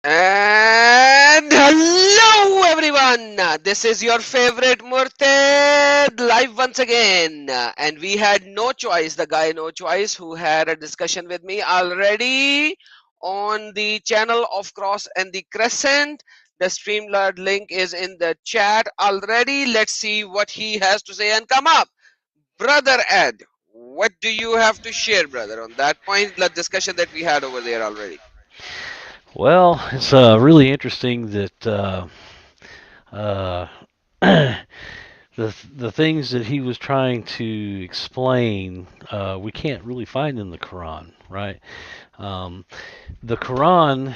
And hello everyone, this is your favorite Murted live once again. And we had No Choice, the guy No Choice, who had a discussion with me already on the channel of Cross and the Crescent. The Streamlabs link is in the chat already. Let's see what he has to say and come up. Brother Ed, what do you have to share, brother, on that point, the discussion that we had over there already? Well, it's really interesting that uh, the things that he was trying to explain we can't really find in the Quran, right? Um, the Quran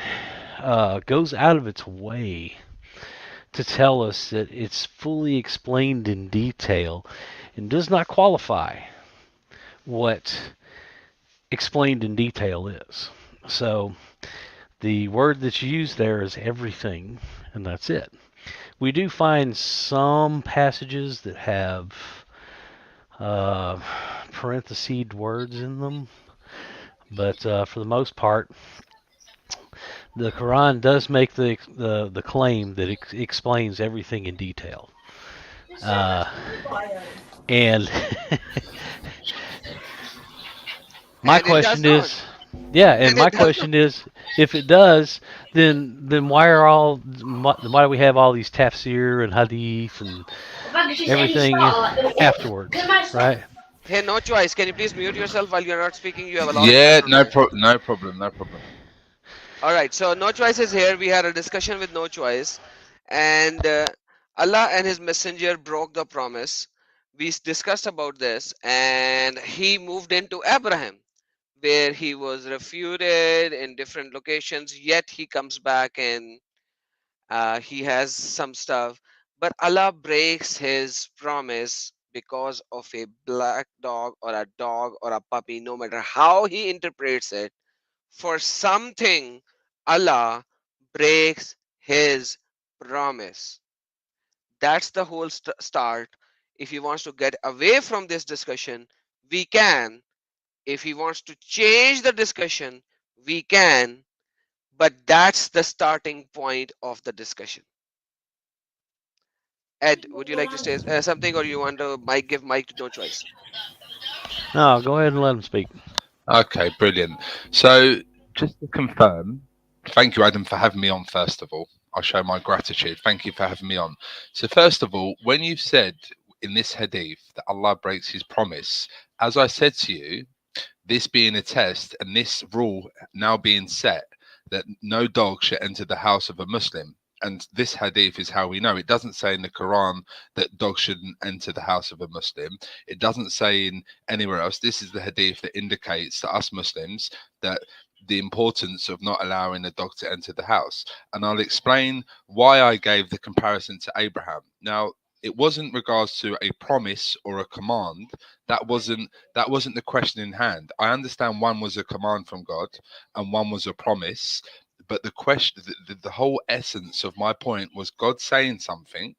goes out of its way to tell us that it's fully explained in detail and does not qualify what explained in detail is. So the word that's used there is everything, and that's it. We do find some passages that have uh, parenthesed words in them, but for the most part, the Quran does make the claim that it explains everything in detail. Uh, and my And it does question not. is, yeah, and And my it does question is, if it does, then why do we have all these tafsir and hadith and everything afterwards, right? Hey, no choice. Can you please mute yourself while you're not speaking? You have a lot of Yeah, background noise. no problem, no problem. All right. So no choice is here. We had a discussion with no choice, and Allah and His Messenger broke the promise. We discussed about this, and he moved into Abraham, where he was refuted in different locations. Yet he comes back and he has some stuff, but Allah breaks his promise because of a black dog or a dog or a puppy, no matter how he interprets it. For something, Allah breaks his promise. That's the whole start. If he wants to get away from this discussion, we can. If he wants to change the discussion, we can. But that's the starting point of the discussion. Ed, would you like to say something, or you want to give Mike to no choice? No, go ahead and let him speak. Okay, brilliant. So, just to confirm, thank you, Adam, for having me on, first of all. I show my gratitude. Thank you for having me on. So, first of all, when you said in this hadith that Allah breaks his promise, as I said to you, this being a test and this rule now being set that no dog should enter the house of a Muslim. And this hadith is how we know. It doesn't say in the Quran that dogs shouldn't enter the house of a Muslim. It doesn't say in anywhere else. This is the hadith that indicates to us Muslims that the importance of not allowing a dog to enter the house. And I'll explain why I gave the comparison to Abraham. Now, it wasn't regards to a promise or a command. That wasn't the question in hand. I understand one was a command from God and one was a promise, but the question, the whole essence of my point was God saying something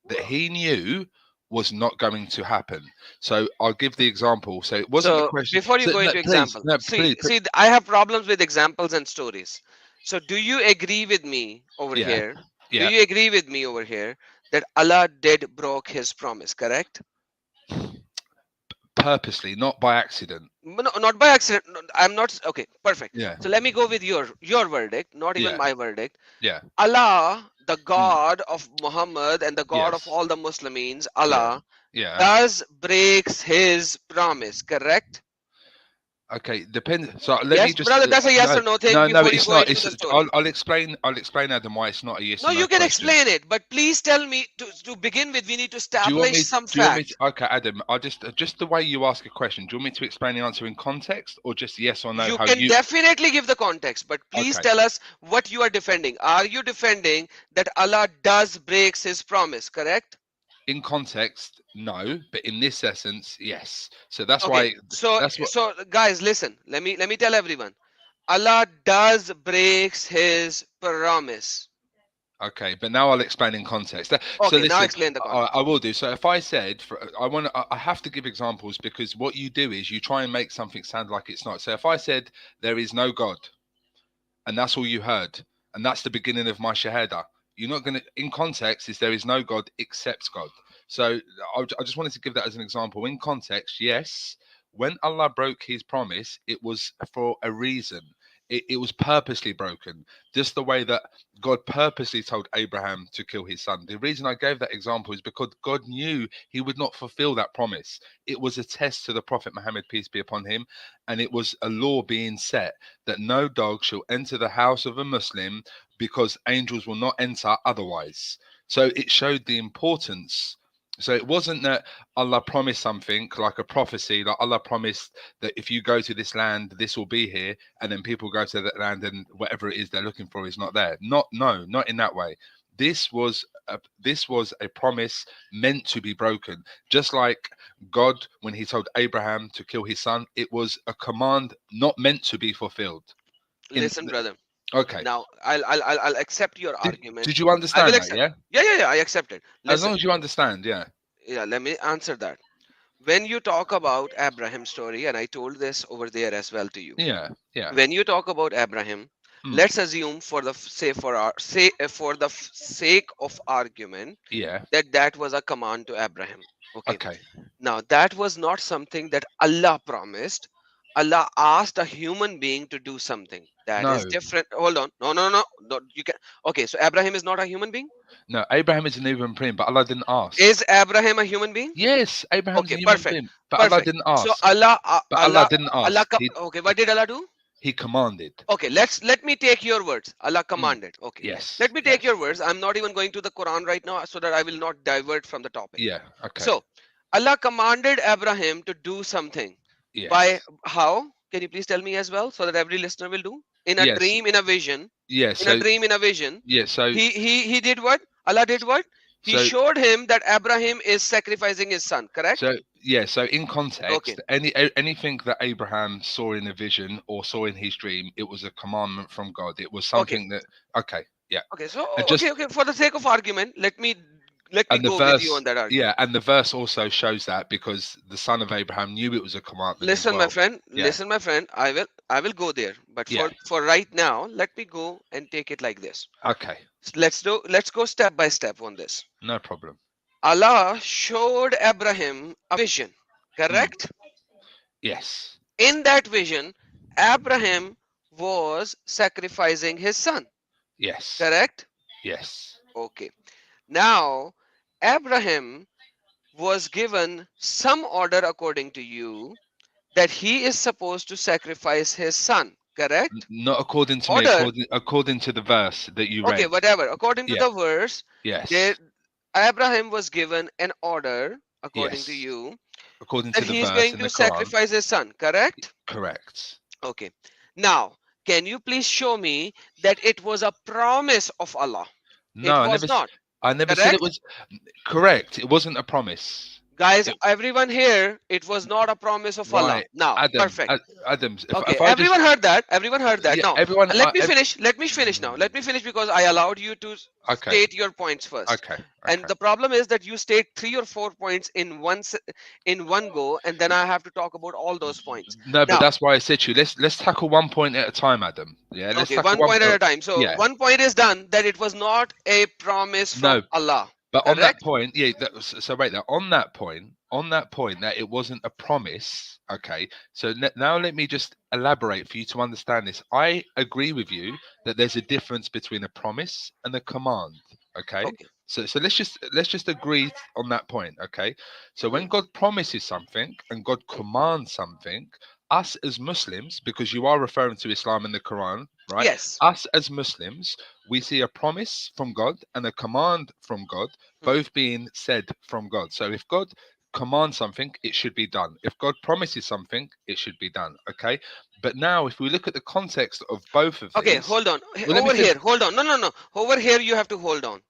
that He knew was not going to happen. So I'll give the example. So it wasn't the So question. before you So go no, into please, example, no, see, please, see, I have problems with examples and stories. So do you agree with me over yeah, here? Do yeah, you agree with me over here that Allah did broke His promise? Correct? purposely, not by accident. No, not by accident. No, I'm not. Okay, perfect. Yeah, So let me go with your verdict, not even yeah, my verdict. yeah, Allah, the mm, God of Muhammad and the God of yes, all the Muslims, yeah, Allah yeah. does breaks His promise. Correct? Okay, depends. So let me Yes, just brother, that's a yes no, or no thing no, no. before you It's go not. into It's the story. I'll explain. I'll explain, Adam, why it's not a yes No, or no you can question. explain it, but please tell me to begin with, we need to Do you want establish me? some Do you want me? To, facts. okay, Adam. I just the way you ask a question. Do you want me to explain the answer in context, or just yes or no? You How can you? definitely give the context, but please Okay, tell us what you are defending. Are you defending that Allah does breaks his promise, correct? in context, no, but in this essence, yes. So that's Okay, why. so That's what. so guys, listen. Let me tell everyone. Allah does breaks his promise. Okay, but now I'll explain in context. So Okay, now listen, explain the I context. will do. So if I said, I have to give examples because what you do is you try and make something sound like it's not. So if I said there is no God, and that's all you heard, and that's the beginning of my shahada. You're not going to, in context, is there is no God except God. So I just wanted to give that as an example. In context, yes, when Allah broke his promise, it was for a reason. It was purposely broken, just the way that God purposely told Abraham to kill his son. The reason I gave that example is because God knew he would not fulfill that promise. It was a test to the Prophet Muhammad, peace be upon him, and it was a law being set that no dog shall enter the house of a Muslim because angels will not enter otherwise. So it showed the importance. So it wasn't that Allah promised something like a prophecy, like Allah promised that if you go to this land, this will be here, and then people go to that land and whatever it is they're looking for is not there. Not in that way. This was a promise meant to be broken. Just like God, when he told Abraham to kill his son, it was a command not meant to be fulfilled. Listen, brother. Okay. Now I'll accept your argument. Did you understand that? accept. Yeah. Yeah. I accept it. As long Listen. as you understand, yeah. Yeah, let me answer that. When you talk about Abraham's story, and I told this over there as well to you. Yeah. When you talk about Abraham, let's assume for the sake of argument, yeah, that was a command to Abraham. Okay. Now that was not something that Allah promised. Allah asked a human being to do something that is No. different. Hold on. No. You can. Okay, so Abraham is not a human being. No, Abraham is an human being, but Allah didn't ask. Is Abraham a human being? Yes, Abraham is a human perfect. being, but Allah didn't ask. So Allah didn't ask. Okay, what did Allah do? He commanded. Okay, let me take your words. Allah commanded. Okay. Yes. Let me take your words. I'm not even going to the Quran right now, so that I will not divert from the topic. Yeah. Okay. So Allah commanded Abraham to do something. Yes. By how? Can you please tell me as well, so that every listener will do? In a dream, in a vision. Yes. In a dream, in a vision. Yes. So he did what? Allah did what? He showed him that Abraham is sacrificing his son, correct? So so in context, anything that Abraham saw in a vision or saw in his dream, it was a commandment from God. It was something that Okay, so for the sake of argument, let me go with you on that argument. Yeah, and the verse also shows that because the son of Abraham knew it was a commandment. Listen, my friend. Listen, my friend. I will go there, but for right now, let me go and take it like this. Okay. Let's go step by step on this. No problem. Allah showed Abraham a vision, correct? Yes. In that vision, Abraham was sacrificing his son. Yes. Correct? Yes. Okay. Now, Abraham was given some order according to you that he is supposed to sacrifice his son, correct? Not according to me, according to the verse that you read. Okay, whatever. According to the verse, yes. Abraham was given an order, according to you, according to that the he's verse going in to the sacrifice his son, correct? Correct. Okay. Now, can you please show me that it was a promise of Allah? No, it was not. I never said it was correct. It wasn't a promise. Guys, everyone here, it was not a promise of Allah. Now, Adam, perfect. Adam, okay, everyone heard that. Everyone heard that. Now, everyone, let me finish. Let me finish now. Let me finish because I allowed you to state your points first. Okay. And the problem is that you state 3 or 4 points in one go, and then I have to talk about all those points. No, but that's why I said to you, let's tackle 1 point at a time, Adam. Yeah. Let's okay, 1 point at a time. So 1 point is done that it was not a promise from Allah. But on that point, so wait there. On that point that it wasn't a promise. Okay. So now let me just elaborate for you to understand this. I agree with you that there's a difference between a promise and a command. Okay. So let's just agree on that point. Okay. So when God promises something and God commands something, us as Muslims, because you are referring to Islam in the Quran, right? Yes. Us as Muslims, we see a promise from God and a command from God, both being said from God. So if God commands something, it should be done. If God promises something, it should be done. Okay. But now, if we look at the context of both of these. Okay, hold on. Over here, hold on. No. Over here, you have to hold on.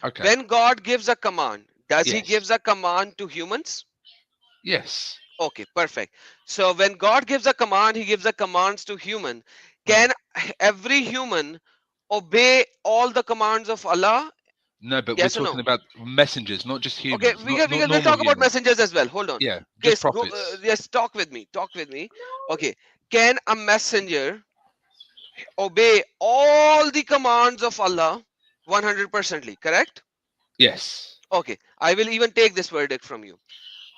Okay. When God gives a command, does he gives a command to humans? Yes. Okay, perfect. So when God gives a command, he gives a commands to human. Can every human obey all the commands of Allah? No, but we're talking about messengers, not just humans. Okay, we'll talk about messengers as well. Hold on. Yeah, just prophets. Yes, talk with me. Okay, can a messenger obey all the commands of Allah 100%ly, correct? Yes. Okay, I will even take this verdict from you.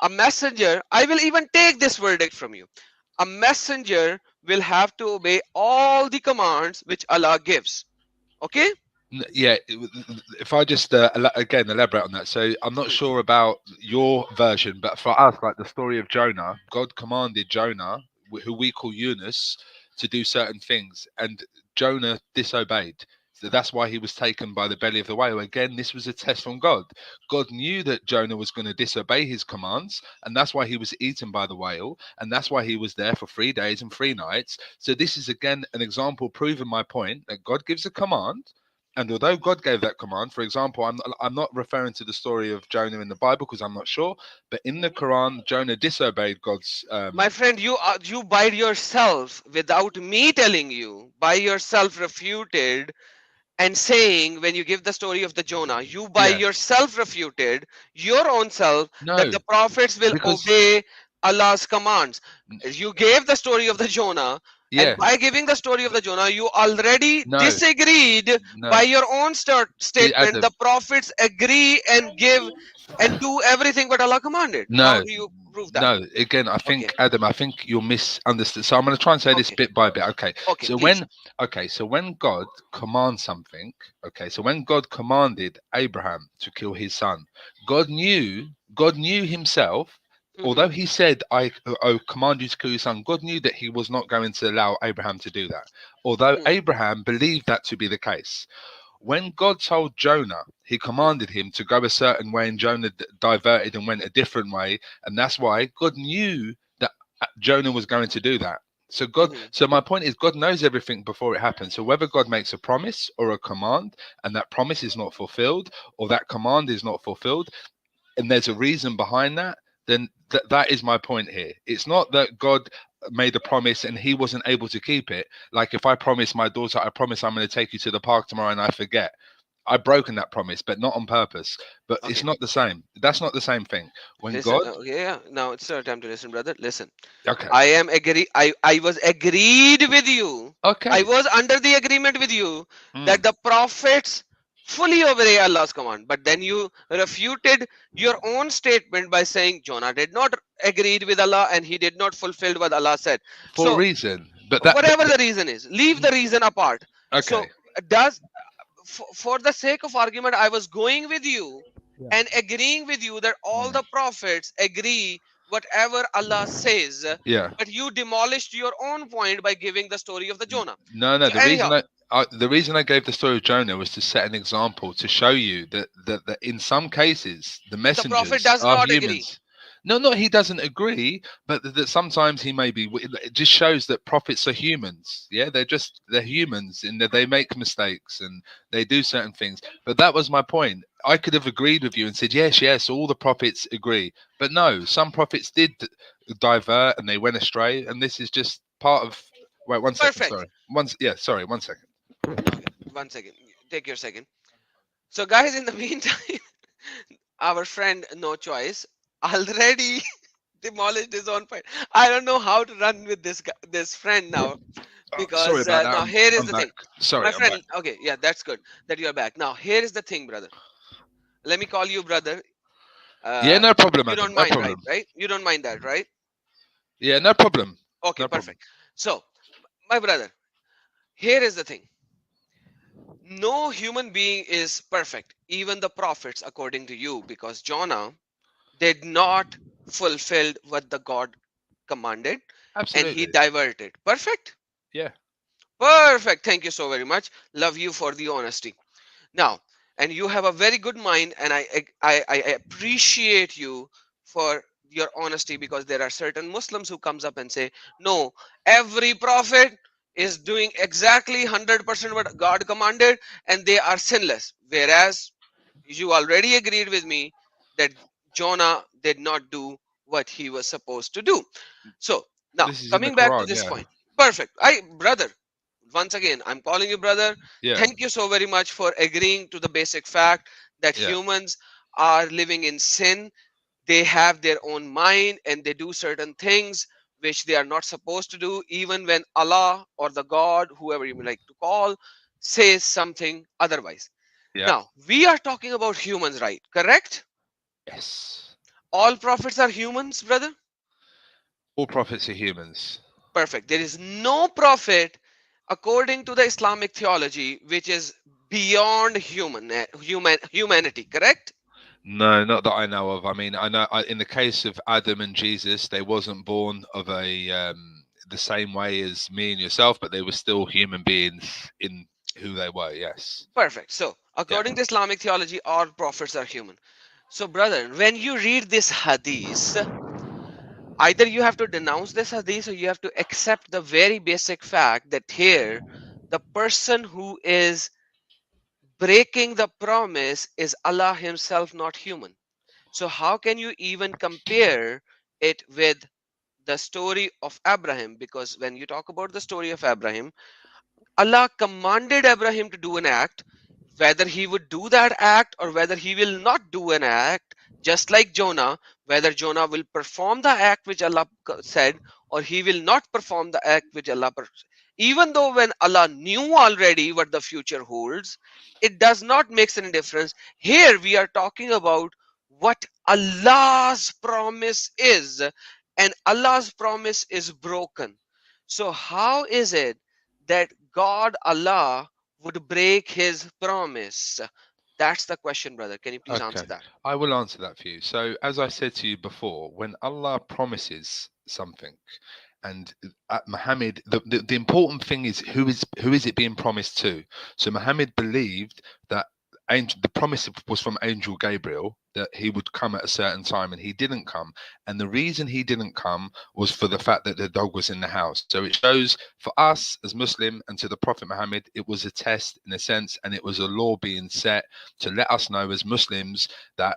A messenger, I will even take this verdict from you. A messenger will have to obey all the commands which Allah gives. Okay? Yeah, if I just again elaborate on that. So I'm not Hmm. sure about your version, but for us, like the story of Jonah, God commanded Jonah, who we call Eunice, to do certain things, and Jonah disobeyed. So that's why he was taken by the belly of the whale. Again, this was a test from God. God knew that Jonah was going to disobey his commands, and that's why he was eaten by the whale, and that's why he was there for 3 days and 3 nights. So this is again an example proving my point that God gives a command, and although God gave that command, for example, I'm not referring to the story of Jonah in the Bible because I'm not sure, but in the Quran, Jonah disobeyed God's. My friend, you by yourself, without me telling you, by yourself refuted and saying, when you give the story of the Jonah, you by Yeah, yourself refuted your own self that no, the prophets will because obey Allah's commands. You gave the story of the Jonah, and yeah, by giving the story of the Jonah, you already no, disagreed by no, your own statement. Adam, The prophets agree and give and do everything what Allah commanded. How no, do you prove that? no. Again, I Okay, think Adam, I think you're misunderstood. So I'm going to try and say this okay, bit by bit. Okay, okay, so please. when God commands something, okay, so when God commanded Abraham to kill his son, God knew himself. Hmm. Although he said, I command you to kill your son, God knew that he was not going to allow Abraham to do that. Although Hmm. Abraham believed that to be the case. When God told Jonah, he commanded him to go a certain way, and Jonah diverted and went a different way. And that's why God knew that Jonah was going to do that. Hmm. So my point is, God knows everything before it happens. So whether God makes a promise or a command, and that promise is not fulfilled, or that command is not fulfilled, and there's a reason behind that, then that is my point here. It's not that God made a promise and he wasn't able to keep it. Like if I promise my daughter, I promise I'm going to take you to the park tomorrow, and I forget, I've broken that promise, but not on purpose. But it's Okay. not the same. That's not the same thing. When Listen, God, okay, yeah. Now it's your time to listen, brother. Listen. okay, I was agreed with you. I okay, was under the agreement with you that mm, the prophets fully obey Allah's command. But then you refuted your own statement by saying Jonah did not agreed with Allah and he did not fulfill what Allah said. for a So reason. But whatever the reason is, leave the reason apart. So okay, does for the sake of argument, I was going with you yeah, and agreeing with you that all mm, the prophets agree whatever Allah says, yeah. but you demolished your own point by giving the story of the Jonah. No, no. So anyhow, The reason I gave the story of Jonah was to set an example to show you that in some cases the the prophet messengers does are not agree. humans. No, not he doesn't agree, but that sometimes he may be. It just shows that prophets are humans. Yeah, they're humans in that they make mistakes and they do certain things. But that was my point. I could have agreed with you and said yes, yes, all the prophets agree. But no, some prophets did divert and they went astray, and this is just part of. Wait, one second. Perfect. Sorry. Yeah. Sorry. 1 second. Okay, 1 second. Take your second. So, guys, in the meantime, our friend No Choice already demolished his own point. I don't know how to run with this friend now Oh, sorry because about that. now here is I'm the back. thing, Sorry, my I'm back. friend. Okay, yeah, that's good that you're back. Now here is the thing, brother. Let me call you brother. Yeah, Uh, no problem, you Adam. don't No mind, right? problem. Right? You don't mind that, right? Yeah, no problem. Okay, No problem. perfect. So, my brother, here is the thing. No human being is perfect, even the prophets, according to you, because Jonah did not fulfill what the God commanded and he Absolutely. diverted. Perfect? Yeah. Perfect. Thank you so very much. Love you for the honesty. Now, and you have a very good mind, and I appreciate you for your honesty, because there are certain Muslims who comes up and say, no, every prophet is doing exactly 100% what God commanded and they are sinless. Whereas you already agreed with me that Jonah did not do what he was supposed to do. So now This is in the coming back to Quran. this Yeah. point, perfect. I brother, once again, I'm calling you brother. Yeah. Thank you so very much for agreeing to the basic fact that Yeah. humans are living in sin. They have their own mind and they do certain things which they are not supposed to do, even when Allah or the God, whoever you may like to call, says something otherwise. Yeah. Now, we are talking about humans, right? Correct? Yes. All prophets are humans, brother? All prophets are humans. Perfect. There is no prophet, according to the Islamic theology, which is beyond humanity, correct? No, not that I know of. I mean, I know in the case of Adam and Jesus, they wasn't born of a the same way as me and yourself, but they were still human beings in who they were. Yes. Perfect. So, Yeah. according to Islamic theology, all prophets are human. So, brother, when you read this hadith, either you have to denounce this hadith or you have to accept the very basic fact that here, the person who is breaking the promise is Allah Himself, not human. So, how can you even compare it with the story of Abraham? Because when you talk about the story of Abraham, Allah commanded Abraham to do an act, whether he would do that act or whether he will not do an act, just like Jonah, whether Jonah will perform the act which Allah said or he will not perform the act which Allah even though when Allah knew already what the future holds, it does not make any difference. Here we are talking about what Allah's promise is, and Allah's promise is broken. So how is it that God Allah would break his promise? That's the question, brother. Can you please Okay. answer that? I will answer that for you. So, as I said to you before, when Allah promises something, and Muhammad, the important thing is who is it being promised to? So Muhammad believed that the promise was from Angel Gabriel that he would come at a certain time, and he didn't come. And the reason he didn't come was for the fact that the dog was in the house. So it shows for us as Muslim and to the Prophet Muhammad, it was a test in a sense, and it was a law being set to let us know as Muslims that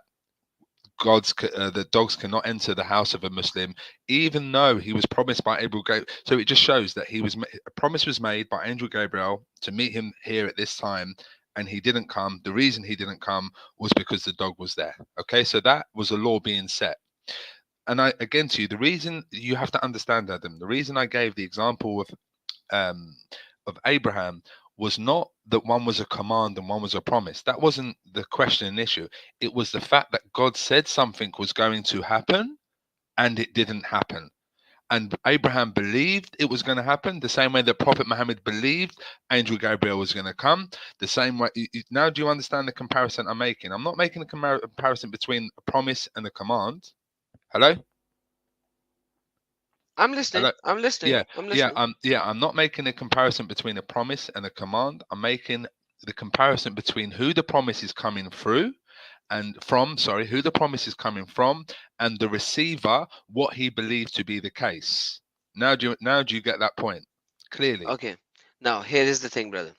the dogs cannot enter the house of a Muslim, even though he was promised by Gabriel. So it just shows that a promise was made by Angel Gabriel to meet him here at this time, and he didn't come. The reason he didn't come was because the dog was there. Okay, so that was a law being set. And I again to you, the reason you have to understand, Adam, the reason I gave the example um, of Abraham was not that one was a command and one was a promise. That wasn't the question and issue. It was the fact that God said something was going to happen and it didn't happen. And Abraham believed it was going to happen the same way that Prophet Muhammad believed Angel Gabriel was going to come. The same way. Now, do you understand the comparison I'm making? I'm not making a comparison between a promise and a command. Hello? I'm listening. Hello? I'm listening. Yeah, I'm listening. I'm not making a comparison between a promise and a command. I'm making the comparison between who the promise is coming through and from, sorry, who the promise is coming from, and the receiver, what he believed to be the case. Now do you get that point clearly? Okay. Now here is the thing, brother.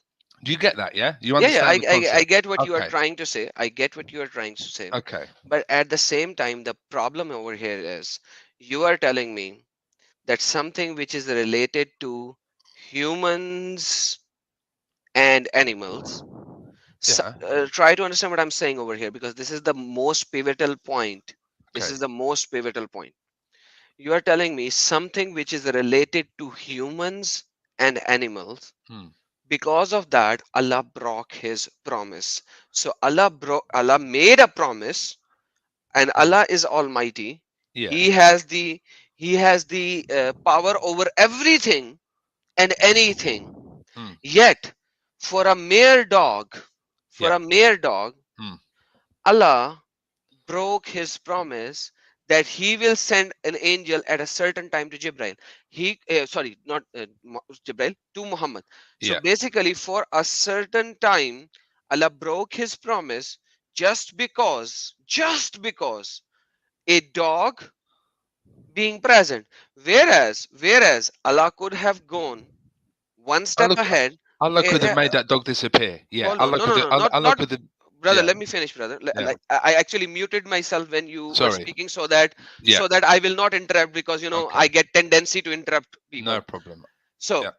Do you get that? Yeah, you Yeah, understand the I concept? get what you are Okay. trying to say. I get what you are trying to say. Okay. But at the same time, the problem over here is you are telling me that something which is related to humans and animals. Yeah. Try to understand what I'm saying over here, because this is the most pivotal point. This Okay. is the most pivotal point. You are telling me something which is related to humans and animals. Hmm. Because of that, Allah broke his promise. So Allah made a promise, and Allah is almighty. Yeah. He has the power over everything and anything. Hmm. Yet for a mere dog, for Yeah. a mere dog, Hmm. Allah broke his promise that he will send an angel at a certain time to Jibril. Sorry, not Jibril, to Muhammad. So Yeah. basically, for a certain time, Allah broke his promise just because a dog being present. Whereas Allah could have gone one step Allah, ahead. Allah Eh, could have eh, made that dog disappear. Yeah. Hold on, no, no, no, Allah not could have. brother. Yeah. Let me finish, brother. Yeah. Like I actually muted myself when you were Sorry. speaking, so that Yeah. I will not interrupt, because Okay. I get tendency to interrupt people. No problem. So Yeah.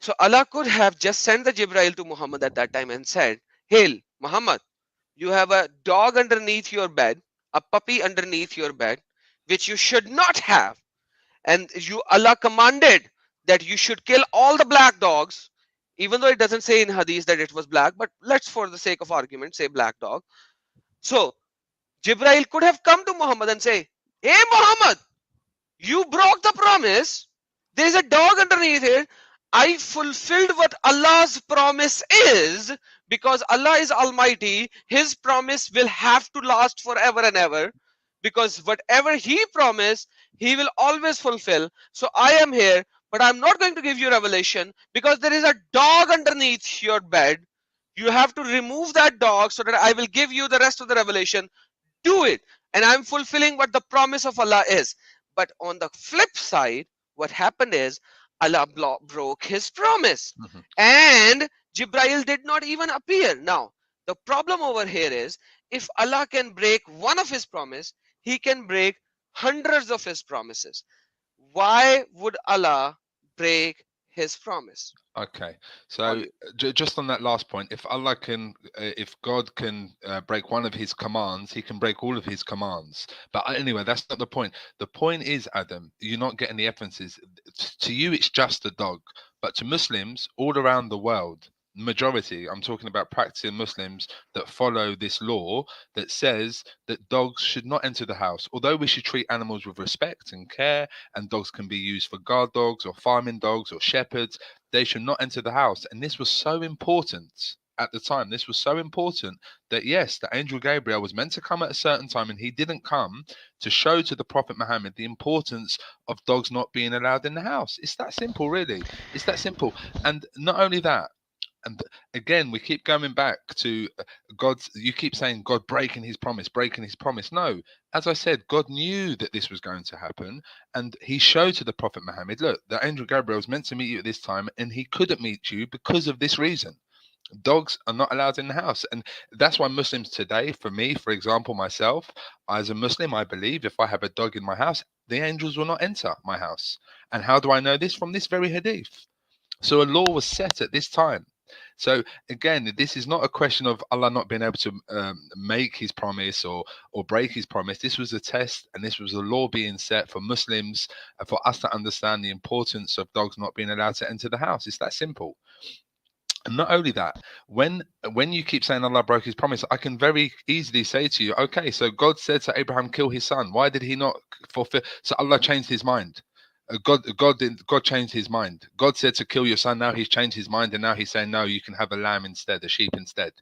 so Allah could have just sent the Jibril to Muhammad at that time and said, "Hail, Muhammad, you have a dog underneath your bed, a puppy underneath your bed, which you should not have." and Allah commanded that you should kill all the black dogs, even though it doesn't say in hadith that it was black, but let's for the sake of argument say black dog. So Jibrail could have come to Muhammad and say, hey Muhammad, you broke the promise. There is a dog underneath it. I fulfilled what Allah's promise is, because Allah is Almighty. His promise will have to last forever and ever, because whatever He promised, He will always fulfill. So I am here, but I'm not going to give you revelation because there is a dog underneath your bed. You have to remove that dog so that I will give you the rest of the revelation. Do it, and I'm fulfilling what the promise of Allah is. But on the flip side, what happened is Allah broke His promise, Mhm. and Jibrail did not even appear. Now the problem over here is, if Allah can break one of His promise, He can break hundreds of His promises. Why would Allah break His promise? Okay, All so you. just on that last point, if Allah can, if God can break one of His commands, He can break all of His commands. But anyway, that's not the point. The point is, Adam, you're not getting the references. To you, it's just a dog, but to Muslims all around the world, majority, I'm talking about practicing Muslims that follow this law that says that dogs should not enter the house. Although we should treat animals with respect and care, and dogs can be used for guard dogs or farming dogs or shepherds, they should not enter the house. And this was so important at the time. This was so important that yes, the angel Gabriel was meant to come at a certain time, and he didn't come, to show to the Prophet Muhammad the importance of dogs not being allowed in the house. It's that simple, really. It's that simple. And not only that, and again, we keep going back to God's. You keep saying God breaking His promise, breaking His promise. No, as I said, God knew that this was going to happen, and He showed to the Prophet Muhammad, look, the angel Gabriel was meant to meet you at this time, and he couldn't meet you because of this reason. Dogs are not allowed in the house, and that's why Muslims today, for me, for example, myself, as a Muslim, I believe if I have a dog in my house, the angels will not enter my house. And how do I know this? From this very hadith. So a law was set at this time. So again, this is not a question of Allah not being able to make His promise or break His promise. This was a test, and this was a law being set for Muslims, for us to understand the importance of dogs not being allowed to enter the house. It's that simple. And not only that, when you keep saying Allah broke His promise, I can very easily say to you, okay, so God said to Abraham, kill his son. Why did He not fulfill? So Allah changed His mind. God changed His mind. God said to kill your son. Now He's changed His mind, and now He's saying no, you can have a lamb instead, a sheep instead.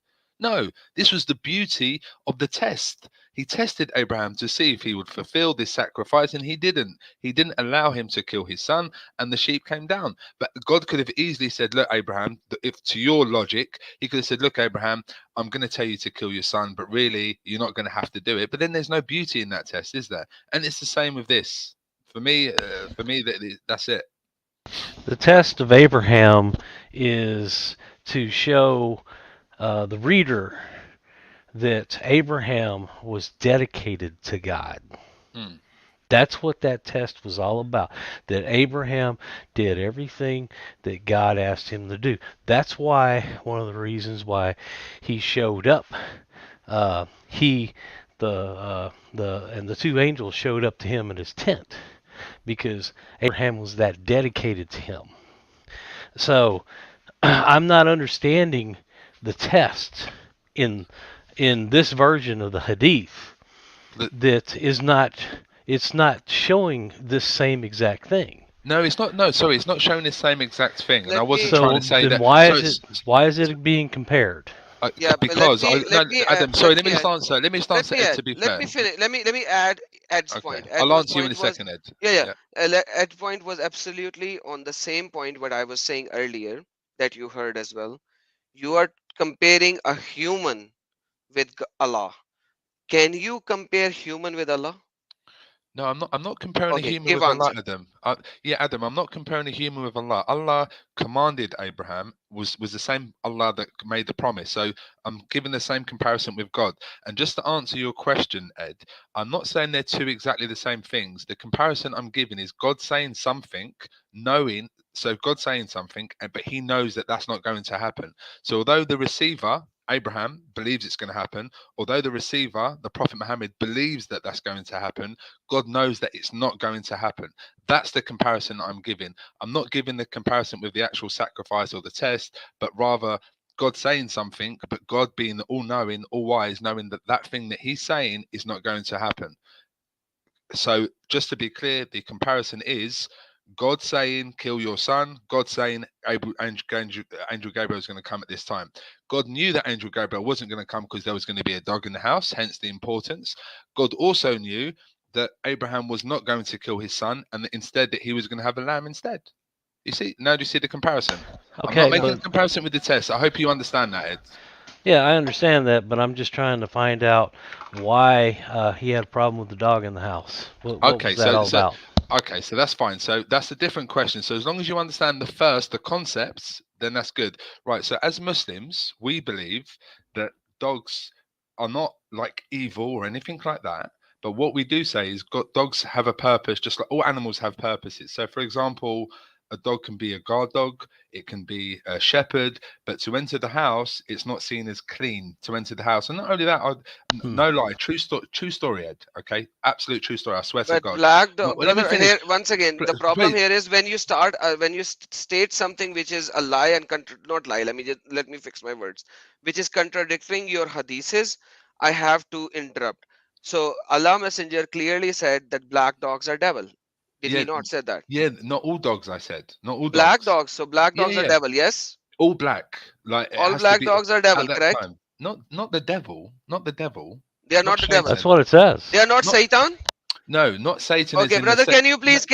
No, this was the beauty of the test. He tested Abraham to see if he would fulfill this sacrifice, and he didn't. He didn't allow him to kill his son, and the sheep came down. But God could have easily said, look, Abraham, if to your logic, He could have said, look, Abraham, I'm going to tell you to kill your son, but really, you're not going to have to do it. But then there's no beauty in that test, is there? And it's the same with this. For me, that's it. The test of Abraham is to show the reader that Abraham was dedicated to God. Hmm. That's what that test was all about. That Abraham did everything that God asked him to do. That's why, one of the reasons why he showed up. And the two angels showed up to him in his tent, because Abraham was that dedicated to him. So I'm not understanding the test in this version of the hadith that is not, it's not showing this same exact thing. No, it's not. No, sorry, it's not showing the same exact thing. And I wasn't So trying to say then that. why is it being compared? Yeah, but because Adam, sorry, let me just answer. Let me just answer Ed, to be let fair. me finish. Let me add Ed's Okay, point. I'll answer you in a second, Ed. Yeah. Ed's point was absolutely on the same point what I was saying earlier that you heard as well. You are comparing a human with Allah. Can you compare human with Allah? No, I'm not comparing a Okay, human give with Allah, answer. Adam. Yeah, Adam, I'm not comparing a human with Allah. Allah commanded Abraham was the same Allah that made the promise. So I'm giving the same comparison with God. And just to answer your question, Ed, I'm not saying they're two exactly the same things. The comparison I'm giving is God saying something, knowing. So God's saying something, but He knows that that's not going to happen. So although the receiver Abraham believes it's going to happen. Although the receiver, the Prophet Muhammad, believes that that's going to happen, God knows that it's not going to happen. That's the comparison I'm giving. I'm not giving the comparison with the actual sacrifice or the test, but rather God saying something, but God being all-knowing, all-wise, knowing that that thing that he's saying is not going to happen. So just to be clear, the comparison is God saying, kill your son. God saying, Angel Gabriel is going to come at this time. God knew that Angel Gabriel wasn't going to come because there was going to be a dog in the house, hence the importance. God also knew that Abraham was not going to kill his son, and that instead that he was going to have a lamb instead. You see, now do you see the comparison? I'm not making a comparison with the test. I hope you understand that, Ed. Yeah, I understand that, but I'm just trying to find out why he had a problem with the dog in the house. What Okay, was that all about? Okay, so that's fine. So that's a different question. So as long as you understand the concepts, then that's good. Right. So as Muslims, we believe that dogs are not like evil or anything like that. But what we do say is dogs have a purpose, just like all animals have purposes. So for example, a dog can be a guard dog, it can be a shepherd, but to enter the house, it's not seen as clean to enter the house. And not only that, no lie, true story, Ed. Okay, absolute true story. I swear to But God. black No, dog, let me brother, finish. here once again, the problem Please. here is when you start, when you state something which is a lie and not lie. Let me fix my words, which is contradicting your hadiths. I have to interrupt. So Allah Messenger clearly said that black dogs are devil. Did he Yeah, not say that? yeah, not all dogs. I said not all Black dogs. dogs. So black Yeah, dogs are yeah, devil. Yes. all black. Like it All has to black be dogs are at devil. that Correct. time. Not the devil. Not the devil. They are Not not the devil. That's Satan. what it says. They are not Not Satan. no, not Satan is Okay, in the brother, set. can you please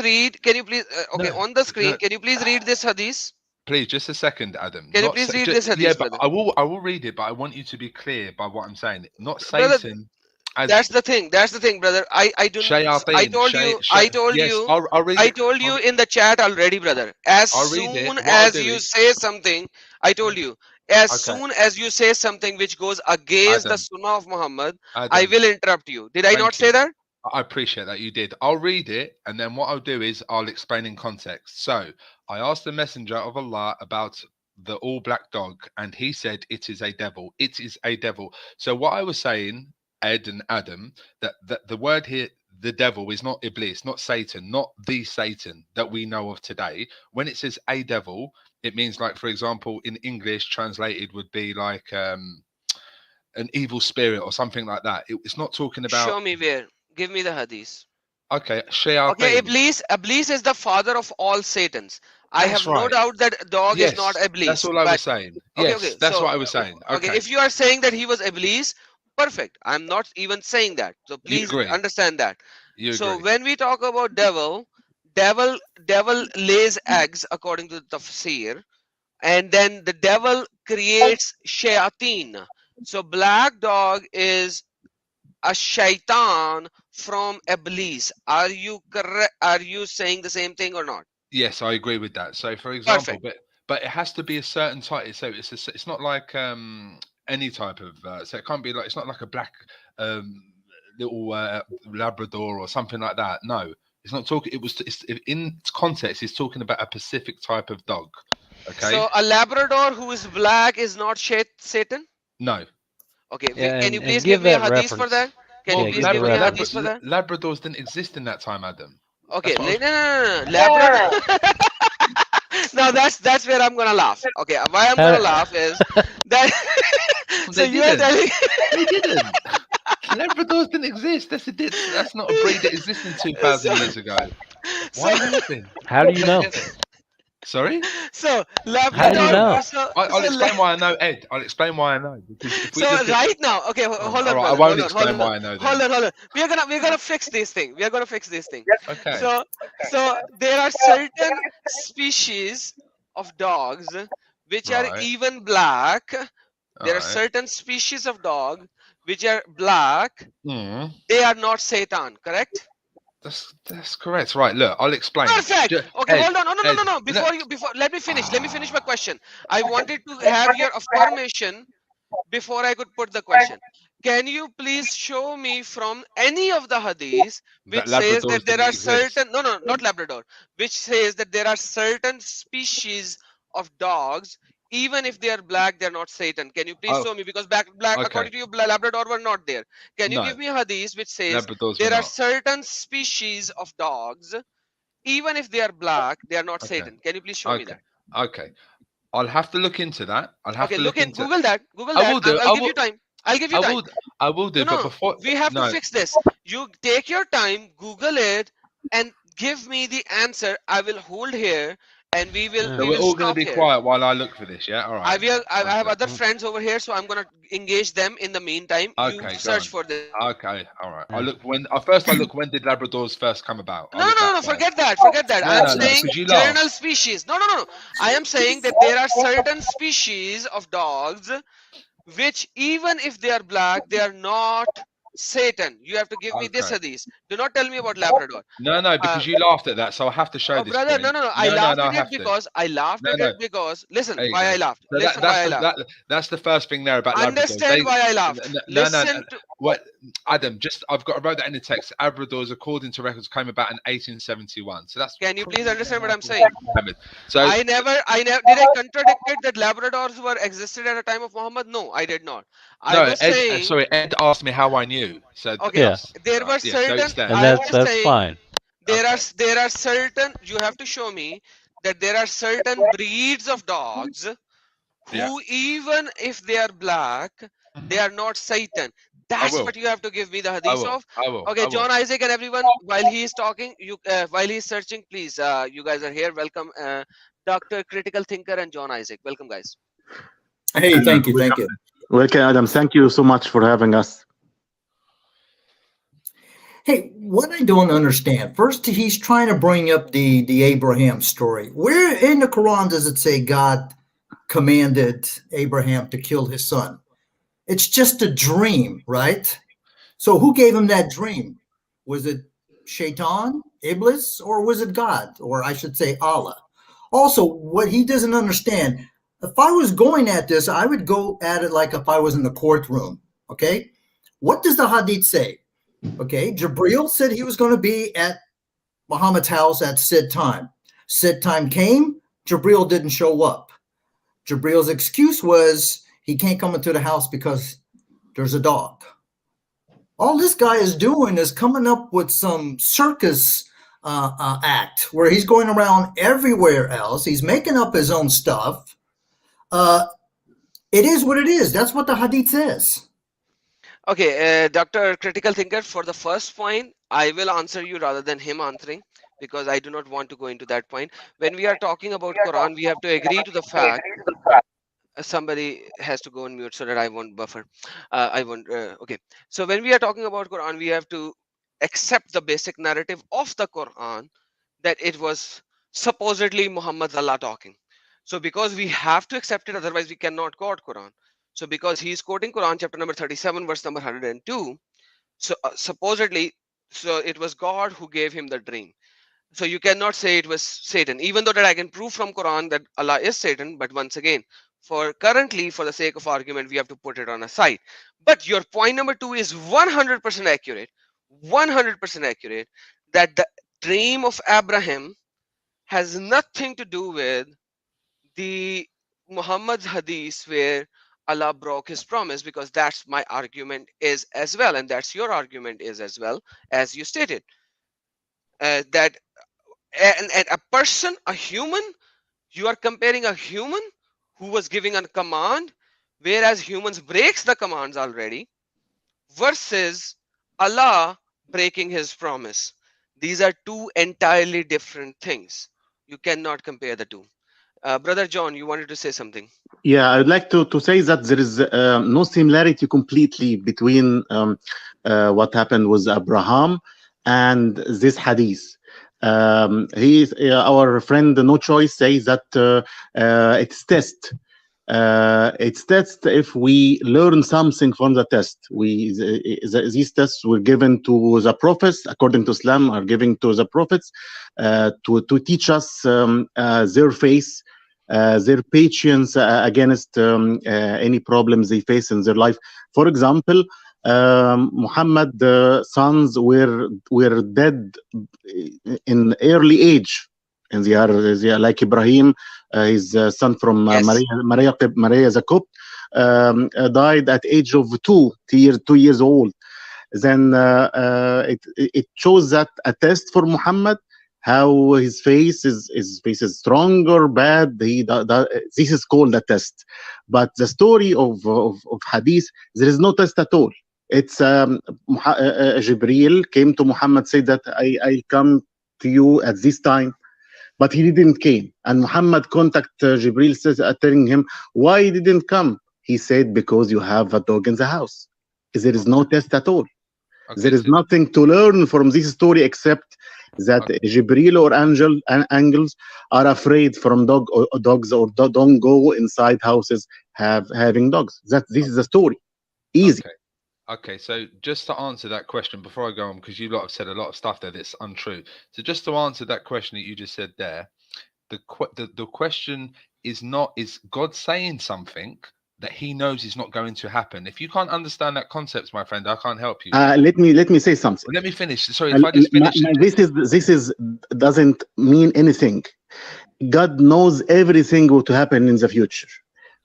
read? Can you please? Okay, No, on the screen, no. can you please read this hadith? Please, just a second, Adam. Can you Not please read this yeah, hadith, but brother? I will read it, but I want you to be clear by what I'm saying. Not Brother, Satan as that's the thing. That's the thing, brother. I don't. I Shayateen. told you. I told Yes, you. I'll read I it. told you in the chat already, brother. As I'll read it. soon What I'll as do you is say something, I told you. As okay, soon as you say something which goes against the Adam. sunnah of Muhammad, I Adam. will interrupt you. Did I not Thank say you. that? I appreciate that you did. I'll read it, and then what I'll do is I'll explain in context. So I asked the messenger of Allah about the all black dog, and he said it is a devil. It is a devil. So what I was saying, Ed and Adam, that the word here, the devil, is not Iblis, not Satan, not the Satan that we know of today. When it says a devil, it means like, for example, in English translated would be like an evil spirit or something like that. It's not talking about Show me where. Give me the hadith. okay, Okay, shayateen. Iblis is the father of all Satans. I That's have no right. doubt that dog is not Yes, that's Iblis. all I was But saying. okay. Yes, that's So what I was saying. okay, Okay, if you are saying that he was Iblis, perfect. I'm not even saying that. So you please agree. understand that. You So agree. when we talk about devil lays eggs according to the tafsir, and then the devil creates shayateen. So black dog is a shaitan from Iblis. Are you correct? Are you saying the same thing or not? Yes, I agree with that. So, for example, Perfect. but it has to be a certain type. So it's not like any type of. So it can't be like it's not like a black um little Labrador or something like that. No, it's not talking. In context, it's talking about a specific type of dog. Okay. So a Labrador who is black is not Satan? No. Okay, Yeah, can you and please give give me a that hadith for reference. that? Can you Well, Yeah, please give the give me a reference. hadith for that? Labradors didn't exist in that time, Adam. Okay, That's what I was. no. Labrador. Now that's where I'm gonna laugh. Okay, why I'm gonna laugh is that. So They you are didn't. telling. They didn't. Labradors didn't exist. That's not a breed that existed 2,000 so, years ago. so Why are you laughing? How do you know? Sorry? so How do you Labrador. know? I'll explain why I know, Ed. I'll explain why I know. Because if we So look at. right now, okay, Oh, hold all on, right, I brother, won't explain why I know then. hold on. We're gonna fix this thing. We are gonna fix this thing. Okay. So there are certain species of dogs which are Right. even black. All There are right. certain species of dog which are black. Mm, They are not Satan, correct? that's correct. Right. Look, I'll explain. Perfect. Okay, Ed, hold on. No. Ed, Before let me finish. Let me finish my question. I wanted to have your affirmation before I could put the question. Can you please show me from any of the hadiths that which says that Labradors there didn't are exist. certain not Labrador, which says that there are certain species of dogs even if they are black, they're not Satan. Can you please Oh, show me? Because black, okay. according to you, Labrador were not there. Can you No, give me a hadith which says Labradors were there are not. certain species of dogs, even if they are black, they are not Okay. Satan? Can you please show me Okay. that? Okay. I'll have to look into that. I'll have Okay, to look look in into. Google that. Google I that. will do. I'll I give you will. time. I'll give you I time. will. I will No, do. But no, before, we have to no, fix this. You take your time, Google it, and give me the answer. I will hold here, and we will so we Uh, we're will all going to stop be here. quiet while I look for this. Yeah. All I right. will. I have Okay. other friends over here, so I'm gonna engage them in the meantime. You Okay. Go search on. for this. Okay. All right. I yeah. look when. First, I look when did Labradors first come about. No, I'll look no, no, that no. first. Forget that. Forget that. I No, am no, no. saying Because you laughed. general species. No, no, no, no. I am saying that there are certain species of dogs which, even if they are black, they are not Satan. You have to give me this Okay. hadith. Do not tell me about Labrador. No, no, Uh, because you laughed at that, so I have to show oh, this brother, no, point. no, no. I No, no, laughed no, I at it have to. because I laughed No, at no. it because listen There you why go. I laughed. So Listen why I laughed. that's the first thing there about Labradors. Understand why I laughed. No, no, no. Listen to. What, Adam? Just I wrote that in the text. Labradors, according to records, came about in 1871. So that's Can you please understand what I'm after saying? Muhammad. So I never did I contradict it that Labradors were existed at a time of Muhammad? No, I did not. I no, was Ed. saying, Sorry, Ed asked me how I knew. So okay, Yeah. that's there right. were Yeah. So certain. it's there. And I was that's saying fine. Okay. there are certain. You have to show me that there are certain breeds of dogs Yeah. who, even if they are black, they are not Satan. I That's will. what you have to give me the I hadith will. of. I will. Okay, I will. John Isaac and everyone, while he is talking, while he's searching, please, you guys are here. Welcome, Dr. Critical Thinker and John Isaac. Welcome, guys. Hey, thank you, thank you. Welcome, Adam. Thank you so much for having us. Hey, what I don't understand, first he's trying to bring up the Abraham story. Where in the Quran does it say God commanded Abraham to kill his son? It's just a dream, right? So who gave him that dream? Was it Shaitan, Iblis, or was it God? Or I should say Allah. Also, what he doesn't understand, if I was going at this, I would go at it like if I was in the courtroom. Okay? What does the hadith say? Okay, Jabril said he was going to be at Muhammad's house at Sid time. Sid time came, Jabril didn't show up. Jabril's excuse was he can't come into the house because there's a dog. All this guy is doing is coming up with some circus act where he's going around everywhere else. He's making up his own stuff. It is what it is. That's what the hadith says. Okay, Dr. Critical Thinker, for the first point, I will answer you rather than him answering because I do not want to go into that point. When we are talking about Quran, we have to agree to the fact. Somebody has to go on mute so that I won't buffer. I won't. Okay. So when we are talking about Quran, we have to accept the basic narrative of the Quran that it was supposedly Muhammad's Allah talking. So because we have to accept it, otherwise we cannot quote Quran. So because he's quoting Quran chapter number 37, verse number 102. So supposedly, so it was God who gave him the dream. So you cannot say it was Satan, even though that I can prove from Quran that Allah is Satan. But once again, for currently, for the sake of argument, we have to put it on a side. But your point number two is 100% accurate. 100% accurate that the dream of Abraham has nothing to do with the Muhammad's hadith where Allah broke his promise, because that's my argument is as well, and that's your argument is as well, as you stated. That and a person, a human, you are comparing a human who was giving a command, whereas humans breaks the commands already, versus Allah breaking his promise. These are two entirely different things. You cannot compare the two. Brother John, you wanted to say something. Yeah, I'd like to say that there is no similarity completely between what happened with Abraham and this hadith. Our friend No Choice says that it's test. It's test if we learn something from the test. These tests were given to the prophets, according to Islam, are given to the prophets to teach us their faith, their patience against any problems they face in their life. For example, Muhammad's sons were dead in early age. and they are like Ibrahim, his son from Yes. Maria Jacob, died at age of 2 years old. Then it shows that a test for Muhammad, how his face is strong or bad. This is called a test. But the story of hadith, there is no test at all. It's Jibril came to Muhammad, said that I'll come to you at this time, but he didn't came. And Muhammad contact Jibril, says, telling him why he didn't come. He said, because you have a dog in the house. There is no test at all. Okay, There is so- nothing to learn from this story except that Jibril or angels are afraid from dogs, or don't go inside houses having dogs. This is the story. Easy. Okay, so just to answer that question before I go on, because you lot have said a lot of stuff there that's untrue. So just to answer that question that you just said there, the question is not, is God saying something that he knows is not going to happen? If you can't understand that concept, my friend, I can't help you. Let me say something. Well, let me finish. Sorry, if I just finish. This is doesn't mean anything. God knows everything what to happen in the future.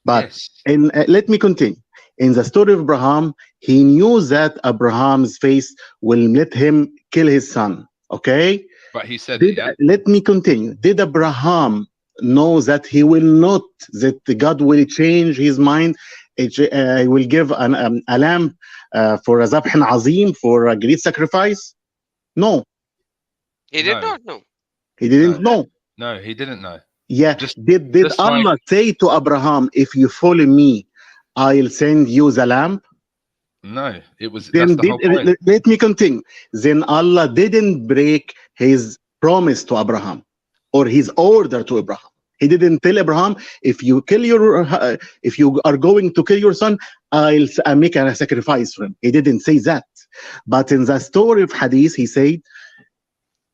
But Yes. let me continue. In the story of Abraham, he knew that Abraham's face will let him kill his son. Okay? But he said it, yeah? Let me continue. Did Abraham know that he will not, that God will change his mind? He will give a lamb for a zabh azim, for a great sacrifice? No, He did No. not know. he didn't know. No, he didn't know. Yeah, Just- did just like- Allah say to Abraham, if you follow me, I'll send you the lamb? No, it was. Then That's the whole point. let me continue. Then Allah didn't break his promise to Abraham or his order to Abraham. He didn't tell Abraham, if you are going to kill your son, I'll make a sacrifice for him. He didn't say that. But in the story of Hadith, he said,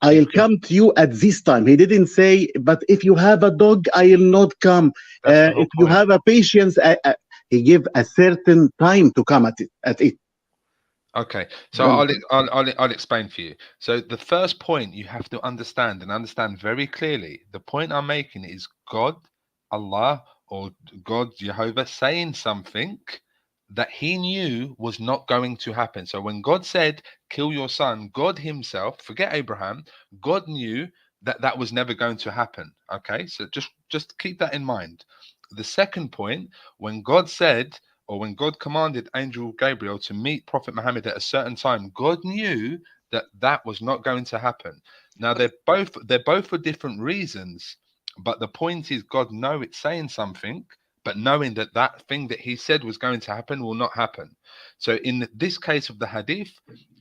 I'll come to you at this time. He didn't say, but if you have a dog, I'll not come. That's the whole If you point. have a patience, he gave a certain time to come at it. Okay, so Right. I'll explain for you. So the first point you have to understand very clearly. The point I'm making is God, Allah, or God, Jehovah, saying something that he knew was not going to happen. So when God said, kill your son, God himself, forget Abraham, God knew that that was never going to happen. Okay, so just keep that in mind. The second point, when God said, or when God commanded Angel Gabriel to meet Prophet Muhammad at a certain time, God knew that that was not going to happen. Now they're both for different reasons, but the point is God know it's saying something, but knowing that that thing that he said was going to happen will not happen. So in this case of the hadith,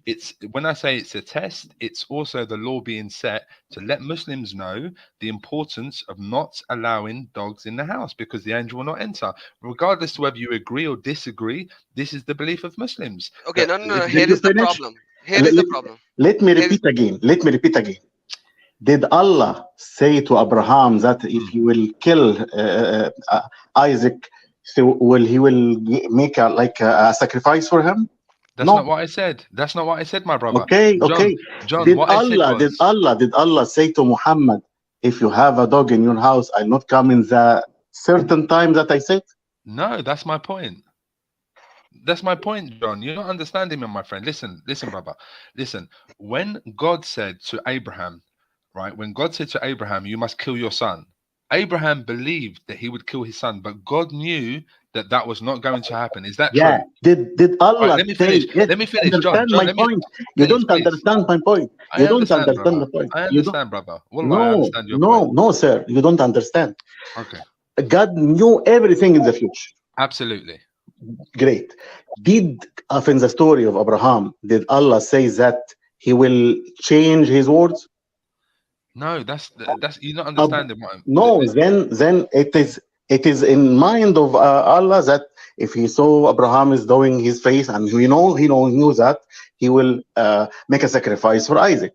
it's, when I say it's a test, it's also the law being set to let Muslims know the importance of not allowing dogs in the house, because the angel will not enter. Regardless to whether you agree or disagree, this is the belief of Muslims. Okay, That- no. Did Here you is the finish? problem. Here is the problem. Let me repeat again. Did Allah say to Abraham that if he will kill Isaac, so he will make a sacrifice for him? That's No. not what I said. That's not what I said, my brother. Okay. John, Did what I said was, did Allah say to Muhammad, if you have a dog in your house, I'll not come in the certain time that I said? no, that's my point. That's my point, John. You're not understanding me, my friend. Listen, brother. Listen, when God said to Abraham, right, when God said to Abraham, you must kill your son, Abraham believed that he would kill his son, but God knew that that was not going to happen. Is that Yeah. true? Did Allah let me say? finish. Let me finish, John. Understand John, my let me point. You please, don't please. understand my point. I You don't understand, understand brother. the point. I You don't- understand, brother. Wallah, I No, understand your point. no, sir. You don't understand. Okay, God knew everything in the future. absolutely. Great. Did in the story of Abraham, did Allah say that he will change his words? No, that's you're not understanding what I'm. No. Then it is in mind of Allah that if he saw Abraham is doing his face, and he knew that he will make a sacrifice for Isaac.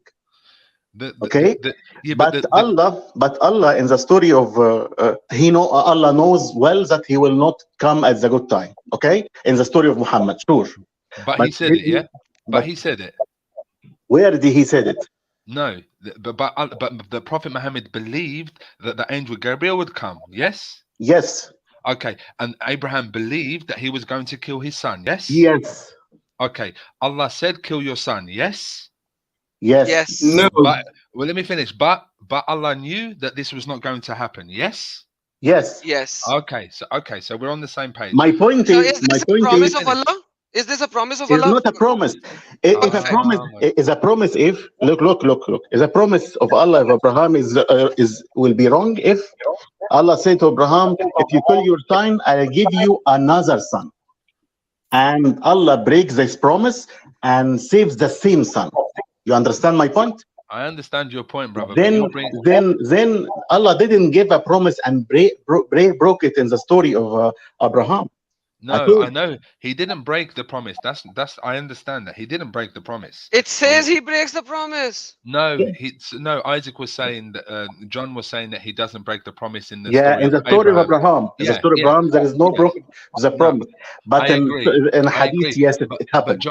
Okay? Yeah, But Allah in the story of Allah knows well that he will not come at the good time. Okay, in the story of Muhammad, sure. but he said it, yeah. But he said it. Where did he said it? No, but the Prophet Muhammad believed that the angel Gabriel would come. Yes. Yes. Okay, and Abraham believed that he was going to kill his son. Yes. Yes. Okay, Allah said, "Kill your son." Yes. Yes. Yes. No. But well, let me finish. But Allah knew that this was not going to happen. Yes. Yes. Yes. Okay, so we're on the same page. My point So is, is this a promise of Allah? Is this a promise of it's Allah? not a promise. If a Okay. promise is a promise, if look, is a promise of Allah. If Abraham is will be wrong if Allah said to Abraham, if you kill your son, I'll give you another son. And Allah breaks this promise and saves the same son. You understand my point? I understand your point, brother. Then Allah didn't give a promise and broke it in the story of Abraham. No, I know he didn't break the promise. That's I understand that he didn't break the promise. It says he breaks the promise. No, Isaac was saying that John was saying that he doesn't break the promise in the in the story of Abraham. In the story of Abraham, there is no broken the promise. But in hadith, yes, it happened.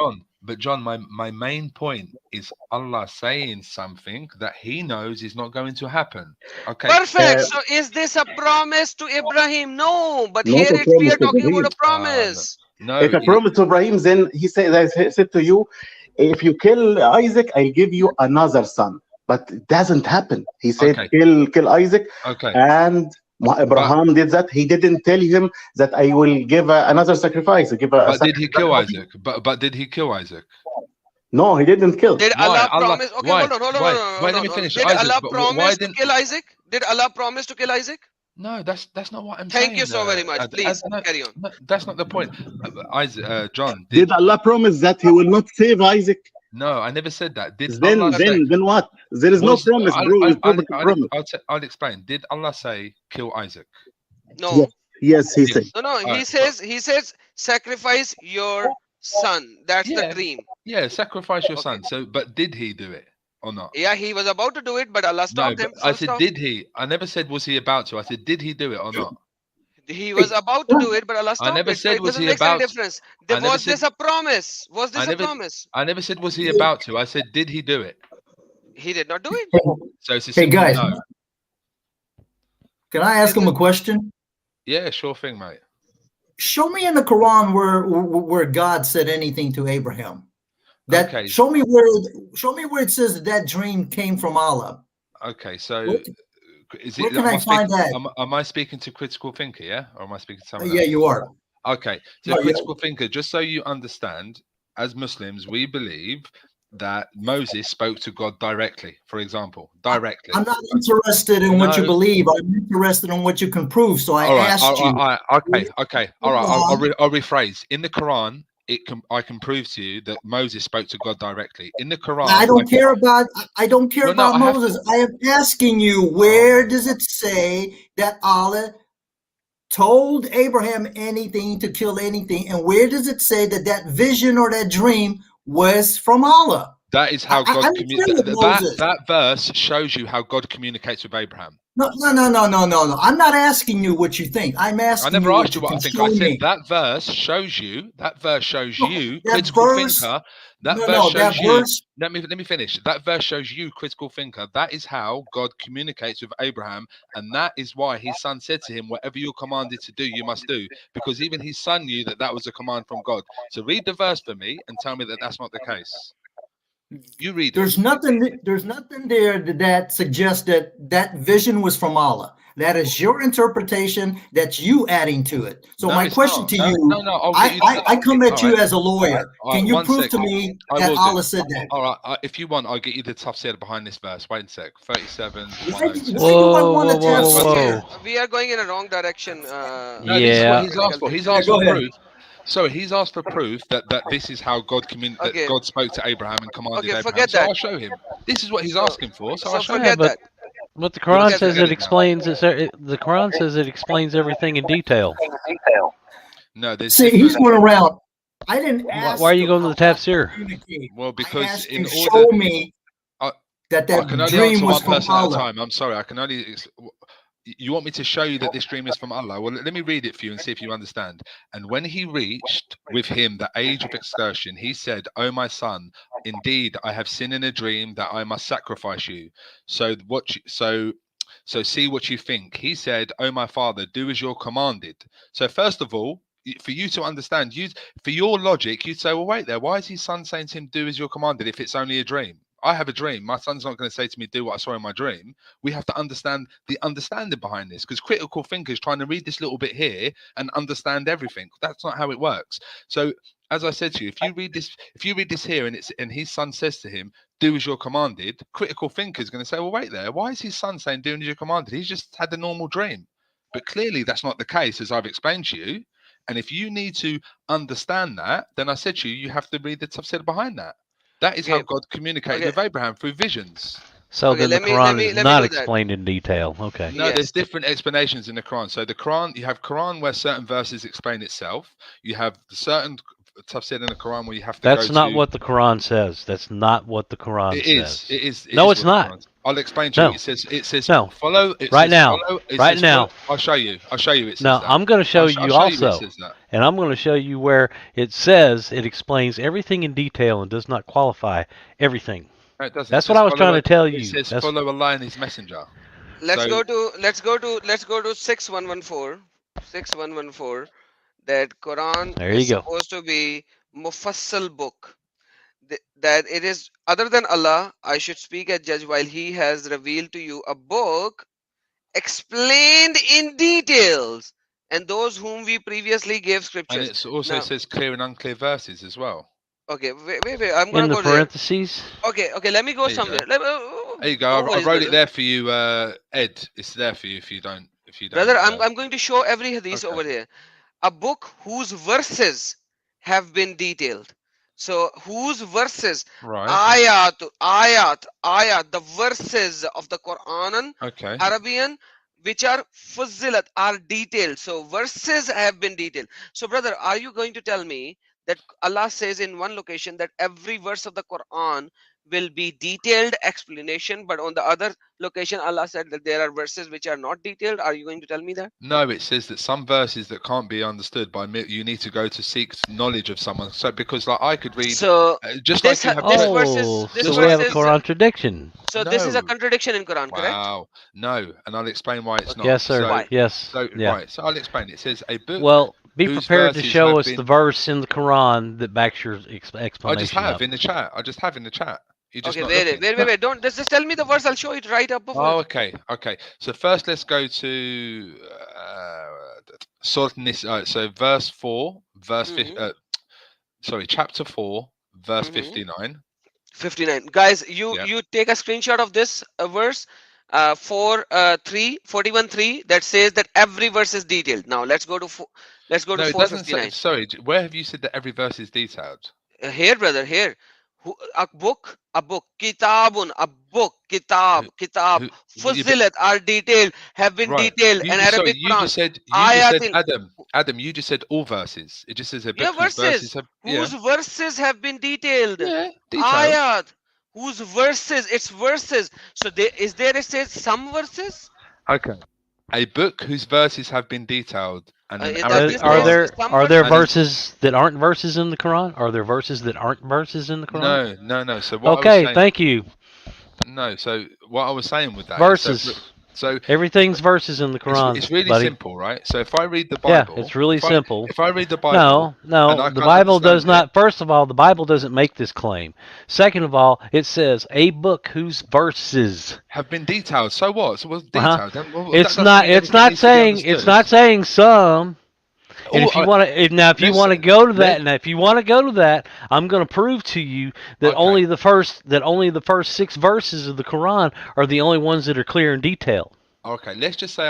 But John, my main point is Allah saying something that he knows is not going to happen. Okay. Perfect. So is this a promise to Ibrahim? No, but here we are talking about a promise. No. If a promise to Ibrahim, then he said to you, if you kill Isaac, I'll give you another son. But it doesn't happen. He said, kill Isaac. Okay. And Abraham did that. He didn't tell him that I will give another sacrifice. But did he kill Isaac? But did he kill Isaac? No, he didn't kill. Did Allah promise? Okay, hold on. Wait, let me finish. Did Allah promise to kill Isaac? Did Allah promise to kill Isaac? No, that's not what I'm saying. Thank you so very much. Please carry on. That's not the point. Isaac, John. Did Allah promise that He will not save Isaac? No, I never said that. Then what? There is no promise, bro. I'll explain. Did Allah say kill Isaac? No. Yes, he said. No. He says sacrifice your son. That's the dream. Yeah, sacrifice your son. So, but did he do it or not? Yeah, he was about to do it, but Allah stopped him. I said, did he? I never said was he about to. I said, did he do it or not? He was about to do it, but Allah stopped I never said was he about. about. Was this a promise? Was this a promise? I never said was he about to. I said, did he do it? He did not do it. So it's a hey guys, no. Can I ask him a question? Yeah, sure thing, mate. Show me in the Quran where God said anything to Abraham. Show me where it says that dream came from Allah. Okay, so is it? Where can I find that? Am I speaking to Critical Thinker? Yeah, or am I speaking to someone else? Yeah, you are. Okay, so Critical Thinker. Just so you understand, as Muslims, we believe that Moses spoke to God directly. For example, directly. I'm not interested in what you believe. I'm interested in what you can prove. So I asked you. Okay. All right. I'll rephrase. In the Quran, I can prove to you that Moses spoke to God directly. In the Quran, I don't care about Moses. I am asking you, where does it say that Allah told Abraham anything to kill anything, and where does it say that that vision or that dream was from Allah? That is how God communicates. That verse shows you how God communicates with Abraham. No. I'm not asking you what you think. I'm asking. I never you asked you what I think. I said that verse shows you. That verse shows you, critical thinker. That verse shows you. Let me finish. That verse shows you, critical thinker. That is how God communicates with Abraham, and that is why his son said to him, "Whatever you're commanded to do, you must do." Because even his son knew that was a command from God. So read the verse for me and tell me that that's not the case. You read. There's nothing there that suggests that vision was from Allah. That is your interpretation. That's you adding to it. So my question to you, I come at you as a lawyer. Can you prove to me that Allah said that? All right. If you want, I'll get you the tafsir behind this verse. Wait a sec. 37. Whoa. We are going in a wrong direction. No, this is what he's asked for. He's asked for proof. So he's asked for proof that this is how God God spoke to Abraham and commanded Abraham. Forget so that. I'll show him. This is what he's asking for. So I'll show forget him. that. But the Quran says it explains the Quran says it explains everything in detail. No, he's going around. I didn't ask. Why are you going to the tafsir? Well, because in order show me that I can only dream answer was one person from Allah. at a time. I'm sorry. I can only. You want me to show you that this dream is from Allah? Well, let me read it for you and see if you understand. And when he reached with him the age of excursion, he said, "O my son, Indeed, I have seen in a dream that I must sacrifice you. So so see what you think. He said, "Oh my father, do as you're commanded." So first of all, for you to understand, for your logic, you'd say, "Well, wait there. Why is his son saying to him, 'Do as you're commanded'? If it's only a dream." I have a dream. My son's not going to say to me, "Do what I saw in my dream." We have to understand the understanding behind this, because critical thinkers trying to read this little bit here and understand everything. That's not how it works. So, as I said to you, if you read this here, and his son says to him, "Do as you're commanded," critical thinkers going to say, "Well, wait there. Why is his son saying, 'Do as you're commanded'? He's just had a normal dream." But clearly, that's not the case, as I've explained to you. And if you need to understand that, then I said to you, you have to read the tafsir behind that. That is how Okay. God communicated Okay. with Abraham through visions. So Okay, then the let me Quran is do not that. explained in detail. Okay. No, Yes. there's different explanations in the Quran. So the Quran, you have Quran where certain verses explain itself. You have certain tafsir in the Quran where you have to That's go not to. what the Quran says. That's not what the Quran It says. is. It is. No, is it's what the not. Quran- I'll explain to you. No. It says No. follow. It Right says now. follow, it Right says now. follow. I'll show you. It says Now, that. I'm going to show I'll you show you also, it says that. and I'm going to show you where it says it explains everything in detail and does not qualify everything. No, it doesn't. That's It what says I was trying follow- to tell you. It says That's- follow Allah and His Messenger. Let's So- go to 6114. 6114. That Quran There is you go. supposed to be mufassal book. That it is other than Allah, I should speak as judge while He has revealed to you a book explained in details, and those whom we previously gave And scriptures. it also Now- says clear and unclear verses as well. Okay, wait. I'm in gonna the go there. parentheses. Okay, let me go There you somewhere. There you go. I wrote it there for you, Ed. It's there for you if you don't. Brother, I'm going to show every hadith Okay. over here. A book whose verses have been detailed. So whose verses, right. ayat, the verses of the Quran, Okay. Arabian, which are fuzzilat, are detailed. So verses have been detailed. So brother, are you going to tell me that Allah says in one location that every verse of the Quran will be detailed explanation, but on the other location Allah said that there are verses which are not detailed? Are you going to tell me that? No, it says that some verses that can't be understood by me, you need to go to seek knowledge of someone. So because like I could read, So just this like you ha- have. this Oh, verses- this so we have a verses- contradiction. so this is a No. contradiction in Quran, correct? Wow. No, and I'll explain why it's not. Yes, sir. So, Why? Yes. so yeah. right. So I'll explain. It says a book. Well, be whose prepared to verses show have us been- the verse in the Quran that backs your explanation I just have up. in the chat. You just Okay, not wait. looking. Don't just tell me the verse. I'll show it right up before. Oh, okay. So first, let's go to so verse 4, chapter 4, verse Mhm. 59. 59. Guys, you Yeah. you take a screenshot of this verse 41:3 that says that every verse is detailed. Now let's go to No, it doesn't say. 459. Sorry, where have you said that every verse is detailed? Here, brother, here. A book, kitabun, a book, kitab, who- fuzilat are detailed, have been Right. detailed, and Arabic You Quran. just said Ayatin. Adam. You just said all verses. It just says a book Yeah, whose verses. have. Whose verses have been detailed. Yeah, detailed. Ayat. Whose verses? It's verses. So it says some verses? Okay. A book whose verses have been detailed. And an That Arabic is Are Quran. there Some are there verses- verses that aren't verses in the Quran? Are there verses that aren't verses in the Quran? No. So what I was Okay, saying, thank you. No, so what I was saying with that is Verses. So Everything's verses in the Quran. it's really buddy. simple, right? So if I read the Yeah, Bible, it's really simple. If I read the Bible, No, and I the can't Bible does understand not. First of all, the Bible doesn't make this claim. Second of all, it says a book whose verses. have been detailed. So what? So what's Uh-huh. detailed? Then, well, that It's doesn't not. mean It's everything not needs to be saying. It's understood. not saying some. And Oh, if you I- want to, if you let's- want to go to that, let- and if you want to go to that, I'm going to prove to you that Okay. only the first 6 verses of the Quran are the only ones that are clear and detailed. Okay, let's just say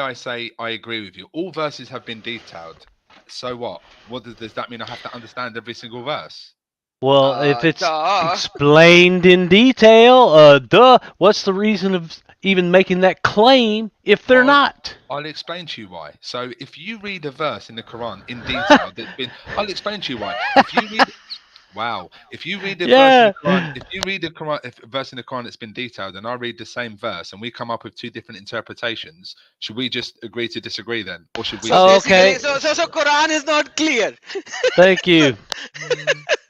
I agree with you. All verses have been detailed. So what? What does that mean? I have to understand every single verse. Well, if it's Duh. explained in detail, what's the reason of even making that claim if they're Oh. not? I'll explain to you why. So if you read a verse in the Quran in detail, I'll explain to you why. If you read, wow, if you read a Yeah. verse in the Quran, if you read a verse in the Quran that's been detailed, and I read the same verse, and we come up with 2 different interpretations, should we just agree to disagree then, or should we? Oh, okay. So Quran is not clear. Thank you.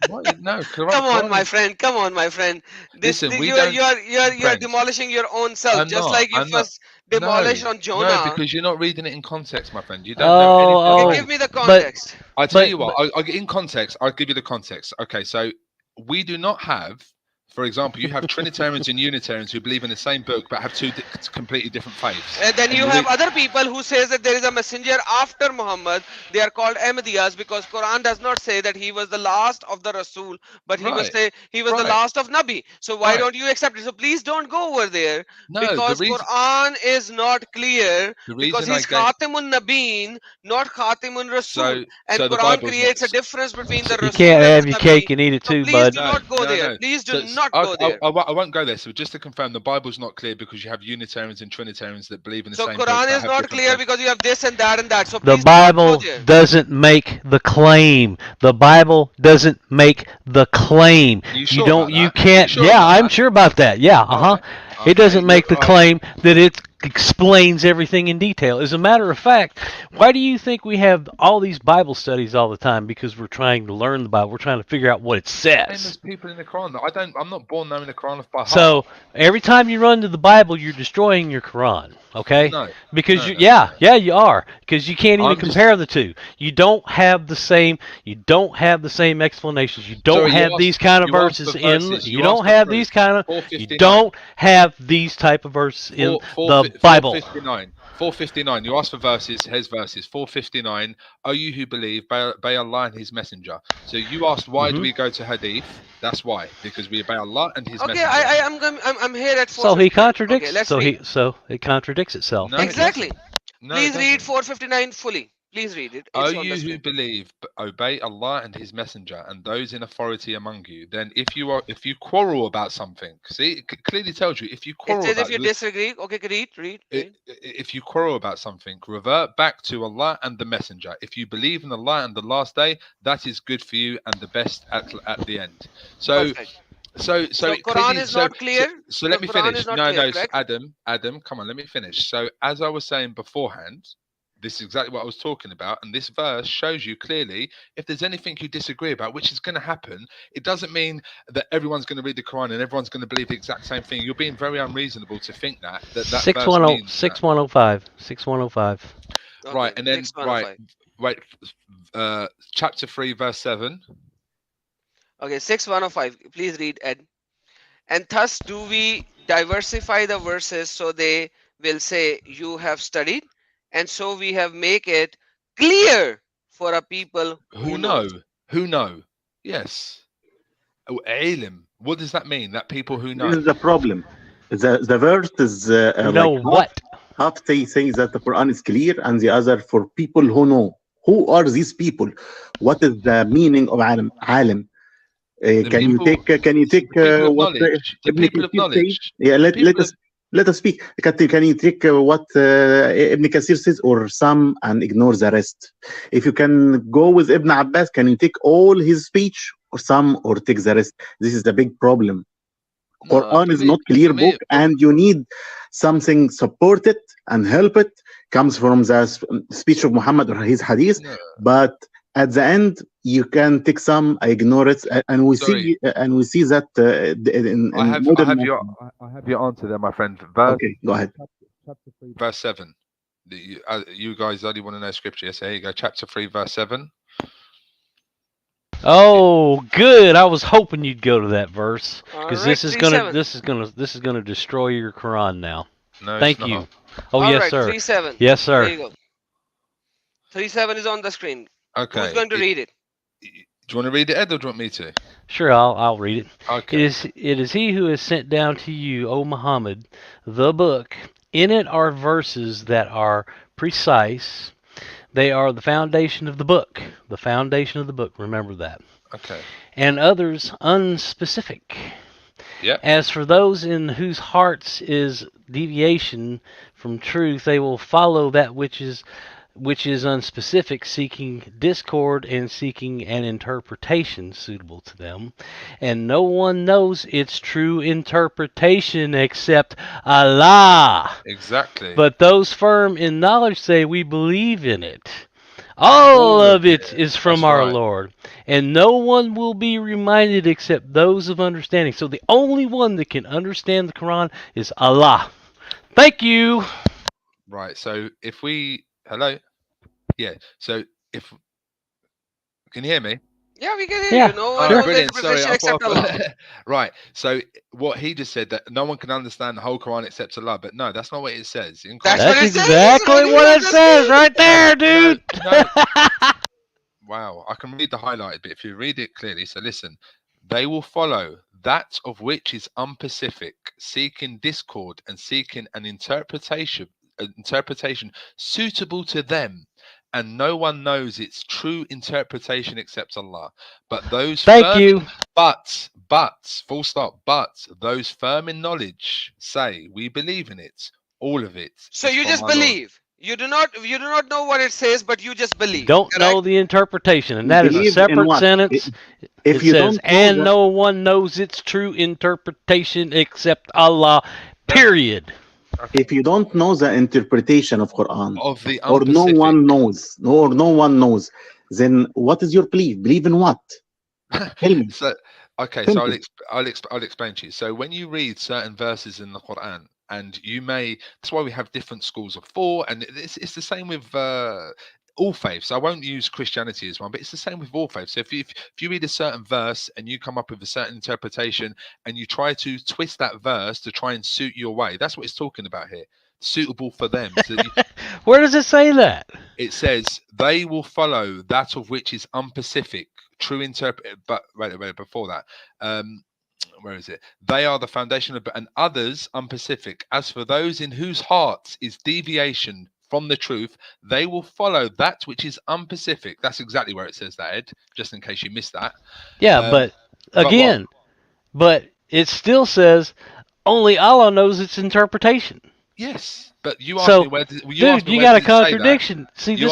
What? No, Quran, Come on, Quran my is- friend. Come on, my friend. Listen, we you are don't- you're friends. demolishing your own self, I'm just not. like you I'm not. first demolished No, on no, Jonah. because you're not reading it in context, my friend. You don't know anything. Okay, Oh, give me the but context. I tell but- you what, in context, I'll give you the context. Okay, so we do not have, for example, you have Trinitarians and Unitarians who believe in the same book but have two completely different faiths. And then And you you have read- other people who says that there is a messenger after Muhammad. They are called Ahmadiyas because Quran does not say that he was the last of the Rasul, but he was Right, he was the right. last of Nabi. So why Right. don't you accept it? So please don't go over there No, because the reason, Quran is not clear the because reason I he's gave, Khatimun Nabeen, not Khatimun Rasul. so And so the Quran Bible's creates a not. difference between the you Rasul can't and have the your Nabi. cake and eat it So too, please bud. do not go there. Please do not go there. I won't go there. So just to confirm, the Bible's not clear because you have Unitarians and Trinitarians that believe in the So same book Quran but is have not different clear faiths. because you have this and that and that. So The please do not go Bible there. doesn't make the claim. The Bible doesn't make the claim. Are you You sure don't. about You that? can't. Are you sure Yeah, about I'm that? sure about that. Yeah. Uh huh. Okay, It doesn't make the all right. claim that it explains everything in detail. As a matter of fact, why do you think we have all these Bible studies all the time? Because we're trying to learn the Bible. We're trying to figure out what it Same says. as people in the Quran. I'm not born knowing the Quran off by heart. So every time you run to the Bible, you're destroying your Quran. Okay? No, Because no, you, no, yeah, no. yeah, you are. Because you can't even I'm just- compare the two. You don't have the same. You don't have the same explanations. You don't Sorry, you have asked- these kind of you asked verses for in. verses. You You don't asked for have proof. these kind of. 459. You don't have these type of verses in the Bible. 459. You asked for verses. Here's verses. 459. O you who believe, obey Allah and His Messenger. So you asked why do Mhm. we go to Hadith? That's why, because we obey Allah and His Okay, Messenger. I'm here at 4:59. So he contradicts. Okay, let's so read. so it contradicts itself. No, it Exactly. doesn't. No, Please it read doesn't. 4:59 fully. Please read it. O It's on you the who screen. believe, obey Allah and His Messenger, and those in authority among you. Then, if you quarrel about something, see, it clearly tells you if you It quarrel says about if you disagree. Okay, read. if you quarrel about something, revert back to Allah and the Messenger. If you believe in Allah and the last day, that is good for you and the best at the end. So, Perfect. so Quran it clearly- is not clear? So let The me Quran finish. is not No, clear, no, correct? Adam, come on, let me finish. So as I was saying beforehand, this is exactly what I was talking about, and this verse shows you clearly if there's anything you disagree about, which is going to happen. It doesn't mean that everyone's going to read the Quran and everyone's going to believe the exact same thing. You're being very unreasonable to think that verse 6105. means that. 6105. 6105. Okay, Right, and then next one, okay. right, chapter 3, verse 7. Okay, 6105. Please read, Ed. And thus do we diversify the verses so they will say, you have studied, and so we have make it clear for a people Who know? Yes. Oh, Alim. What does that mean? That people who know. This is the problem. The verse is You know like what? half saying that the Quran is clear, and the other for people who know. Who are these people? What is the meaning of alim? Can you take people of what knowledge. The Ibn people of Kathir knowledge. says? Yeah, People let us speak. Can you take what Ibn Kathir says, or some and ignore the rest? If you can go with Ibn Abbas, can you take all his speech, or some, or take the rest? This is the big problem. No, Quran for is me- not clear for me- book, and you need something support it and help it. Comes from the speech of Muhammad or his hadith, No. but at the end you can take some, ignore it, and we Sorry. see that in I have modern your answer there, my friend. Okay, go ahead. Chapter 3, verse 7. You guys only want to know scripture. Yes, there you go. Chapter 3, verse 7. Oh, good. I was hoping you'd go to that verse because Alright, this is gonna 3:7. this is gonna destroy your Quran now. No, Thank it's you. not. Oh yes, Alright, sir. 3:7. Yes, There sir. you go. 3:7 is on the screen. Okay. Who's going to read it? Do you want to read it, Ed, or do you want me to? Sure, I'll read it. Okay. It is he who has sent down to you, O Muhammad, the book. In it are verses that are precise. They are the foundation of the book. The foundation of the book. Remember that. Okay. And others unspecific. Yep. As for those in whose hearts is deviation from truth, they will follow that which is unspecific, seeking discord and seeking an interpretation suitable to them. And no one knows its true interpretation except Allah. Exactly. But those firm in knowledge say, we believe in it. All All of of it it. is from That's our right. Lord, and no one will be reminded except those of understanding. So the only one that can understand the Quran is Allah. Thank you. Right. So if we hello, yeah. So if can you hear me? Yeah, we can hear Yeah, you. No one Oh, sure. knows the brilliant. Sorry, interpretation I except thought. Allah. Right. So what he just said that no one can understand the whole Quran except Allah, but no, that's not what it says. In That's what That's it context, says. exactly What do you what don't it says understand? right there, no, dude. no. Wow, I can read the highlighted bit if you read it clearly. So listen, they will follow that of which is unpacific, seeking discord and seeking an interpretation suitable to them, and no one knows its true interpretation except Allah. But those Thank firm you. in full stop, but those firm in knowledge say we believe in it. All of it So is you from just our Lord. believe. You do not know what it says, but you just believe. Don't know Correct? the interpretation, and that is a Believe in separate what? sentence. If It you says, don't know and no one knows its true interpretation except Allah, That's period. okay. if you don't know the interpretation of Quran, Of the or no unpacific. one knows, or no one knows, then what is your belief? Believe in what? Tell me. So okay, so Simple. I'll explain to you. So when you read certain verses in the Quran, and that's why we have different schools of thought, and it's the same with all faiths. I won't use Christianity as one, but it's the same with all faiths. So if you read a certain verse and you come up with a certain interpretation and you try to twist that verse to try and suit your way, that's what it's talking about here. Suitable for them. So Where does it say that? it says they will follow that of which is unpacific, true interpret. But wait, before that, where is it? They are the foundation of, and others unpacific. As for those in whose hearts is deviation from the truth, they will follow that which is unpacific. That's exactly where it says that, Ed. Just in case you missed that. Yeah, But what? again, but it still says only Allah knows its interpretation. Yes, but you asked me So, where. dude, you got a contradiction. See, You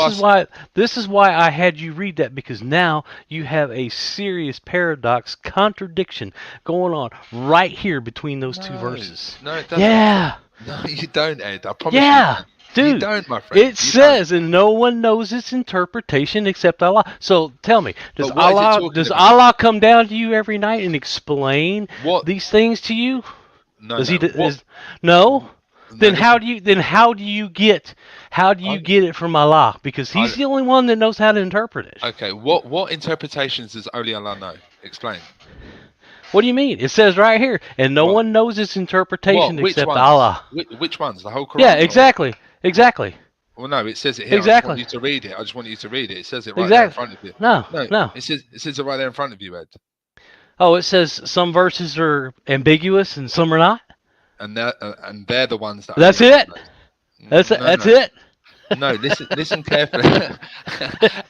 this is why I had you read that, because now you have a serious paradox, contradiction going on right here between those two verses. No, it doesn't. Yeah. No, you don't, Ed. I promise Yeah. you. You Dude, don't, my friend. it says, and no one knows its interpretation except Allah. So tell me, does But what is it Allah talking does about? Allah come down to you every night and explain What? these things to you? No, Does no. he? What? No. No, Then listen, how do you get it from Allah? Because He's the only one that knows how to interpret it. Okay, what interpretations does only Allah know? Explain. What do you mean? It says right here, and no What? one knows its interpretation Which except ones? Allah. Which ones? The whole Quran? Yeah, or- exactly. Well, no, it says it here. Exactly. I just want you to read it. It says it right there in Exactly. front of you. No. It says it right there in front of you, Ed. Oh, it says some verses are ambiguous and some are not. And they're the ones that. That's only Allah it? knows. That's it. No, listen carefully.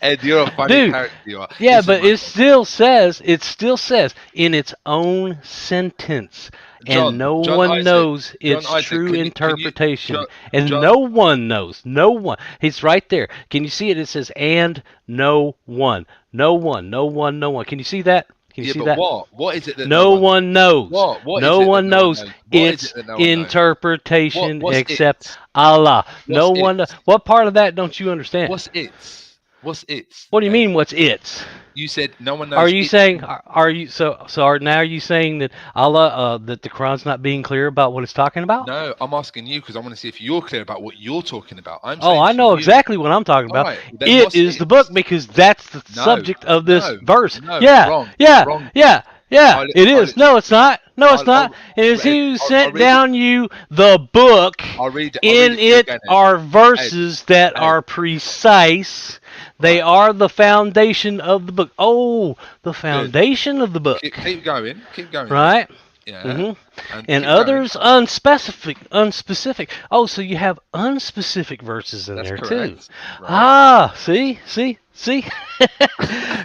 Ed, you're a funny Dude, character. You are. Yeah, Listen, but my it still says in its own sentence, John, and no John one Isaac, knows John its Isaac, true can you- interpretation. John- and John- no one knows. No one. It's right there. Can you see it? It says, and no one. No one. No one. No one. Can you see that? Can you Yeah, see but that? what is it that No one knows. What No is it that one no one knows knows? What is its it that no one knows? interpretation What's except it? Allah. No What's one. it? What part of that don't you understand? What's it? What's it? What do you Ed? mean? What's it? You said no one knows. Are you it- saying? Are you now? Are you saying that Allah, that the Quran's not being clear about what it's talking about? No, I'm asking you because I want to see if you're clear about what you're talking about. I'm. Oh, saying I to know you- exactly what I'm talking about. Alright, then It what's is the it? book, because that's the No, subject of this no, verse. no, Yeah, wrong, yeah, wrong. yeah, yeah. I'll- It is. No, it's not. No, it's I'll- not. It is He who I'll sent read it. down you the book. I'll read it. In it are verses that Ed. are precise. They Right. are the foundation of the book. Oh, the foundation of the book. Keep going. Keep going. Right? Yeah. And keep going. others unspecific. Oh, so you have unspecific verses in That's there too. correct. Right. Ah, see?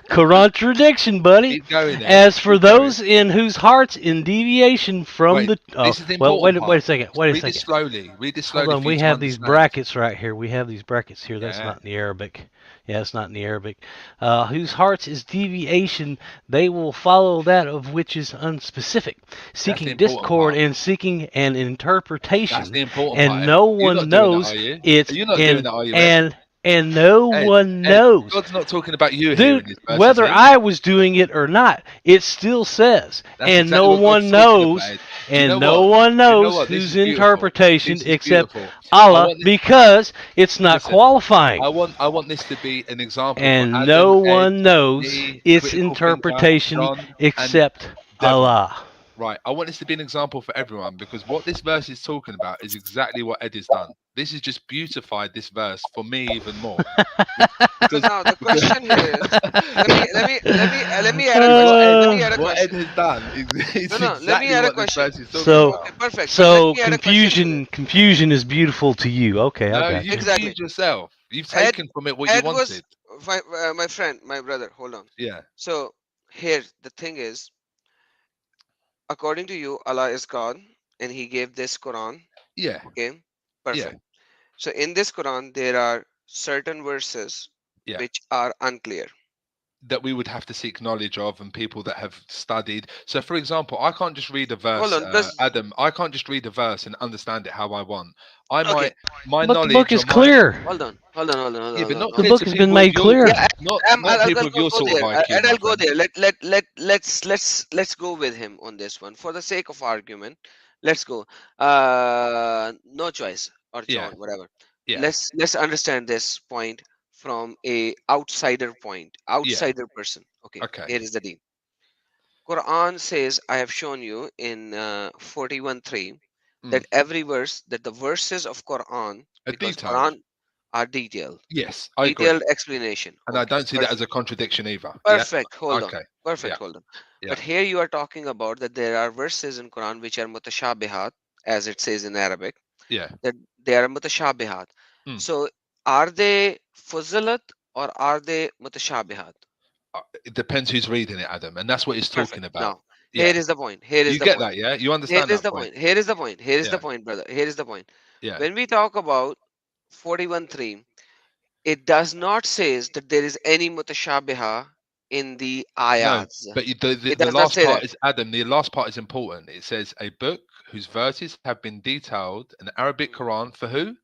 Contradiction, buddy. Keep going. Ed. As for Keep going. those in whose hearts in deviation from Wait, the this is the well, important wait a part. second. Read it slowly. Read it slowly. Hold on, for we you to have these understand. brackets right here. We have these brackets here. That's Yeah. not in the Arabic. Yeah, it's not in the Arabic. Whose hearts is deviation, they will follow that of which is unspecific, seeking important discord part. and seeking an interpretation. That's the important and part. no You're one not doing knows that, are you? it's You're not doing that, are you, Ed? and and no Ed, one Ed, knows. God's not talking about you here in Dude, his verses. whether is he? I was doing it or not, it still says, That's and exactly no what one God's talking knows, about, Ed. Do you know and no what? one Do you know knows what? This whose is beautiful. interpretation This is except beautiful. I Allah, want this, because it's not listen, qualifying. I want this to be an example for And Adam, no Ed, one knows me, its Critical Thinker, interpretation John, and except Devon. Allah. Right. I want this to be an example for everyone because what this verse is talking about is exactly what Ed has done. This has just beautified this verse for me even more. So Because now the question here is, let me add a because question. what Ed has done is No, let me exactly add a what this question. verse is talking So, about. Okay, perfect. But so let me add a question to confusion is beautiful to you. Okay, I No, got you you. Exactly. confused yourself. You've Ed, taken from it what you Ed was wanted. my friend, my brother. Hold on. Yeah. So here the thing is, according to you, Allah is God, and He gave this Quran. Yeah. Okay, Yeah. perfect. So in this Quran, there are certain verses Yeah. which are unclear. That we would have to seek knowledge of and people that have studied. So, for example, I can't just read a verse, Hold on, because Adam. I can't just read a verse and understand it how I want. I okay, might, my But the book knowledge or is my clear. hold on, yeah, but not The clear book to has been people of made your clear. Yeah, not I'll people of your go sort there, of IQ, and my I'll go friend. there. Let's go with him on this one for the sake of argument. Let's go. No choice or Yeah, John, whatever. yeah, Let's understand this point from a outsider person. Okay, okay. here is the deal. Quran says, I have shown you in 41:3 Mm. that every verse, that the verses of Quran, A because detailed. Quran are detailed, Yes, I agree, detailed explanation. and I Okay, don't see that as perfect. a contradiction either. Yeah. Perfect. Hold on. Okay. Perfect. Yeah. Hold on. Yeah. But here you are talking about that there are verses in Quran which are mutashabihat, as it says in Arabic, Yeah. that they are mutashabihat. Mm. So are they fuzilat or are they mutashabihat? It depends who's reading it, Adam, and that's what he's Perfect. talking about. Now, Yeah. here is the point. Here is You the get point. that, yeah? You Here understand is that the point? point. Here is the point. Here is the Yeah. point, brother. Here is the point. Yeah. When we talk about 41:3, it does not says that there is any mutashabiha in the No, ayats. but It the does not last say part that. is Adam. The last part is important. It says a book whose verses have been detailed, an Arabic Quran for who?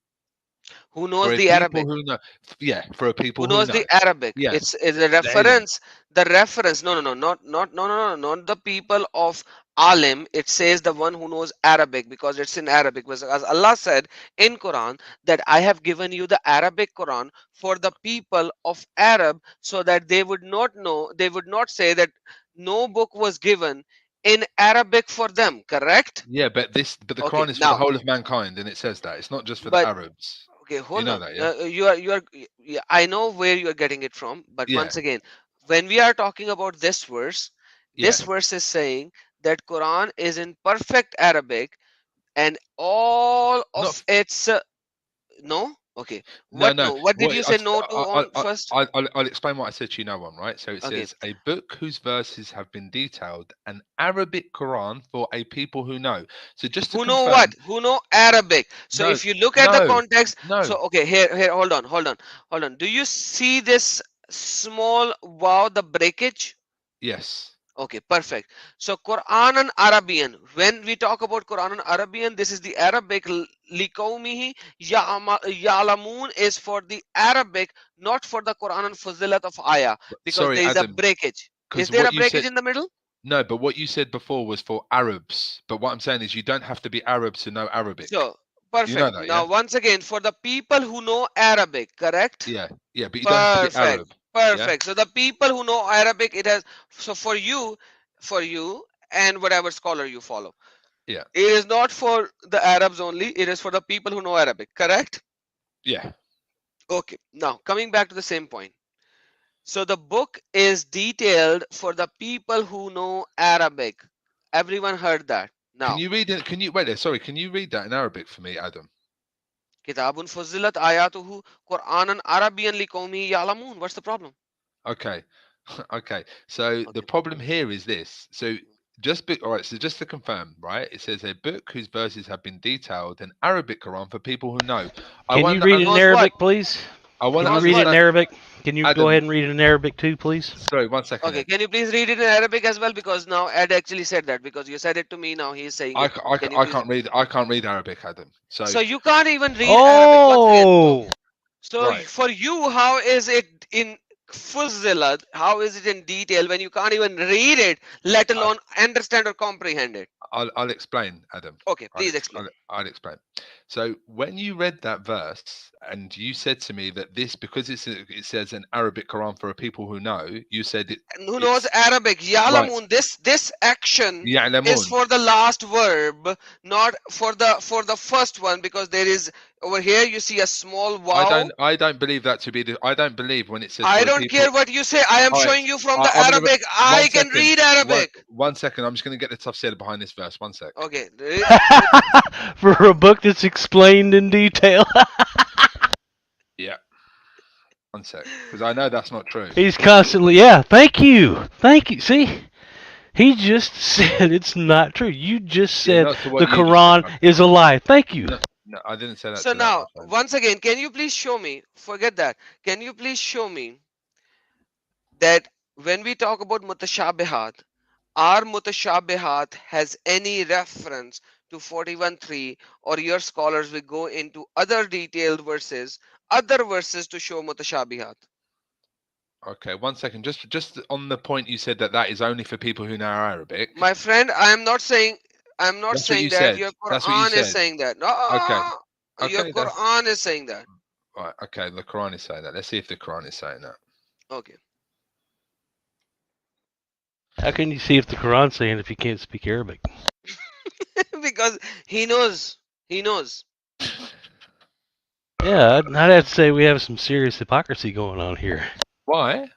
Who For knows a the people Arabic? who know. Yeah, for a people Who who knows know. the Arabic? Yeah, It's a the ilm. reference. The reference. No, not the people of Alim. It says the one who knows Arabic because it's in Arabic. Because as Allah said in Quran that I have given you the Arabic Quran for the people of Arab so that they would not know, they would not say that no book was given in Arabic for them. Correct? Yeah, but the Okay. Quran is for the Now, whole of mankind, and it says that it's not just for the but Arabs. okay, You hold know on. that, yeah? Yeah, I know where you are getting it from, but Yeah, once again, when we are talking about yeah. this verse is saying that Quran is in perfect Arabic and all Not of its no. Okay, No, what no. no? What did What you say no to on first? I'll explain what I said to you now, one right. So it Okay, says a book whose verses have been detailed, an Arabic Quran for a people who know. So just to who know what? confirm, Who know Arabic? So no, if you look at the no, context, no. so okay, here, hold on. Do you see this small wow, the breakage? Yes, Okay, perfect. So Quran and Arabian. When we talk about Quran and Arabian, this is the Arabic. Liqawmihi ya'lamun is for the Arabic, not for the Quran and Fuzilat of Ayah, because sorry, there is a Adam, breakage. Is because there a what you breakage said. in the middle? No, but what you said before was for Arabs. But what I'm saying is you don't have to be Arab to know Arabic. So You know perfect. that, Now yeah? once again, for the people who know Arabic, correct? Yeah, yeah. But you don't have to be Perfect. Arab. Yeah, Perfect. So the people who know Arabic, it has so for you and whatever scholar you follow. yeah, It is not for the Arabs only, it is for the people who know Arabic, correct? yeah. Okay, now coming back to the same point. So the book is detailed for the people who know Arabic. Everyone heard that. Can Now, you read it? Can you wait there? Sorry, can you read that in Arabic for me, Adam? Kitabun Fuzilat Ayatuhu Qur'anan Arabian liqawmi ya'lamun. What's the problem? Okay. Okay. So the Okay. problem here is this. So all right, so just to confirm, right? It says a book whose verses have been detailed, an Arabic Quran for people who know. I Can want you to read it in Knows what? Arabic, please? I want Can to you read it in understand, Arabic? Can you go Adam. ahead and read it in Arabic too, please? Sorry, 1 second. Okay, Ed. can you please read it in Arabic as well? Because now Ed actually said that because you said it to me. Now he's saying it. Can you I please? can't read. I can't read Arabic, Adam. So you can't even read Arabic. Once again, Oh, So Right. for you, how is it in Fuzzilat? How is it in detail when you can't even read it, let alone understand or comprehend it? I'll explain, Adam. Okay, please explain. I'll explain. So when you read that verse and you said to me that this, because it says an Arabic Quran for people who know, you said it. And who knows Arabic? Ya'lamun. This action is Ya'lamun. for the last verb, not for the first one, because there is over here you see a small wow. I don't believe that to be the. I don't believe when it says. I for the don't people, care what you say. I am Alright, showing you from the I'm gonna- Arabic. I can second. read Arabic. One second. I'm just going to get the tafsir behind this verse. 1 sec. Okay. For a book that's explained in detail. Yeah. 1 sec. Because I know that's not true. He's constantly, yeah, thank you. See? He just said it's not true. You just said not to what the you just Quran said. is a lie. Thank you. No, I didn't say that. So to that, now, my friend. once again, can you please show me? Forget that. Can you please show me that when we talk about mutashabihat, our mutashabihat has any reference to 41.3, or your scholars will go into other detailed verses, other verses to show mutashabihat? Okay, 1 second. Just on the point you said that is only for people who know Arabic. My friend, I am not saying That's what saying you that. said. Your That's what you Quran is said. saying that. No, Okay, your that's- Quran is saying that. Right. Okay, the Quran is saying that. Let's see if the Quran is saying that. Okay. How can you see if the Quran's saying if you can't speak Arabic? Because he knows. He knows. Yeah, I'd have to say we have some serious hypocrisy going on here. Why?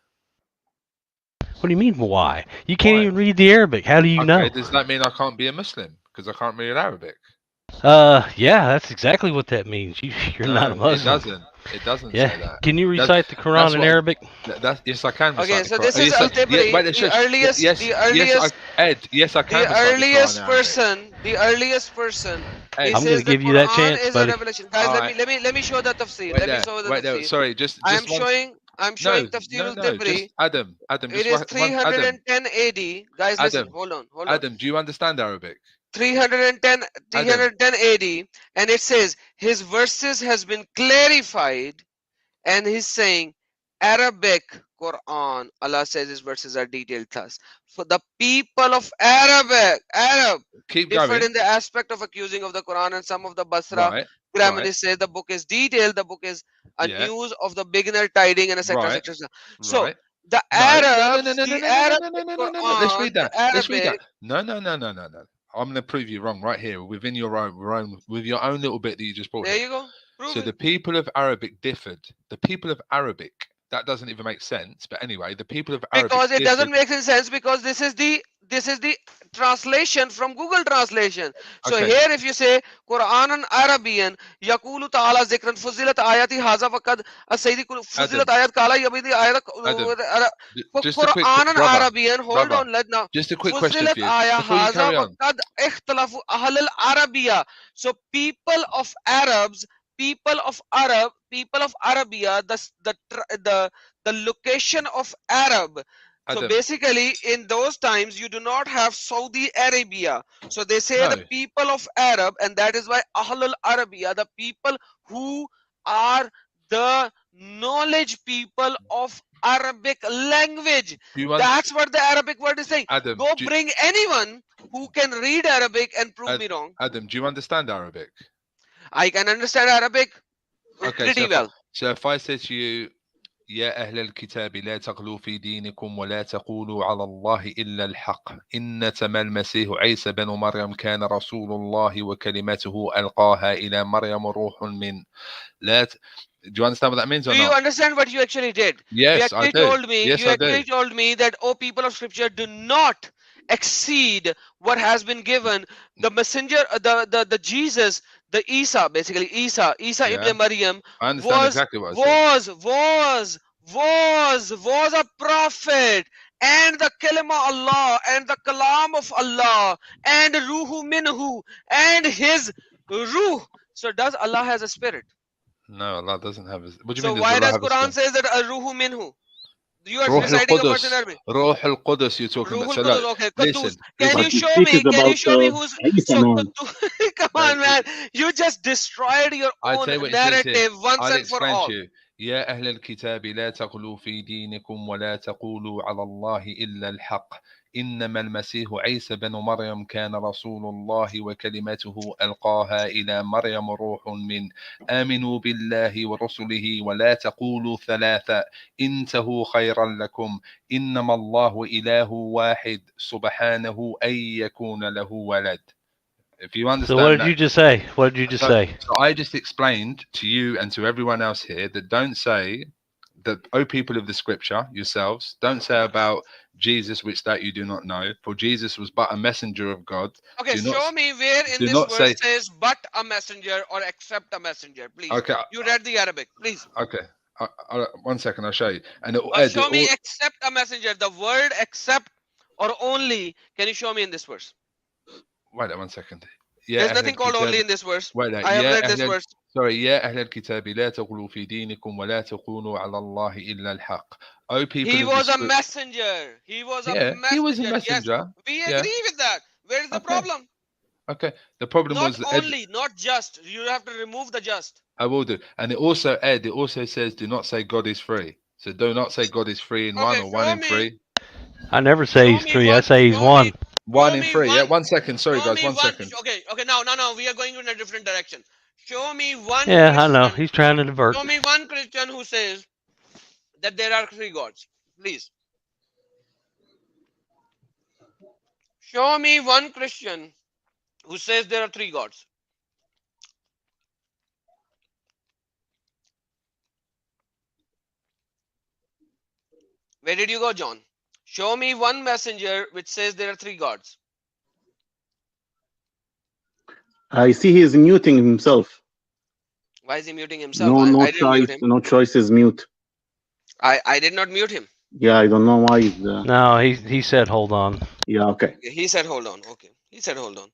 What do you mean, why? You can't Why? even read the Arabic. How do you know? Does that mean I can't be a Muslim because I can't read Arabic? Yeah, that's exactly what that means. You're not a Muslim. It doesn't say Yeah. that. Can you recite the Quran in what- Arabic? Yes, I can. Okay, recite so the this Quran. is Yes, I- Al-Tabari, wait, the shush. earliest- Yes, the yes, earliest- Ed. Yes, I can. The recite the Quran earliest in Arabic. person, the earliest person, Ed, he I'm says gonna the give you that Quran chance, is buddy. a revelation. Guys, Alright. let me show the tafsir. Wait Let me there. show the Wait there. tafsir. Sorry, just I'm one. showing Tafsir No, al-Tabari. just Adam. It Just is Adam. 310 AD. Guys, listen. Adam. Hold on. Adam, do you understand Arabic? 310 AD, and it says his verses has been clarified, and he's saying Arabic Quran. Allah says his verses are detailed thus. For the people of Arab Keep differed going. in the aspect of accusing of the Quran, and some of the Basra Right. grammarists say the book is detailed, the book is a Yeah. news of the beginner tiding, and etc. Right. etc. So Right. the No. Arabs, No. the Arabic Let's read Quran, that. the Let's read that. Arabic. No. I'm going to prove you wrong right here within your own with your own little bit that you just brought. There in. you go. Prove So it. the people of Arabic differed. The people of Arabic. That doesn't even make sense. But anyway, the people of Arabic. Because it doesn't differed. make any sense, because this is the translation from Google Translation. So Okay. here if you say Quran Arabian Yaqulu Ta'ala Zikran Fuzilat Ayati Haza Faqad As-Sayyidi Fuzilat Ayat Kala Yabidi Ayat Just a quick Quran brother, Arabian. Hold brother, on, let now. Just a quick question Fuzilat for you Ayah before you Haza carry on. Faqad Ikhtalafu Ahl al-Arabiya. So people of Arabs, people of Arabia, the location of Arab. So Adam, basically, in those times, you do not have Saudi Arabia. So they say the No. people of Arab, and that is why Ahlul Arabia, the people who are the knowledge people of Arabic language. do you want That's what the Arabic word is saying. Adam? Go do, bring anyone who can read Arabic and prove me wrong. Adam, do you understand Arabic? I can understand Arabic Okay, pretty well. So if I say to you, يا أهل الكتاب لا تغلوا في دينكم ولا تقولوا على الله إلا الحق إنما المسيح عيسى بن مريم كان رسول الله وكلمته ألقاها إلى مريم روح من لا Do you understand what that means or Do you not? understand what you actually did? Yes, you I actually do. told me, Yes, you I do. actually told me that, oh, people of scripture, do not exceed what has been given. The messenger, the Jesus, the Isa, basically Isa Yeah. ibn Maryam I understand was exactly what I said. was a prophet, and the kalima Allah and the kalam of Allah and ruhu minhu and his ruh. So does Allah has a spirit? No, Allah doesn't have. What do you So mean? why Allah does have a Quran spirit? says that ruhu minhu? You are Ruh reciting a verse in al-Qudus. Arabic. Ruh al-Qudus you're talking about. Ruhul So Qudus, look, okay. listen. Quddus. Can But you he show speaks me? Can about you show me who's Isa, so man. Come on, man. You just destroyed your I own tell you what it says here. narrative once I'll and for explain all. to you. يا أهل الكتاب لا تغلوا في دينكم ولا تقولوا على الله إلا الحق إنما المسيح عيسى بن مريم كان رسول الله وكلمته ألقاها إلى مريم روح من آمنوا بالله ورسله ولا تقولوا ثلاثة انتهوا خيرا لكم إنما الله إله واحد سبحانه أن يكون له ولد. If you understand So what did that, you just say? What did you just say? so I just explained to you and to everyone else here that don't say that, O people of the scripture, yourselves, don't say about Jesus, which that you do not know, for Jesus was but a messenger of God. Okay, Do not- show me where in do this not verse say- says but a messenger or except a messenger, please. Okay, You read the Arabic, please. okay. 1 second, I'll show you. And Show me except a messenger. The word except or only, can you show me in this verse? wait 1 second. There's nothing called only in this verse. Wait, I have read this verse. Sorry, يا أهل الكتاب لا تغلوا في دينكم ولا تقولوا على الله إلا الحق. O people He of the was a script- messenger. He was a Yeah, messenger. he was a messenger. Yes, we Yeah. agree with that. Where is the Okay. problem? Okay, the problem Not was only, not just. You have to remove the just. I will do. And it also, Ed, it also says do not say God is free. So do not say God is three in one Okay, or one show in me. three. I never say Show he's me three. I one- say he's show one. me- One Show in me three. Yeah, one- 1 second. Sorry, Show guys, me 1 one- second. Okay, now we are going in a different direction. Show me one. Yeah, I know. Christian- He's trying to divert. Show me one Christian who says that there are three gods. Please. Show me one Christian who says there are three gods. Where did you go, John? Show me one messenger which says there are three gods. I see he is muting himself. Why is he muting himself? No, I didn't mute choice. him. No choice is mute. I did not mute him. Yeah, I don't know why. No, he said hold on. Yeah, okay. He said hold on. Okay. He said hold on.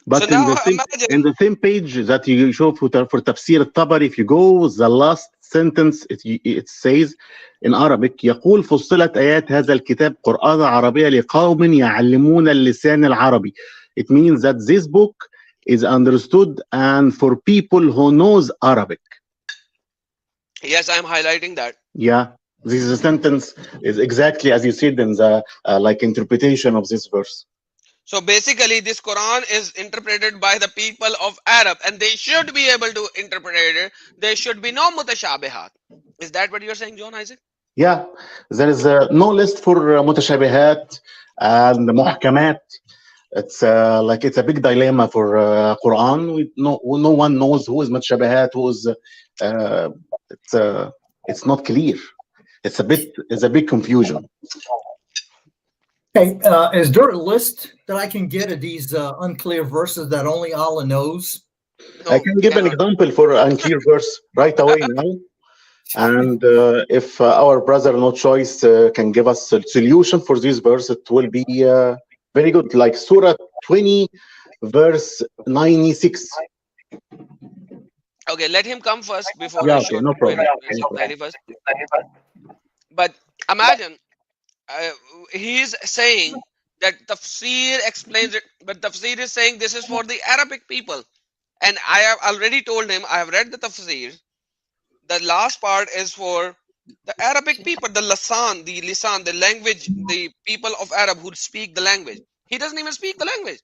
But So in, now the same, imagine- in the same page that you show for Tafsir al-Tabari, if you go the last sentence, it says in Arabic يقول فصلت آيات هذا الكتاب قرآن عربية لقوم يعلمون اللسان العربي. It means that this book is understood and for people who knows Arabic. Yes, I'm highlighting that. Yeah, this is a sentence is exactly as you said in the like interpretation of this verse. So basically, this Quran is interpreted by the people of Arab, and they should be able to interpret it. There should be no mutashabihat. Is that what you're saying, John Isaac? Yeah, there is no list for mutashabihat and muhkamat. It's like it's a big dilemma for Quran. No one knows who is mutashabihat, who is. It's not clear. It's a big confusion. Hey, is there a list that I can get of these unclear verses that only Allah knows? No, I can give an cannot. example for unclear verse right away now. And if our brother No Choice can give us a solution for this verse, it will be very good. Like Surah 20, verse 96. Okay, let him come first before Yeah, I okay, show no problem. very first. But imagine he's saying that tafsir explains it, but tafsir is saying this is for the Arabic people. And I have already told him, I have read the tafsir. The last part is for the Arabic people, the lisan, the language, the people of Arab who speak the language. He doesn't even speak the language.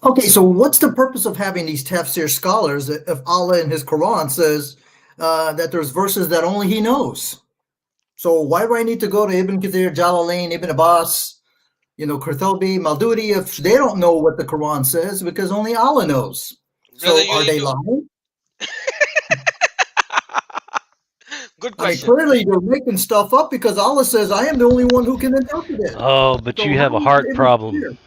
Okay, so what's the purpose of having these tafsir scholars if Allah in His Quran says that there's verses that only He knows? So why do I need to go to Ibn Kathir, Jalalain, Ibn Abbas, Qurtubi, Maldudi if they don't know what the Quran says because only Allah knows? Brother, So are they lying? Good I mean, question. clearly they're making stuff up because Allah says I am the only one who can interpret it. Oh, but So you have a how heart is it problem. clear?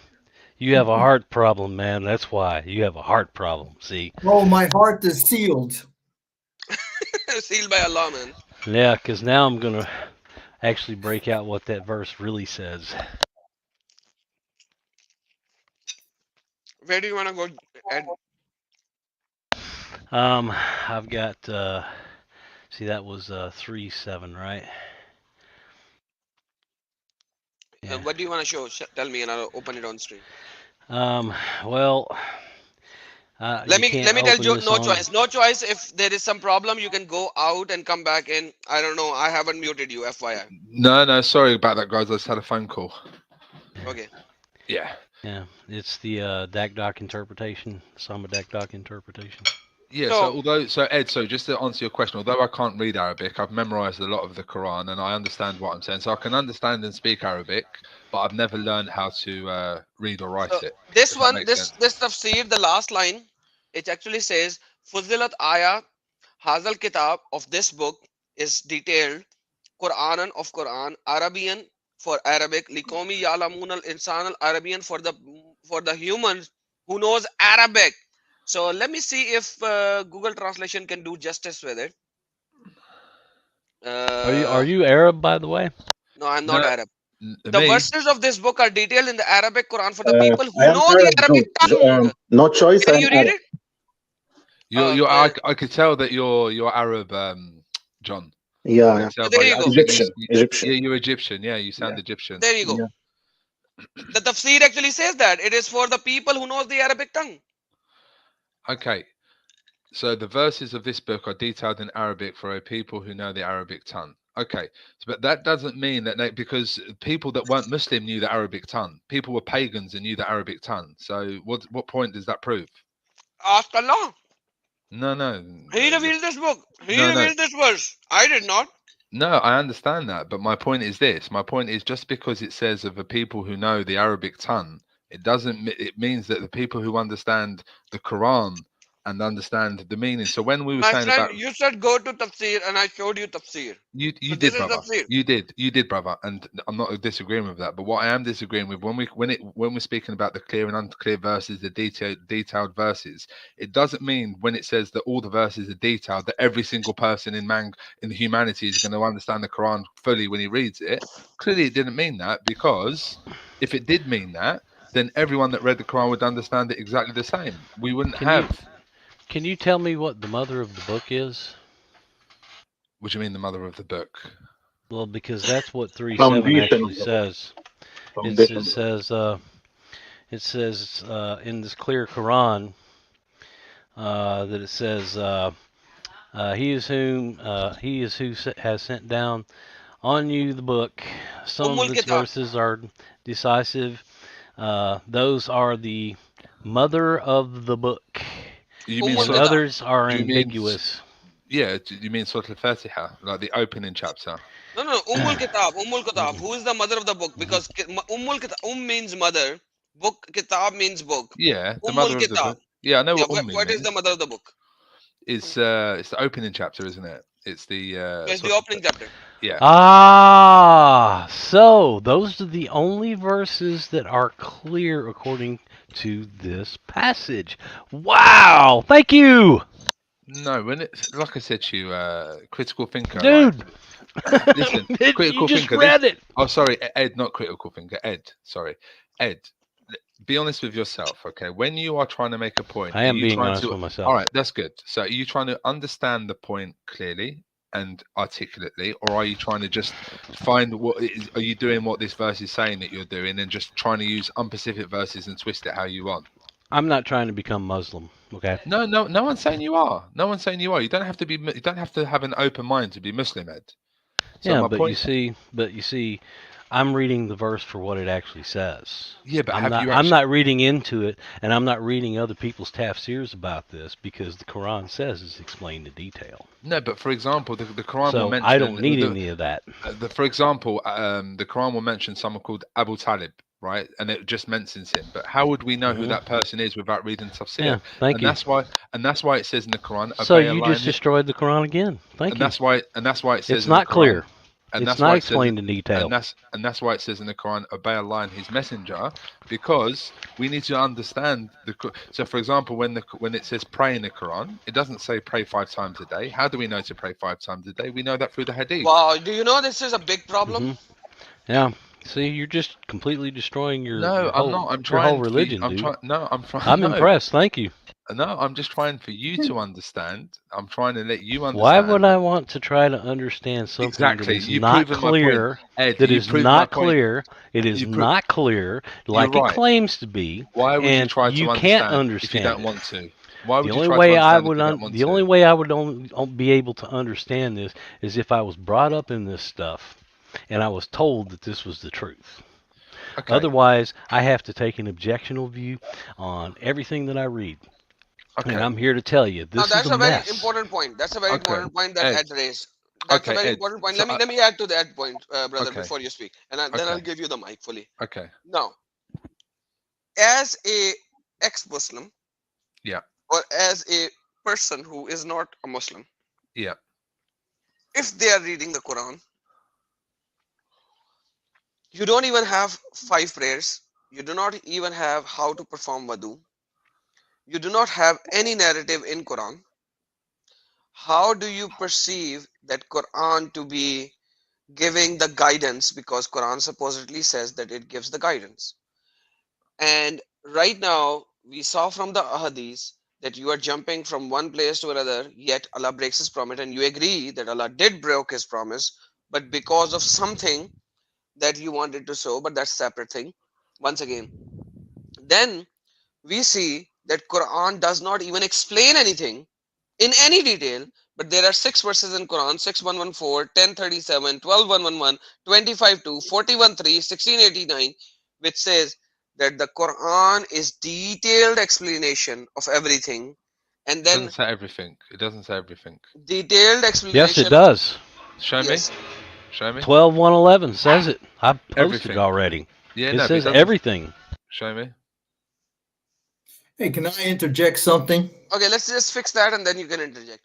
You have a heart problem, man. That's why you have a heart problem. See? Oh, my heart is sealed. Sealed by Allah, man. Yeah, because now I'm gonna actually break out what that verse really says. Where do you want to go, Ed? I've got see that was 3-7, right? Yeah. What do you want to show? Tell me, and I'll open it on screen. Well, Let you me can't tell open you, this no on. choice. No choice. If there is some problem, you can go out and come back in. I don't know. I haven't muted you, FYI. No, sorry about that, guys. I just had a phone call. Okay. Yeah. Yeah, it's the DAC interpretation, Samba DAC interpretation. Yeah, so Ed, so just to answer your question, although I can't read Arabic, I've memorized a lot of the Quran and I understand what I'm saying. So I can understand and speak Arabic, but I've never learned how to read or write So it. this If that one, makes sense. this tafsir, the last line, it actually says, Fuzilat Aya Hazal Kitab of this book is detailed Quranan of Quran, Arabian for Arabic, Likomi Yalamun al Insan al Arabian for the humans who knows Arabic. So let me see if Google Translation can do justice with it. Are you Arab, by the way? No, I'm No, not Arab. The me. verses of this book are detailed in the Arabic Quran for the Uh, people I who am know the Arab, Arabic tongue. no choice. Can I am you read Arab. it? I could tell that you're Arab, John. I Yeah, can tell There by you your go. accent. Egyptian. Yeah, Egyptian. you're Egyptian. Yeah, you sound Yeah. Egyptian. There you go. Yeah. The tafsir actually says that it is for the people who knows the Arabic tongue. Okay. So the verses of this book are detailed in Arabic for a people who know the Arabic tongue. Okay, but that doesn't mean that because people that weren't Muslim knew the Arabic tongue. People were pagans and knew the Arabic tongue. So what point does that prove? Ask Allah. No, He revealed this book. He no. revealed this verse. I did not. No, I understand that, but my point is this. My point is just because it says of the people who know the Arabic tongue, it doesn't. It means that the people who understand the Quran and understand the meaning. So when we were My saying friend, about you said go to tafsir and I showed you tafsir. you So did, this is brother. tafsir. You did, brother. And I'm not disagreeing with that. But what I am disagreeing with when we're speaking about the clear and unclear verses, the detailed verses, it doesn't mean when it says that all the verses are detailed that every single person in humanity is going to understand the Quran fully when he reads it. Clearly, it didn't mean that, because if it did mean that, then everyone that read the Quran would understand it exactly the same. We wouldn't have. Can you tell me what the mother of the book is? What do you mean, the mother of the book? Well, because that's what 3:7 Foundation actually of the book. says. Foundation. It says in this clear Quran that it says he is who has sent down on you the book. Some of its verses are decisive. Those are the mother of the book. You mean and others are ambiguous. Yeah, you mean Surah Al-Fatiha, like the opening chapter? No, Ummul Kitab. Ummul Kitab. Who is the mother of the book? Because Ummul Kitab, means mother. Book Kitab means book. Yeah, the mother of the book. Yeah, I know what what is the mother of the book? It's the opening chapter, isn't it? It's the it's the opening chapter. Yeah. So those are the only verses that are clear according to this passage. Wow! Thank you. No, when it's like I said to you, critical thinker. Dude, like, listen, critical you just thinker. read it. Oh, sorry, Ed, not critical thinker. Ed, sorry, Ed. Be honest with yourself, okay? When you are trying to make a point, I am being honest with myself. All right, that's good. So, are you trying to understand the point clearly and articulately, or are you trying to just find are you doing what this verse is saying that you're doing, and just trying to use unspecific verses and twist it how you want? I'm not trying to become Muslim, okay? No one's saying you are. No one's saying you are. You don't have to be. You don't have to have an open mind to be Muslim, Ed. So yeah, but you see, I'm reading the verse for what it actually says. Yeah, but I'm not reading into it, and I'm not reading other people's tafsirs about this, because the Quran says it's explained in detail. No, but for example, the Quran will mention. I don't need any of that. For example, the Quran will mention someone called Abu Talib, right? And it just mentions him. But how would we know who that person is without reading tafsir? Yeah, thank you. That's why it says in the Quran. So you just destroyed the Quran again. Thank you. And that's why it says it's not clear. And it's not explained in detail. And that's why it says in the Quran, obey Allah and His Messenger, because we need to understand the. So, for example, when it says pray in the Quran, it doesn't say pray 5 times a day. How do we know to pray 5 times a day? We know that through the Hadith. Wow, do you know this is a big problem? Yeah, See, you're just completely destroying your No, your I'm whole not. I'm your trying whole for you. religion, I'm dude. trying. No, I'm trying. I'm No, impressed. Thank you. no, I'm just trying for you to understand. I'm trying to let you Why would understand. I want to try to understand something Exactly. that is You've not proven my point, clear? Ed. That You've is proven my not point. clear. It is You pro- not clear You're like it right. claims to be, Why would you and try you to can't understand if you don't understand it. want to? Why The would you only try to way I understand if would you don't want the only to? way I would be able to understand this is if I was brought up in this stuff and I was told that this was the truth. Okay. Otherwise, I have to take an objectional view on everything that I read. Okay. And I'm here to tell you, Now this is that's a a very mess. important point. That's a very Okay. important point that Ed. Ed raised. That's a Okay, very Ed. important point. So Let me add to that point, brother, Okay. before you speak, and then Okay. I'll give you the mic fully. Okay. Now, as a ex-Muslim, Yeah. or as a person who is not a Muslim, Yeah. if they are reading the Quran, you don't even have 5 prayers. You do not even have how to perform wudu. You do not have any narrative in Quran. How do you perceive that Quran to be giving the guidance, because Quran supposedly says that it gives the guidance? And right now we saw from the ahadith that you are jumping from one place to another, yet Allah breaks his promise, and you agree that Allah did break his promise, but because of something that you wanted to show, but that's a separate thing. Once again, then we see that Quran does not even explain anything in any detail, but there are 6 verses in Quran: 6114, 1037, 12111, 252, 413, 1689, which says that the Quran is detailed explanation of everything, and It then doesn't say everything. It doesn't say everything. detailed Yes, explanation. it does. Show me. Yes, Show me. 12:111 says it. I posted Everything. already. Yeah. It No. But says it doesn't. everything. Show me. Hey, can I interject something? okay, let's just fix that and then you can interject.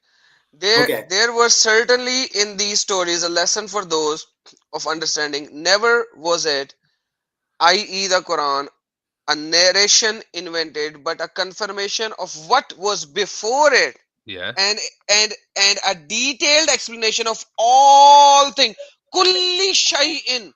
Okay. There was certainly in these stories a lesson for those of understanding. Never was it, i.e., the Quran, a narration invented, but a confirmation of what was before it, Yeah. and a detailed explanation of all things. Kulli shay'in,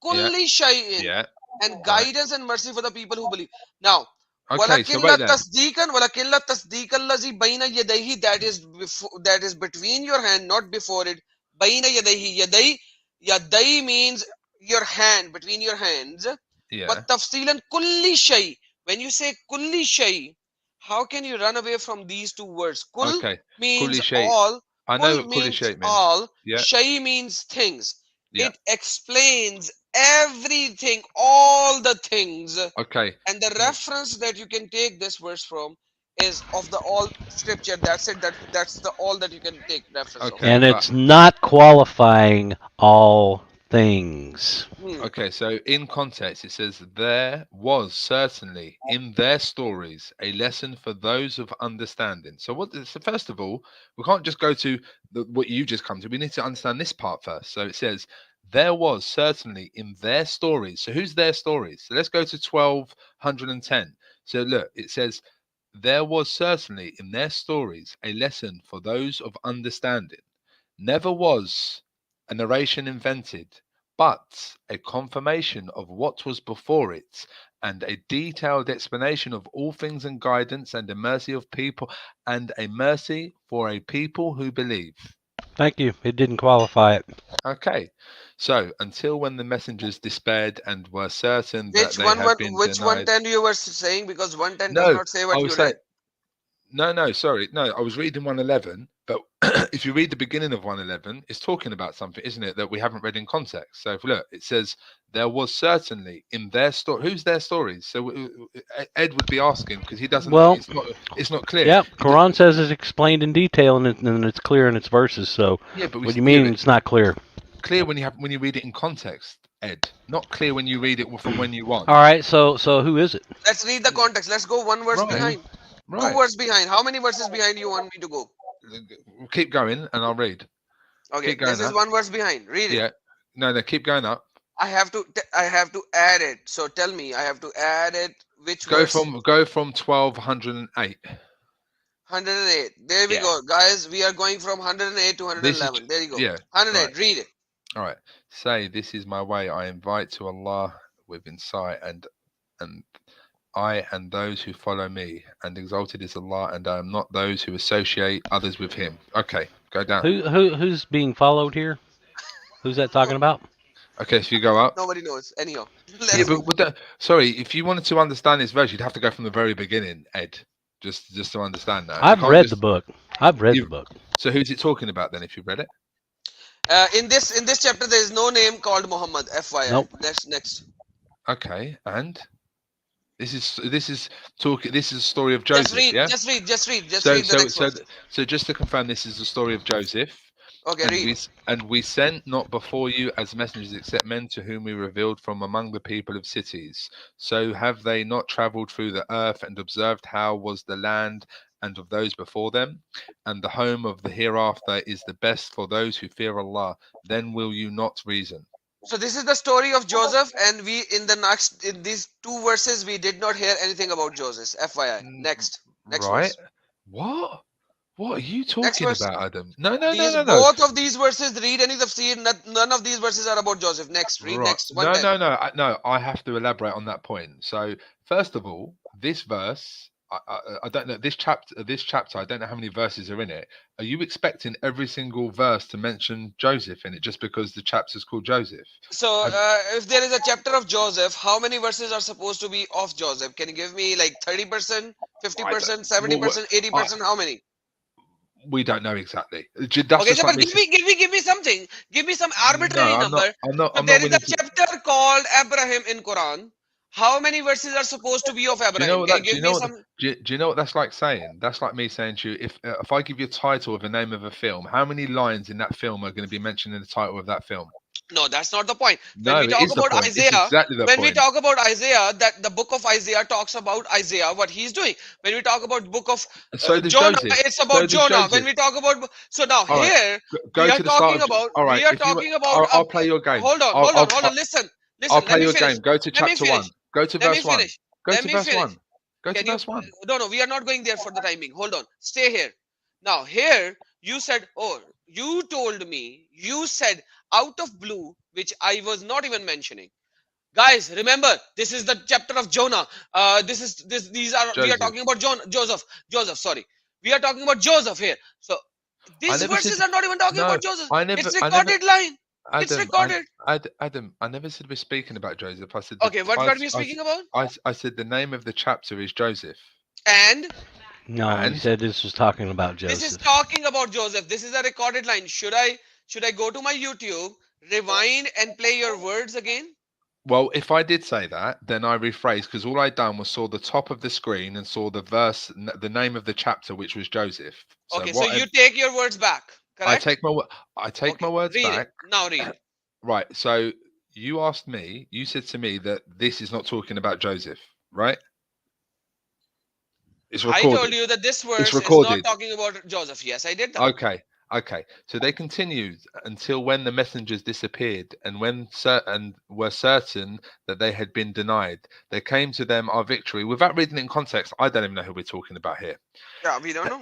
kulli shay'in, Yeah. and Right. guidance and mercy for the people who believe. Now, Okay. So wait there. walakin la tasdeeq allazi bayna yadayhi, that is between your hand, not before it. Bayna yadayhi, yadai means your hand, between your hands. Yeah. But tafsilan kulli shay, when you say kulli shay, how can you run away from these 2 words? Kul Okay. means Kulli shay. all, I know kul what kulli means shay means. all, Yeah. shay means things. Yeah. It explains everything, all the things. Okay. And the reference that you can take this verse from is of the all scripture. That's it. That's the all that you can take reference Okay. And but- it's not qualifying all things. of. Okay, so in context, it says there was certainly in their stories a lesson for those of understanding. So so first of all, we can't just go to what you just come to. We need to understand this part first. So it says there was certainly in their stories. So who's their stories? So let's go to 1210. So look, it says there was certainly in their stories a lesson for those of understanding. Never was a narration invented, but a confirmation of what was before it, and a detailed explanation of all things and guidance, and a mercy of people, and a mercy for a people who believe. Thank you. It didn't qualify it. Okay, so until when the messengers despaired and were certain that Which they one? had been Which denied. 110 you were saying? Because 110 No, does not say what I you was saying. read. No, sorry. No, I was reading 111, but if you read the beginning of 111, it's talking about something, isn't it, that we haven't read in context. So if look, it says, there was certainly in their story. Who's their stories? So Ed would be asking, because he doesn't, Well, it's not clear. Yeah, Quran says it's explained in detail and it's clear in its verses. So Yeah, but what do you mean it's not clear? Clear when you read it in context, Ed. Not clear when you read it from when you want. All right, so who is it? Let's read the context. Let's go 1 verse Right. behind. Right. 2 verses behind. How many verses behind you want me to go? Keep going and I'll read. Okay, Keep going this is up. 1 verse behind. Read it. Yeah. No, keep going up. I have to add it. So tell me, I have to add it. Which Go verse? from 1208. 108. There we Yeah. go, guys. We are going from 108 to 111. There you go. Yeah, 108. right. Read it. All right. Say, this is my way. I invite to Allah with insight, and I and those who follow me, and exalted is Allah, and I am not those who associate others with Him. Okay, go down. Who's being followed here? Who's that talking about? Okay, so you go up. Nobody knows. Anyhow, Yeah, let's but go. with that, sorry, if you wanted to understand this verse, you'd have to go from the very beginning, Ed, just to understand that. You I've can't read just- the book. I've read You- the book. So who's it talking about then? If you read it, In this chapter, there is no name called Muhammad. FYI. Nope. Next. okay, and this is talking. This is a story of Joseph. Just read. Yeah. Just read the So next verse. so just to confirm, this is the story of Joseph. Okay, read. And we sent not before you as messengers except men to whom we revealed from among the people of cities. So have they not travelled through the earth and observed how was the land and of those before them? And the home of the hereafter is the best for those who fear Allah. Then will you not reason? So this is the story of Joseph, and we in these two verses we did not hear anything about Joseph. FYI. Next Right? verse. What? What are you talking verse. about, Adam? No. Both of these verses, read any tafsir. None of these verses are about Joseph. Next, read Right. next. No. I have to elaborate on that point. So, first of all, this verse, I don't know this chapter. I don't know how many verses are in it. Are you expecting every single verse to mention Joseph in it just because the chapter is called Joseph? So, if there is a chapter of Joseph, how many verses are supposed to be of Joseph? Can you give me like 30%, 50%, 70%, 80%? How many? We don't know exactly. That's Okay, just so like but give me something. Give me some arbitrary I'm number. not So there is willing a to. chapter called Abraham in Quran. How many verses are supposed to be of Abraham? Do you know what Can that? you Do give you know me what? some? Do you know what that's like saying? That's like me saying to you, if I give you a title of the name of a film, how many lines in that film are going to be mentioned in the title of that film? No, that's not the point. When No, we it talk is the about point. It's Isaiah, exactly the when we point. talk about Isaiah, that the book of Isaiah talks about Isaiah, what he's doing. When we talk about book of So does Jonah, Joseph. it's about So does Jonah. Joseph. When we talk about, so now All right, here Go we are to the start talking of. about. All right, We are if you, talking about. I'll play your game. Hold on. Listen. I'll play Let me your finish. game. Go to Let me chapter finish. 1. Go to Let me verse 1. finish. Go Let to me verse finish. 1. Go to verse 1. No, we are not going there for the timing. Hold on. Stay here. Now, here you said, oh, you told me, you said out of blue, which I was not even mentioning. Guys, remember, this is the chapter of Jonah. We are Joseph. talking about Joseph, sorry. We are talking about Joseph here. So these never verses said- are not even talking No, about Joseph. I never- It's I never- recorded line. It's Adam, recorded. Adam, I never said we're speaking about Joseph. I said. Okay, what are we speaking about? I said the name of the chapter is Joseph. And No, he And? said this was talking about this is Joseph. talking about Joseph. This is a recorded line. Should I go to my YouTube, rewind and play your words again? Well, if I did say that, then I rephrased because all I done was saw the top of the screen and saw the verse, the name of the chapter, which was Joseph. Okay, so you take your words back, correct? I take my words Read back. it. Now read it. Right. So you asked me, you said to me that this is not talking about Joseph, right? It's I recorded. told you that this verse is recorded. not talking about Joseph. Yes, I did that. Okay. So they continued until when the messengers disappeared, and were certain that they had been denied. There came to them our victory. Without reading it in context, I don't even know who we're talking about here. Yeah, we don't know.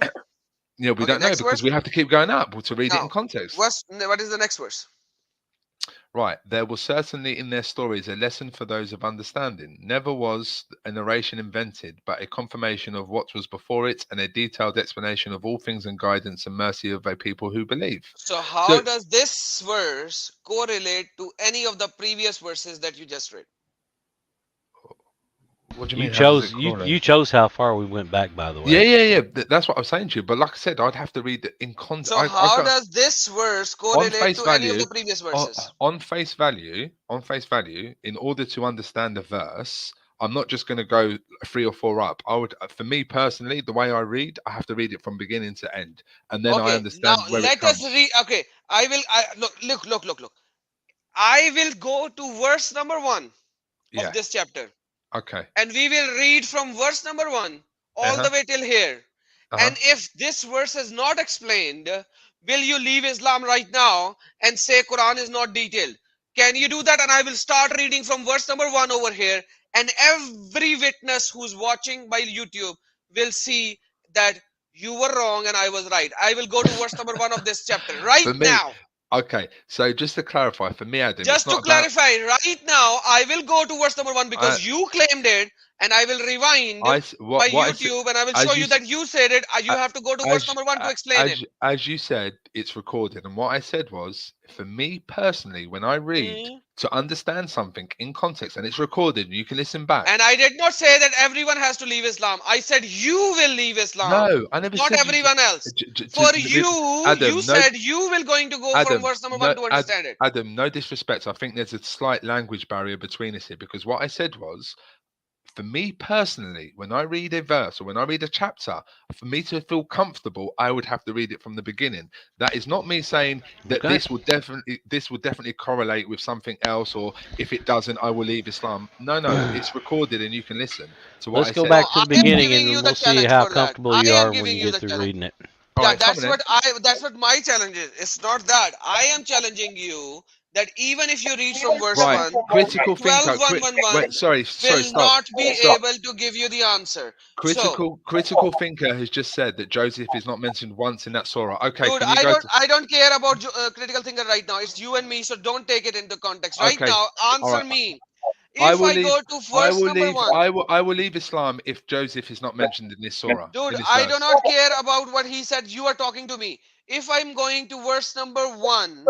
We Okay, don't know next because verse. we have to keep going up to read it in Now, context. What is the next verse? Right. There was certainly in their stories a lesson for those of understanding. Never was a narration invented, but a confirmation of what was before it and a detailed explanation of all things and guidance and mercy of a people who believe. So how does this verse correlate to any of the previous verses that you just read? What do you You mean? How does chose it correlate? you chose how far we went back, by the way. Yeah. That's what I was saying to you. But like I said, I'd have to read it in context. So how does this verse correlate face to any of value, the previous verses? on face value, in order to understand a verse, I'm not just going to go 3 or 4 up. For me personally, the way I read, I have to read it from beginning to end, and then I understand now where let it comes. us read. Okay, look. I will go to verse number 1 Yeah. of this chapter. Okay. And we will read from verse number 1 all the way till here. And if this verse is not explained, will you leave Islam right now and say Quran is not detailed? Can you do that? And I will start reading from verse number 1 over here. And every witness who's watching by YouTube will see that you were wrong and I was right. I will go to verse number 1 of this chapter right now. Okay, so just to clarify, for me, Adam, it's Just to not about. clarify, right now, I will go to verse number 1 I, because you claimed it, and I will rewind my what I said, YouTube and I will show as you you that you said it. You a- have to go to verse number 1 to explain it. as you said, it's recorded, and what I said was, for me personally, when I read Hmm. to understand something in context, and it's recorded, and you can listen back. And I did not say that everyone has to leave Islam. I said you will leave Islam, No, I never not said you. everyone else. For you, Adam, you no, said you will going to go from Adam, verse number no, 1 to understand it. Adam, no disrespect. I think there's a slight language barrier between us here because what I said was, for me personally, when I read a verse or when I read a chapter, for me to feel comfortable, I would have to read it from the beginning. That is not me saying that Okay. this will definitely correlate with something else, or if it doesn't, I will leave Islam. No, it's recorded and you can listen to what Let's I go said. back No, to the I am beginning giving and you then the we'll see challenge how for that. comfortable I you am are when giving you you get the through challenge. reading it. All Yeah, right, come on then. that's what my challenge is. It's not that. I am challenging you that even if you read from verse Right, 1, critical thinker. 12111 Wait, sorry, will stop. not be Stop. able to give you the answer. So, Critical thinker has just said that Joseph is not mentioned once in that surah. Okay, dude, can you go to? I don't care about critical thinker right now. It's you and me, so don't take it into context. Right Okay, now, all answer right. me. I If will I leave. go to I verse will number leave. 1, I will leave Islam if Joseph is not mentioned in this surah, dude, in this I do verse. not care about what he said. You are talking to me. If I'm going to verse number 1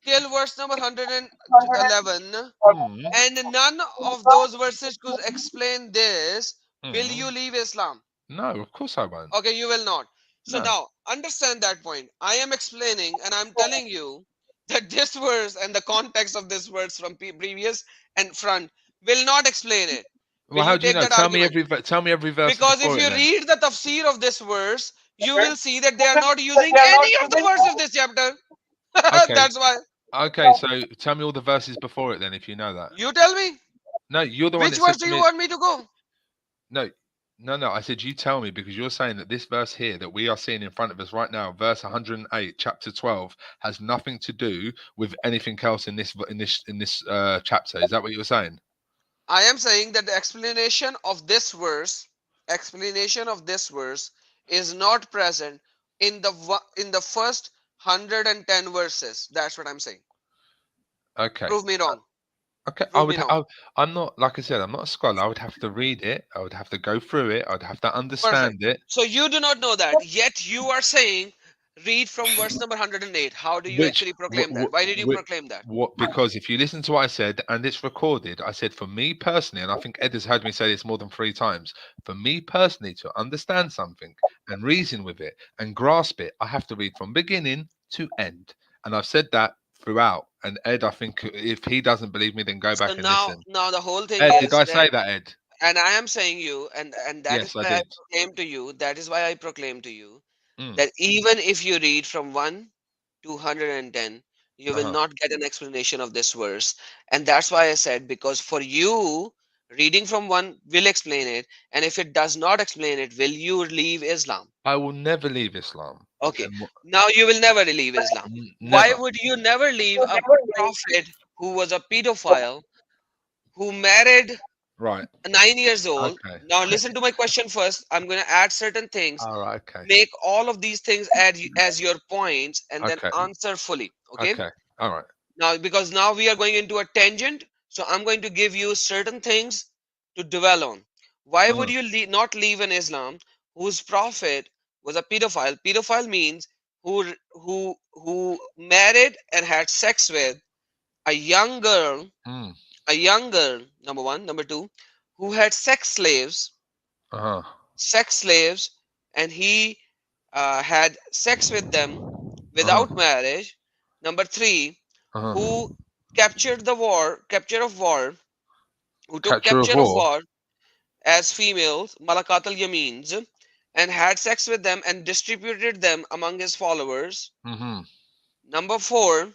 till verse number 111, Hmm. and none of those verses could explain this, will Hmm. you leave Islam? No, of course I won't. Okay, you will not. So No. now understand that point. I am explaining and I'm telling you that this verse and the context of this verse from previous and front will not explain it. Will Well, how you do you take know? that argument? Tell me every verse Because if before it you then. read the tafsir of this verse, you will see that they are not using any of the verse of this chapter. Okay. That's why. Okay. So tell me all the verses before it then, if you know that. You tell me. No, you're the one Which that verse said do to you me. want me to go? No, no. I said you tell me because you're saying that this verse here that we are seeing in front of us right now, verse 108, chapter 12, has nothing to do with anything else in this chapter. Is that what you were saying? I am saying that the explanation of this verse is not present in the first 110 verses. That's what I'm saying. Okay. Prove me wrong. Okay. Prove me wrong. I'm not, like I said, I'm not a scholar. I would have to read it. I would have to go through it. I'd have to Perfect. understand it. So you do not know that, yet you are saying read from verse number 108. How do you Which, actually proclaim that? Why did you proclaim that? what? Because if you listen to what I said and it's recorded, I said for me personally, and I think Ed has heard me say this more than 3 times. For me personally, to understand something and reason with it and grasp it, I have to read from beginning to end. And I've said that throughout. And Ed, I think if he doesn't believe me, then go So back and listen. now the whole thing Ed, did is I that, say that, Ed? and I am saying you, and that is Yes, I why I did. proclaim to you. That is why I proclaim to you Mm, that even if you read from 1 to 110, you will uh-huh. not get an explanation of this verse. And that's why I said, because for you, reading from 1 will explain it. And if it does not explain it, will you leave Islam? I will never leave Islam. Okay, And now you will never leave Islam. Why never. would you never leave a prophet who was a pedophile, who married Right. 9 years old? Okay. Now listen to my question first. I'm going to add certain things, All right. Okay. make all of these things as your points, and then Okay. answer fully. Okay. Okay. All right. Now, because now we are going into a tangent, so I'm going to give you certain things to dwell on. Why would Uh-huh. you not leave an Islam whose prophet was a pedophile? Pedophile means who married and had sex with a young girl, Mm. number one. Number two, who had Uh-huh. sex slaves, and he had sex with them Uh-huh. without marriage. Number three, Uh-huh. who capture of war, who took Capture of capture of war. war as females, Malakat al Yamins, and had sex with them and distributed them among his followers. Mm-hmm. Number four,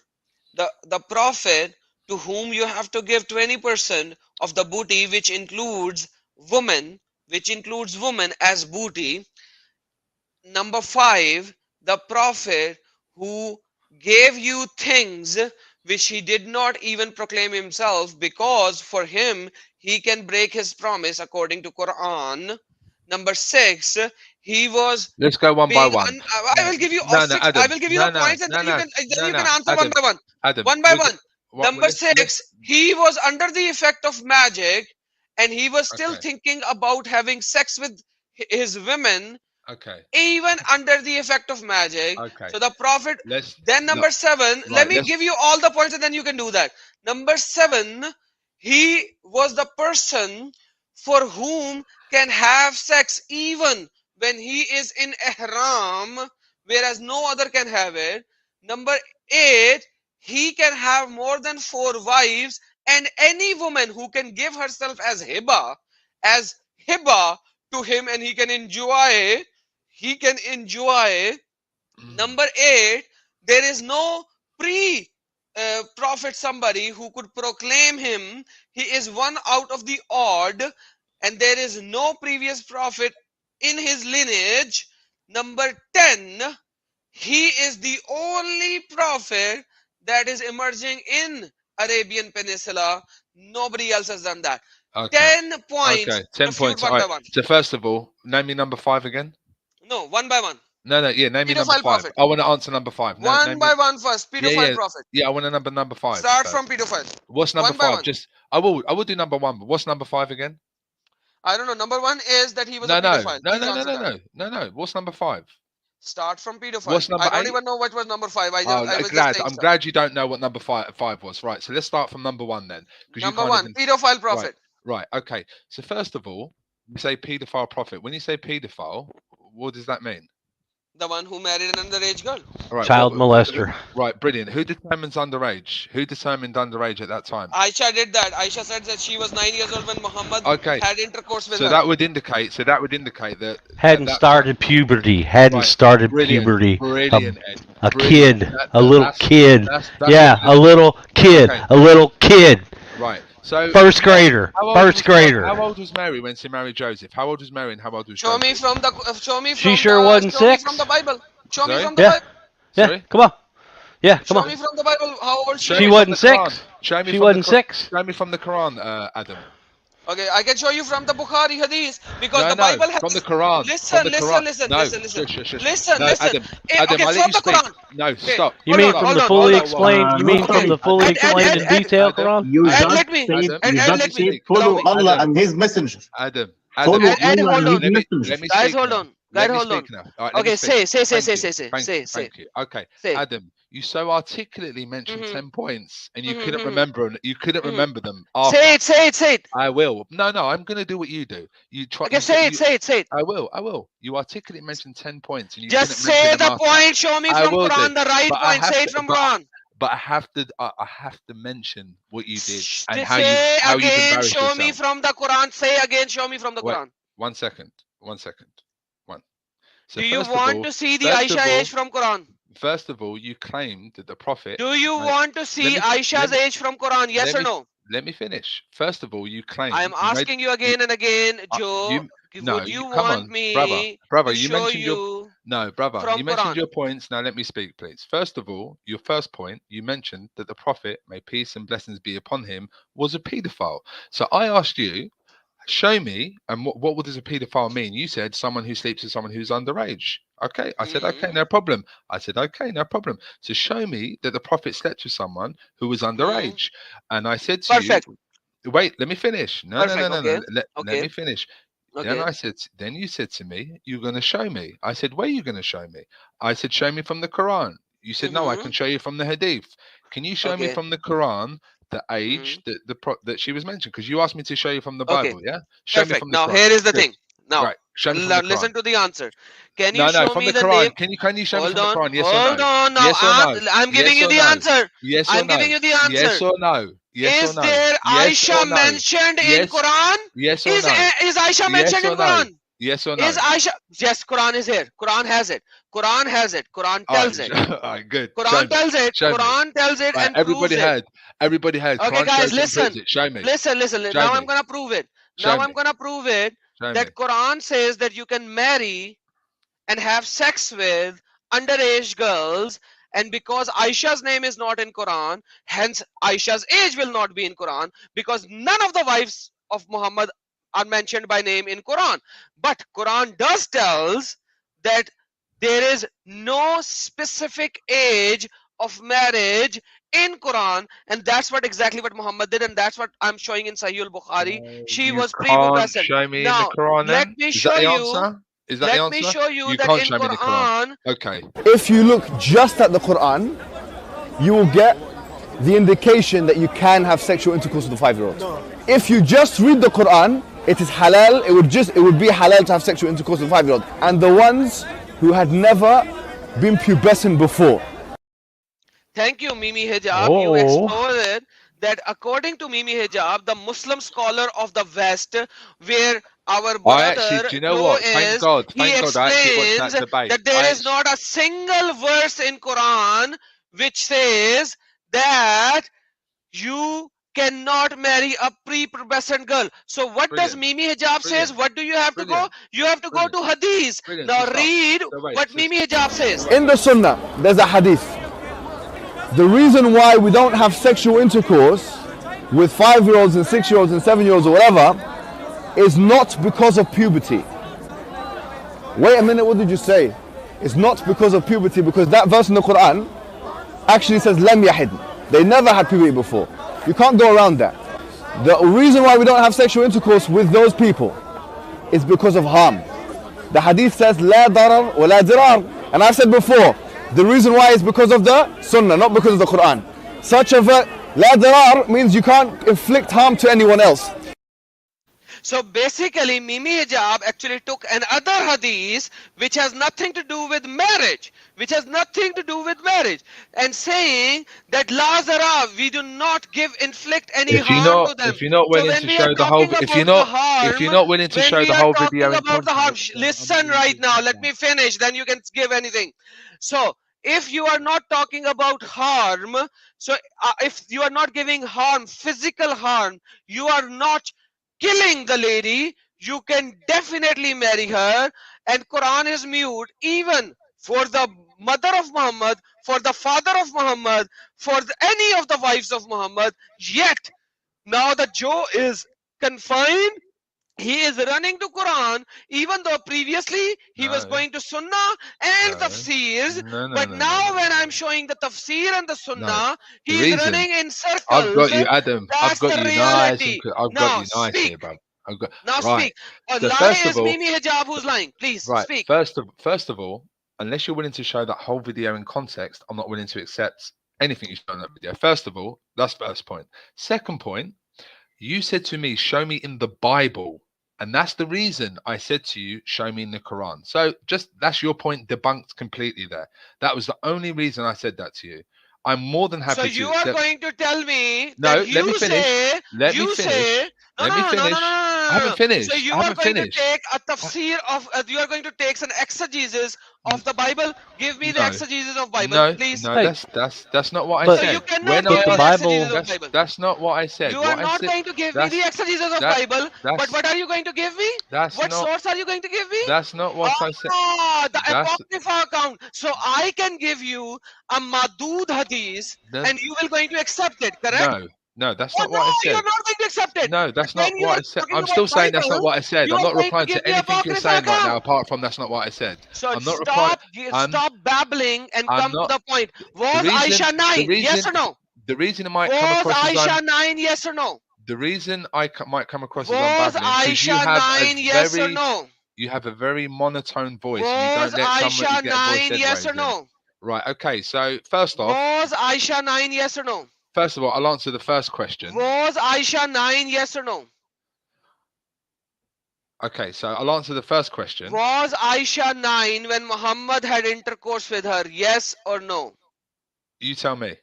the prophet to whom you have to give 20% of the booty, which includes women as booty. Number five, the prophet who gave you things which he did not even proclaim himself, because for him he can break his promise according to Quran. Number 6, he was Let's go one by being one. I will give you all No, 6. Adam. I will give you No, the no, points, and no, then you no, can no, no. answer one Adam, by one. Adam. One by we're one. What, Number let's- 6, he was under the effect of magic, and he was still Okay. thinking about having sex with his women, Okay. even under the effect of magic. Okay. So the prophet. Let's. Then number 7, let right, me let's- give you all the points, and then you can do that. Number 7, he was the person for whom can have sex even when he is in ihram, whereas no other can have it. Number 8, he can have more than 4 wives, and any woman who can give herself as hibah to him, and he can enjoy. Number 8, there is no pre prophet, somebody who could proclaim him. He is one out of the odd, and there is no previous prophet in his lineage. Number 10, he is the only prophet that is emerging in Arabian Peninsula. Nobody else has done that. Okay. 10 points. Okay. 10 Refute points. one All by right. one. So first of all, name me number 5 again. No, one by one. No, yeah, name me number Pedophile 5. prophet. I want to answer number 5. No, One name by me- one first. Pedophile yeah. prophet. Yeah, I want a number 5. Start first. from pedophile. What's number one by 5? one. Just I will do number 1, but what's number 5 again? I don't know. Number 1 is that he was No, a pedophile. no. Please answer that. No. What's number 5? Start from pedophile. What's number I don't 8? even know what was number 5. I Oh, was glad. just saying I'm stuff. glad you don't know what number 5 was. Right. So let's start from number 1 then. 'cause you Number can't 1, even- pedophile prophet. Right. Okay. So first of all, you say paedophile prophet. When you say paedophile, what does that mean? The one who married an underage girl. All right. Child molester. Right. Brilliant. Who determines underage? Who determined underage at that time? Aisha did that. Aisha said that she was 9 years old when Muhammad Okay. had intercourse with So her. that would indicate that Hadn't that- started puberty. Hadn't Right. started Brilliant. puberty. Brilliant. Ed. A Brilliant. kid. That- A little that's- kid. that's Yeah, what a little kid. Okay. A little kid. Right. So First grader. how old First was- grader. How old was Mary when she married Joseph? How old was Mary and how old was Show Joseph? me from the. Show me from She sure the, wasn't show me 6. from the Bible. Show me Sorry? from the Yeah. Bible. Yeah, Sorry? come on. Yeah, come Show on. me from the Bible how old Show She me was. from wasn't the Quran. 6. Show me She from the wasn't Qur- 6. Show me from the Quran, Adam. Okay, I can show you from the Bukhari Hadith because No, the Bible has. from the Quran. Listen, from the listen, Quran. listen, No, listen, listen. shush. Listen, No, listen. Adam, Eh, Adam, okay, I'll from let you the speak. Quran. No, Okay. stop. You Hold mean on, from hold the on, fully hold on. explained? You mean from the fully Ed, explained in detail Adam, Quran? You And just let me- said, Adam, you and just let me- said follow allow me. Allah Adam. and His messenger. Adam, Follow Adam, Ed, Allah hold and on. His let messenger. me Guys, speak hold now. on. Let Guys, me hold speak on. now. All right, let Okay, me speak. say. Thank you. Okay, Say. Adam, you so articulately mentioned Mhm. 10 points, and you Mhm, couldn't mhm. remember. You couldn't Mhm. remember them. After. Say it. I will. No, I'm going to do what you do. You try. Okay, you said say it. I will. You articulately mentioned 10 points, and you Just couldn't mention say them the after. point. Show me I from will do, Quran the right but I point. have Say it to- from but- Quran. But I have to mention what you did and Say how you've again. embarrassed Show me yourself. from the Quran. Say again. Show me from the Wait. Quran. 1 second. So Do you first of want all- to see the first of Aisha all- age from Quran? First of all, you claimed that the Prophet. Do you Right. want to see me- Aisha's let me- age from Quran? Yes let or me- no? Let me finish. First of all, you claimed. I am you made- asking you again and again, Joe. no, would you come want on, me brother. to You show mentioned your you? No, brother, from you mentioned Quran. your points. Now let me speak, please. First of all, your first point, you mentioned that the Prophet, may peace and blessings be upon him, was a paedophile. So I asked you, show me, and what does a paedophile mean? You said someone who sleeps with someone who's underage. Okay, I said, okay, no problem. I said, okay, no problem. So show me that the Prophet slept with someone who was underage. And I said to Perfect. you, wait, let me finish. No. Perfect, okay. Let Okay. me finish. Okay. Then you said to me, you're going to show me. I said, where are you going to show me? I said, show me from the Quran. You said, no, I Mhm. can show you from the Hadith. Can you show me Okay. from the Quran the age that she was mentioned? Because you asked me to show you from the Okay. Bible, yeah? Show me Perfect. from the Now Quran. here is the Good. thing. Now Right, show me from the Quran. listen to the answer. Can you No, show from me the the Quran. name? Can you show me Hold from the on. Quran? Yes Hold or no? on. Now Yes or no? I'm giving Yes you or the no? answer. Yes or I'm no? giving you the answer. Yes or no? Yes Is or no? there Yes Aisha or no? mentioned in Yes. Quran? Yes or Is no? is Aisha Yes mentioned or in no? Quran? Yes or no? Is Aisha? Yes, Quran is here. Quran has it. Quran has it. Quran tells it. All right, good. Show Quran me. tells it. Show me. Quran tells it Right, and everybody proves heard. Everybody heard. Okay, Quran guys, shows and listen. proves it. Show me. it. Listen. Show Now me. I'm gonna prove it. Show Now me. I'm gonna prove it. Show me. That Quran says that you can marry and have sex with underage girls, and because Aisha's name is not in Quran, hence Aisha's age will not be in Quran, because none of the wives of Muhammad are mentioned by name in Quran. But Quran does tells that there is no specific age of marriage in Quran, and that's what exactly what Muhammad did, and that's what I'm showing in Sahih al-Bukhari. She You was can't prepubescent. show me in the Now, Quran let then? me Is show that the you. answer? Is that the Let me answer? show you You that can't in show me the Quran. Quran. Okay. If you look just at the Quran, you will get the indication that you can have sexual intercourse with a 5-year-old. If you just read the Quran, it is halal. It would be halal to have sexual intercourse with a 5-year-old. And the ones who had never been pubescent before. Thank you, Mimi Hijab. You Oh. exploded that according to Mimi Hijab, the Muslim scholar of the West, where our brother do you know Joe what? Thank is, God. he Thank God I actually watched explains that debate. that there is not a single verse in Quran which says that you cannot marry a prepubescent girl. So what does Brilliant. Mimi Hijab says? Brilliant. What do you have to go? Brilliant. You have to go to Hadith. Brilliant. Now So stop. read So wait, what so- Mimi Hijab says. In the Sunnah, there's a hadith. The reason why we don't have sexual intercourse with 5-year-olds and 6-year-olds and 7-year-olds or whatever is not because of puberty. Wait a minute, what did you say? It's not because of puberty, because that verse in the Quran actually says lam yahid. They never had puberty before. You can't go around that. The reason why we don't have sexual intercourse with those people is because of harm. The hadith says la darar wa la dirar. And I've said before, the reason why is because of the Sunnah, not because of the Quran. Such a verse, la dirar, means you can't inflict harm to anyone else. So basically, Mimi Hijab actually took another hadith which has nothing to do with marriage, and saying that La Zara, we do not inflict any harm to them. If you're not willing when to we show are the whole, talking if you're about not, the harm, if you're not willing to when show we the are whole talking video in about the harm, context, listen right now, let me finish, then you can give anything. So if you are not talking about harm, so if you are not giving harm, physical harm, you are not killing the lady, you can definitely marry her, and Quran is mute even for the mother of Muhammad, for the father of Muhammad, for any of the wives of Muhammad. Yet now the Joe is confined, he is running to Quran, even though previously he was No. going to Sunnah and No. tafsirs. No, no, But no, now no, no, when no. I'm showing the tafsir and the Sunnah, No. he The is reason- running in circles. I've got you, Adam. I've That's got the you nice. reality. I've Now got you nice speak. here, bro. I've got Now right. speak. A So lie first of is all- Mimi Hijab who's lying. Please Right. speak. First of all, unless you're willing to show that whole video in context, I'm not willing to accept anything you show in that video. First of all, that's first point. Second point, you said to me, show me in the Bible. And that's the reason I said to you, show me in the Quran. So just that's your point debunked completely there. That was the only reason I said that to you. I'm more than happy So to you are accept. going to tell me No, that let me you finish. say Let me you finish. say no, Let no, me no, no, finish. no, no, no, I no, haven't no. finished. So you I are haven't going finished. to take a tafsir of you are going to take an exegesis of the Bible. Give me the No. exegesis of Bible, No, please. no, Hey. that's not what I But- So said. you cannot When give But me the the Bible- exegesis of Bible. That's not what I said. You What are I not said, going to give me the exegesis of that- Bible. that's- But what are you going to give me? that's What not. source are you going to give me? That's not what I said. Ah, the That's- Apocrypha account. So I can give you a Madud hadith No. and you will going to accept it, correct? No, that's Oh, not what I no, said. you're not going to accept it. No, that's When not you what are I said. talking I'm still about saying that's not Bible, what I said. you I'm are not going to replying give to the anything you're Apocrypha saying right now. account. Apart from that's not what I said. So I'm not replying. stop babbling and I'm come not- to the point. Was reason- Aisha the 9? Yes reason- or no? The reason it might come Was across as Aisha 9? Yes or no? the reason I might come across as Was unbabbling because you Aisha have 9? a Yes or very no? you have a very monotone voice. Was and you don't let Aisha somebody get a voice 9? Yes or raising. no? Right. Okay. So first off, Was Aisha 9? Yes or no? first of all, I'll answer the first question. Was Aisha 9? Yes or no? Okay. So I'll answer the first question. Was Aisha 9 when Muhammad had intercourse with her? Yes or no? You tell me.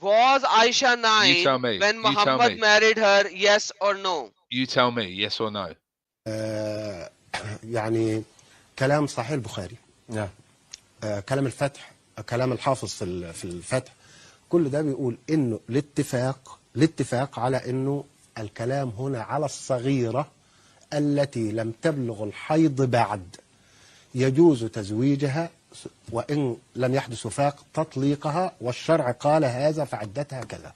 Was Aisha 9 tell me. when You tell Muhammad me. married her? Yes or no? You tell me. Yes or no. يعني كلام صحيح البخاري نعم. كلام الفتح كلام الحافظ في الفتح كل ده بيقول انه الاتفاق على انه الكلام هنا على الصغيرة التي لم تبلغ الحيض بعد يجوز تزويجها وإن لم يحدث وفاق تطليقها والشرع قال هذا فعدتها كذا.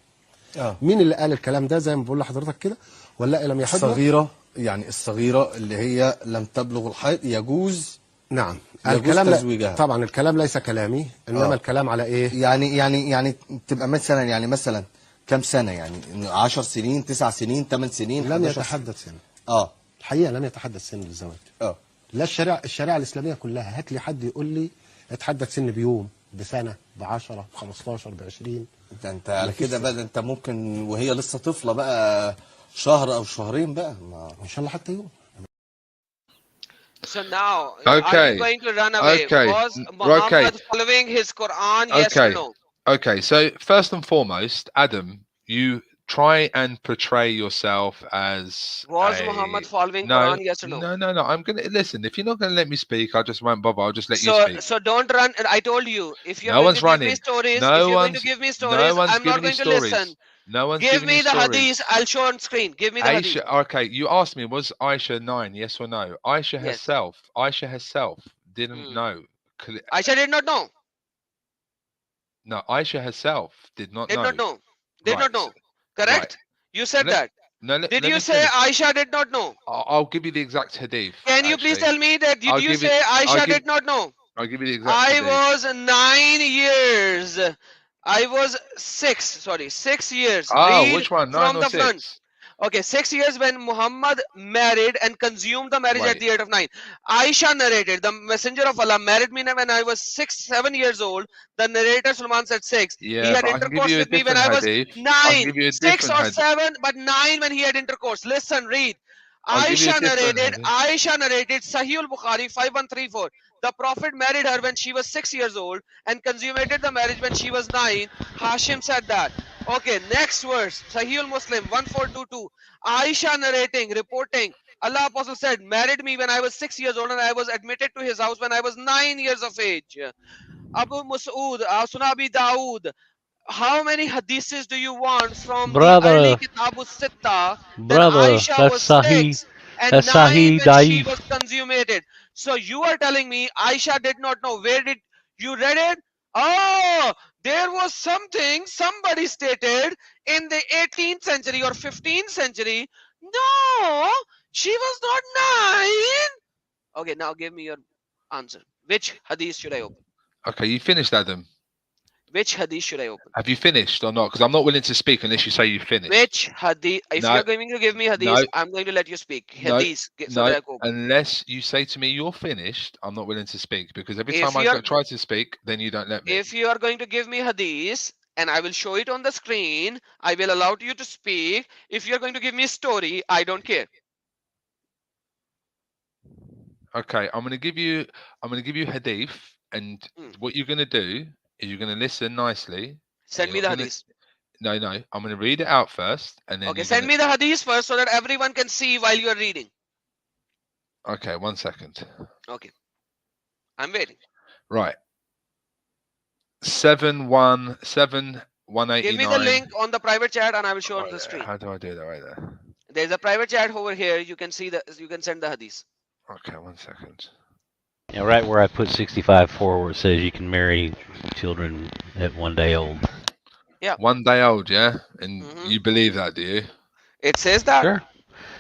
مين اللي قال الكلام ده زي ما بقول لحضرتك كده؟ ولا لم يحض الصغيرة يعني الصغيرة اللي هي لم تبلغ الحيض يجوز نعم يجوز الكلام تزويجها. طبعا الكلام ليس كلامي، انما الكلام على ايه؟ يعني تبقى مثلا كم سنة؟ يعني 10 سنين 9 سنين 8 سنين لم 11 يتحدث سن. اه الحقيقه لم يتحدث سن للزواج. لا الشريعه الاسلاميه كلها، هات لي حد يقول لي اتحدث سن بيوم، بسنه، ب10، ب15، ب20. انت على كده بقى، انت ممكن وهي لسه طفلة بقى شهر او شهرين بقى، ان شاء الله حتى يوم. So now, are Okay. you going to run away? Okay. Was Okay. Muhammad following his Quran? Yes or Okay. no? Okay. So first and foremost, Adam, you try and portray yourself as Was Muhammad following no, Quran? Yes or no? no. I'm gonna listen. If you're not gonna let me speak, I just won't bother. I'll just let you So, speak. so don't run. I told you, if you're No going one's to give me running. stories, No if you're going one's- to give me no stories, one's I'm not giving going you to listen. stories. No one's Give giving me you the stories. hadith. I'll show on screen. Give me the hadith. Aisha, okay, you asked me, was Aisha 9? Yes or no? Aisha Yes. herself didn't know. Aisha did not know. No, Aisha herself did not Did know. not know. Did Right, not know. so- Correct? right. You said Let- that. No, Did let you me say finish. Aisha did not know? I'll give you the exact hadith. Can you please actually. tell me that? Did I'll you give say it- I'll Aisha give- did not know? I'll give you the exact I hadith. was 9 years. I was 6. Sorry, 6 years. Oh, Read which one? 9 from or the 6? front. Okay, 6 years when Muhammad married and consumed the marriage at Wait. the age of 9. Aisha narrated, the messenger of Allah married me when I was 7 years old. The narrator Sulman said 6. Yeah, He had but I can give intercourse you a with me when different I was hadith. I 9. can give you a 6 different or hadith. 7, but 9 when he had intercourse. Listen, read. I'll give you a Aisha different narrated, hadith. Aisha narrated Sahih al-Bukhari 5134. The Prophet married her when she was 6 years old and consummated the marriage when she was 9. Hashim said that. Okay, next verse. Sahih al-Muslim 1422. Aisha narrating, reporting. Allah Apostle said, married me when I was 6 years old and I was admitted to his house when I was 9 years of age. Abu Mas'ud, Sunabi Dawood. How many hadiths do you want from the early Kitab Sitta that Aisha that's was Sahih. 6 and That's 9 Sahih when she Daif. was consummated? So you are telling me Aisha did not know. Where did you read it? Oh, there was something somebody stated in the 18th century or 15th century. No, she was not 9. Okay, now give me your answer. Which hadith should I open? Okay, you finished, Adam. Which hadith should I open? Have you finished or not? Because I'm not willing to speak unless you say you finished. Which hadith? If No. you're going to give me hadith, No. I'm going to let you speak. No. Hadith. So that I No, can open. unless you say to me you're finished, I'm not willing to speak because every If time I you're- try to speak, then you don't let me. If you are going to give me hadith and I will show it on the screen, I will allow you to speak. If you're going to give me a story, I don't care. Okay, I'm gonna give you hadith, and what you're gonna do is you're gonna listen nicely. Send me the hadith. No, I'm gonna read it out first, and then Okay, send me the hadith first so that everyone can see while you're reading. Okay, 1 second. Okay. I'm waiting. Right. 717 Give me the link on the private chat and I will show on the screen. How do I do that right there? There's a private chat over here. You can see you can send the hadith. Okay, 1 second. Yeah, right where I put 65 where it says you can marry children at 1 day old. Yeah. 1 day old, yeah? And you believe that, do you? It says that. Sure.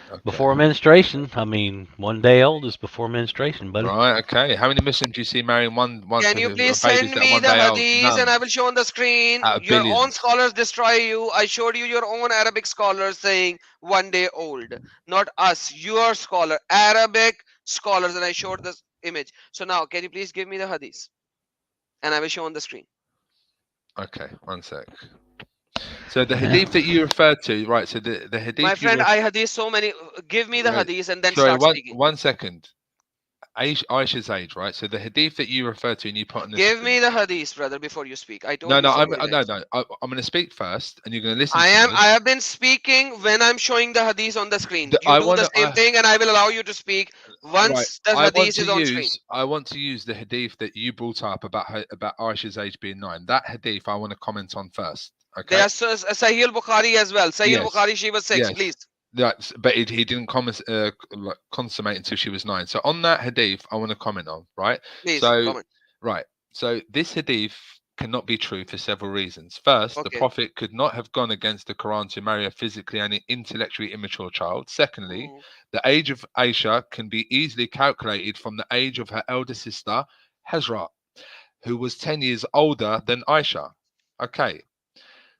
Okay. Before menstruation. I mean, 1 day old is before menstruation, buddy. Right, okay. How many Muslims do you see marrying one Can you please babies send that are me 1 the day old? hadith None. and I will show on the screen? Out of Your own billions. scholars destroy you. I showed you your own Arabic scholars saying 1 day old. Not us, your scholar, Arabic scholars, and I showed this image. So now, can you please give me the hadith? And I will show on the screen. Okay, 1 sec. So the hadith that you referred to, right? So the hadith. My friend, I hadith so many. Give me the Right. hadith and then Sorry, start speaking. 1 second. Aisha's age, right? So the hadith that you referred to and you put on the Give me the hadith, brother, before you speak. I told No, you. no, so I'm many times. I'm going to speak first, and you're going to listen. I to am. me. I have been speaking when I'm showing the hadith on the screen. The- You I do wanna- the same thing, and I will allow you to speak once the hadith is on screen. I want to use the hadith that you brought up about Aisha's age being 9. That hadith I want to comment on first. Okay. There's Sahih al-Bukhari as well. Sahih Yes. al-Bukhari, she was 6. Yes. Please. That's, but he didn't consummate until she was 9. So on that hadith, I want to comment on, right? Please, so comment. right. So this hadith cannot be true for several reasons. First, the Okay. Prophet could not have gone against the Quran to marry a physically and intellectually immature child. Secondly, Mm. the age of Aisha can be easily calculated from the age of her elder sister, Hazrat, who was 10 years older than Aisha. Okay.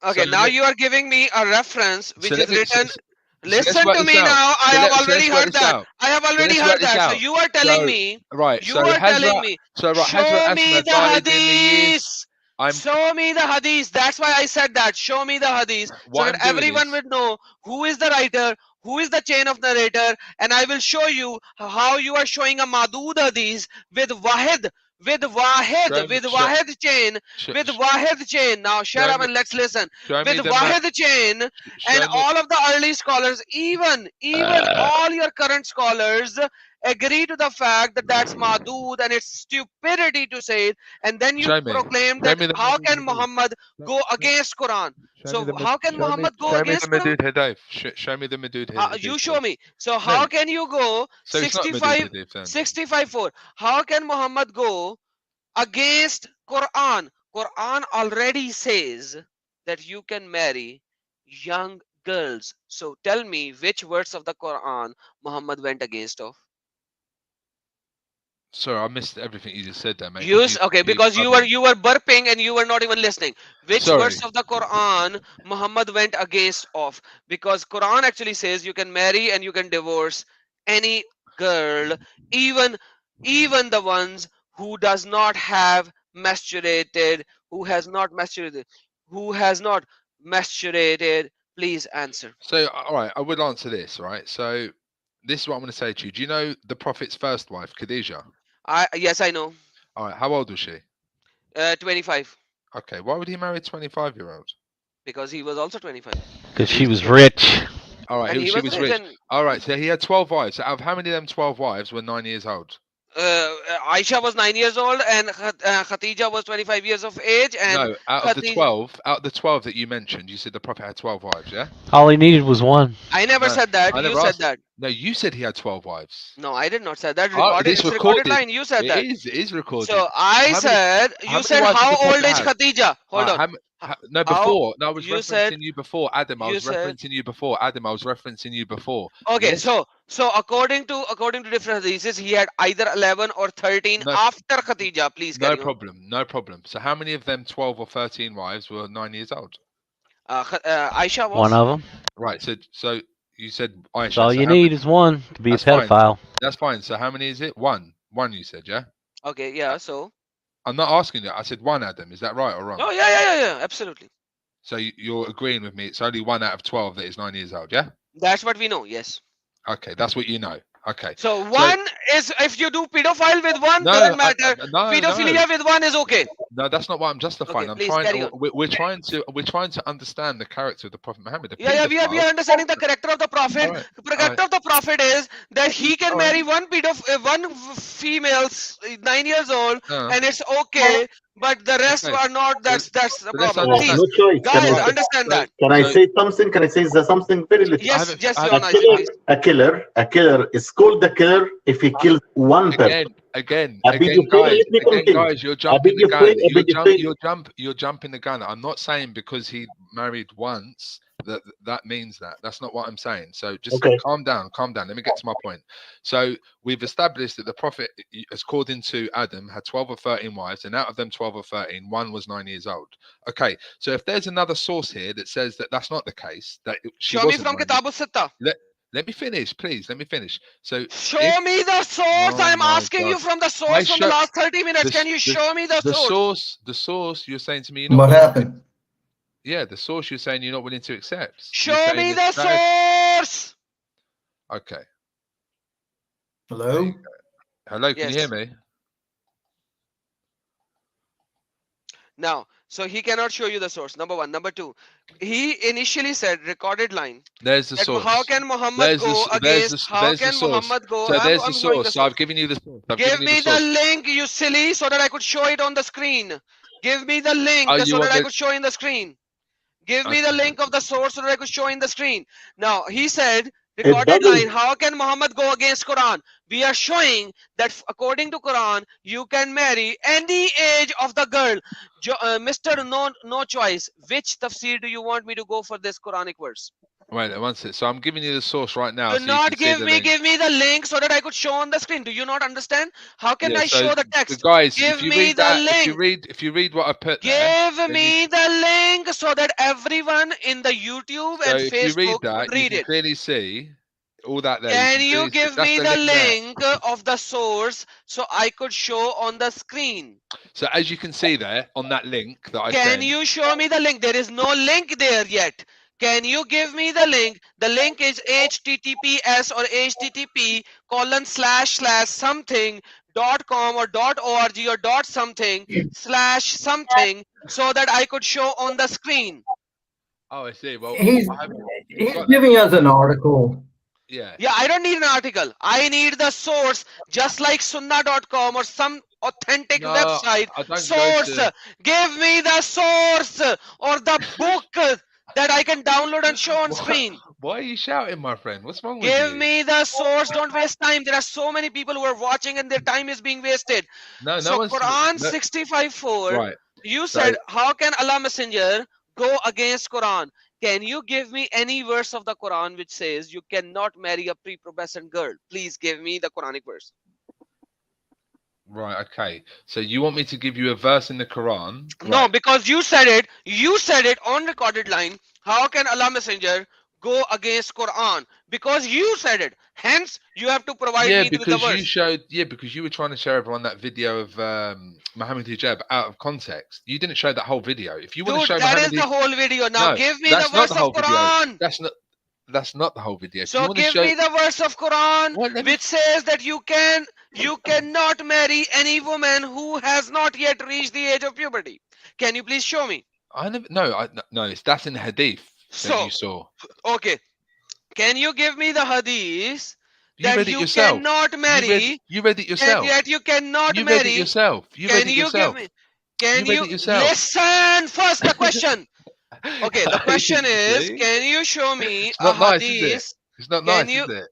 Okay, So now let- you are giving me a reference which so is let me- written. so Listen work to this me out. now. I So have let's already work heard this that. out. I have already let's heard work this that. So out. you are telling So- me. Right. You So are telling Hazrat, me. so right, Show Hazrat me Asma the died in the years. hadith. I'm Show me the hadith. That's why I said that. Show me the hadith. So what that I'm doing everyone is would know who is the writer, who is the chain of narrator, and I will show you how you are showing a Madud hadith with Wahid, with Wahid chain, with Wahid chain. Now shut up and let's listen. show me With the Wahid chain, show and me, all of the early scholars, even all your current scholars, agree to the fact that that's Madud and it's stupidity to say it. And then you show me. proclaim Show that me the how Madud can hadith. Muhammad go against Quran? Show So me the how can Muhammad go against the Quran? Madud hadith. Show me the Madud hadith. You show me. So how can you go So it's not Madud 65 hadith then. 65-4? How can Muhammad go against Quran? Quran already says that you can marry young girls. So tell me which words of the Quran Muhammad went against of. Sorry, I missed everything you just said there, mate. Okay, because you were burping and you were not even listening. Which verse of the Quran Muhammad went against of? Because Quran actually says you can marry and you can divorce any girl, even the ones who does not have menstruated, who has not menstruated. Please answer. So, all right, I would answer this, right? So, this is what I'm going to say to you. Do you know the Prophet's first wife, Khadijah? Yes, I know. All right, how old was she? 25. Okay, why would he marry a 25-year-old? Because he was also 25. Because she was rich. All right, And she was rich. All right, so he had 12 wives. So out of how many of them 12 wives were 9 years old? Aisha was 9 years old and Khatija was 25 years of age. And No, out of the 12 that you mentioned, you said the Prophet had 12 wives, yeah? All he needed was one. I never said that. I You never said asked- that. No, you said he had 12 wives. No, I did not say that. It's It's recorded line. You said that. It is recorded. So I How said, how you many said wives did how the old Prophet is have? Khatija? Hold on. No, before. No, I was you referencing said- you before, Adam. I you was said- referencing you before, Adam. I was referencing you before. Okay, Yes? so according to different hadiths, he had either 11 or 13 No. after Khatija. Please No carry on. problem. No problem. So, how many of them 12 or 13 wives were 9 years old? Aisha was One of them. Right. So you said Aisha. That's all so you how need many- is one to be a That's fine. pedophile. That's fine. So how many is it? One. One. You said, yeah. Okay, yeah. So I'm not asking you. I said one, Adam. Is that right or wrong? oh yeah, absolutely. So you're agreeing with me. It's only 1 out of 12 that is 9 years old. Yeah. That's what we know. Yes. Okay. That's what you know. Okay. So one is if you do pedophile with one, No, doesn't matter. no, Pedophilia with one is okay. No, that's not what I'm justifying. Okay, please carry on. We're trying to understand the character of the Prophet Muhammad. The Yeah, we paedophile- are understanding the character of the Prophet. All right, The character of the Prophet is that he can All right. marry one female 9 years old, Uh, and it's okay. But the rest Okay. are not. That's the let's problem. understand. Please, No choice. guys, Can I, understand that. can I So- say something? Can I say something very little? Yes, haven't- yes, I Your haven't- Honor, please. A killer is called a killer if he kills one person. Again, I beg your favor, let me continue. guys, you're I jumping beg the your gun. favor, I beg your favor. You're jumping the gun. I'm not saying because he married once that means that. That's not what I'm saying. So just Okay. calm down. Let me get to my point. So we've established that the Prophet, according to Adam, had 12 or 13 wives, and out of them 12 or 13, one was 9 years old. Okay, so if there's another source here that says that that's not the case, that she Show me wasn't from 9 years- Kitab al-Sitta. Let me finish, please. Let me finish. So Show if- me the source. Oh I'm my asking you God. from the source from the show- last 30 minutes. the- Can you the- show me the source? the source you're saying to me, you're not What willing to- happened? yeah, the source you're saying you're not willing to accept. You're Show saying me that the that is- source. Okay. Hello? Hello, can you Yes. hear me? Now, so he cannot show you the source. Number one. Number two, he initially said recorded line. There's the That source. how can Muhammad There's the go s- there's against? the- How there's the can source. Muhammad go? So I'm there's the showing source. So I've given you the source. I've Give given you me the the source. link, you silly, so that I could show it on the screen. Give me the link Oh, you so want that I the- could show in the screen. Give me the Okay. link of the source so that I could show in the screen. Now he said Recorded line. doesn't. How can Muhammad go against Quran? We are showing that according to Quran, you can marry any age of the girl. Mr. No choice. Which tafsir do you want me to go for this Quranic verse? Wait, one sec. So I'm giving you the source right now, Do so you not can see give the me link. the link so that I could show on the screen. Do you not understand? How can Yeah. I So show the the text? guys, Give if you me read the that, link. if you read what I put there, Give then me you, the link so that everyone in the YouTube so and if you read Facebook that, could you read can it. clearly see all that there. You Can can you clearly see give that's me the the link there. link of the source so I could show on the screen? So as you can see there on that link that I Can sent, you show me the link? There is no link there yet. Can you give me the link? The link is https or http://something.com or .org or .something /something so that I could show on the screen. oh, I see. Well, He's I haven't he's got that. giving us an article. Yeah. Yeah, I don't need an article. I need the source, just like sunnah.com or some authentic No, website. I don't go Source. to. Give me the source or the book that I can download and show on What? screen. Why are you shouting, my friend? What's wrong with Give you? me the source. Don't waste time. There are so many people who are watching and their time is being wasted. No, no So one's Quran no, 65:4, right. you So said, how can Allah Messenger go against Quran? Can you give me any verse of the Quran which says you cannot marry a prepubescent girl? Please give me the Quranic verse. right, okay. So you want me to give you a verse in the Quran? No, Right. because you said it. You said it on recorded line. How can Allah Messenger go against Quran? Because you said it. Hence, you have to provide Yeah, me with the because you verse. showed. Yeah, because you were trying to show everyone that video of Muhammad Hijab out of context. You didn't show that whole video. If you want to Dude, show that Muhammad, is the whole video. Now no, give me the that's not verse the of whole video. Quran. That's not the whole video. If you So want to give show, me the verse of Quran what, let me, which says that you cannot marry any woman who has not yet reached the age of puberty. Can you please show me? I never. No, no. That's in the Hadith that So, you saw. okay. Can you give me the hadith You that read it you yourself. cannot marry You read it and yourself. yet you cannot You read it marry? yourself. You read Can it you give yourself. me? Can You read you it yourself. listen first? The question. Okay, the question is, See? can you show me It's a not nice, is it? hadith? It's not Can nice, you? is it?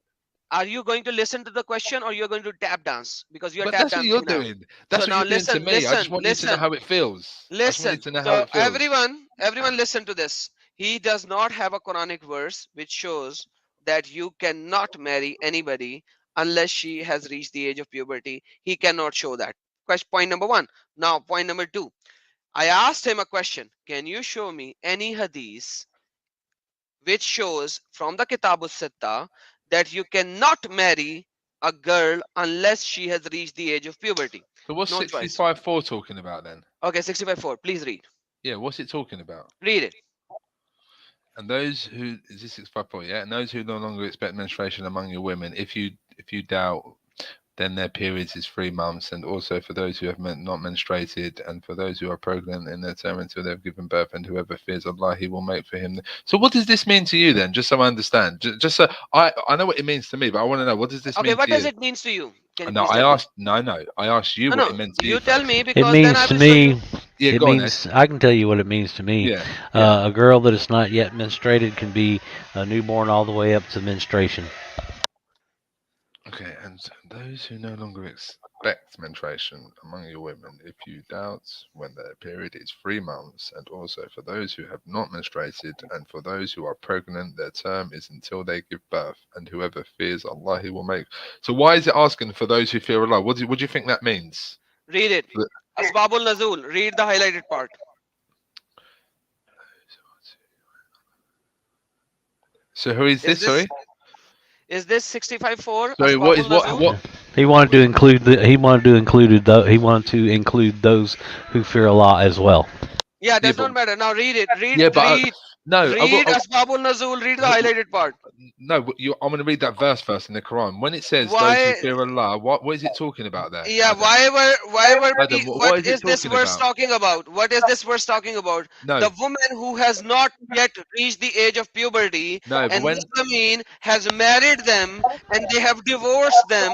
Are you going to listen to the question or you're going to tap dance? Because you're But tap that's what you're dancing now. doing. That's So what now you're doing to listen, me. I just want you to know how it feels. I just want you listen. to know how So it feels. everyone listen to this. He does not have a Quranic verse which shows that you cannot marry anybody unless she has reached the age of puberty. He cannot show that. Question point number one. Now point number two. I asked him a question. Can you show me any hadith which shows from the Kitabus Sitta that you cannot marry a girl unless she has reached the age of puberty? So what's No choice. 65.4 talking about then? Okay, 65:4. Please read. Yeah, what's it talking about? Read it. And those who is this 65.4? Yeah, and those who no longer expect menstruation among your women, if you doubt, then their periods is 3 months, and also for those who have not menstruated, and for those who are pregnant in their term until they've given birth, and whoever fears Allah, He will make for him. So, what does this mean to you then? Just so I understand. Just so I know what it means to me, but I want to know what does this Okay, mean what to you? does it means to you? Can you No, please I tell me? asked. No. I asked you No, what no, it meant to you. you tell first. me It because then I means to will show you. me. Yeah, It go on, Ed. means I can tell you what it means to me. Yeah. A girl that is not yet menstruated can be a newborn all the way up to menstruation. Okay, and those who no longer expect menstruation among your women, if you doubt when their period is 3 months, and also for those who have not menstruated, and for those who are pregnant, their term is until they give birth, and whoever fears Allah, He will make. So why is it asking for those who fear Allah? What do you think that means? Read it. Asbabul Nazul. Read the highlighted part. So who is this? Sorry. Is this 65:4? Sorry. What is Asbabul Nazul? what? He wanted to include those who fear Allah as well. Yeah, does but- not matter. Now read it. Read. Yeah, but read. No, Read Asbabul Nazul. Read the highlighted part. No, I'm going to read that verse first in the Quran. When it says those Why- who fear Allah, what is it talking about there? Yeah. Adam? Adam, what What is it is this talking verse about? talking about? What is this verse talking about? No, The woman who has not yet reached the age of puberty, no, but and when Muslimin has married them and they have divorced them.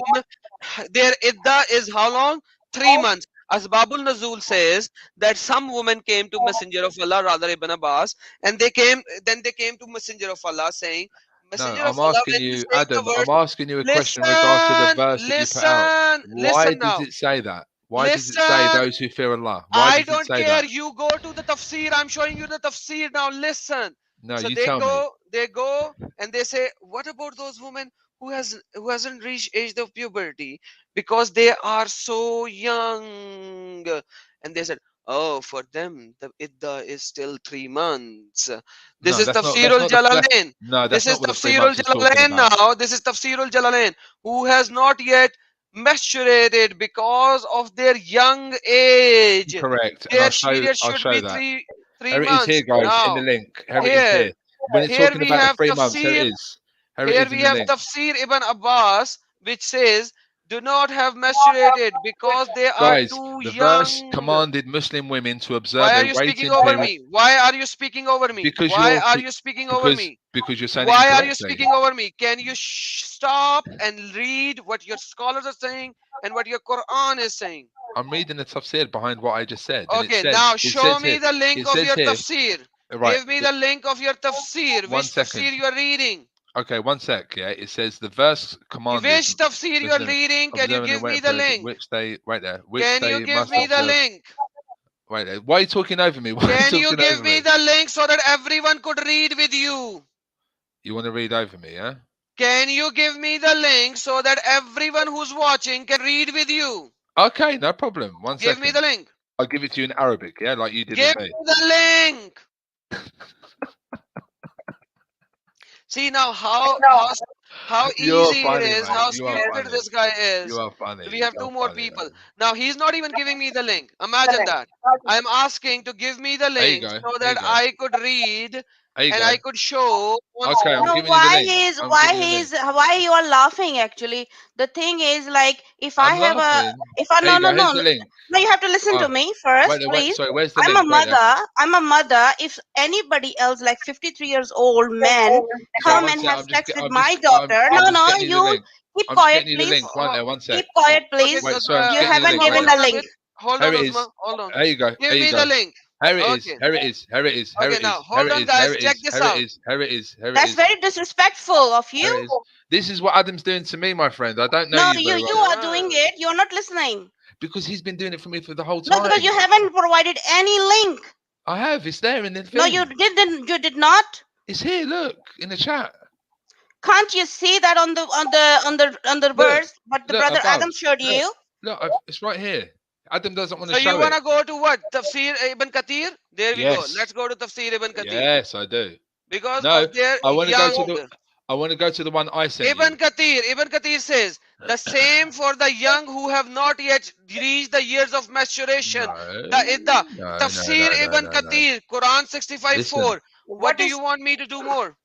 Their idda is how long? 3 months. Asbabul Nazul says that some women came to Messenger of Allah, rather Ibn Abbas, and then they came to Messenger of Allah saying, Messenger I'm of Allah, asking when you, he's saying the Adam. verse, I'm asking you a question in regards to the verse that you put out. Why listen does now. it say that? Why does it say Listen. those who fear Allah? Why I does it don't say care. that? You go to the tafsir. I'm showing you the tafsir now. Listen. No, So you they tell me. go and they say, what about those women who hasn't reached age of puberty because they are so young? And they said, oh, for them the idda is still 3 months. This No, is that's not. Tafsir That's not the. al-Jalalain. No, This that's is not what the 3 Tafsir months is talking al-Jalalain about. now. This is Tafsir al-Jalalain, who has not yet maturated because of their young age. Correct, and Their I'll show. period I'll should show be that. three Here it is, here, months. guys, in the Now, link. Here it is here. When it's here talking we about the have 3 months, here it Tafsir. is. Here it Here is in we the have link. Tafsir Ibn Abbas, which says, do not have maturated because they are Guys, too the verse young. commanded Muslim women to observe Why a are you speaking waiting over period. me? Why are you speaking over me? Because Why you're are you speaking over me? because you're saying it Why are you incorrectly. speaking over me? Can you stop and read what your scholars are saying and what your Quran is saying? I'm reading the tafsir behind what I just said. And Okay, it says, now it show says me here, the link it of says your here, tafsir. right. Give me the link of your tafsir. One Which second. tafsir you are reading? Okay, 1 sec. Yeah, it says the verse commanded. Which tafsir you are reading? Can you observing give the me wait the period, link? which they wait there, which Can they you give must me the observe. link? Wait there. Why are you talking over me? Why are Can you you talking give over me the link so that everyone could read with you? You want to read over me, yeah? Can you give me the link so that everyone who's watching can read with you? Okay, no problem. One Give second. me the link. I'll give it to you in Arabic, yeah, like you did Give with me me. the link. See now how You're easy funny, it is, mate. how You are stupid funny. this guy is. You are funny. We have You're 2 more funny, people. man. Now he's not even giving me the link. Imagine that. I'm asking to give me the There you link go. so There you that go. I could read There you and go. I could show. Okay, I'm No, giving you the why link. he's I'm why giving you the he's link. why you are laughing actually. The thing is like if I I'm have laughing. if I There no you no go. Here's no the link. no you have to listen to Oh, me first, wait, please. sorry, where's the I'm link? a Wait there. mother. I'm a mother. If anybody else like 53 years old men Sorry, come one and sec. have sex with my daughter, I'm no just no getting you the you link. keep I'm just quiet getting you the please. link. Right there, 1 sec. Keep quiet Okay, please. Wait, sorry, I'm just You getting you the haven't link. Wait given there. the link. Hold Here on, it is. Uzma. Hold on. There you go. Give There me you the go. link. Here it is. Okay. Here it is. Here it is. Here Okay, it now is. hold Here on, it is. Here guys. it Check is. this Here it out. is. Here it is. Here it That's is. very disrespectful of Here it you. is. This is what Adam's doing to me, my friend. I don't know No, you very you well. are doing it. You're not listening. Because he's been doing it for me for the whole No, time. because you haven't provided any link. I have. It's there in the thing. No, you didn't. You did not. It's here. Look in the chat. Can't you see that on the verse? But the look, brother above. Adam showed Look. you. Look, it's right here. Adam doesn't want to So show you want it. to go to what? Tafsir Ibn Kathir? There we go. Yes. Let's go to Tafsir Ibn Kathir. Yes, I do. Because No, of their I want to young. go to the. I want to go to the one I sent Ibn you. Kathir says the same for the young who have not yet reached the years of maturation. The Tafsir Ibn Kathir, Quran 65:4. What do you want me to do more?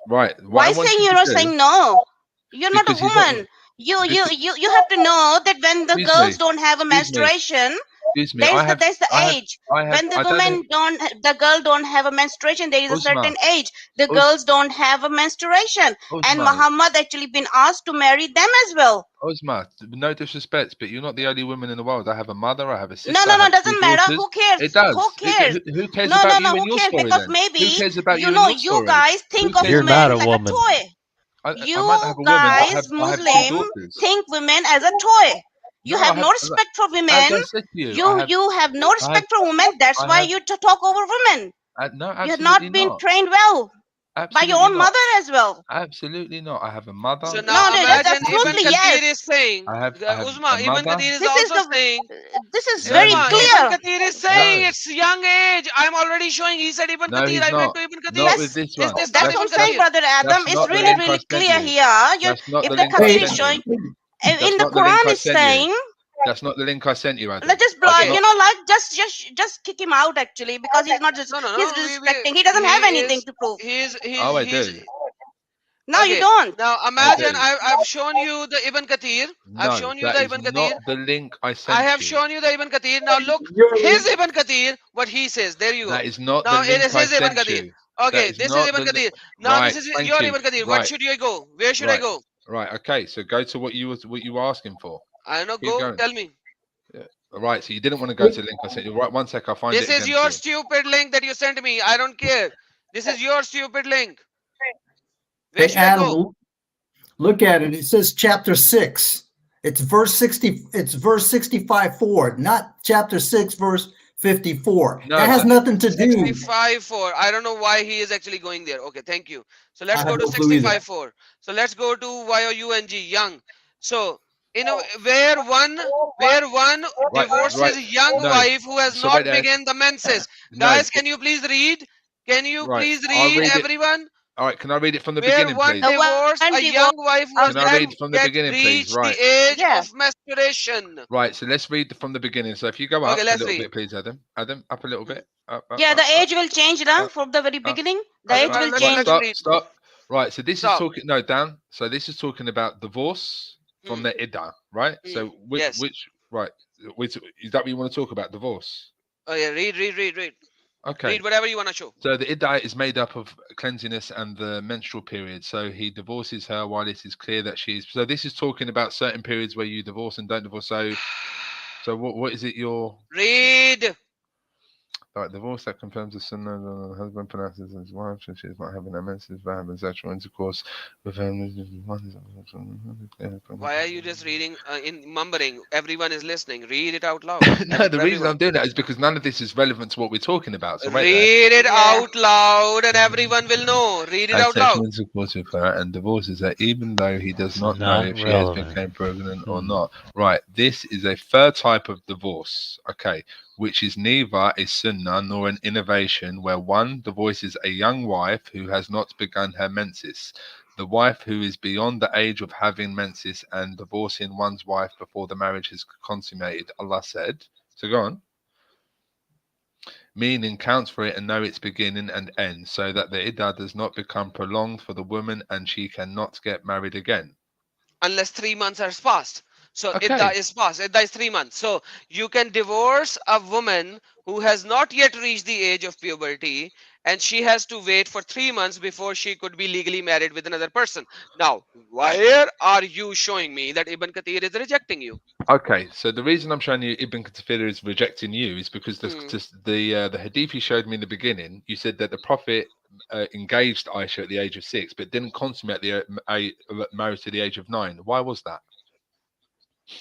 Right. Why saying you're not saying no? You're not a woman. You have to know that when the girls don't have a menstruation, Excuse me. there's the age. When the women the girl don't have a menstruation, there is a certain age. The girls don't have a menstruation, and Muhammad actually been asked to marry them as well. Uzma, no disrespect, but you're not the only woman in the world. I have a mother. I have a sister. No, doesn't matter. Who cares? It does. Who cares? Who cares No, about you who and your cares? story? Because then? maybe Who cares about you know and your you guys think of You're women not a like woman. a toy. I might have a woman, but guys, I have two Muslim, daughters. think women as a toy. You have no respect for women. As I said to You have no respect for women. That's why you talk over women. No, you have not been trained well by your own mother as well. Absolutely not. I have a mother. So now imagine Ibn Kathir is saying, Uzma, Ibn Kathir is also saying, this is very clear. Ibn Kathir is saying it's young age. I'm already showing. He said Ibn Kathir. I went to Ibn Kathir. Not with this one. That's what I'm saying, brother Adam. It's really clear here. Ibn Kathir is showing. In the Quran is saying. That's not the link I sent you, Adam. Let's just block, just kick him out actually, because he's not just he's disrespecting. He doesn't have anything to prove. I do. No, you don't. Now imagine I've shown you the Ibn Kathir. I've shown you the Ibn Kathir. Not the link I sent I have shown you the Ibn Kathir. Now look, his Ibn Kathir, what he says. There you go. That is not now the link it is his Ibn Kathir. Okay, this is Ibn Kathir. Now this is your Ibn Kathir. What should I go? Where should I go? Right. Okay. So go to what you were asking for. I don't know. Go. Tell me. Yeah. Right. So you didn't want to go to the link I sent you. Right. 1 sec. I'll find it. This is your stupid link that you sent me. I don't care. This is your stupid link. Where Hey, should I go? Adam, look at it. It says chapter 6. It's verse 60. It's verse 65 forward, not chapter 6, verse 54. No, That has nothing to do. 65.4. I don't know why he is actually going there. Okay, thank you. So let's I go have to no clue either. 65.4. So let's go to YOUNG, young. So where one divorces young wife who has So not wait there. begun the menses. No. Guys, can you please read? Can you Right, please I'll read, read it. everyone? All right, can I read it from the Where beginning, one please? divorced a young wife who has Can I not read from the yet beginning, please? reached Right. the age of menstruation. Right, so let's read from the beginning. So if you go up Okay, a let's little read. bit, please, Adam. Adam, up a little bit. Up, Yeah, the age will change now from the very beginning. The age will change. Stop. Right, so this is talking. No, Dan. So this is talking about divorce from the iddah, right? So which right? Which is that what you want to talk about? Divorce. Oh yeah, read. Okay. Read whatever you want to show. So the iddah is made up of cleanliness and the menstrual period. So he divorces her while it is clear that she's. So this is talking about certain periods where you divorce and don't divorce. So what is it? Your read. Like divorce that confirms the sunnah, the husband pronounces his wife, so she's not having a menses, but having sexual intercourse with him. Why are you just reading in mumbling? Everyone is listening. Read it out loud. No, the reason I'm doing that is because none of this is relevant to what we're talking about. So read it out loud, and everyone will know. Read it out loud. Intercourse with her and divorces her, even though he does not know if she has become pregnant or not. Right. This is a third type of divorce. Okay. Which is neither a sunnah nor an innovation, where one divorces a young wife who has not begun her menses. The wife who is beyond the age of having menses and divorcing one's wife before the marriage is consummated, Allah said. So go on. Meaning counts for it and know its beginning and end, so that the iddah does not become prolonged for the woman and she cannot get married again. Unless 3 months has passed. So iddah is passed. Iddah is 3 months. So you can divorce a woman who has not yet reached the age of puberty, and she has to wait for 3 months before she could be legally married with another person. Now, where are you showing me that Ibn Kathir is rejecting you? Okay, so the reason I'm showing you Ibn Kathir is rejecting you is because the hadith you showed me in the beginning, you said that the Prophet engaged Aisha at the age of 6, but didn't consummate the marriage to the age of 9. Why was that?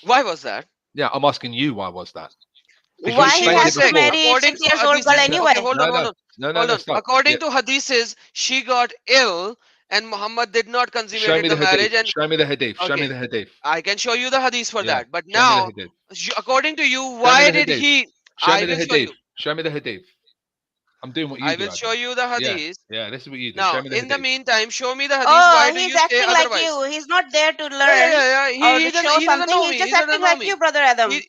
Why was that? Yeah, I'm asking you, why was that? Because why he has to marry 6 years old girl anyway? Okay, hold on. According to hadiths, she got ill and Muhammad did not consummate the marriage. And show me the hadith. Okay. Show me the hadith. I can show you the hadith for that. But now, according to you, why did he? Show me the hadith. Show me the hadith. I'm doing what you do. I will show you the hadith. Yeah, this is what you do. Now, show me the in the meantime, show me the hadith. Oh, he's acting like you. He's not there to learn or to show something. He's just acting like you, Brother Adam. He's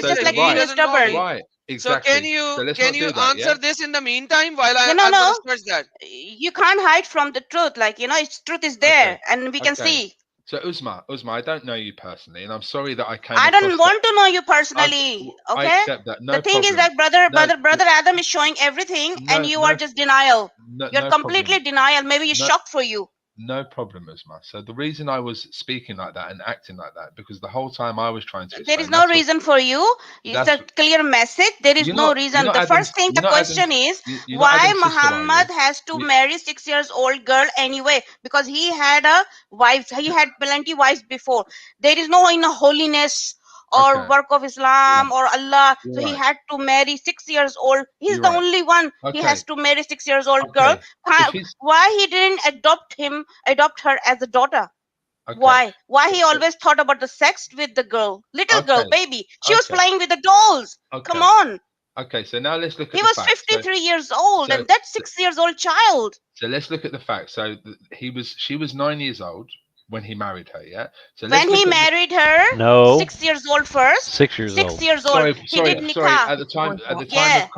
just like being stubborn. Right, exactly. So can you answer this in the meantime while I search that? You can't hide from the truth. Like, truth is there and we can see. So Uzma, I don't know you personally, and I'm sorry that I came. I don't want to know you personally. Okay. I accept that. No the thing is that brother Adam is showing everything, and you are just denial. You're completely denial. Maybe it's shock for you. No problem, Uzma. So the reason I was speaking like that and acting like that, because the whole time I was trying to. There is no reason for you. It's a clear message. There is no reason. The first thing, the question is why Muhammad has to marry 6 years old girl anyway? Because he had a wife. He had plenty wives before. There is no holiness or work of Islam or Allah. So he had to marry 6 years old. He's the only one. He has to marry 6 years old girl. Why he didn't adopt her as a daughter? Why he always thought about the sex with the girl, little girl, baby? She was playing with the dolls. Come on. Okay, so now let's look at he was 53 years old, and that's 6 years old child. So let's look at the facts. So she was 9 years old when he married her, yeah? So when he married her, no, 6 years old first. 6 years old. 6 years old. He did nikah. Sorry, at the time, yeah.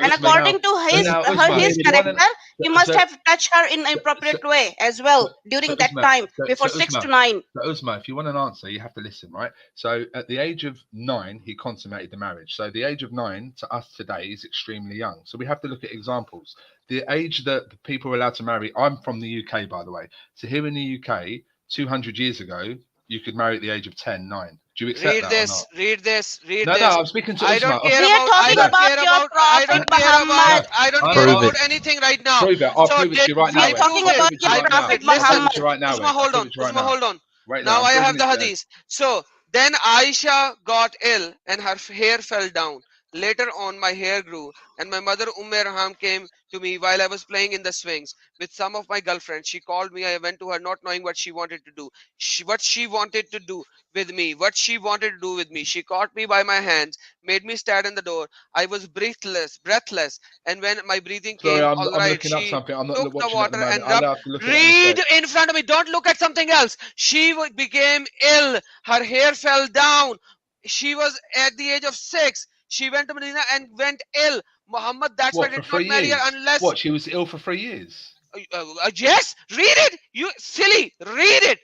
And according to his character, he must have touched her in an appropriate way as well during that time, before 6 to 9. So Uzma, if you want an answer, you have to listen, right? So at the age of 9, he consummated the marriage. So the age of 9 to us today is extremely young. So we have to look at examples. The age that people are allowed to marry, I'm from the UK, by the way. So here in the UK, 200 years ago, you could marry at the age of 10, 9. Do you accept Read that this. or not? Read this. Read No, this. no, I'm speaking to I don't Isma. care We are about. talking I don't about care your about. I don't Prophet care about. Muhammad. I don't I care know. about anything right now. Prove it. I'll So prove it to you right We now. are I talking prove about it. your I prove Prophet it. Listen, Muhammad. right now. Usma, hold on. Usma, hold on. Now I have the hadith. So then Aisha got ill and her hair fell down. Later on, my hair grew, and my mother Raham came to me while I was playing in the swings with some of my girlfriends. She called me. I went to her, not knowing what she wanted to do. What she wanted to do with me. What she wanted to do with me. She caught me by my hands, made me stand in the door. I was breathless, and when my breathing came, Sorry, I'm all right, looking up she something. I'm not took the watching at the water and moment. I'll rubbed. have to look at it Read in front of me. Don't look at something else. She became ill. Her hair fell down. She was at the age of 6. She went to Medina and went ill. Muhammad, that's why What, did for not 3 marry years? her unless. What, she was ill for 3 years? Yes, read it. You silly. Read it.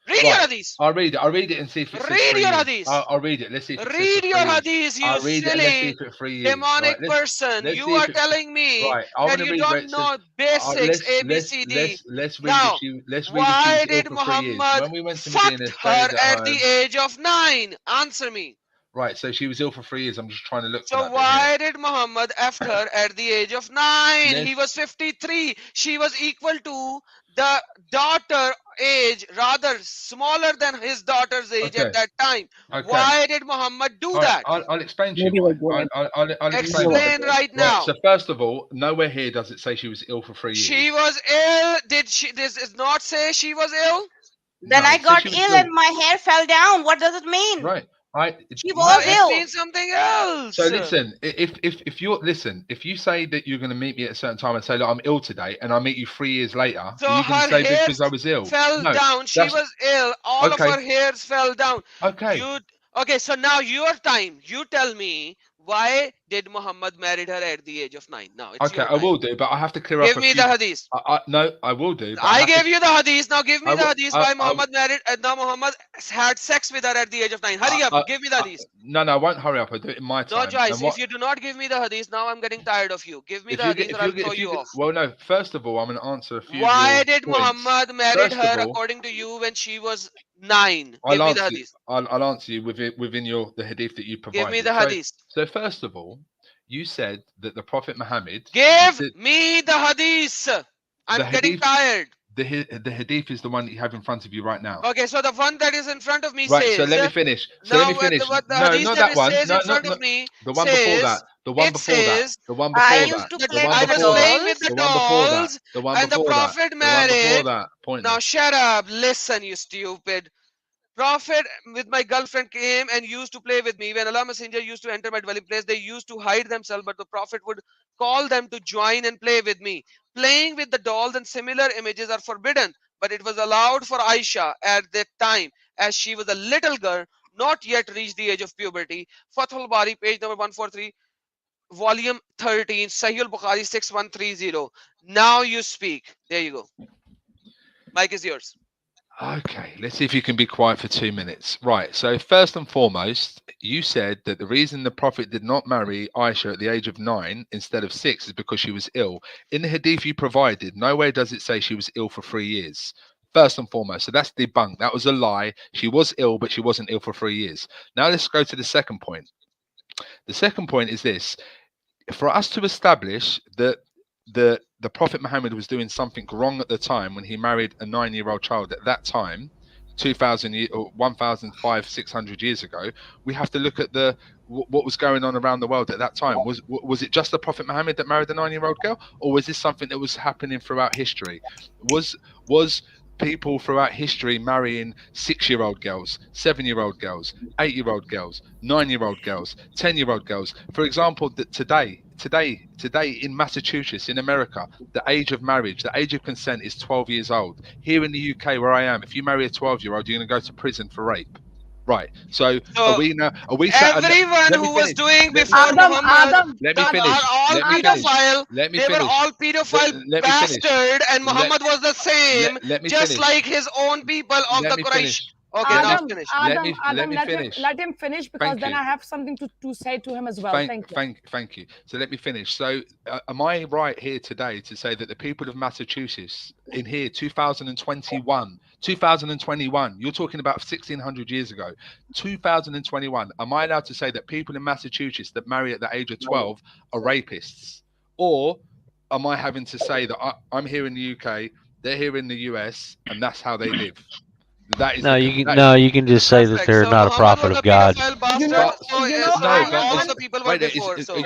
Read your hadith. I'll read it. I'll read it and see if it says Read 3 your years. hadith. I'll read it. Let's see if it says Read for your 3 years. hadith, you I'll read it and let's see silly if it's 3 years. demonic Right, person. let's You see if are it's- telling me Right, I'm that gonna you read where don't it know says- basics, A, B, let's- C, D. Let's read Now, it. Let's read why it. did Muhammad When we went to fucked Medina, her stayed at at the home. age of 9? Answer me. Right, so she was ill for 3 years. I'm just trying to look for So that. why did Muhammad after her at the age of 9? Let's- He was 53. She was equal to the daughter age, rather smaller than his daughter's age Okay. at that time. Okay. Why did Muhammad do All right, that? I'll explain to you why. I'll explain why. Explain right now. So first of all, nowhere here does it say she was ill for 3 years. She was ill. Did she? This does not say she was ill. Then No, I it says got she was ill and my hair fell down. What does it mean? Right. She was It ill. means something else. So listen, if you say that you're going to meet me at a certain time and say, look, I'm ill today, and I meet you 3 years later, So are you going her to say this hair because I was ill? fell No, down. She that's- was ill. All Okay. of her hairs fell down. Okay. Okay, so now your time. You tell me, why did Muhammad marry her at the age of 9? Now it's Okay, your I time. will do, but I have to clear up. Give me the hadith. No, I will do. But I have to- gave you the hadith. Now give me I the will- hadith I- why I- Muhammad married. Now Muhammad had sex with her at the age of 9. Hurry up. Give me the hadith. No, I won't hurry up. I'll do it in my time. No choice. And what- If you do not give me the hadith, now I'm getting tired of you. Give me if the you hadith get- or I'll throw you off. Well, no. First of all, I'm going to answer a few. of Why your did points. Muhammad marry First of her all, according to you when she was 9? Give I'll me the answer, hadith. I'll answer you within the hadith that you provided. Give me the So- hadith. So first of all, you said that the Prophet Muhammad. Give me the hadith. I'm The getting hadith- tired. The hadith is the one that you have in front of you right now. Okay, so the one that is in front of me Right, says. so let me finish. What the hadith not that that one. says No, in front of me the one before says- that. The one it before that. says, The one before I that. used to The play one I was before that. playing with the The one before that. dolls, The one and the before that. Prophet The one before married. that. Point. Now shut up. Listen, you stupid. Prophet with my girlfriend came and used to play with me. When Allah Messenger used to enter my dwelling place, they used to hide themselves, but the Prophet would call them to join and play with me. Playing with the dolls and similar images are forbidden, but it was allowed for Aisha at that time, as she was a little girl, not yet reached the age of puberty. Fathul Bari, page number 143, volume 13, Sahih al-Bukhari 6130. Now you speak. There you go. Mic is yours. Okay, let's see if you can be quiet for 2 minutes. Right, so first and foremost, you said that the reason the Prophet did not marry Aisha at the age of 9 instead of 6 is because she was ill. In the hadith you provided, nowhere does it say she was ill for 3 years. First and foremost, so that's debunked. That was a lie. She was ill, but she wasn't ill for 3 years. Now let's go to the second point. The second point is this. For us to establish that the Prophet Muhammad was doing something wrong at the time when he married a 9-year-old child at that time, 1,500-600 years ago, we have to look at what was going on around the world at that time. Was it just the Prophet Muhammad that married a 9-year-old girl, or was this something that was happening throughout history? Was people throughout history marrying 6-year-old girls, 7-year-old girls, 8-year-old girls, 9-year-old girls, 10-year-old girls? For example, that today in Massachusetts, in America, the age of marriage, the age of consent is 12 years old. Here in the UK, where I am, if you marry a 12-year-old, you're going to go to prison for rape. Right. So are we now? Are we? Everyone who was doing before Muhammad, let me finish. are all pedophile. Let me they finish. were all pedophile Let me finish. bastard, and Muhammad was the same, Let me just finish. like his own people of Let the me Quraysh. finish. Okay, now finish. Let him finish, because then I have something to say to him as well. Thank you. So let me finish. So am I right here today to say that the people of Massachusetts in here, 2021, you're talking about 1600 years ago, 2021, am I allowed to say that people in Massachusetts that marry at the age of 12 are rapists? Or am I having to say that I'm here in the UK, they're here in the US, and that's how they live? That is you can just say that they're not a prophet of God.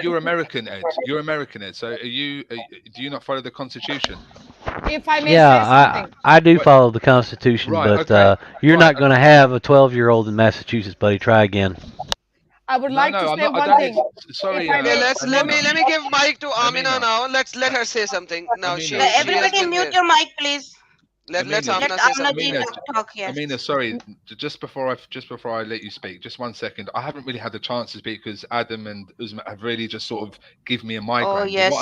You're American, Ed. You're American, Ed. So do you not follow the Constitution? If I may say something. I do follow the Constitution, but you're not going to have a 12-year-old in Massachusetts, buddy. Try again. I would like to say one thing. Sorry. Let me give mic to Amina now. Let her say something. Now everybody mute your mic, please. Let's Amina say something. Amina, sorry. Just before I let you speak, just 1 second. I haven't really had the chance to speak because Adam and Uzma have really just sort of give me a migraine. Oh yes.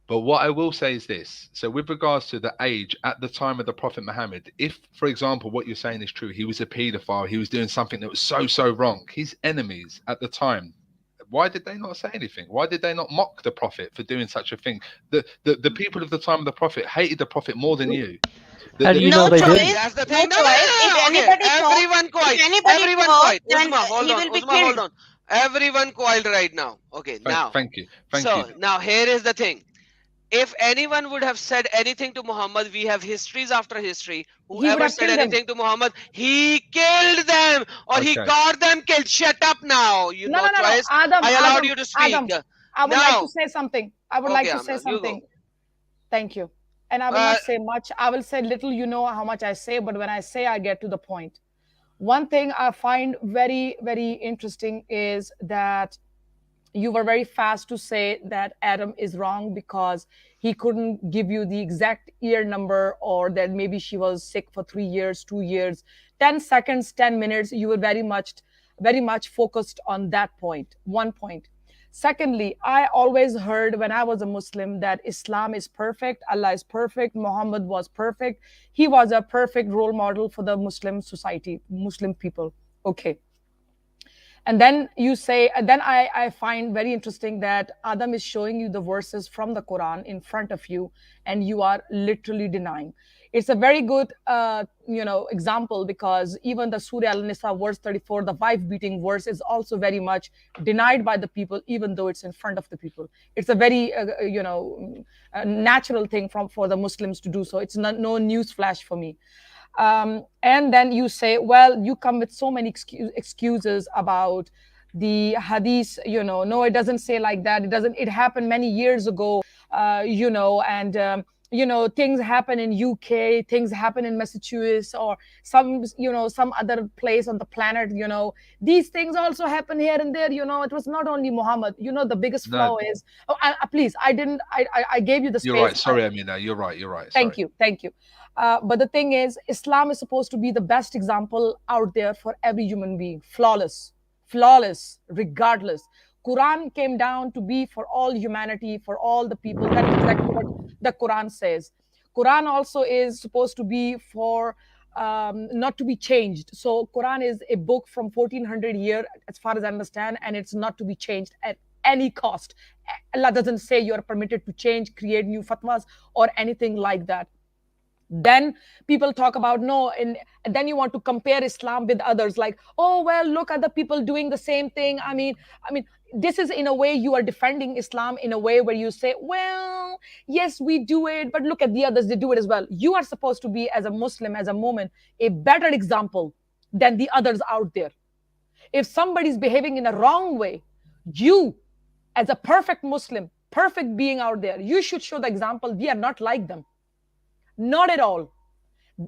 But what I will say is this. So with regards to the age at the time of the Prophet Muhammad, if, for example, what you're saying is true, he was a paedophile, he was doing something that was so wrong, his enemies at the time, why did they not say anything? Why did they not mock the Prophet for doing such a thing? The people of the time of the Prophet hated the Prophet more than you. How do you know they did? That's the thing. Everyone quiet. Everyone quiet. Uzma, hold on. Everyone quiet right now. Okay, now. Thank you. So now here is the thing. If anyone would have said anything to Muhammad, we have histories after history. Whoever said anything to Muhammad, he killed them or he got them killed. Shut up now. No. Adam, I allowed you to speak. Adam, I would like to say something. Thank you. And I will not say much. I will say little. You know how much I say, but when I say, I get to the point. One thing I find very, very interesting is that you were very fast to say that Adam is wrong because he couldn't give you the exact year number, or that maybe she was sick for 3 years, 2 years, 10 seconds, 10 minutes. You were very much focused on that point. One point. Secondly, I always heard when I was a Muslim that Islam is perfect, Allah is perfect, Muhammad was perfect. He was a perfect role model for the Muslim society, Muslim people. Okay. And then you say, and then I find very interesting that Adam is showing you the verses from the Quran in front of you, and you are literally denying. It's a very good, example, because even the Surah Al-Nisa verse 34, the wife-beating verse, is also very much denied by the people, even though it's in front of the people. It's a very, a natural thing for the Muslims to do so. It's no news flash for me. And then you say, well, you come with so many excuses about the hadith, no, it doesn't say like that. It happened many years ago, things happen in UK, things happen in Massachusetts, or some other place on the planet, these things also happen here and there, it was not only Muhammad. The biggest flaw is, please, I gave you the space. You're right. Sorry, Amina, you're right. Thank you. But the thing is, Islam is supposed to be the best example out there for every human being, flawless, regardless. Quran came down to be for all humanity, for all the people. That is exactly what the Quran says. Quran also is supposed to be for not to be changed. So Quran is a book from 1400 years, as far as I understand, and it's not to be changed at any cost. Allah doesn't say you are permitted to change, create new fatwas, or anything like that. Then people talk about and then you want to compare Islam with others, like, oh, well, look at the people doing the same thing. I mean, this is, in a way, you are defending Islam in a way where you say, well, yes, we do it, but look at the others, they do it as well. You are supposed to be, as a Muslim, as a mu'min, a better example than the others out there. If somebody's behaving in a wrong way, you, as a perfect Muslim, perfect being out there, you should show the example. We are not like them. Not at all.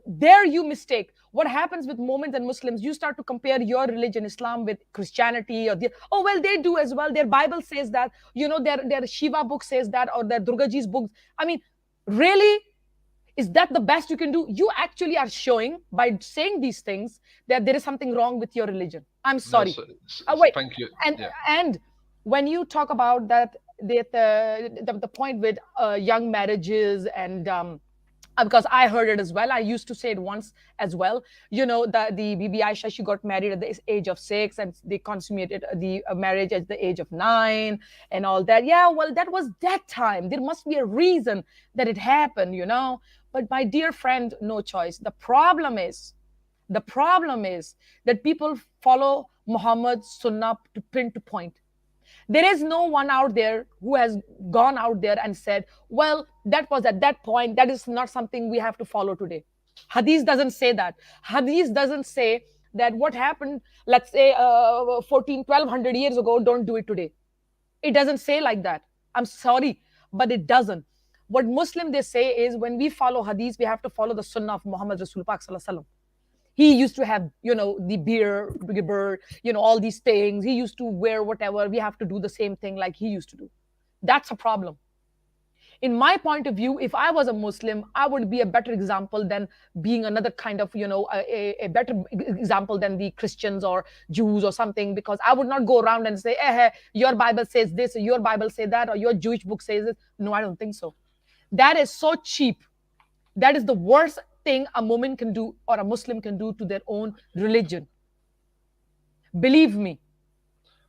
There you mistake. What happens with Mormons and Muslims, you start to compare your religion, Islam, with Christianity, or they do as well. Their Bible says that, their Shiva book says that, or their Durgaji's books. I mean, really? Is that the best you can do? You actually are showing, by saying these things, that there is something wrong with your religion. I'm sorry. Wait. Thank you. And when you talk about that, the point with young marriages and because I heard it as well. I used to say it once as well. You know, the Bibi Aisha, she got married at the age of 6 and they consummated the marriage at the age of 9 and all that. Yeah, well, that was that time. There must be a reason that it happened, you know. But my dear friend, no choice. The problem is that people follow Muhammad's sunnah to pin to point. There is no one out there who has gone out there and said, well, that was at that point. That is not something we have to follow today. Hadith doesn't say that. Hadith doesn't say that what happened, let's say 1200 years ago, don't do it today. It doesn't say like that. I'm sorry, but it doesn't. What Muslim they say is when we follow hadith, we have to follow the sunnah of Muhammad Rasul Pak Sallallahu Alaihi Wasallam. He used to have, you know, the beard, you know, all these things. He used to wear whatever. We have to do the same thing like he used to do. That's a problem. In my point of view, if I was a Muslim, I would be a better example than being another kind of, you know, a better example than the Christians or Jews or something, because I would not go around and say, your Bible says this, or your Bible says that, or your Jewish book says this. No, I don't think so. That is so cheap. That is the worst thing a woman can do or a Muslim can do to their own religion. Believe me.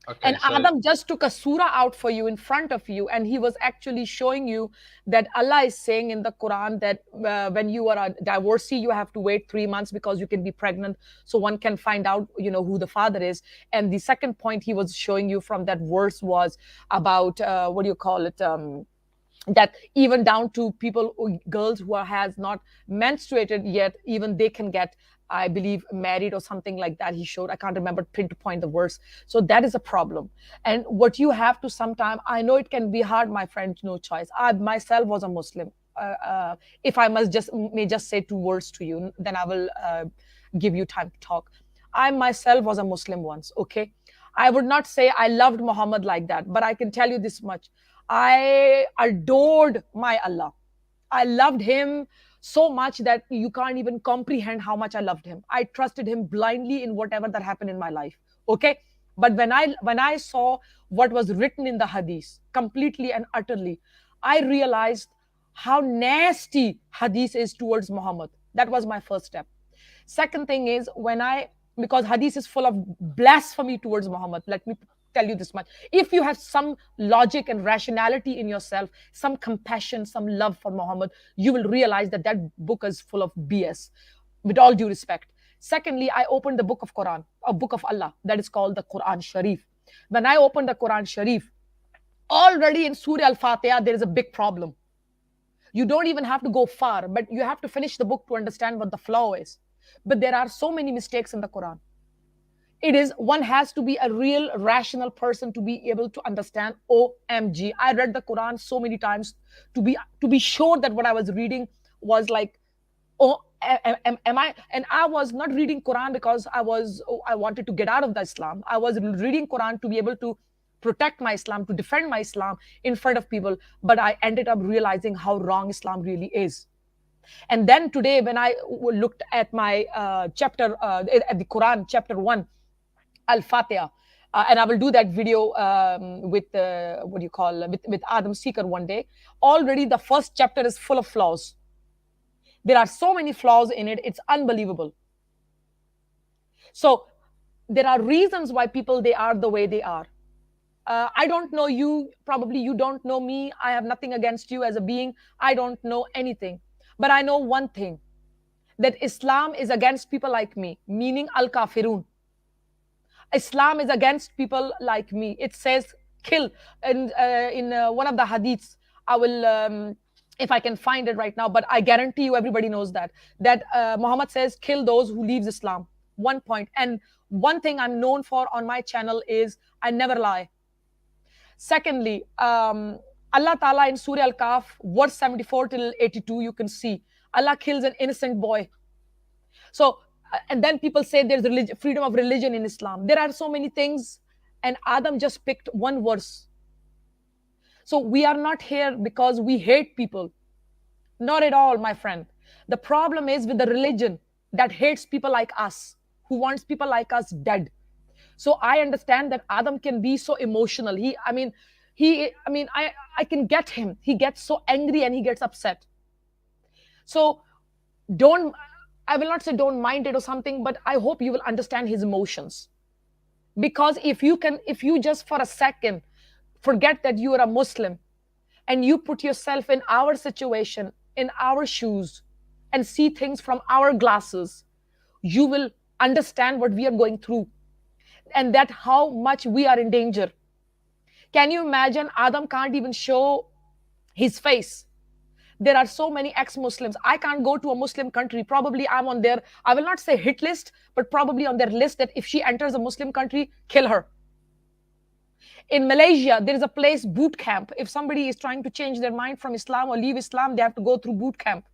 Okay, and so Adam just took a surah out for you in front of you, and he was actually showing you that Allah is saying in the Quran that when you are a divorcee, you have to wait 3 months because you can be pregnant, so one can find out, you know, who the father is. And the second point he was showing you from that verse was about that even down to girls who has not menstruated yet, even they can get, I believe, married or something like that. He showed, I can't remember pin to point the verse. So that is a problem. And what you have to sometime, I know it can be hard, my friend, no choice. I myself was a Muslim. If I may just say 2 words to you, then I will give you time to talk. I myself was a Muslim once, okay? I would not say I loved Muhammad like that, but I can tell you this much. I adored my Allah. I loved him so much that you can't even comprehend how much I loved him. I trusted him blindly in whatever that happened in my life. Okay. But when I saw what was written in the hadith completely and utterly, I realized how nasty hadith is towards Muhammad. That was my first step. Second thing is because hadith is full of blasphemy towards Muhammad. Let me tell you this much. If you have some logic and rationality in yourself, some compassion, some love for Muhammad, you will realize that that book is full of BS, with all due respect. Secondly, I opened the book of Quran, a book of Allah, that is called the Quran Sharif. When I opened the Quran Sharif, already in Surah Al-Fatiha, there is a big problem. You don't even have to go far, but you have to finish the book to understand what the flaw is. But there are so many mistakes in the Quran. One has to be a real rational person to be able to understand. OMG, I read the Quran so many times to be sure that what I was reading was like, oh, am I? And I was not reading Quran because I wanted to get out of the Islam. I was reading Quran to be able to protect my Islam, to defend my Islam in front of people. But I ended up realizing how wrong Islam really is. And then today, when I looked at my chapter, at the Quran, chapter 1, Al-Fatiha, and I will do that video with with Adam Seeker one day. Already the first chapter is full of flaws. There are so many flaws in it, it's unbelievable. So there are reasons why people, they are the way they are. I don't know you, probably you don't know me. I have nothing against you as a being. I don't know anything. But I know one thing, that Islam is against people like me, meaning Al-Kafirun. Islam is against people like me. It says kill. And in one of the hadiths, I will, if I can find it right now, but I guarantee you everybody knows that Muhammad says kill those who leaves Islam. 1 point. And one thing I'm known for on my channel is I never lie. Secondly, Allah Ta'ala in Surah Al-Kahf, verse 74 till 82, you can see Allah kills an innocent boy. So, and then people say there's freedom of religion in Islam. There are so many things, and Adam just picked one verse. So we are not here because we hate people. Not at all, my friend. The problem is with the religion that hates people like us, who wants people like us dead. So I understand that Adam can be so emotional. I can get him. He gets so angry and he gets upset. So I will not say don't mind it or something, but I hope you will understand his emotions. Because if you just for a second forget that you are a Muslim and you put yourself in our situation, in our shoes, and see things from our glasses, you will understand what we are going through and that how much we are in danger. Can you imagine? Adam can't even show his face. There are so many ex-Muslims. I can't go to a Muslim country. Probably I'm on their, I will not say hit list, but probably on their list that if she enters a Muslim country, kill her. In Malaysia, there is a place, boot camp. If somebody is trying to change their mind from Islam or leave Islam, they have to go through boot camp.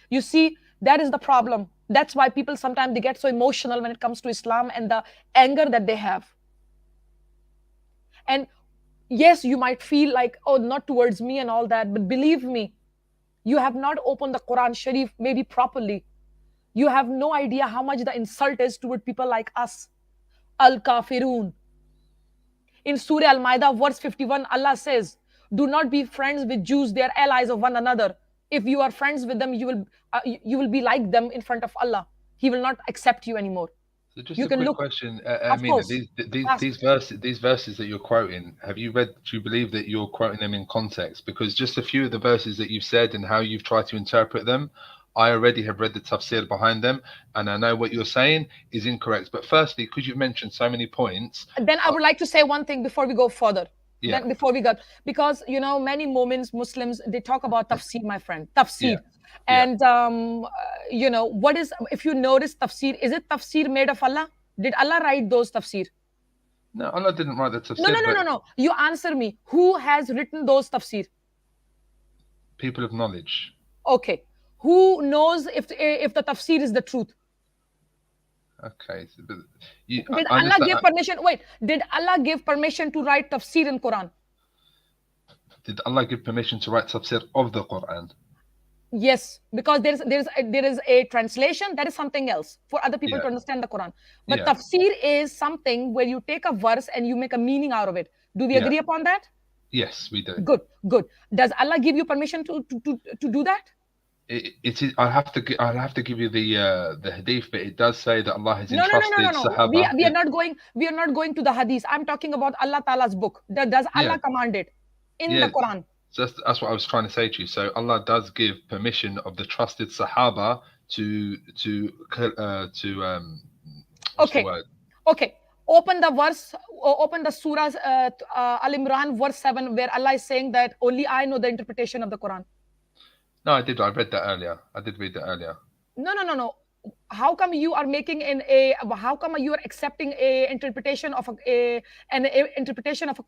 You see, that is the problem. That's why people sometimes they get so emotional when it comes to Islam and the anger that they have. And yes, you might feel like, oh, not towards me and all that, but believe me, you have not opened the Quran Sharif maybe properly. You have no idea how much the insult is toward people like us. Al-Kafirun. In Surah Al-Ma'idah, verse 51, Allah says, do not be friends with Jews, they are allies of one another. If you are friends with them, you will be like them in front of Allah. He will not accept you anymore. So just a quick question, Amina, these verses that you're quoting, do you believe that you're quoting them in context? Because just a few of the verses that you've said and how you've tried to interpret them, I already have read the tafsir behind them, and I know what you're saying is incorrect. But firstly, because you've mentioned so many points. Then I would like to say one thing before we go further. Yeah. Then before we got, because many moments Muslims, they talk about tafsir, my friend, tafsir. Yeah. And what is, if you notice tafsir, is it tafsir made of Allah? Did Allah write those tafsir? No, Allah didn't write the tafsir. No. You answer me. Who has written those tafsir? People of knowledge. Okay. Who knows if the tafsir is the truth? Okay. So did Allah give permission? Wait, did Allah give permission to write tafsir in Quran? Did Allah give permission to write tafsir of the Quran? Yes, because there is a translation, that is something else for other people to understand the Quran. But tafsir is something where you take a verse and you make a meaning out of it. Do we agree upon that? Yes, we do. Good. Does Allah give you permission to do that? It is. I'll have to give you the hadith, but it does say that Allah has entrusted Sahaba. We are not going to the hadith. I'm talking about Allah Ta'ala's book. Does Allah command it in the Quran? So that's what I was trying to say to you. So Allah does give permission of the trusted Sahaba to Okay. Open the verse. Open the Surah Al Imran verse 7, where Allah is saying that only I know the interpretation of the Quran. No, I did. I read that earlier. I did read that earlier. No. How come you are how come you are accepting an interpretation of a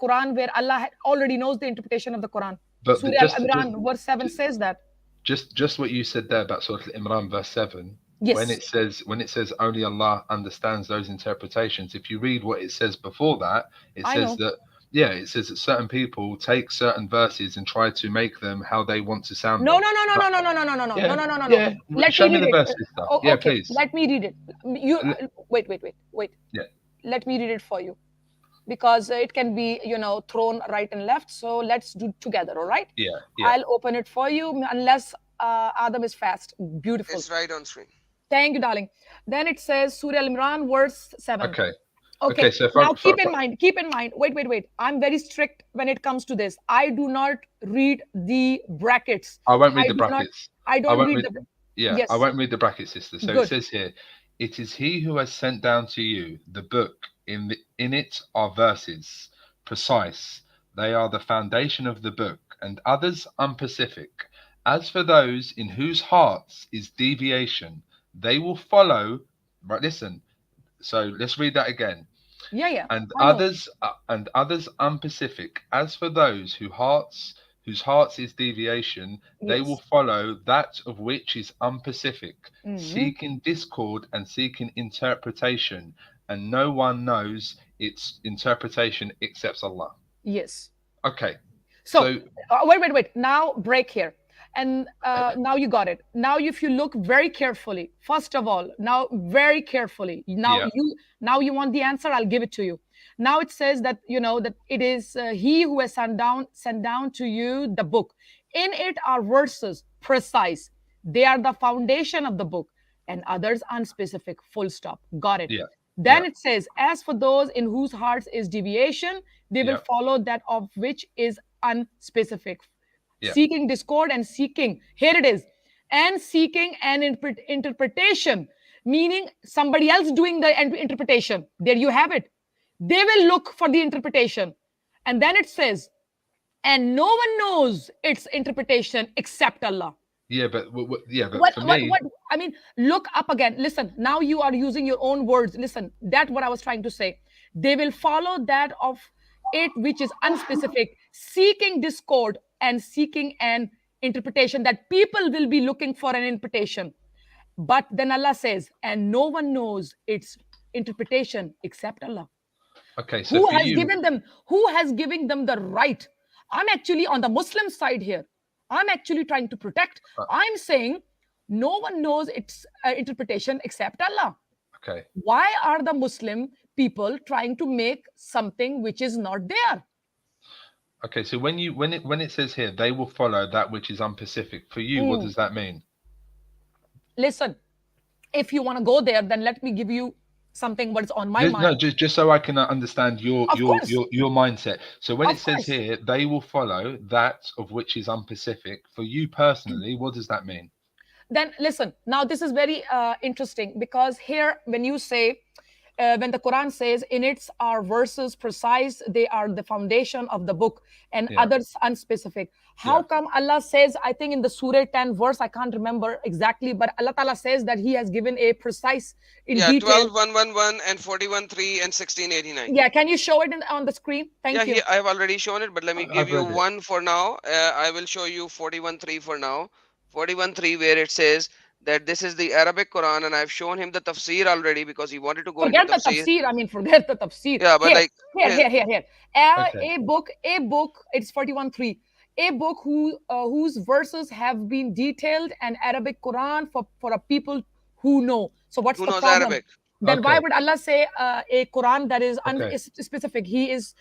Quran where Allah already knows the interpretation of the Quran? But Surah Al-Imran verse 7 says that. Just what you said there about Surah Al-Imran verse 7. Yes. When it says only Allah understands those interpretations, if you read what it says before that, it says that certain people take certain verses and try to make them how they want to sound. No. Show me the verse, sister. Yeah, please. Let me read it. Wait. Yeah. Let me read it for you, because it can be thrown right and left. So let's do together. All right? Yeah. I'll open it for you unless Adam is fast. Beautiful. It's right on screen. Thank you, darling. Then it says Surah Al-Imran verse 7. Okay. So now keep in mind. Wait. I'm very strict when it comes to this. I do not read the brackets. I won't read the brackets. I won't read the brackets, sister. So It says here, it is he who has sent down to you the book. In it are verses precise. They are the foundation of the book, and others unspecific. As for those in whose hearts is deviation, they will follow. Right, listen. So let's read that again. Yeah. And others unspecific. As for those whose hearts is deviation, they will follow that of which is unspecific, seeking discord and seeking interpretation, and no one knows its interpretation except Allah. Yes. Okay. So wait. Now break here. And now you got it. Now, if you look very carefully, first of all, now very carefully, now you want the answer, I'll give it to you. Now it says that, that it is he who has sent down to you the book. In it are verses precise. They are the foundation of the book, and others unspecific. Full stop. Got it. Yeah. Then it says, as for those in whose hearts is deviation, they will follow that of which is unspecific. Seeking discord and seeking, here it is, and seeking an interpretation, meaning somebody else doing the interpretation. There you have it. They will look for the interpretation. And then it says, and no one knows its interpretation except Allah. Yeah, but for me, I mean, look up again. Listen, now you are using your own words. Listen, that's what I was trying to say. They will follow that of it which is unspecific, seeking discord and seeking an interpretation, that people will be looking for an interpretation. But then Allah says, and no one knows its interpretation except Allah. Okay, so who has given them the right? I'm actually on the Muslim side here. I'm actually trying to protect. I'm saying no one knows its interpretation except Allah. Okay. Why are the Muslim people trying to make something which is not there? Okay, so when it says here, they will follow that which is unspecific. For you, what does that mean? Listen, if you want to go there, then let me give you something what's on my mind. No, just so I can understand your mindset. So when it says here, they will follow that of which is unspecific. For you personally, what does that mean? Then listen, now this is very interesting, because here when you say, when the Quran says in its are verses precise, they are the foundation of the book, and others unspecific. How come Allah says, I think in the Surah 10 verse, I can't remember exactly, but Allah Ta'ala says that He has given a precise in detail. 12:111 and 41:3 and 16:89. Yeah, can you show it on the screen? Thank you. Yeah, I have already shown it, but let me give you one for now. I will show you 41:3 for now. 41:3, where it says that this is the Arabic Quran, and I've shown him the tafsir already because he wanted to go forget into the tafsir. I mean, forget the tafsir. Yeah, but here. A book. It's 41:3. A book whose verses have been detailed, and Arabic Quran for a people who know. So what's the problem? Arabic. Then why would Allah say a Quran that is unspecific? He is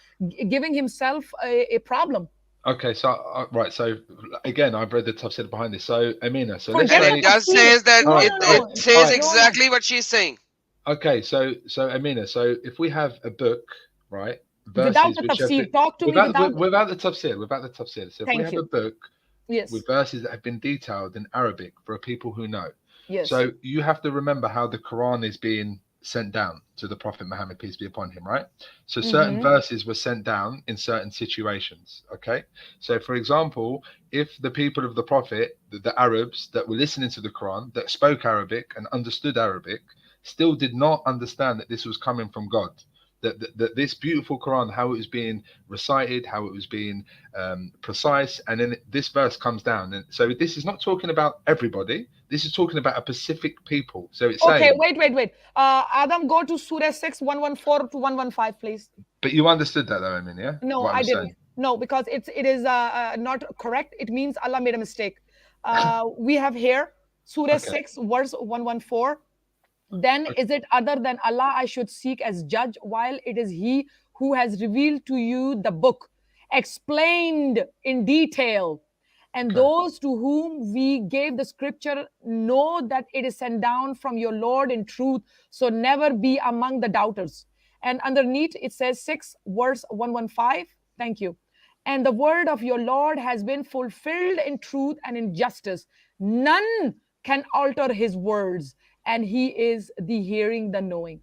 giving himself a problem. Okay, so right, so again, I've read the tafsir behind this. So Amina, so let's say it just says that it says exactly what she's saying. Okay, so Amina, so if we have a book, right? Without the tafsir, talk to me without the tafsir. So if we have a book with verses that have been detailed in Arabic for people who know. Yes. So you have to remember how the Quran is being sent down to the Prophet Muhammad, peace be upon him, right? So certain verses were sent down in certain situations. Okay, so for example, if the people of the Prophet, the Arabs that were listening to the Quran, that spoke Arabic and understood Arabic, still did not understand that this was coming from God, that this beautiful Quran, how it was being recited, how it was being precise, and then this verse comes down, and so this is not talking about everybody. This is talking about a specific people. So it's saying, wait. Adam, go to Surah 6, 114 to 115, please. But you understood that, though, I mean, yeah? No, I didn't. No, because it is not correct. It means Allah made a mistake. We have here Surah 6, verse 114. Then is it other than Allah I should seek as judge, while it is He who has revealed to you the book, explained in detail. And those to whom we gave the scripture know that it is sent down from your Lord in truth. So never be among the doubters. And underneath it says 6, verse 115. Thank you. And the word of your Lord has been fulfilled in truth and in justice. None can alter His words, and He is the hearing, the knowing.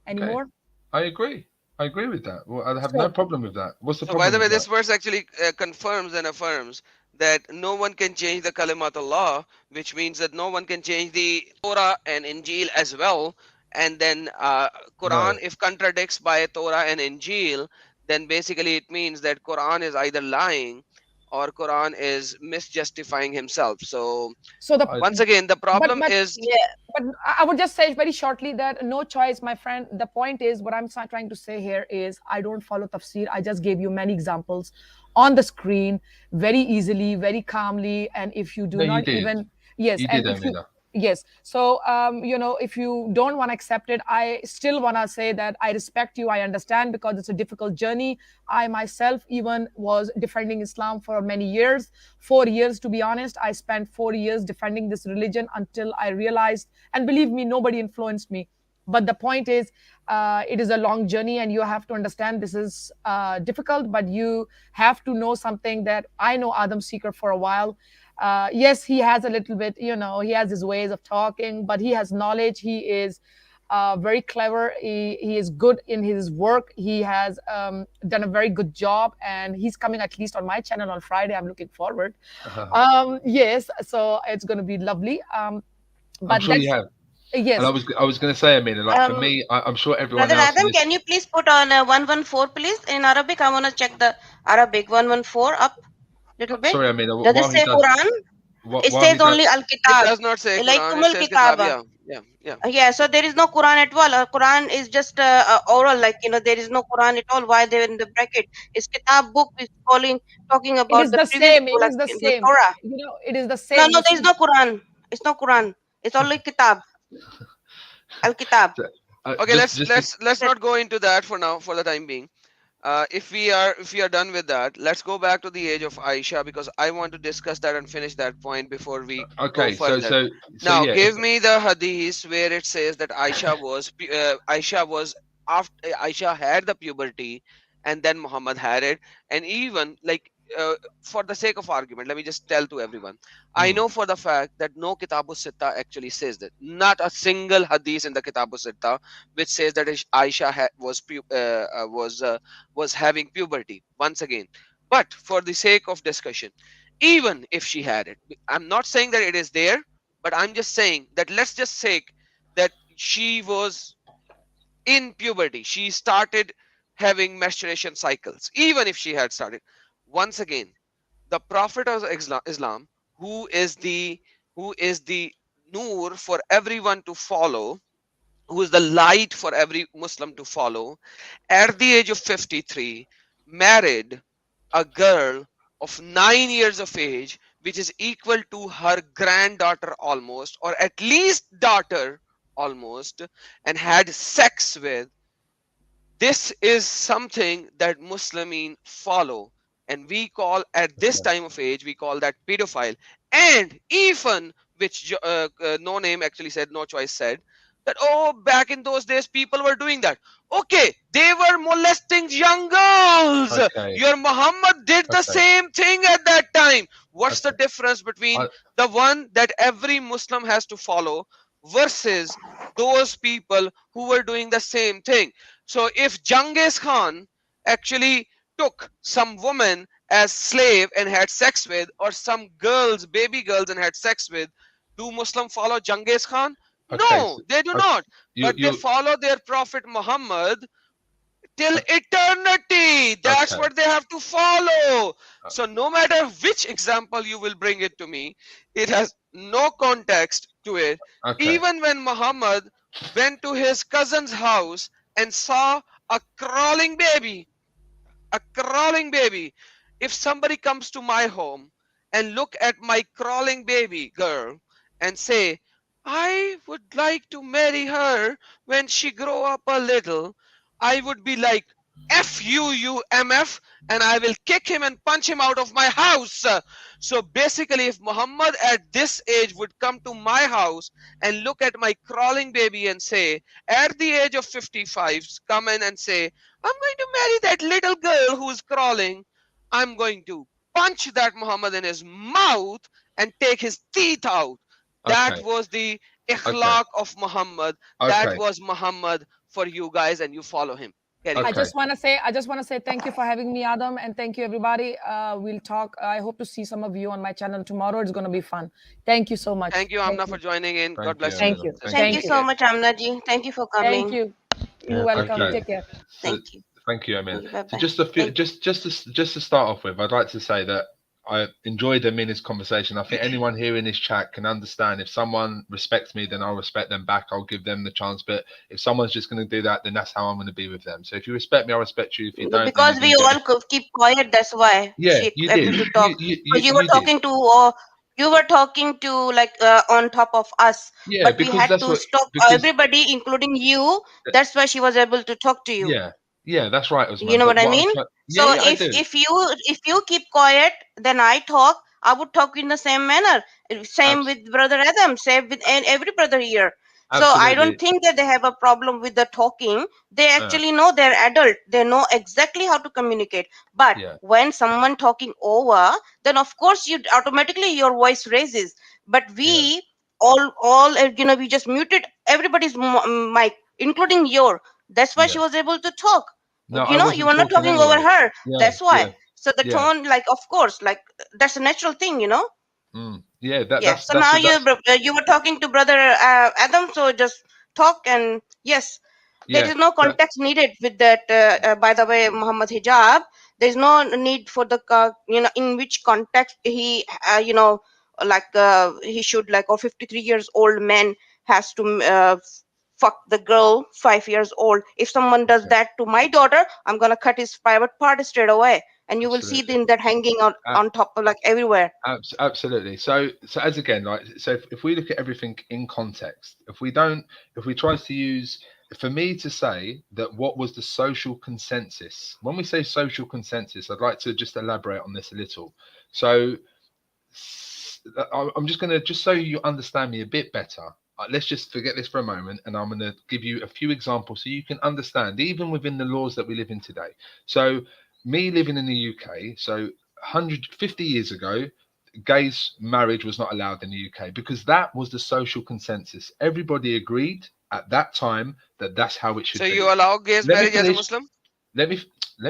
Any more? I agree with that. Well, I have no problem with that. What's the problem? By the way, this verse actually confirms and affirms that no one can change the kalimat Allah, which means that no one can change the Torah and Injil as well. And then Quran, if contradicts by Torah and Injil, then basically it means that Quran is either lying or Quran is misjustifying himself. So once again, the problem is... But I would just say very shortly that no choice, my friend. The point is, what I'm trying to say here is, I don't follow tafsir. I just gave you many examples on the screen very easily, very calmly. And if you do not even... Yes. Yes. So, if you don't want to accept it, I still want to say that I respect you. I understand, because it's a difficult journey. I myself even was defending Islam for many years, 4 years, to be honest. I spent 4 years defending this religion until I realized, and believe me, nobody influenced me. But the point is, it is a long journey, and you have to understand this is difficult, but you have to know something that I know Adam Seeker for a while. Yes, he has a little bit, he has his ways of talking, but he has knowledge. He is very clever. He is good in his work. He has done a very good job, and he's coming at least on my channel on Friday. I'm looking forward. Yes, so it's going to be lovely. But I'm sure you have. Yes. And I was going to say, Amina, like for me, I'm sure everyone Brother else. Adam, can you please put on 114, please, in Arabic? I want to check the Arabic 114 up little bit. Sorry, Amina. Does it say Quran? It says only Al-Kitab. It does not say like Quran, it says Kitab, yeah. Yeah, so there is no Quran at all. Quran is just oral, like, there is no Quran at all. Why they're in the bracket? It's Kitab book is talking about it is the same. It is the same. Torah. It is the same. No, there is no Quran. It's no Quran. It's only Kitab. Al-Kitab. Okay, let's not go into that for now, for the time being. If we are done with that, let's go back to the age of Aisha, because I want to discuss that and finish that point before we go further. So now yeah. give me the hadith where it says that Aisha had the puberty, and then Muhammad had it. And even like for the sake of argument, let me just tell to everyone, I know for the fact that no Kitabu Sitta actually says that. Not a single hadith in the Kitabu Sitta which says that Aisha was having puberty. Once again, but for the sake of discussion, even if she had it, I'm not saying that it is there, but I'm just saying that let's just say that she was in puberty. She started having menstruation cycles. Even if she had started, once again, the Prophet of Islam, who is the Noor for everyone to follow, who is the light for every Muslim to follow, at the age of 53, married a girl of 9 years of age, which is equal to her granddaughter almost, or at least daughter almost, and had sex with. This is something that Muslimin follow. And we call, at this time of age, we call that pedophile. And even, which No Name actually said, No Choice said, that, oh, back in those days, people were doing that. Okay, they were molesting young girls. Okay. Your Muhammad did the same thing at that time. What's the difference between the one that every Muslim has to follow versus those people who were doing the same thing? So if Genghis Khan actually took some woman as slave and had sex with, or some girls, baby girls, and had sex with, do Muslim follow Genghis Khan? No, they do not. But they follow their Prophet Muhammad till eternity. That's what they have to follow. So no matter which example you will bring it to me, it has no context to it. Even when Muhammad went to his cousin's house and saw a crawling baby, if somebody comes to my home and look at my crawling baby girl and say, I would like to marry her when she grow up a little, I would be like, F you, you MF, and I will kick him and punch him out of my house. So basically, if Muhammad at this age would come to my house and look at my crawling baby and say, at the age of 55, come in and say, I'm going to marry that little girl who's crawling, I'm going to punch that Muhammad in his mouth and take his teeth out. That was the ikhlaq of Muhammad. That was Muhammad for you guys, and you follow him. I just want to say thank you for having me, Adam, and thank you, everybody. We'll talk. I hope to see some of you on my channel tomorrow. It's going to be fun. Thank you so much. Thank you, Amna, for joining in. God bless you. Thank you. Thank you so much, Amna ji. Thank you for coming. Thank you. You're welcome. Take care. Thank you. Thank you, Amin. So just to start off with, I'd like to say that I enjoyed Amina's conversation. I think anyone here in this chat can understand, if someone respects me, then I'll respect them back. I'll give them the chance. But if someone's just going to do that, then that's how I'm going to be with them. So if you respect me, I'll respect you. If you don't, because we all keep quiet, that's why. Yeah, you did. To talk. You were talking to You were talking to like on top of us, Yeah, but we because had that's to what stop because everybody, including you. That's why she was able to talk to you. yeah, that's right, You Osman. know But what I what I'm mean? trying, So yeah, I do. if you keep quiet, then I talk. I would talk in the same manner. Same with Brother Adam. Same with every brother here. So I don't think that they have a problem with the talking. They actually know they're adult. They know exactly how to communicate. But when someone talking over, then of course you automatically your voice raises. But we all you know, we just muted everybody's mic, including your. That's why she was able to talk. No, You I know, you wasn't were not talking talking over anyway. her. That's why. So the yeah. tone, like, of course, like that's a natural thing, you know. Yeah, That's so now you were talking to Brother Adam, so just talk, and yes, there is no context needed with that. By the way, Muhammad Hijab, there is no need for the you know, in which context he you know, like he should, like, or 53 years old man has to fuck the girl 5 years old. If someone does that to my daughter, I'm gonna cut his private part straight away, and you will see in that hanging on top of, like, everywhere. Absolutely. So as again, like, so if we look at everything in context, if we try to use, for me to say that what was the social consensus, when we say social consensus, I'd like to just elaborate on this a little. So I'm just going to, just so you understand me a bit better, let's just forget this for a moment, and I'm going to give you a few examples so you can understand, even within the laws that we live in today. So me living in the UK, so 150 years ago, gays marriage was not allowed in the UK because that was the social consensus. Everybody agreed at that time that that's how it should be. So you allow gays marriage as a Muslim? Let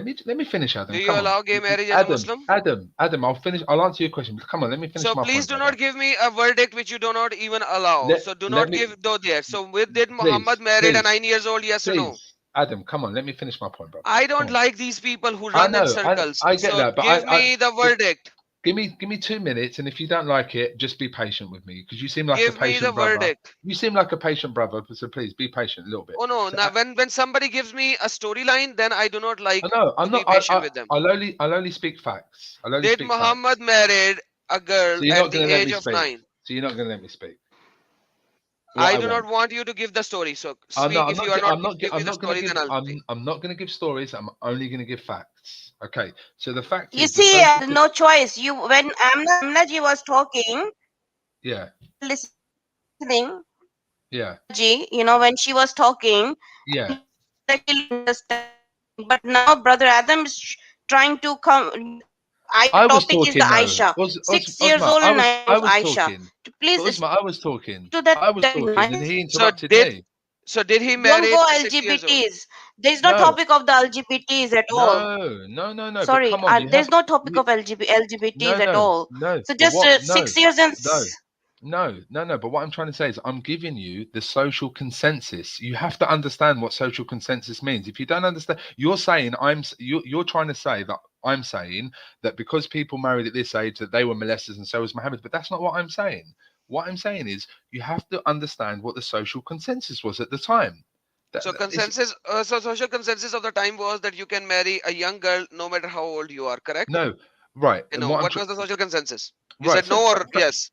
me finish, Adam. Do you allow gay marriage as a Muslim? Adam, I'll finish. I'll answer your question. Come on, let me finish. So please do not give me a verdict which you do not even allow. So do not give though there. So did Muhammad married a 9 years old? Yes or no? Adam, come on, let me finish my point, bro. I don't like these people who run in circles. I get that, but give me the verdict. Give me 2 minutes, and if you don't like it, just be patient with me, because you seem like give a patient me the brother. Verdict. You seem like a patient brother, so please be patient a little bit. Oh no! So, now when somebody gives me a storyline, then I do not like. No, I'm not. Be patient with them. I'll only speak facts. Did Muhammad married a girl at the age of 9? So you're not going to let me speak. I do not want you to give the story. So speak. If you are not giving the story, then I'm not going to give stories. I'm only going to give facts. Okay. So the fact you see, no choice. You when Amnaji was talking. Yeah. Listening. Yeah. You know, when she was talking. Yeah. But now Brother Adam is trying to come. I was topic talking, is the Aisha. 6 years old and I was Aisha. Talking. Please, I was talking. To that, I was talking, and he interrupted me. So did he marry? Don't go LGBTs. There is no topic of the LGBTs at all. No. Sorry, there's no topic of LGBTs at all. No. So just 6 years and. No. But what I'm trying to say is I'm giving you the social consensus. You have to understand what social consensus means. If you don't understand, you're saying you're trying to say that I'm saying that because people married at this age that they were molesters and so was Muhammad. But that's not what I'm saying. What I'm saying is you have to understand what the social consensus was at the time. So social consensus of the time was that you can marry a young girl no matter how old you are. Correct? No. Right. No. What was the social consensus? You said no or yes.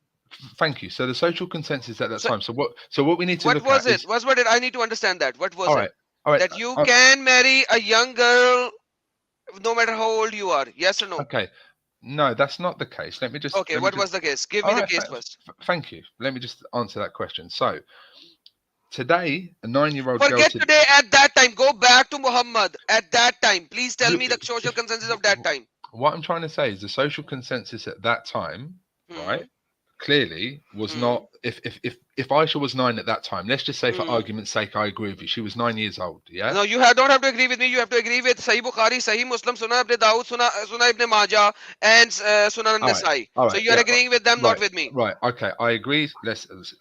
Thank you. So the social consensus at that time. So what we need to look at. What was it? What did I need to understand that? What was it? All right. That you can marry a young girl no matter how old you are. Yes or no? Okay. No, that's not the case. Let me just. Okay. What was the case? Give me the case first. Thank you. Let me just answer that question. So today, a 9-year-old girl. Forget today. At that time, go back to Muhammad. At that time, please tell me the social consensus of that time. What I'm trying to say is the social consensus at that time, right? Clearly was not if Aisha was 9 at that time, let's just say for argument's sake I agree with you, she was 9 years old. Yeah, no, you don't have to agree with me, you have to agree with Sahih Bukhari, Sahih Muslim, Sunan Ibn Dawud, Sunan Ibn Majah and Sunan Nasai. So you are agreeing with them, not with me. Right, okay, I agree.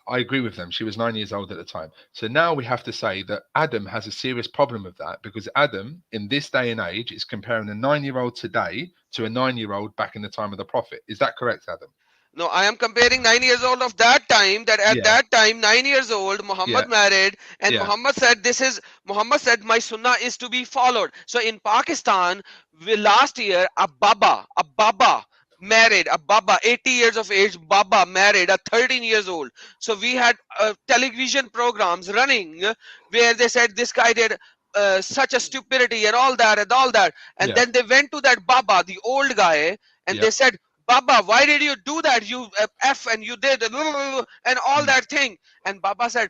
I agree with them. She was 9 years old at the time. So now we have to say that Adam has a serious problem with that, because Adam in this day and age is comparing a 9-year-old today to a 9-year-old back in the time of the Prophet. Is that correct, Adam? No, I am comparing 9 years old of that time, that at that time, 9 years old, Muhammad married, and Muhammad said my sunnah is to be followed. So in Pakistan, last year, a baba married a Baba, 80 years of age Baba married a 13 years old. So we had television programs running where they said this guy did such a stupidity and all that. And then they went to that Baba, the old guy, and they said, Baba, why did you do that? You F and you did and all that thing. And Baba said,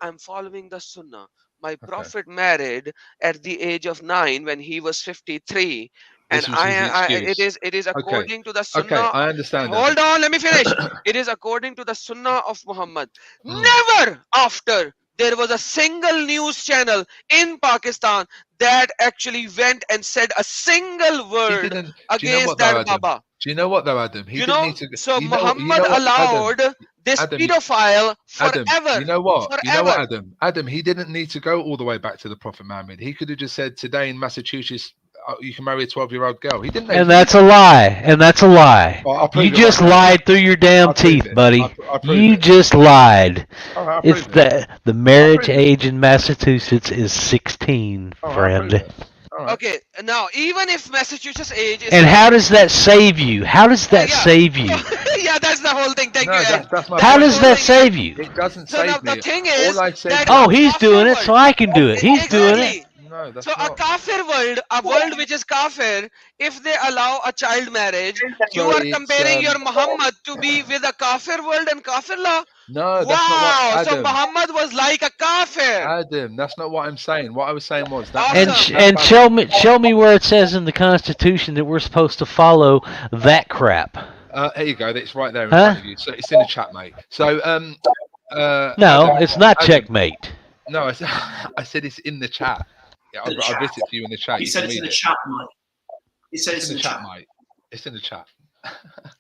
I'm following the Sunnah. My prophet married at the age of 9 when he was 53. And it is according to the Sunnah. Okay, I understand. Hold on, let me finish. It is according to the Sunnah of Muhammad. Never after there was a single news channel in Pakistan that actually went and said a single word against that Baba. Do you know what though, Adam? He didn't need to. So Muhammad allowed this pedophile forever. Adam, you know what? Forever. You know what, Adam? Adam, he didn't need to go all the way back to the Prophet Muhammad. He could have just said, today in Massachusetts, you can marry a 12-year-old girl. He didn't. And that's a lie. And that's a lie. You just lied through your damn teeth, buddy. You just lied. It's the marriage age in Massachusetts is 16, friend. Okay, now even if Massachusetts age is... And how does that save you? How does that save you? Yeah, that's the whole thing. Thank you. How does that save you? It doesn't save me. The thing is oh, he's doing it, so I can do it. He's doing it. No, that's so not. A kafir world, a world which is kafir, if they allow a child marriage, you are comparing your Muhammad to be with a kafir world and kafir law? No, that's not what, so Muhammad was like a kafir. Adam, that's not what I'm saying. What I was saying was that. And show me where it says in the Constitution that we're supposed to follow that crap. Here you go. It's right there in front of you. So it's in the chat, mate. So no, Adam, it's not checkmate. No, I said it's in the chat. Yeah, I've written it to you in the chat. He said it's in the chat, mate. He said it's in the chat, mate. It's in the chat.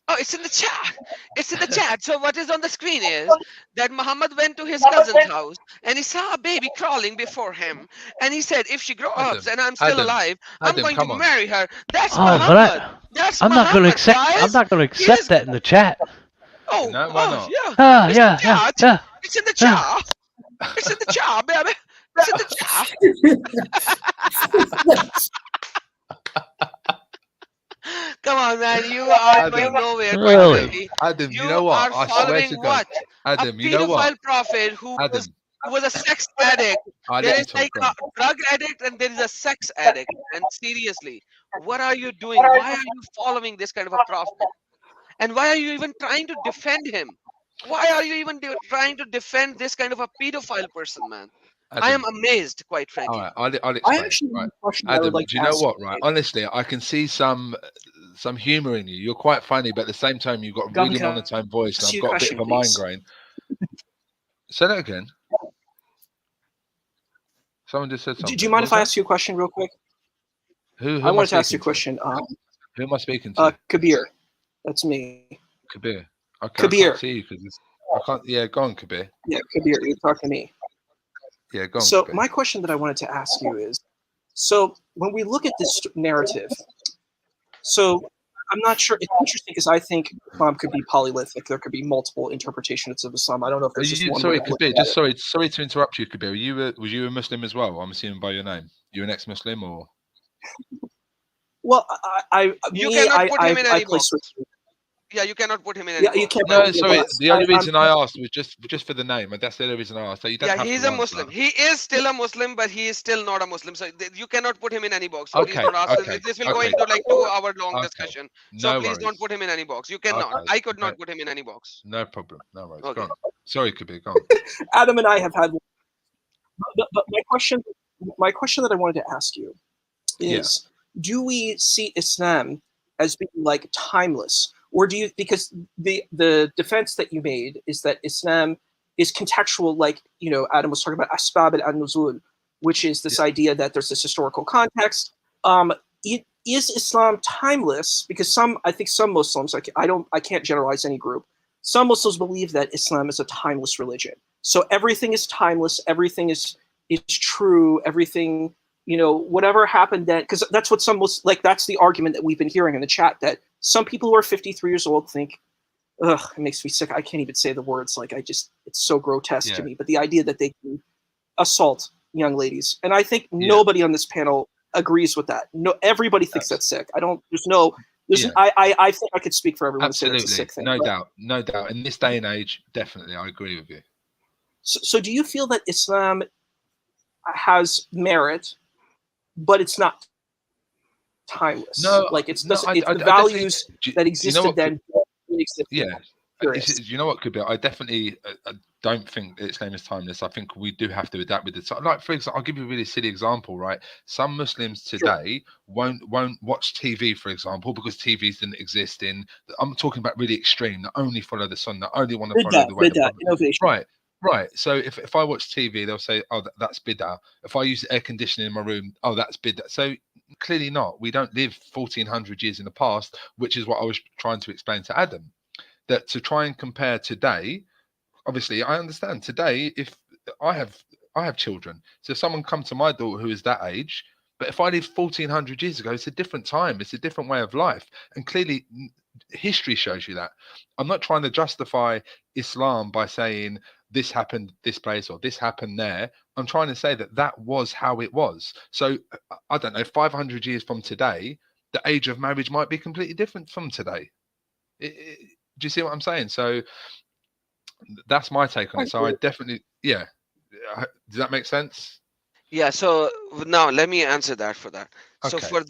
Oh, it's in the chat. It's in the chat. So what is on the screen is that Muhammad went to his cousin's house and he saw a baby crawling before him. And he said, if she grows up and I'm still alive, I'm going to marry her. That's Muhammad. That's I'm not going to accept. Guys. I'm not going to accept that in the chat. Oh, no, why not? Yeah. Yeah. It's in the chat. It's in the chat, baby. It's in the chat. Come on, man. You are going nowhere. Really? Adam, you know what? I swear to God. Adam, you know what? A pedophile prophet who was a sex addict. There is like a drug addict and there is a sex addict. And seriously, what are you doing? Why are you following this kind of a prophet? And why are you even trying to defend him? Why are you even trying to defend this kind of a pedophile person, man? Adam, I am amazed, quite frankly. All right, I'll explain. Right. Adam, do you know what? Right, honestly, I can see some humor in you. You're quite funny, but at the same time, you've got a really monotone voice, and I've got a bit of a migraine. Say that again. Someone just said something. Do you mind if I ask you a question real quick? Who I wanted to ask you a question. Who am I speaking to? Kabir. That's me. Kabir. Okay. Kabir. I can't see you because I can't. Yeah, go on, Kabir. Yeah, Kabir. You talk to me. Yeah, go on. So my question that I wanted to ask you is, so when we look at this narrative, so I'm not sure. It's interesting because I think Islam could be polylythic. There could be multiple interpretations of Islam. I don't know if there's just one. Sorry, Kabir. Sorry to interrupt you, Kabir. Was you a Muslim as well? I'm assuming by your name. You an ex-Muslim or? Well, I place. Yeah, you cannot put him in any box. You can't. No, sorry. The only reason I asked was just for the name. That's the only reason I asked. So you don't have he's to a Muslim. He is still a Muslim, but he is still not a Muslim. So you cannot put him in any box. So Okay. This will go into like 2-hour-long discussion. So please don't put him in any box. You cannot. Okay. I could not put him in any box. No problem. No worries. Okay. Go on. Sorry, Kabir. Go on. Adam and I have had. But my question that I wanted to ask you is: do we see Islam as being like timeless? Or do you, because the defense that you made is that Islam is contextual, like, Adam was talking about asbab al-nuzul, which is this idea that there's this historical context. Is Islam timeless? Because I think some Muslims, I can't generalize any group. Some Muslims believe that Islam is a timeless religion. So everything is timeless, everything is true, everything, whatever happened then, because that's what that's the argument that we've been hearing in the chat, that some people who are 53 years old think, ugh, it makes me sick. I can't even say the words. It's so grotesque to me. But the idea that they can assault young ladies. And I think nobody on this panel agrees with that. No, everybody thinks that's sick. There's no I think I could speak for everyone. Absolutely, it's a sick thing, no doubt. In this day and age, definitely, I agree with you. So do you feel that Islam has merit, but it's not timeless? No, like it's the values that existed then. Yeah. You know what could be? I definitely don't think Islam is timeless. I think we do have to adapt with it. Like, for example, I'll give you a really silly example, right? Some Muslims today won't watch TV, for example, because TVs didn't exist in. I'm talking about really extreme. That only follow the Sunnah. Only want to follow the way. Innovation. Right. So if I watch TV, they'll say, "Oh, that's bid'ah." If I use air conditioning in my room, oh, that's bid'ah. So clearly not. We don't live 1400 years in the past, which is what I was trying to explain to Adam. That to try and compare today, obviously I understand today, if I have children, so if someone come to my daughter who is that age, but if I lived 1400 years ago, it's a different time, it's a different way of life, and clearly history shows you that. I'm not trying to justify Islam by saying this happened this place or this happened there. I'm trying to say that was how it was. So I don't know, 500 years from today, the age of marriage might be completely different from today. Do you see what I'm saying? So that's my take on it. So I definitely, yeah. Does that make sense? Yeah. So now let me answer that for that. Okay. So for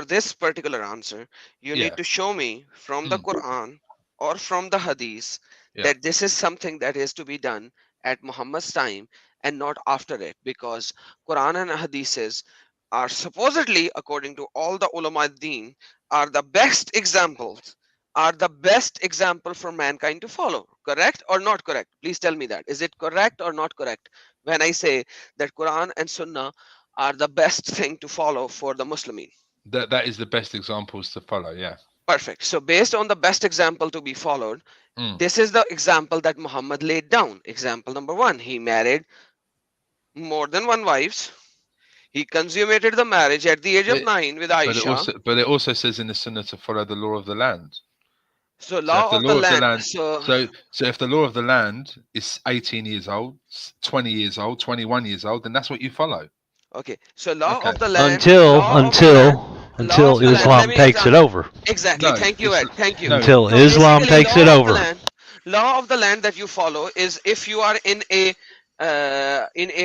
this particular answer, you need to show me from the Quran or from the Hadith that this is something that is to be done at Muhammad's time and not after it, because Quran and Hadiths are supposedly, according to all the ulama ad-din, are the best examples. Are the best example for mankind to follow. Correct or not correct? Please tell me that. Is it correct or not correct when I say that Quran and Sunnah are the best thing to follow for the Muslimin? That is the best examples to follow, yeah. Perfect. So based on the best example to be followed, this is the example that Muhammad laid down. Example number 1, he married more than one wives. He consummated the marriage at the age of 9 with Aisha. But it also says in the Sunnah to follow the law of the land. So law of the land. So if the law of the land is 18 years old, 20 years old, 21 years old, then that's what you follow. Okay. So law of the land. Until Islam takes it over. Exactly. No, thank you, Ed. Thank you. Until Islam takes it over. Law of the land that you follow is if you are in a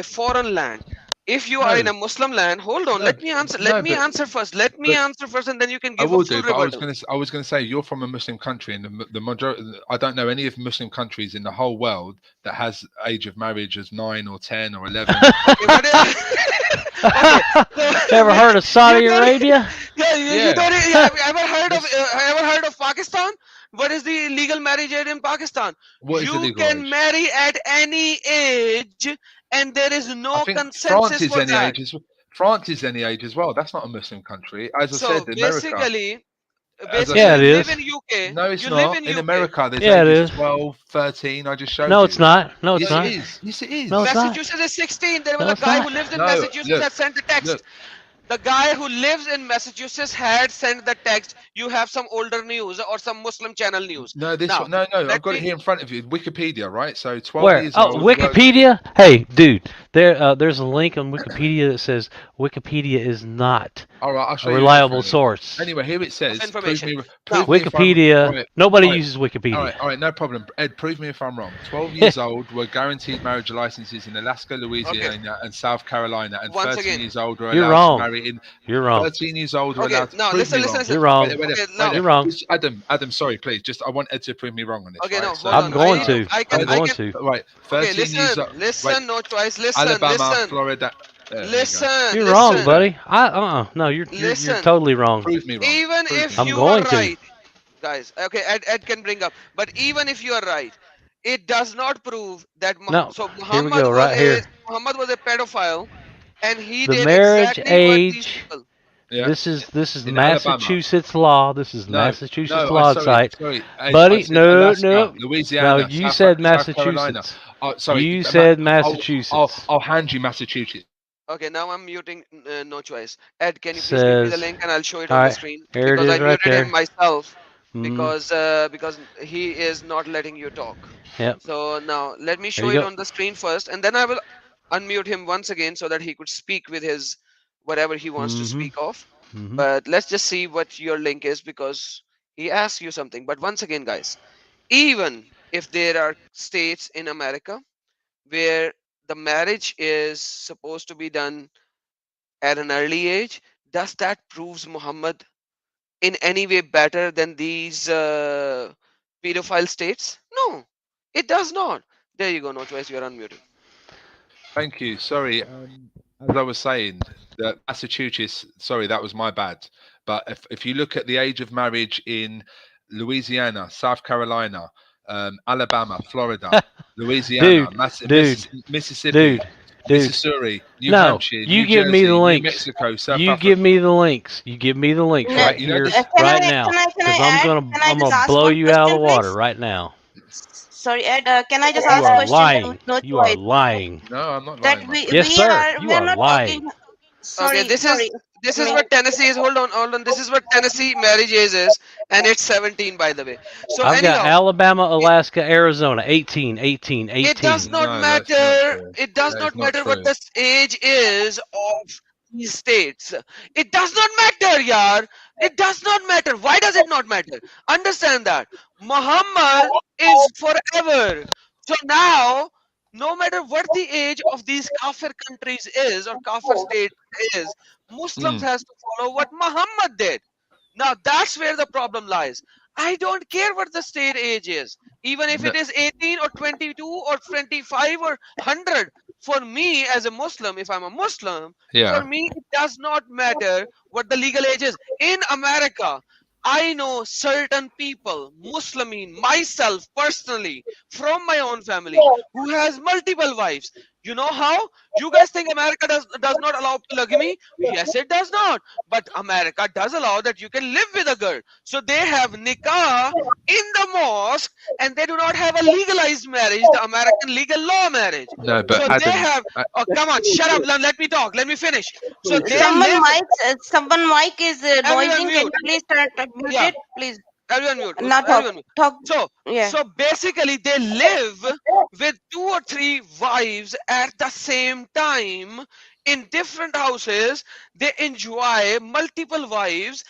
foreign land. If you are in a Muslim land, hold on. Let me answer. Let me answer first, and then you can give a full rebuttal. I was going to say you're from a Muslim country, and the majority. I don't know any of Muslim countries in the whole world that has age of marriage as 9 or 10 or 11. Ever heard of Saudi Arabia? You don't. Have you ever heard of Pakistan? What is the legal marriage age in Pakistan? You can marry at any age. And there is no consensus for that. France is any age as well. That's not a Muslim country. As I said, basically, it you is. live in UK. No, it's not. In America, there's ages 12, 13. I just showed you. No, it's not. No, it's not. Yes, it is. No, Massachusetts is 16. There was a guy who lived in Massachusetts that sent the text. The guy who lives in Massachusetts had sent the text. You have some older news or some Muslim channel news. No, no. I've got it here in front of you. Wikipedia, right? So 12 years old. Wikipedia? Hey, dude, there's a link on Wikipedia that says Wikipedia is not a reliable source. Anyway, here it says. Wikipedia. Nobody uses Wikipedia. All right, no problem. Ed, prove me if I'm wrong. 12 years old were guaranteed marriage licenses in Alaska, Louisiana, and South Carolina, and 13 years old were allowed to marry. You're wrong. 13 years old. Okay, no, listen. You're wrong. You're wrong. Adam, sorry, please. Just I want Ed to prove me wrong on this. Okay, right? no, So, I'm going to. Right, 13 years old. Listen, no choice. Listen, Alabama, Florida. Listen. You're wrong, buddy. No, you're totally wrong. Prove me wrong. Even if you are right, guys. Okay, Ed can bring up. But even if you are right, it does not prove that. No. So Here we go. Right here. Muhammad was a pedophile. And he the did marriage exactly age. Yeah. This is Massachusetts law. This is Massachusetts law sorry, site. Buddy, no. Louisiana. No, you said Massachusetts. Sorry, you said Massachusetts. I'll hand you Massachusetts. Okay, now I'm muting. No choice. Ed, can you please give me the link and I'll show it on the screen? Here because it is I right muted there. him myself because he is not letting you talk. Yep. So now let me show it on the screen first, and then I will unmute him once again so that he could speak with his whatever he wants to speak of. But let's just see what your link is, because he asked you something. But once again, guys, even if there are states in America where the marriage is supposed to be done at an early age, does that proves Muhammad in any way better than these pedophile states? No, it does not. There you go. No choice. You're unmuted. Thank you. Sorry. As I was saying, that Massachusetts, sorry, that was my bad. But if you look at the age of marriage in Louisiana, South Carolina, Alabama, Florida, Louisiana, Mississippi, Missouri, New Hampshire, you New give Jersey, me the New links. Mexico, South You Africa. give me the links. You give me the links right here, right now, because I'm gonna blow you out of the water right now. Sorry, Ed, can I just You ask are question? lying. No You are choice. lying. No, I'm not That lying. we, Yes, we sir. are, You we are are not lying. talking. Sorry, Okay, this sorry. is what Tennessee is. Hold on. This is what Tennessee marriage age is, and it's 17, by the way. So I've got anyhow, Alabama, Alaska, Arizona, 18, 18, 18. it does not No, that's matter. not true. It does That not is not matter what true. the age is of these states. It does not matter, yaar. It does not matter. Why does it not matter? Understand that Muhammad is forever. So now, no matter what the age of these kafir countries is or kafir state is, Muslims has to follow what Muhammad did. Now that's where the problem lies. I don't care what the state age is, even if it is 18 or 22 or 25 or 100. For me as a Muslim, if I'm a Muslim, Yeah. for me it does not matter what the legal age is. In America, I know certain people, Muslimin, myself personally, from my own family, who has multiple wives. You know how? You guys think America does not allow polygamy? Yes, it does not. But America does allow that you can live with a girl. So they have nikah in the mosque, and they do not have a legalized marriage, the American legal law marriage. No, but So Adam, they have. Oh, come on, shut up. Let me talk. Let me finish. So they Someone live. someone mic is noising. Mute. Can you please turn mute Yeah. it, please? Everyone mute. Not Everyone mute. talk. So basically they live with 2 or 3 wives at the same time in different houses. They enjoy multiple wives.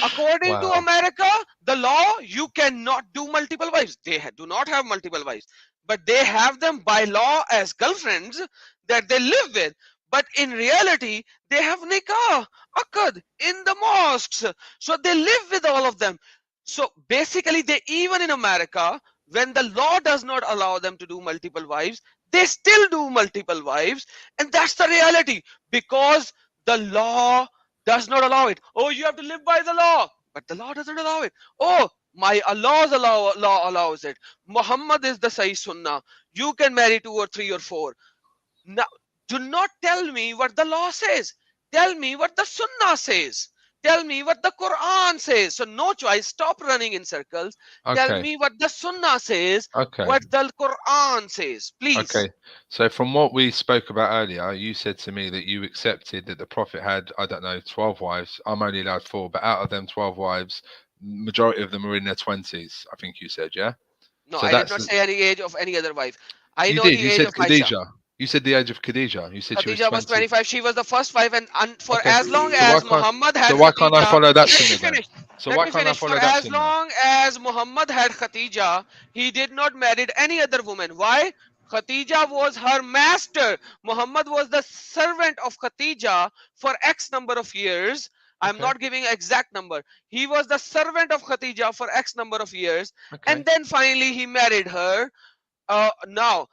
According to America, the law, you cannot do multiple wives. They do not have multiple wives, but they have them by law as girlfriends that they live with. But in reality, they have nikah, akad in the mosques. So they live with all of them. So basically, they even in America, when the law does not allow them to do multiple wives, they still do multiple wives. And that's the reality, because the law does not allow it. Oh, you have to live by the law, but the law doesn't allow it. Oh, my Allah's law allows it. Muhammad is the Sahih Sunnah. You can marry 2 or 3 or 4. Now, do not tell me what the law says. Tell me what the Sunnah says. Tell me what the Quran says. So no choice. Stop running in circles. Tell me what the Sunnah says. What the Quran says. Please. Okay. So from what we spoke about earlier, you said to me that you accepted that the Prophet had, I don't know, 12 wives. I'm only allowed 4, but out of them 12 wives, majority of them were in their 20s, I think you said, yeah? No, so I did not say any age of any other wife. I know the age you said of Khadija. Aisha. You said the age of Khadija. You said Khadija she was 25. She was the first wife, and for as long as Muhammad had So why can't I follow that Let me sunnah then? finish. So Let why me can't I finish. follow For that as sunnah? long as Muhammad had Khadija, he did not marry any other woman. Why? Khadija was her master. Muhammad was the servant of Khadija for X number of years. I'm not giving exact number. He was the servant of Khadija for X number of years. And then finally he married her. Now,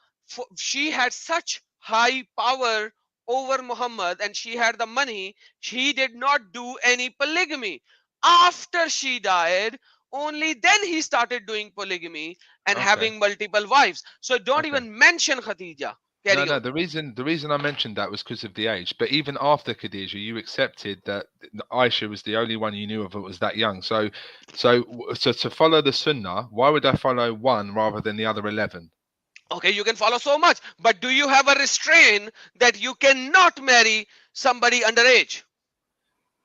she had such high power over Muhammad, and she had the money. She did not do any polygamy. After she died, only then he started doing polygamy and having multiple wives. So don't even mention Khadija. Carry No, on. the reason I mentioned that was because of the age. But even after Khadija, you accepted that Aisha was the only one you knew of that was that young. So to follow the Sunnah, why would I follow one rather than the other 11? Okay, you can follow so much, but do you have a restraint that you cannot marry somebody underage?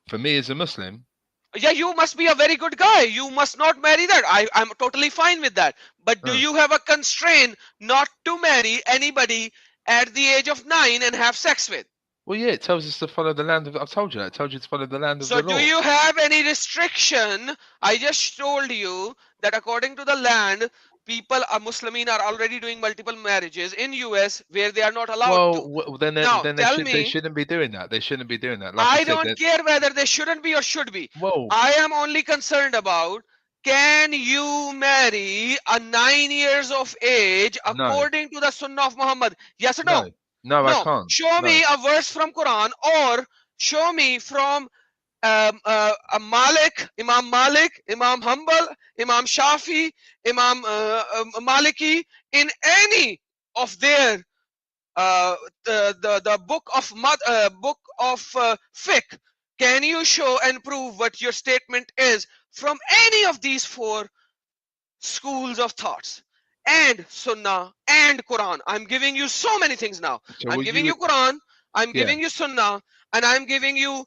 For me as a Muslim, yeah, you must be a very good guy. You must not marry that. I'm totally fine with that. But do you have a constraint not to marry anybody at the age of 9 and have sex with? Well, yeah, it tells us to follow the land of. I've told you that. It tells you to follow the land of So the law. do you have any restriction? I just told you that according to the land, people are Muslimin are already doing multiple marriages in US where they are not allowed to. Well, then Now, they shouldn't be doing that. They shouldn't be doing that. Like I I said, don't care whether they shouldn't be or should be. Whoa. I am only concerned about, can you marry a 9 years of age according to the Sunnah of Muhammad? Yes or no? No, I can't. Show me a verse from Quran, or show me from Malik, Imam Hanbal, Imam Shafi, Imam Maliki, in any of their the book of fiqh. Can you show and prove what your statement is from any of these four schools of thoughts? And Sunnah and Quran. I'm giving you so many things now. So I'm giving you Quran, I'm giving you Sunnah, and I'm giving you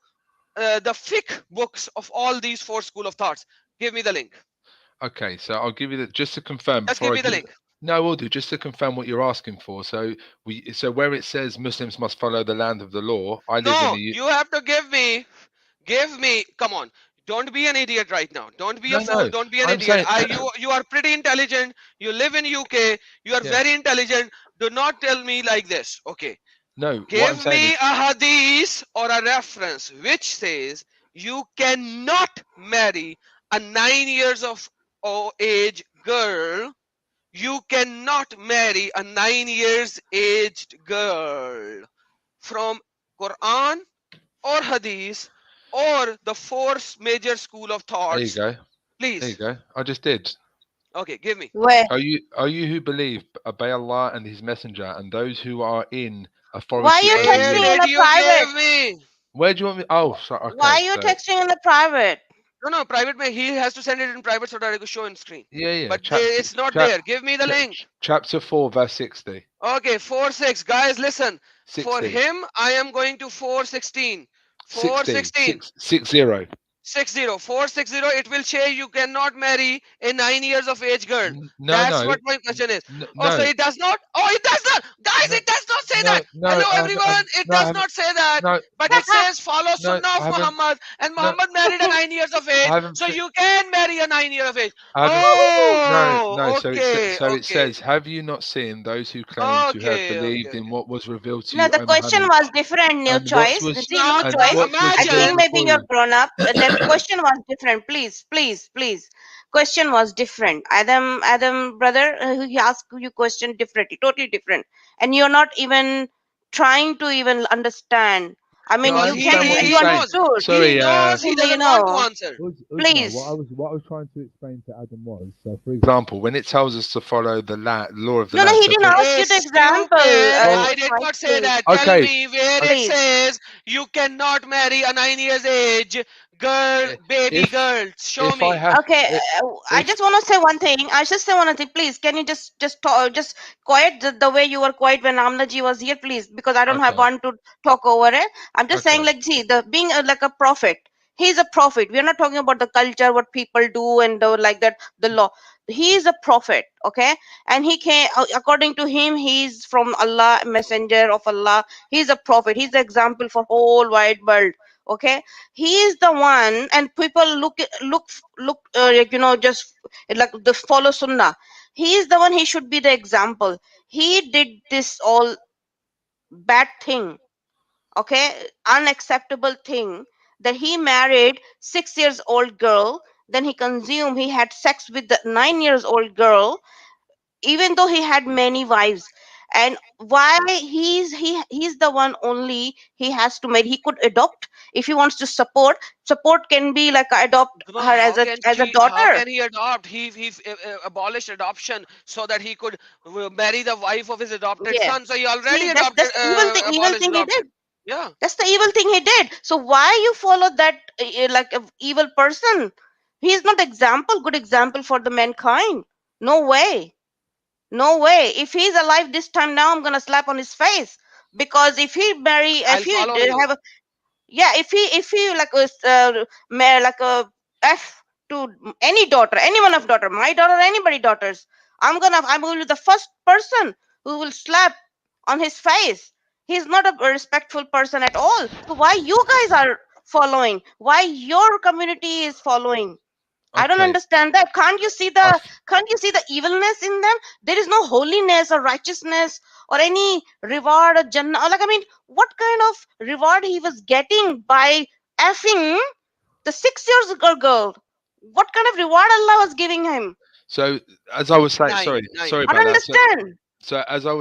the fiqh books of all these four school of thoughts. Give me the link. Okay, so I'll give you the, just to confirm. Just give me the link. No, we'll do, just to confirm what you're asking for. So where it says Muslims must follow the land of the law, I live in the you have to give me, come on. Don't be an idiot right now. Don't be a fool. Don't be an idiot. You are pretty intelligent. You live in UK. You are very intelligent. Do not tell me like this. Okay. No. Give me a hadith or a reference which says you cannot marry a 9 years of age girl. You cannot marry a 9 years aged girl from Quran or hadith or the fourth major school of thoughts. There you go. Please. There you go. I just did. Okay, give me. Where? Are you who believe obey Allah and His Messenger and those who are in authority? Why are you texting in the private? Where do you want me? Oh, sorry. Okay, why are you texting in the private? No, private. He has to send it in private so that I can show on screen. Yeah. But it's not there. Give me the link. Chapter 4, verse 60. Okay, 4:6. Guys, listen. 60. For him, I am going to 4:16. 4:16. 60. 460. It will say you cannot marry a 9 years of age girl. No, That's what my question is. So it does not. Oh, it does not. Guys, it does not say that. Hello, everyone. It does not say that. But it says follow Sunnah of Muhammad. And Muhammad married a 9 years of age. So you can marry a 9 year of age. No. Okay, so it says, have you not seen those who claim to have believed in what was revealed to you? No, the question was different. New choice. I think maybe you're grown up. The question was different. Please. Question was different. Adam, brother, he asked you question differently, totally different, and you're not even trying to even understand. I mean, you understood. Sorry, he doesn't want to answer. Please. What I was trying to explain to Adam was, so for example, when it tells us to follow the law of the land. No, he didn't ask you the example. I did not say that. Tell me where it says you cannot marry a 9 years age girl, baby girl. Show me. Okay, I just want to say one thing. Please, can you just quiet the way you were quiet when Amnaji was here, please, because I don't have one to talk over it. I'm just saying, like, see, being like a prophet. He's a prophet. We're not talking about the culture, what people do, and like that, the law. He is a prophet, okay? And he came, according to him, he's from Allah, messenger of Allah. He's a prophet. He's the example for whole wide world. Okay, he is the one, and people look, just like the follow Sunnah. He is the one. He should be the example. He did this all bad thing, okay, unacceptable thing, that he married 6 years old girl. Then he had sex with the 9 years old girl, even though he had many wives. And why he's the one only he has to marry. He could adopt if he wants to support can be like adopt her as a daughter. How can he adopt? He abolished adoption so that he could marry the wife of his adopted son. So he already adopted. That's the evil thing he did. Yeah, that's the evil thing he did. So why you follow that like a evil person? He is not good example for the mankind. No way. No way. If he's alive this time now, I'm gonna slap on his face, because if he if he like a F to any daughter, any one of daughter, my daughter, anybody daughters, I'm going to be the first person who will slap on his face. He's not a respectful person at all. So why you guys are following? Why your community is following? I don't understand that. Can't you see the evilness in them? There is no holiness or righteousness or any reward or Jannah. Like, I mean, what kind of reward he was getting by effing the 6 years old girl? What kind of reward Allah was giving him? So as I was saying, sorry I about don't that. understand. So as I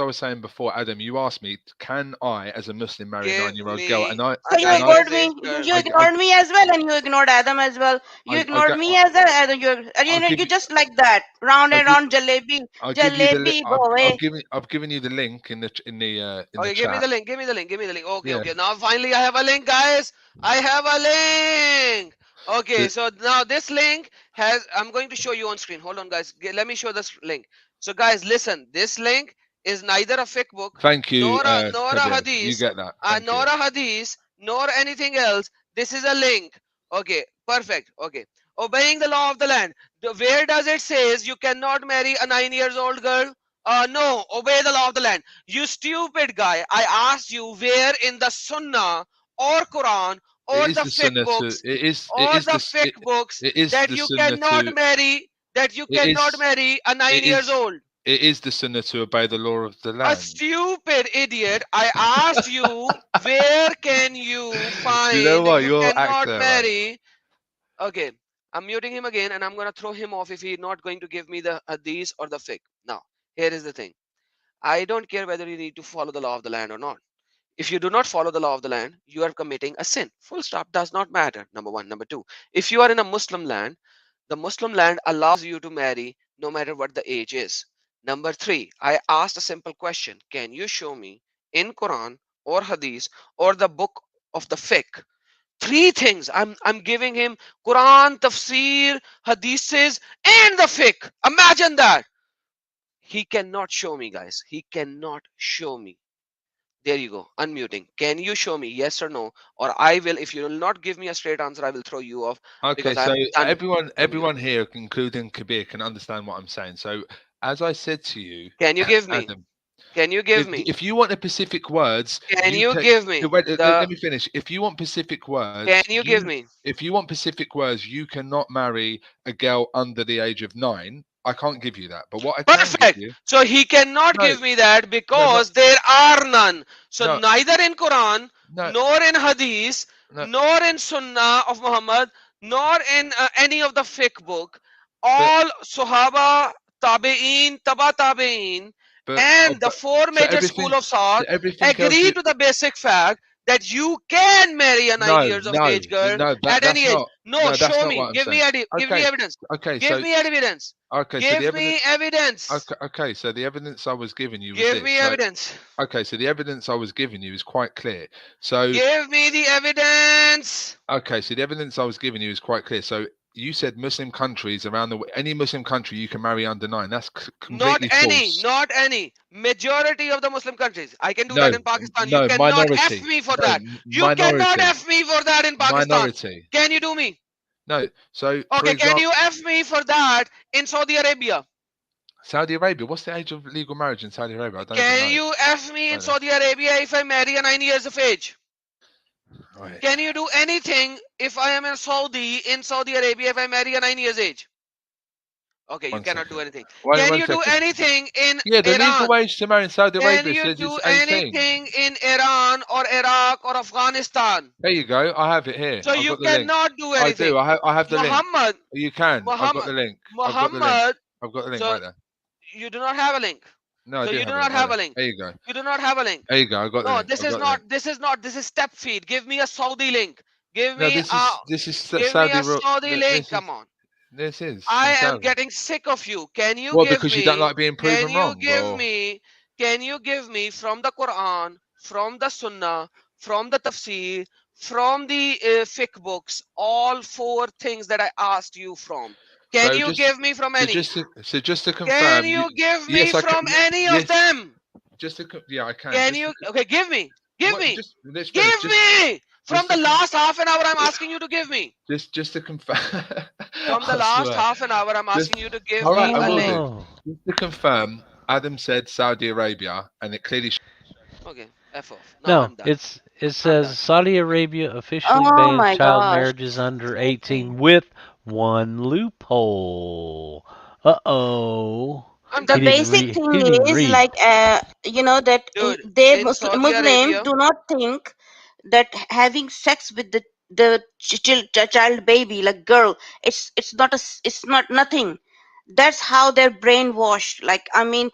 was saying before, Adam, you asked me, can I, as a Muslim, marry a 9-year-old girl? And I So you ignored me. You ignored me as well, and you ignored Adam as well. You ignored me as well. You just like that, round and round jalebi, jalebi boy. I've given you the link in the Okay, give me chat. the link. Give me the link. Give me the link. Okay, okay. Now finally, I have a link, guys. I have a link. Okay, so now this link has. I'm going to show you on screen. Hold on, guys. Let me show this link. So, guys, listen. This link is neither a fiqh book, Thank you, nor a hadith, you get that. nor a hadith, nor anything else. This is a link. Okay, perfect. Okay, obeying the law of the land. Where does it says you cannot marry a 9-year-old girl? No, obey the law of the land. You stupid guy. I asked you where in the Sunnah or Quran or the fiqh books that you cannot marry. That you cannot marry a 9-year-old. It is the sunnah to obey the law of the land. A stupid idiot. I asked you, where can you find You know what? you You're cannot actor, marry? Okay, I'm muting him again, and I'm going to throw him off if he's not going to give me the hadith or the fiqh. Now, here is the thing. I don't care whether you need to follow the law of the land or not. If you do not follow the law of the land, you are committing a sin. Full stop. Does not matter. Number one. Number two, if you are in a Muslim land, the Muslim land allows you to marry no matter what the age is. Number three, I asked a simple question. Can you show me in Quran or Hadith or the book of the fiqh? Three things. I'm giving him Quran, Tafsir, Hadiths, and the fiqh. Imagine that. He cannot show me, guys. He cannot show me. There you go. Unmuting. Can you show me yes or no? Or I will, if you will not give me a straight answer, I will throw you off. Okay, so everyone here, including Kabir, can understand what I'm saying. So as I said to you, can you give me? Adam, can you give me? If you want the specific words, can you give me? Wait, let me finish. If you want specific words, can you give me? If you want specific words, you cannot marry a girl under the age of 9. I can't give you that, but what I can give you, so he cannot give me that because there are none. So neither in Quran, nor in Hadith, nor in Sunnah of Muhammad, nor in any of the fiqh book, all Sahaba, Tabi'een, Taba Tabi'een, and the four major school of thought agree to the basic fact that you can marry a 9 years of age girl at any age. No, show me. Give me evidence. Okay, give me evidence. Okay, give me evidence. Okay, so the evidence I was giving you was give me evidence. Okay, so the evidence I was giving you is quite clear. So give me the evidence. Okay, so the evidence I was giving you is quite clear. So you said Muslim countries around any Muslim country you can marry under 9. That's completely false. Not any. Majority of the Muslim countries. I can do that in Pakistan. You cannot F me for that. You cannot F me for that in Pakistan. Minority. Can you do me? No. So okay, can you F me for that in Saudi Arabia? Saudi Arabia? What's the age of legal marriage in Saudi Arabia? I don't can you F me in Saudi Arabia if I marry a 9 years of age? Right. Can you do anything if I am in Saudi Arabia if I marry a 9 years age? Okay, you cannot do anything. Can you do anything in the Iran? legal age to marry in Saudi Arabia says it's 18. Can you do anything in Iran or Iraq or Afghanistan? There you go. I have it here. So you cannot do anything. I do. I have the Muhammad, link. You can. I've got the link. Muhammad. I've got the link right there. You do not have a link. No, so you do not have a link. There you go. You do not have a link. There you go. I got the link. This is not. This is step feed. Give me a Saudi link. Give me this is give Saudi me a Saudi link. Come on. This is. I am getting sick of you. Can you give because me? You don't like being proven wrong. Can you give me from the Quran, from the Sunnah, from the Tafsir, from the fiqh books, all 4 things that I asked you from? Can you give me from any? So just to confirm. Can you give me from any of them? Just to I can. Can you? Okay, give me. Give me. Give me. From the last half an hour, I'm asking you to give me. Just to confirm. From the last half an hour, I'm asking you to give me a link. Just to confirm, Adam said Saudi Arabia, and it clearly. Okay, F off. Now No, I'm done. it says Saudi Arabia officially Oh bans my child gosh. marriages under 18 with one loophole. Uh-oh. The basic thing is like, you know, that Dude, they in Saudi Muslims Arabia, do not think that having sex with the child baby, like girl, it's not it's not nothing. That's how they're brainwashed. Like, I mean,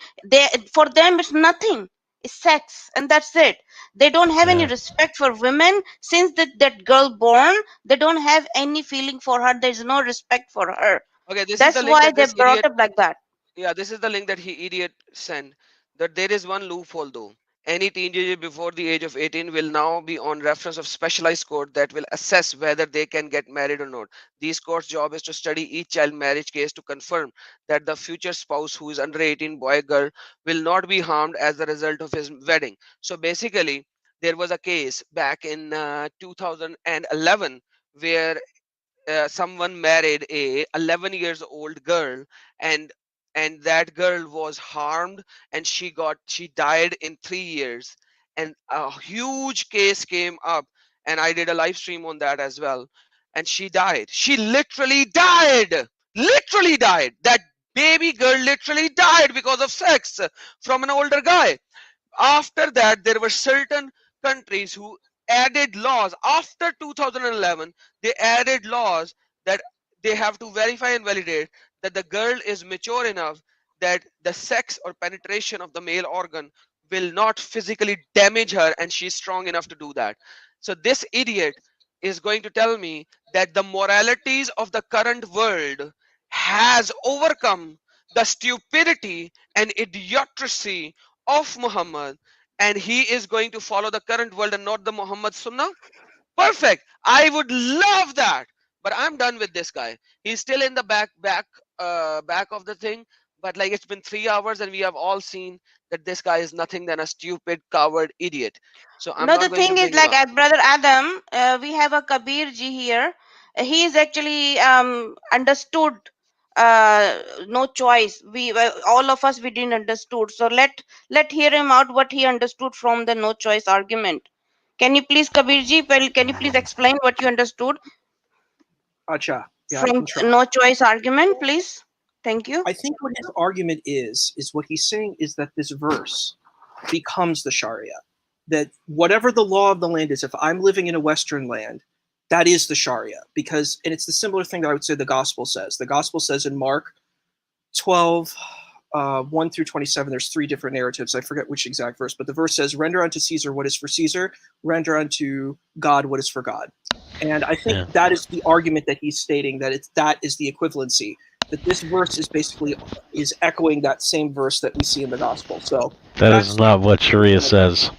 for them it's nothing. It's sex, and that's it. They don't have any respect for women. Since that girl born, they don't have any feeling for her. There's no respect for her. okay, this is That's the link why that they're this brought idiot. up like that. Yeah, this is the link that he idiot sent. That there is one loophole though. Any teenager before the age of 18 will now be on reference of specialized court that will assess whether they can get married or not. These courts' job is to study each child marriage case to confirm that the future spouse who is under 18, boy, girl, will not be harmed as a result of his wedding. So basically, there was a case back in 2011 where someone married a 11 years old girl, and that girl was harmed, and she died in 3 years, and a huge case came up, and I did a live stream on that as well, and she died. She literally died. That baby girl literally died because of sex from an older guy. After that, there were certain countries who added laws after 2011. They added laws that they have to verify and validate that the girl is mature enough that the sex or penetration of the male organ will not physically damage her, and she's strong enough to do that. So this idiot is going to tell me that the moralities of the current world has overcome the stupidity and idiocy of Muhammad, and he is going to follow the current world and not the Muhammad Sunnah. Perfect. I would love that. But I'm done with this guy. He's still in the back of the thing. But like, it's been 3 hours and we have all seen that this guy is nothing than a stupid, coward idiot. So I'm No, the not going to thing is, bring him like, up. Brother Adam, we have a Kabir ji here. He is actually understood. No choice. We all of us, we didn't understood. So let hear him out what he understood from the no choice argument. Can you please, Kabir ji, can you please explain what you understood Acha. Yeah, I from can try. no choice argument, please? Thank you. I think what his argument is what he's saying is that this verse becomes the Sharia. That whatever the law of the land is, if I'm living in a Western land, that is the Sharia. Because, and it's the similar thing that I would say the gospel says. The gospel says in Mark 12, 1 through 27, there's 3 different narratives. I forget which exact verse, but the verse says, render unto Caesar what is for Caesar, render unto God what is for God. And I think that is the argument that he's stating, that that is the equivalency. That this verse is basically echoing that same verse that we see in the gospel. So that is not what Sharia says.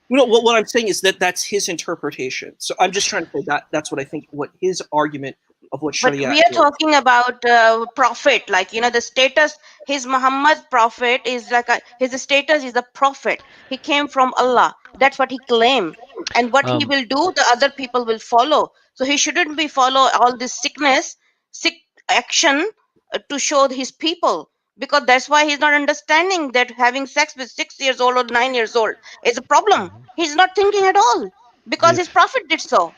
No, what I'm saying is that that's his interpretation. So I'm just trying to say that that's what I think. What his argument of what Sharia. But we are talking about prophet, like, you know, the status. His Muhammad prophet is like his status is a prophet. He came from Allah. That's what he claimed, and what he will do, the other people will follow. So he shouldn't be follow all this sick action to show his people, because that's why he's not understanding that having sex with 6 years old or 9 years old is a problem. He's not thinking at all because his prophet did so.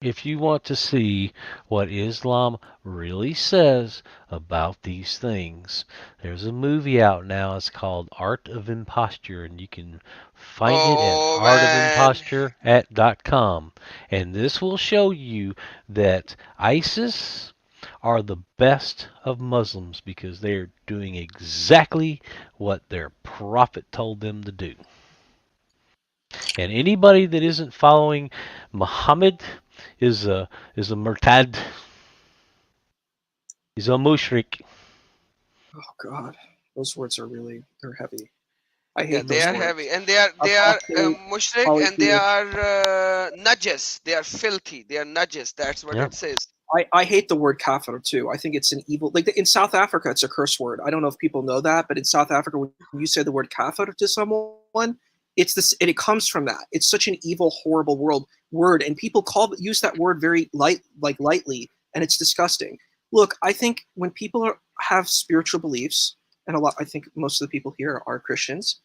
If you want to see what Islam really says about these things, there's a movie out now. It's called Art of Imposture, and you can find it at artofimposture.com. And this will show you that ISIS are the best of Muslims because they're doing exactly what their prophet told them to do. And anybody that isn't following Muhammad is a murtad. He's a mushrik. Oh God, those words are they're heavy. I hate those they are words. heavy, and they are mushrik, and they are najis. They are filthy. They are najis. That's what it says. I hate the word kafir too. I think it's an evil. Like in South Africa, it's a curse word. I don't know if people know that, but in South Africa, when you say the word kafir to someone, it's this, and it comes from that. It's such an evil, horrible word, and people use that word very lightly, and it's disgusting. Look, I think when people have spiritual beliefs, and I think most of the people here are Christians,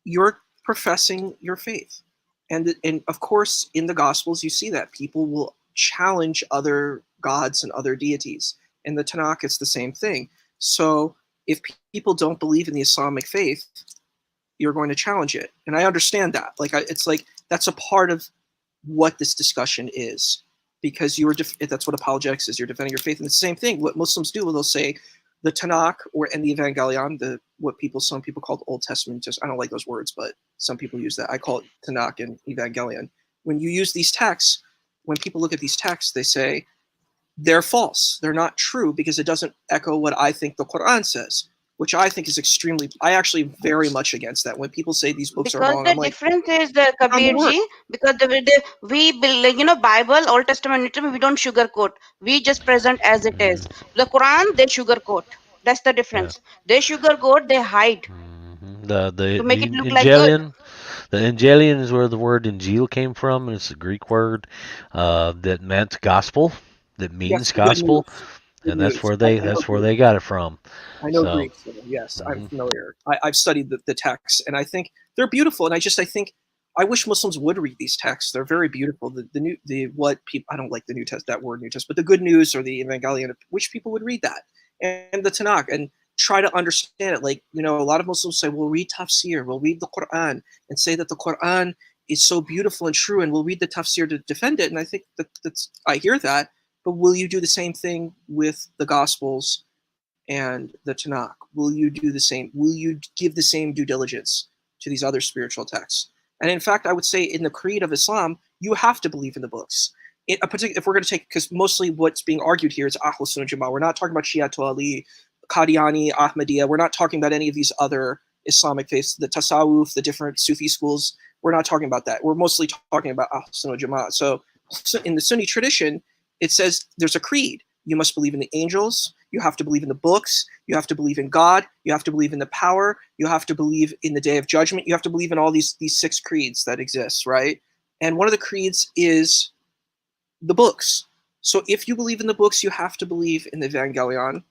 your professing your faith. And of course, in the Gospels, you see that people will challenge other gods and other deities. In the Tanakh, it's the same thing. So if people don't believe in the Islamic faith, you're going to challenge it. And I understand that. Like, it's like that's a part of what this discussion is, because that's what apologetics is. You're defending your faith. And it's the same thing. What Muslims do, they'll say the Tanakh and the Evangelion, some people call the Old Testament. Just I don't like those words, but some people use that. I call it Tanakh and Evangelion. When you use these texts, when people look at these texts, they say they're false. They're not true because it doesn't echo what I think the Quran says, which I think is I actually very much against that. When people say these books are wrong, the difference is the Kabirji, because we Bible, Old Testament, we don't sugarcoat. We just present as it is. The Quran, they sugarcoat. That's the difference. They sugarcoat, they hide. The make it look like good. The Angelion is where the word Injil came from, and it's a Greek word that meant gospel, that means gospel, and that's where they got it from. I know Greek, so yes, I'm familiar. I've studied the texts, and I think they're beautiful. And I wish Muslims would read these texts. They're very beautiful. I don't like the New Testament, that word New Testament, but the Good News or the Evangelion. Wish people would read that and the Tanakh and try to understand it. Like, a lot of Muslims say, we'll read tafsir, we'll read the Quran, and say that the Quran is so beautiful and true, and we'll read the tafsir to defend it. And I think I hear that, but will you do the same thing with the Gospels and the Tanakh? Will you do the same? Will you give the same due diligence to these other spiritual texts? And in fact, I would say in the creed of Islam, you have to believe in the books. If we're going to take, because mostly what's being argued here is Ahl Sunnah Jama'ah. We're not talking about Shia to Ali, Qadiani, Ahmadiyya. We're not talking about any of these other Islamic faiths, the Tasawwuf, the different Sufi schools. We're not talking about that. We're mostly talking about Ahl Sunnah Jama'ah. So in the Sunni tradition, it says there's a creed. You must believe in the angels. You have to believe in the books. You have to believe in God. You have to believe in the power. You have to believe in the day of judgment. You have to believe in all these 6 creeds that exist, right? And one of the creeds is the books. So if you believe in the books, you have to believe in the Evangelion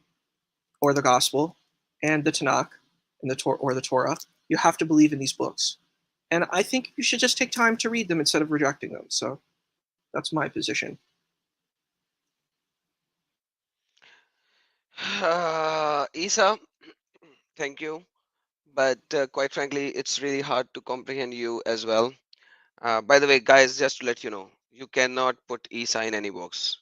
or the Gospel and the Tanakh and the Torah. You have to believe in these books. And I think you should just take time to read them instead of rejecting them. So that's my position. Isa, thank you. But quite frankly, it's really hard to comprehend you as well. By the way, guys, just to let you know, you cannot put Isa in any box.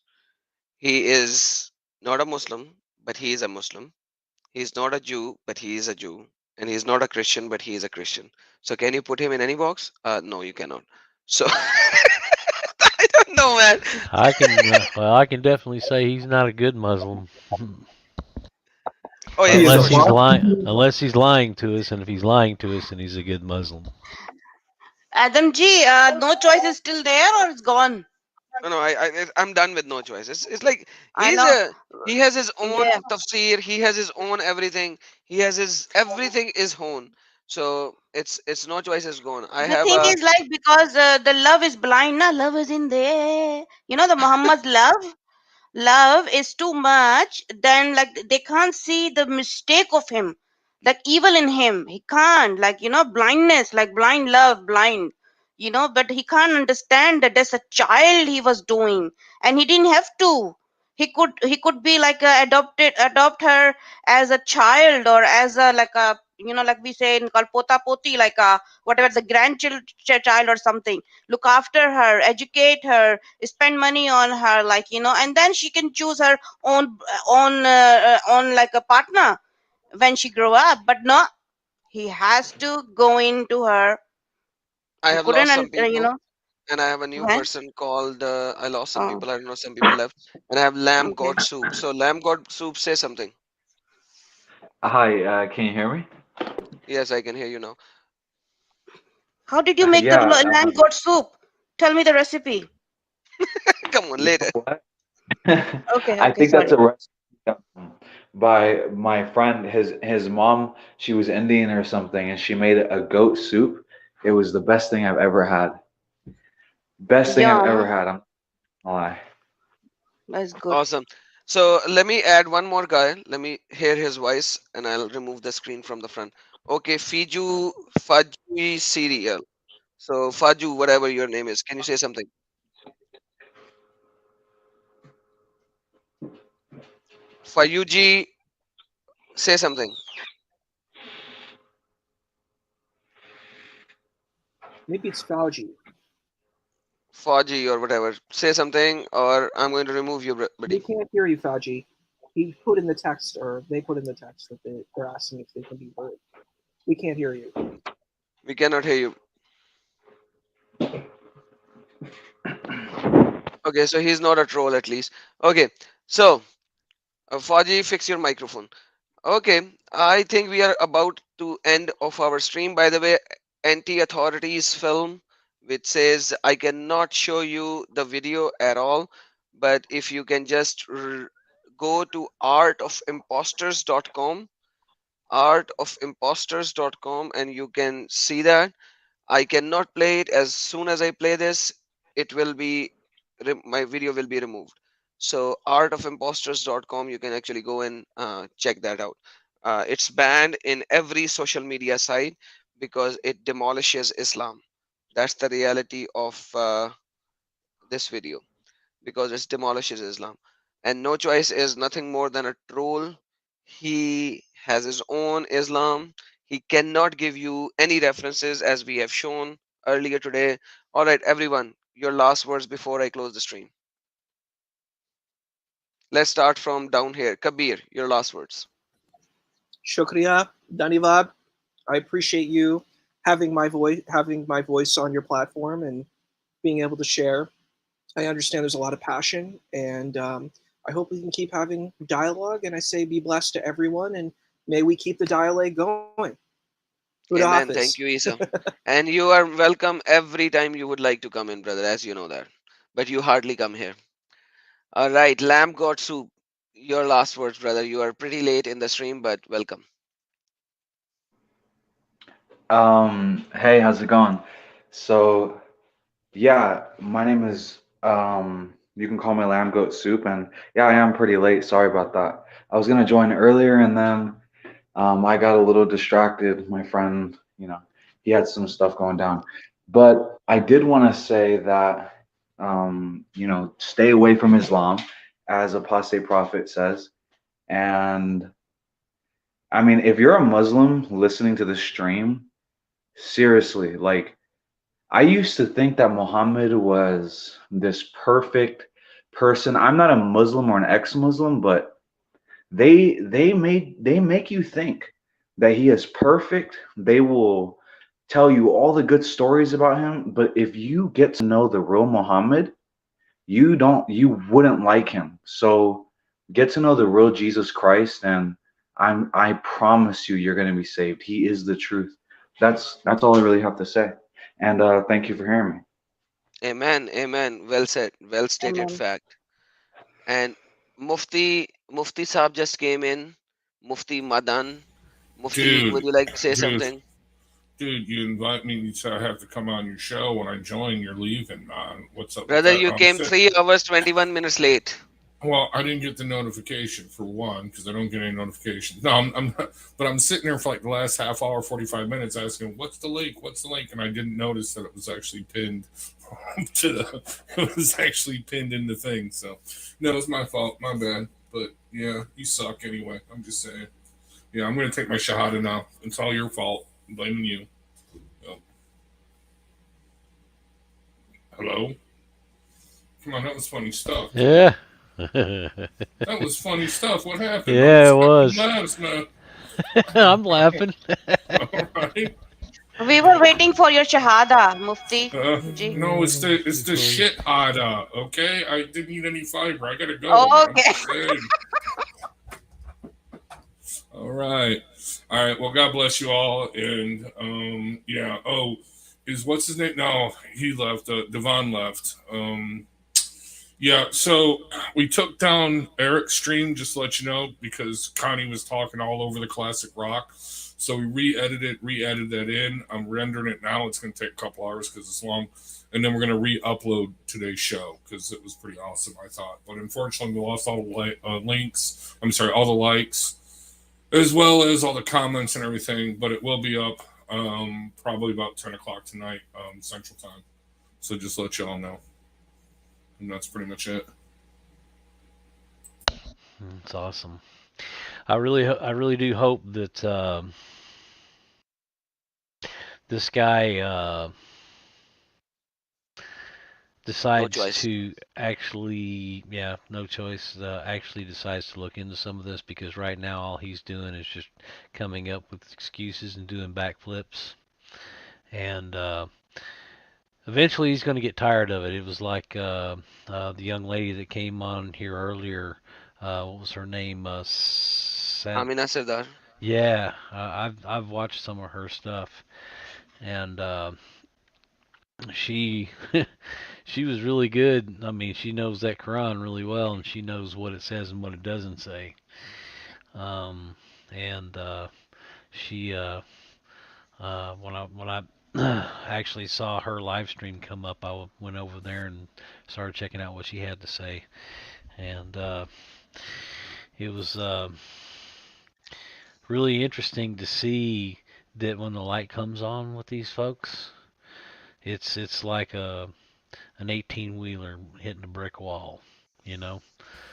He is not a Muslim, but he is a Muslim. He's not a Jew, but he is a Jew. And he's not a Christian, but he is a Christian. So can you put him in any box? No, you cannot. So I don't know, man. I can definitely say he's not a good Muslim. Oh, yeah. Unless he's lying to us, and if he's lying to us, then he's a good Muslim. Adam G, No Choice is still there or it's gone? No, I'm done with No Choice. It's like he has his own tafsir. He has his own everything. He has his everything is own. So it's No Choice is gone. The thing is like because the love is blind. Na love is in there. The Muhammad's love is too much. Then like they can't see the mistake of him, like evil in him. He can't blindness, like blind love, blind. But he can't understand that there's a child he was doing, and he didn't have to. He could be like adopt her as a child or as a like we say in Kalpota Poti, like whatever, the grandchild or something. Look after her, educate her, spend money on her, and then she can choose her own like a partner when she grow up. But no, he has to go into her. I have lost some people, and I have a new person called. I lost some people. I don't know. Some people left, and I have Lamb God Soup. So Lamb God Soup, say something. Hi, can you hear me? Yes, I can hear you now. How did you make the Lamb God Soup? Tell me the recipe. Come on, later. Okay. I think that's a recipe by my friend. His mom, she was Indian or something, and she made a goat soup. It was the best thing I've ever had. Best thing I've ever had. I'm not gonna lie. That's good. Awesome. So let me add one more guy. Let me hear his voice, and I'll remove the screen from the front. Okay, Faju Cereal. So Faju, whatever your name is, can you say something? Fayuji, say something. Maybe it's Fauji. Faji or whatever. Say something, or I'm going to remove you, We buddy. can't hear you, Fauji. He put in the text, or they put in the text that they're asking if they can be heard. We can't hear you. We cannot hear you. Okay, so he's not a troll at least. Okay, so Faji, fix your microphone. Okay, I think we are about to end of our stream. By the way, Anti-Authorities film, which says I cannot show you the video at all, but if you can just go to artofimposters.com, artofimposters.com, and you can see that. I cannot play it. As soon as I play this, it will be my video will be removed. So artofimposters.com, you can actually go and check that out. It's banned in every social media site because it demolishes Islam. That's the reality of this video, because it demolishes Islam. And No Choice is nothing more than a troll. He has his own Islam. He cannot give you any references, as we have shown earlier today. All right, everyone, your last words before I close the stream. Let's start from down here. Kabir, your last words. Shukriya, Dhanyavad. I appreciate you having my voice on your platform and being able to share. I understand there's a lot of passion, and I hope we can keep having dialogue. And I say, be blessed to everyone, and may we keep the dialogue going. Amen. Thank you, Isa. And you are welcome every time you would like to come in, brother, as you know that. But you hardly come here. All right, Lamb God Soup, your last words, brother. You are pretty late in the stream, but welcome. Hey, how's it going? So, yeah, my name is, you can call me Lamb Goat Soup, and yeah, I am pretty late. Sorry about that. I was gonna join earlier, and then I got a little distracted. My friend, he had some stuff going down. But I did want to say that, stay away from Islam, as Apostate Prophet says. And I mean, if you're a Muslim listening to the stream, seriously, like, I used to think that Muhammad was this perfect person. I'm not a Muslim or an ex-Muslim, but they make you think that he is perfect. They will tell you all the good stories about him, but if you get to know the real Muhammad, you wouldn't like him. So get to know the real Jesus Christ, and I promise you're going to be saved. He is the truth. That's all I really have to say. And thank you for hearing me. Amen. Amen. Well said. Well stated. Amen. Fact. And Mufti Saab just came in. Mufti Madan. Mufti, would you like to say something? Dude, you invite me to have to come on your show. When I join, you're leaving, man. What's up? Brother, you came 3 hours, 21 minutes late. Well, I didn't get the notification for one, because I don't get any notifications. No, I'm not, but I'm sitting there for like the last half hour, 45 minutes asking, what's the link? What's the link? And I didn't notice that it was actually pinned it was actually pinned in the thing. So, no, it's my fault. My bad. But yeah, you suck anyway. I'm just saying. Yeah, I'm going to take my shahada now. It's all your fault. I'm blaming you. Yep. Hello? Come on, that was funny stuff. Yeah. That was funny stuff. What happened? Yeah, it was. Laughs, man. I'm laughing. All right. We were waiting for your shahada, Mufti. No, it's the shit hada. Okay, I didn't eat any fiber. I gotta go. Oh, okay. All right. Well, God bless you all. And yeah. Oh, what's his name? No, he left. Devon left. Yeah, so we took down Eric's stream, just to let you know, because Connie was talking all over the classic rock. So we re-edited that in. I'm rendering it now. It's going to take a couple hours because it's long. And then we're going to re-upload today's show because it was pretty awesome, I thought. But unfortunately, we lost all the links. I'm sorry, all the likes. as well as all the comments and everything. But it will be up probably about 10 o'clock tonight, Central Time. So just let y'all know. And that's pretty much it. That's awesome. I really do hope that this guy decides to actually, no choice, actually decides to look into some of this, because right now all he's doing is just coming up with excuses and doing backflips. And eventually he's going to get tired of it. It was like the young lady that came on here earlier. What was her name? Amina Sardar. Yeah, I've watched some of her stuff, and she she was really good. I mean, she knows that Quran really well, and she knows what it says and what it doesn't say. And she when I actually saw her live stream come up, I went over there and started checking out what she had to say, and it was really interesting to see that when the light comes on with these folks, it's like an 18-wheeler hitting a brick wall, you know.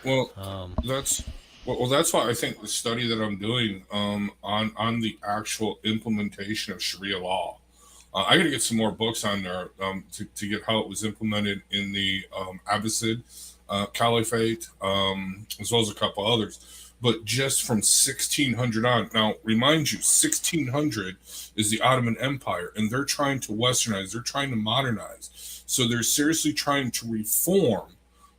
Well, that's why I think the study that I'm doing on the actual implementation of Sharia law. I got to get some more books on there to get how it was implemented in the Abbasid Caliphate, as well as a couple others. But just from 1600 on, now remind you, 1600 is the Ottoman Empire, and they're trying to westernize, they're trying to modernize. So they're seriously trying to reform,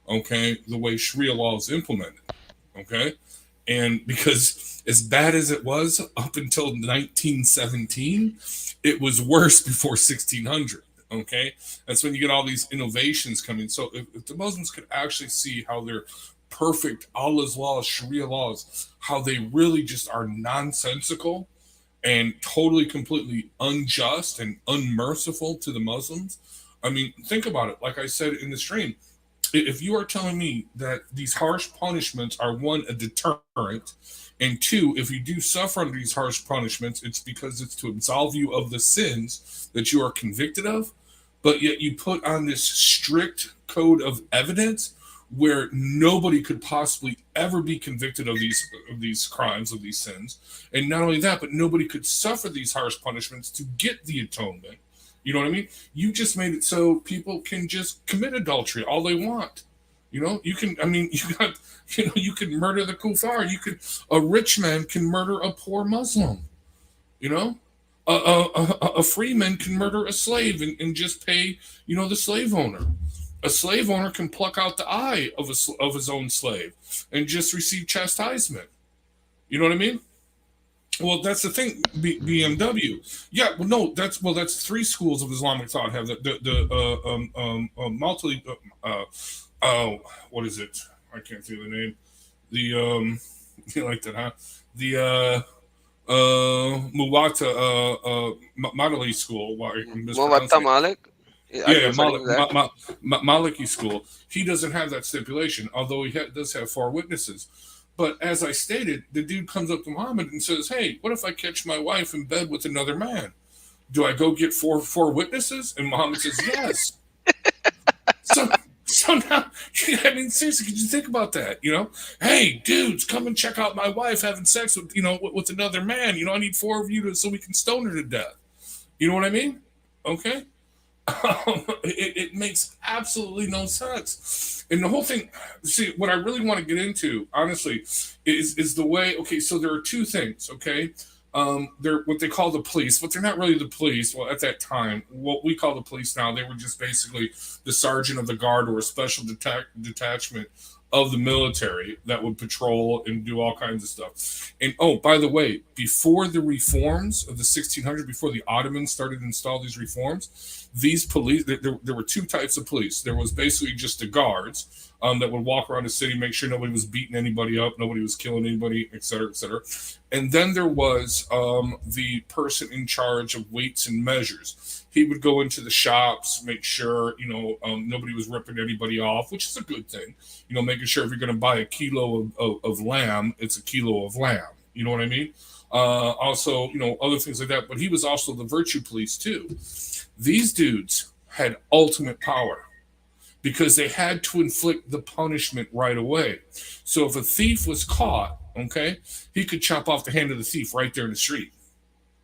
okay, the way Sharia law is implemented, okay? And because as bad as it was up until 1917, it was worse before 1600, okay? That's when you get all these innovations coming. So if the Muslims could actually see how they're perfect Allah's laws, Sharia laws, how they really just are nonsensical and totally, completely unjust and unmerciful to the Muslims. I mean, think about it. Like I said in the stream, if you are telling me that these harsh punishments are, one, a deterrent, and two, if you do suffer under these harsh punishments, it's because it's to absolve you of the sins that you are convicted of, but yet you put on this strict code of evidence where nobody could possibly ever be convicted of these crimes, of these sins. And not only that, but nobody could suffer these harsh punishments to get the atonement. You know what I mean? You just made it so people can just commit adultery all they want. You know, you can, I mean, you can murder the kuffar. A rich man can murder a poor Muslim. You know, a free man can murder a slave and just pay, the slave owner. A slave owner can pluck out the eye of his own slave and just receive chastisement. You know what I mean? Well, that's the thing. BMW. Yeah. Well, no. That's three schools of Islamic thought have what is it? I can't think of the name. You like that, huh? The Muwatta Maliki school. Muwatta Malik. Yeah, Maliki school. He doesn't have that stipulation, although he does have 4 witnesses. But as I stated, the dude comes up to Muhammad and says, "Hey, what if I catch my wife in bed with another man? Do I go get four witnesses?" And Muhammad says, "Yes." So now, I mean, seriously, could you think about that? Hey, dudes, come and check out my wife having sex with, with another man. I need 4 of you so we can stone her to death. You know what I mean? Okay. It makes absolutely no sense. And the whole thing, see, what I really want to get into, honestly, is the way, okay, so there are 2 things, okay? They're what they call the police, but they're not really the police. Well, at that time, what we call the police now, they were just basically the sergeant of the guard or a special detachment of the military that would patrol and do all kinds of stuff. And oh, by the way, before the reforms of the 1600s, before the Ottomans started to install these reforms, these police, there were 2 types of police. There was basically just the guards that would walk around the city, make sure nobody was beating anybody up, nobody was killing anybody, et cetera, et cetera. And then there was the person in charge of weights and measures. He would go into the shops, make sure, nobody was ripping anybody off, which is a good thing. Making sure if you're going to buy a kilo of lamb, it's a kilo of lamb. You know what I mean? Also, other things like that. But he was also the virtue police too. These dudes had ultimate power because they had to inflict the punishment right away. So if a thief was caught, okay, he could chop off the hand of the thief right there in the street,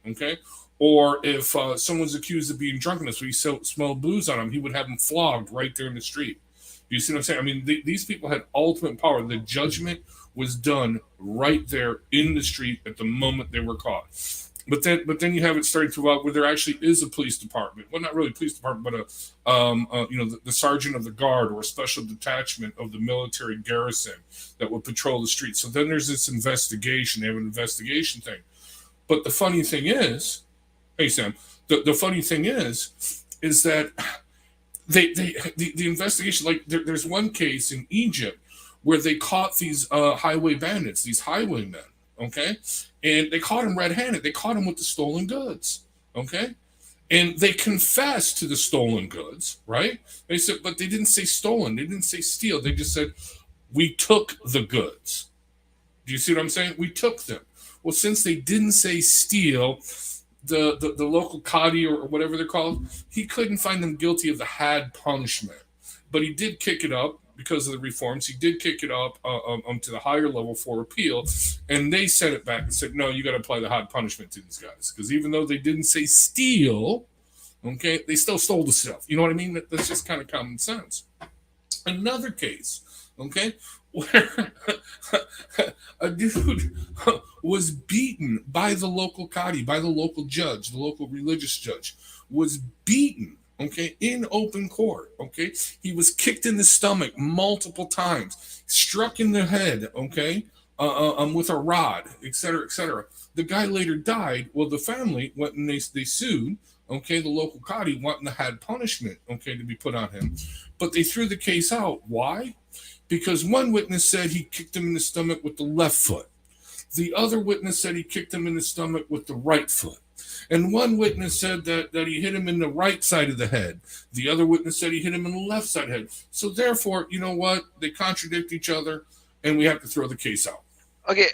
okay? Or if someone's accused of being drunkenness, so he smelled booze on him, he would have him flogged right there in the street. Do you see what I'm saying? I mean, these people had ultimate power. The judgment was done right there in the street at the moment they were caught. But then you have it starting throughout where there actually is a police department. Well, not really a police department, but the sergeant of the guard or a special detachment of the military garrison that would patrol the streets. So then there's this investigation. They have an investigation thing. But the funny thing is, hey Sam, the funny thing is that the investigation, like there's one case in Egypt where they caught these highway bandits, these highwaymen. Okay, and they caught him red-handed. They caught him with the stolen goods. Okay, and they confessed to the stolen goods, right? They said, but they didn't say stolen. They didn't say steal. They just said, we took the goods. Do you see what I'm saying? We took them. Well, since they didn't say steal, the local Qadi or whatever they're called, he couldn't find them guilty of the had punishment, but he did kick it up. Because of the reforms, he did kick it up to the higher level for appeal, and they sent it back and said, no, you got to apply the hard punishment to these guys. Because even though they didn't say steal, okay, they still stole the stuff. You know what I mean? That's just kind of common sense. Another case, okay, where a dude was beaten by the local Qadi, by the local judge, the local religious judge, was beaten. Okay, in open court, okay? He was kicked in the stomach multiple times, struck in the head, okay, with a rod, etc., etc. The guy later died. Well, the family went and they sued, okay, the local Qadi wanting the had punishment, okay, to be put on him. But they threw the case out. Why? Because one witness said he kicked him in the stomach with the left foot. The other witness said he kicked him in the stomach with the right foot. And one witness said that he hit him in the right side of the head. The other witness said he hit him in the left side of the head. So therefore, you know what? They contradict each other, and we have to throw the case out. Okay,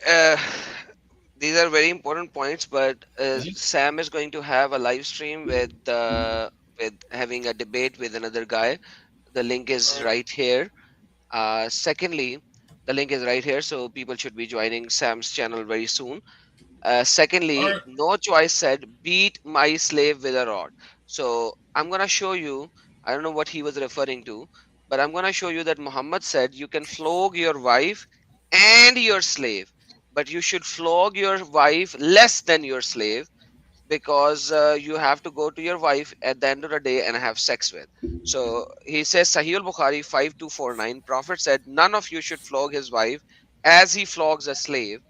these are very important points, but Sam is going to have a live stream with having a debate with another guy. The link is right here. Secondly, the link is right here, so people should be joining Sam's channel very soon. Secondly, No Choice said, beat my slave with a rod. So I'm going to show you, I don't know what he was referring to, but I'm going to show you that Muhammad said you can flog your wife and your slave, but you should flog your wife less than your slave because you have to go to your wife at the end of the day and have sex with. So he says, Sahih al-Bukhari 5249, Prophet said, none of you should flog his wife as he flogs a slave,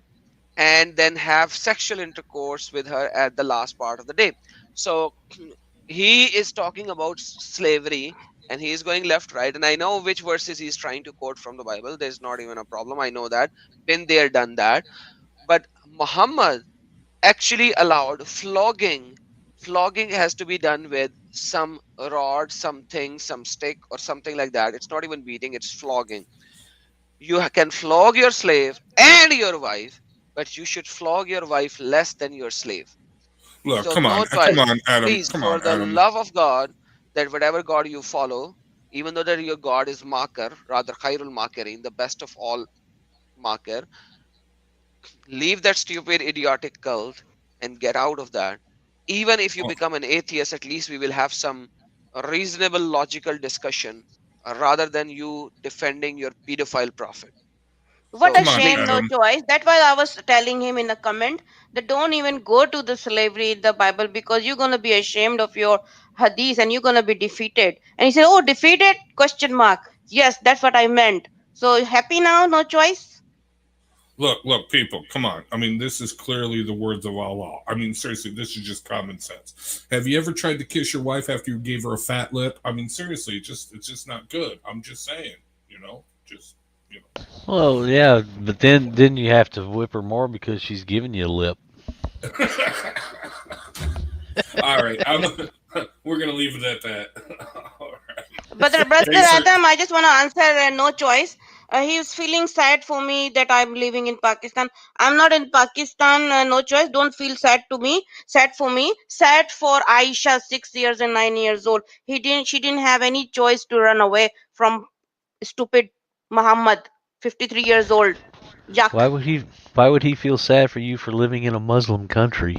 and then have sexual intercourse with her at the last part of the day. So he is talking about slavery and he is going left, right. And I know which verses he's trying to quote from the Bible. There's not even a problem. I know that. Been there, done that. But Muhammad actually allowed flogging. Flogging has to be done with some rod, something, some stick or something like that. It's not even beating, it's flogging. You can flog your slave and your wife, but you should flog your wife less than your slave. Look, so come on, Adam. Please, come for on, the Adam. love of God, that whatever God you follow, even though that your God is Makar, rather Khairul Makirin, the best of all Makar, leave that stupid, idiotic cult and get out of that. Even if you become an atheist, at least we will have some reasonable, logical discussion rather than you defending your pedophile prophet. What a shame, No Choice. That's why I was telling him in a comment that don't even go to the slavery in the Bible because you're going to be ashamed of your hadith and you're going to be defeated. And he said, oh, defeated? Question mark. Yes, that's what I meant. So happy now, No Choice? Look, people, come on. I mean, this is clearly the words of Allah. I mean, seriously, this is just common sense. Have you ever tried to kiss your wife after you gave her a fat lip? I mean, seriously, it's just not good. I'm just saying, just... Well, yeah, but then you have to whip her more because she's giving you a lip. All right, we're gonna leave it at that. All right. But Brother Adam, I just want to answer No Choice. He is feeling sad for me that I'm living in Pakistan. I'm not in Pakistan. No choice. Don't feel sad to me. Sad for me. Sad for Aisha, 6 years and 9 years old. She didn't have any choice to run away from stupid Muhammad, 53 years old. Yuck. Why would he feel sad for you for living in a Muslim country?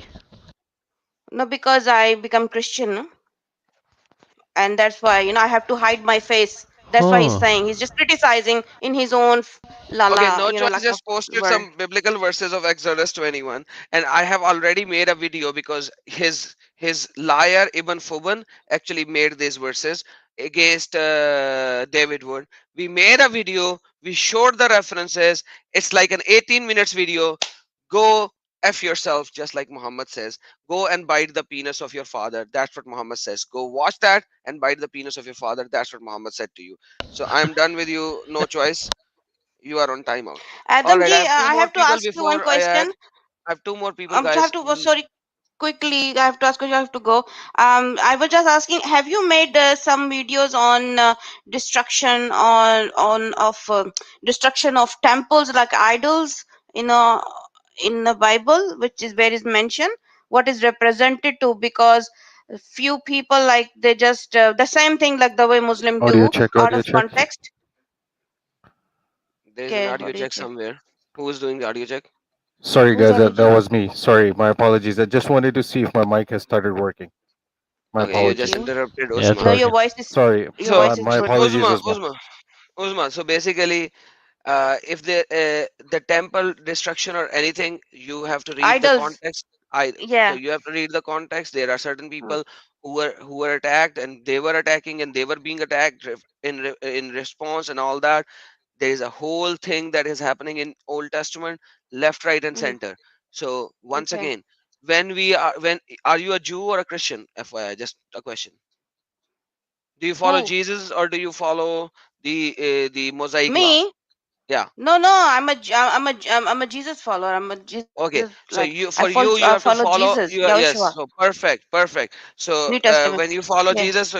No, because I become Christian, and that's why I have to hide my face. That's why he's saying. He's just criticizing in his own Okay, No Choice lack just of posted word. some biblical verses of Exodus 21, and I have already made a video because his liar Ibn Fuban actually made these verses against David Wood. We made a video, we showed the references. It's like an 18 minutes video. Go F yourself, just like Muhammad says. Go and bite the penis of your father. That's what Muhammad says. Go watch that and bite the penis of your father. That's what Muhammad said to you. So I'm done with you, No Choice. You are on timeout. All right, I have to ask you one question. I have two more people, I guys. have to, sorry, quickly, I have to ask you, I have to go. I was just asking, have you made some videos on destruction destruction of temples like idols in the Bible, which is where is mentioned what is represented to? Because few people like they just the same thing like the way Muslim do out of context. There's an audio check somewhere. Who is doing the audio check? Sorry, guys, that was me. Sorry, my apologies. I just wanted to see if my mic has started working. My Okay, you just apologies. interrupted Yeah, Usman. No, your voice is. Sorry. So, my apologies, Usman. So basically, if the temple destruction or anything, you have to read Idols. the context. Yeah. So you have to read the context. There are certain people who were attacked, and they were attacking, and they were being attacked in response, and all that. There is a whole thing that is happening in Old Testament, left, right, and center. So once again, when are you a Jew or a Christian? FYI, just a question. Do you follow Jesus or do you follow the Mosaic Me? law? Yeah. No, I'm a Jesus follower. I'm a Jesus. Okay. So Like, you I have to follow. Jesus. Yes. Yeshua. So perfect. So New Testament. when you follow Yeah. Jesus,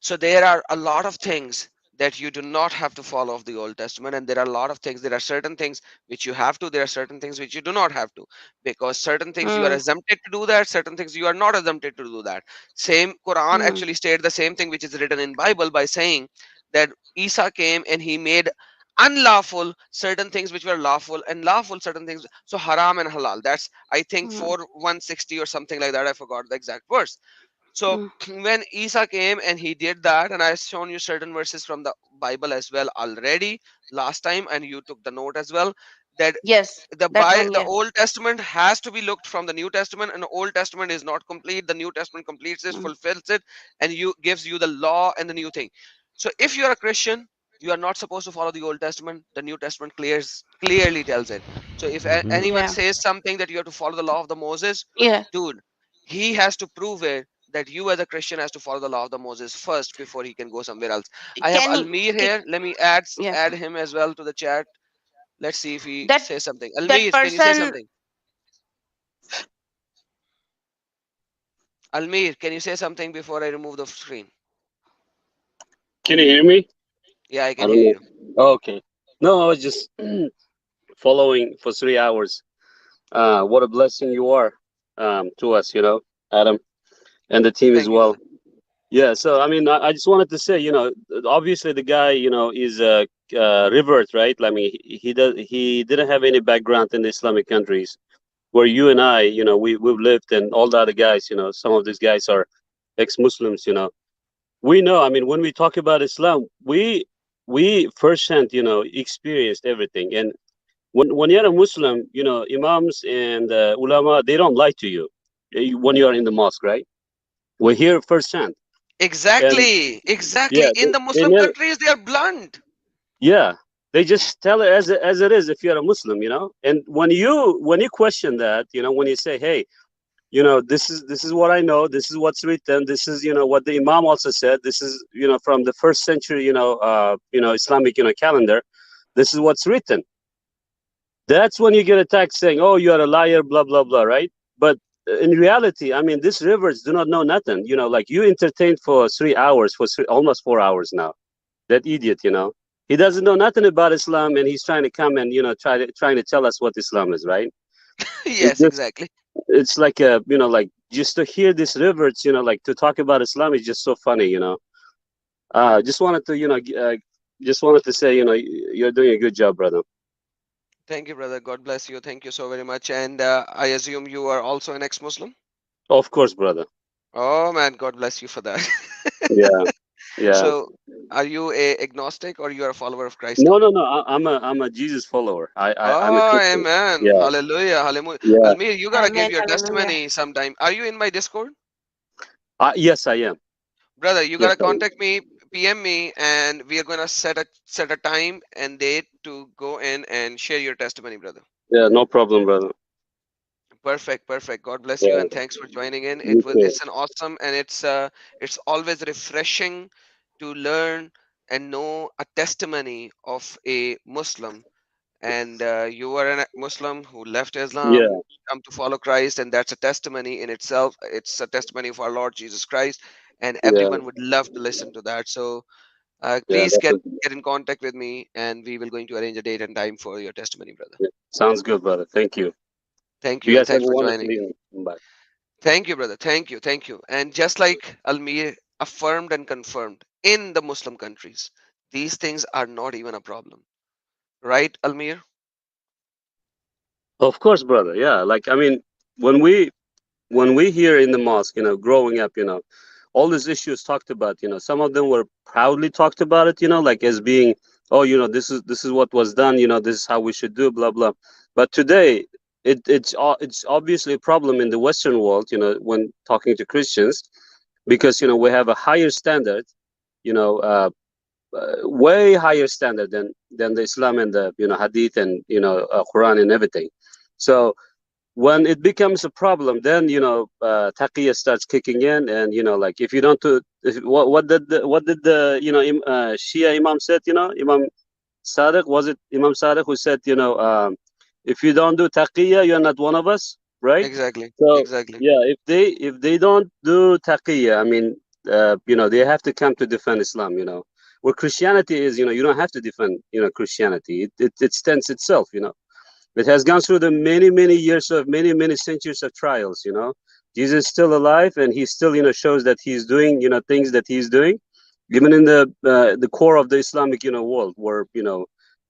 so there are a lot of things that you do not have to follow of the Old Testament, and there are a lot of things. There are certain things which you have to. There are certain things which you do not have to, because certain things you are exempted to do that. Certain things you are not exempted to do that. Same Quran actually stated the same thing which is written in Bible by saying that Isa came and he made unlawful certain things which were lawful, and lawful certain things. So haram and halal. That's I think 4:160 or something like that. I forgot the exact verse. So when Isa came and he did that, and I've shown you certain verses from the Bible as well already last time, and you took the note as well, that the Old Testament has to be looked from the New Testament, and the Old Testament is not complete. The New Testament completes it, fulfills it, and gives you the law and the new thing. So if you're a Christian, you are not supposed to follow the Old Testament. The New Testament clearly tells it. So if anyone says something that you have to follow the law of the Moses, dude, he has to prove it that you as a Christian has to follow the law of the Moses first before he can go somewhere else. I have Almir here. Let me add him as well to the chat. Let's see if he says something. Almir, can you say something? Almir, can you say something before I remove the screen? Can you hear me? Yeah, I can hear you. Okay. No, I was just following for 3 hours. What a blessing you are to us, Adam, and the team as well. Yeah, so I mean, I just wanted to say, obviously the guy, is a revert, right? I mean, he didn't have any background in the Islamic countries, where you and I, we've lived, and all the other guys, some of these guys are ex-Muslims, We know, I mean, when we talk about Islam, we firsthand, experienced everything. And when you're a Muslim, imams and ulama, they don't lie to you when you are in the mosque, right? We're here firsthand. Exactly. Yeah, in the Muslim countries, they are blunt. Yeah, they just tell it as it is if you're a Muslim, And when you question that, when you say, hey, this is what I know, this is what's written, this is what the Imam also said, this is from the first century Islamic calendar, this is what's written. That's when you get attacked saying, oh, you are a liar, blah blah blah, right? But in reality, I mean, these rivers do not know nothing. Like you entertained for 3 hours, almost 4 hours now. That idiot, He doesn't know nothing about Islam, and he's trying to come and trying to tell us what Islam is, right? Yes, exactly. It's like like just to hear these reverts, like to talk about Islam is just so funny, just wanted to just wanted to say, you're doing a good job, brother. Thank you, brother. God bless you. Thank you so very much. And I assume you are also an ex-Muslim? Of course, brother. Oh man, God bless you for that. Yeah. So, are you a agnostic or you are a follower of Christ? No. I'm a Jesus follower. I'm a Oh, Christian. amen. Yeah. Hallelujah. Hallelujah. Yeah. Almir, you gotta give Amen. your Hallelujah. testimony sometime. Are you in my Discord? Yes, I am. Brother, you Yes, gotta I am. contact me, PM me, and we are gonna set a time and date to go in and share your testimony, brother. Yeah, no problem, brother. Perfect, perfect. God bless you Yeah. and thanks for joining in. You too. It's an awesome and it's always refreshing to learn and know a testimony of a Muslim. And you are a Muslim who left Islam, Yeah. come to follow Christ, and that's a testimony in itself. It's a testimony of our Lord Jesus Christ, and Yeah. everyone would love to listen to that. So Yeah. please get Definitely. in contact with me, and we will going to arrange a date and time for your testimony, brother. Yeah. Sounds good, brother. Thank you. Thank You you, and guys have thanks a for wonderful joining. evening. Bye. Thank you, brother. Thank you, thank you. And just like Almir affirmed and confirmed, in the Muslim countries, these things are not even a problem, right, Almir? Of course, brother. Yeah. Like, I mean, when we hear in the mosque, growing up, all these issues talked about, some of them were proudly talked about it, like as being, oh, this is what was done, this is how we should do, blah blah. But today, it's obviously a problem in the Western world, when talking to Christians, because we have a higher standard, you know, way higher standard than the Islam and the Hadith and Quran and everything. So when it becomes a problem, then taqiyya starts kicking in, and like if you don't do what did the Shia Imam said, Imam Sadiq, was it Imam Sadiq who said, if you don't do taqiyya, you're not one of us, right? Exactly, So exactly. yeah, if they don't do taqiyya, I mean, they have to come to defend Islam, where Christianity is, you don't have to defend Christianity. It stands itself, it has gone through the many years of many centuries of trials. Jesus is still alive, and he still shows that he's doing things that he's doing, even in the core of the Islamic world, where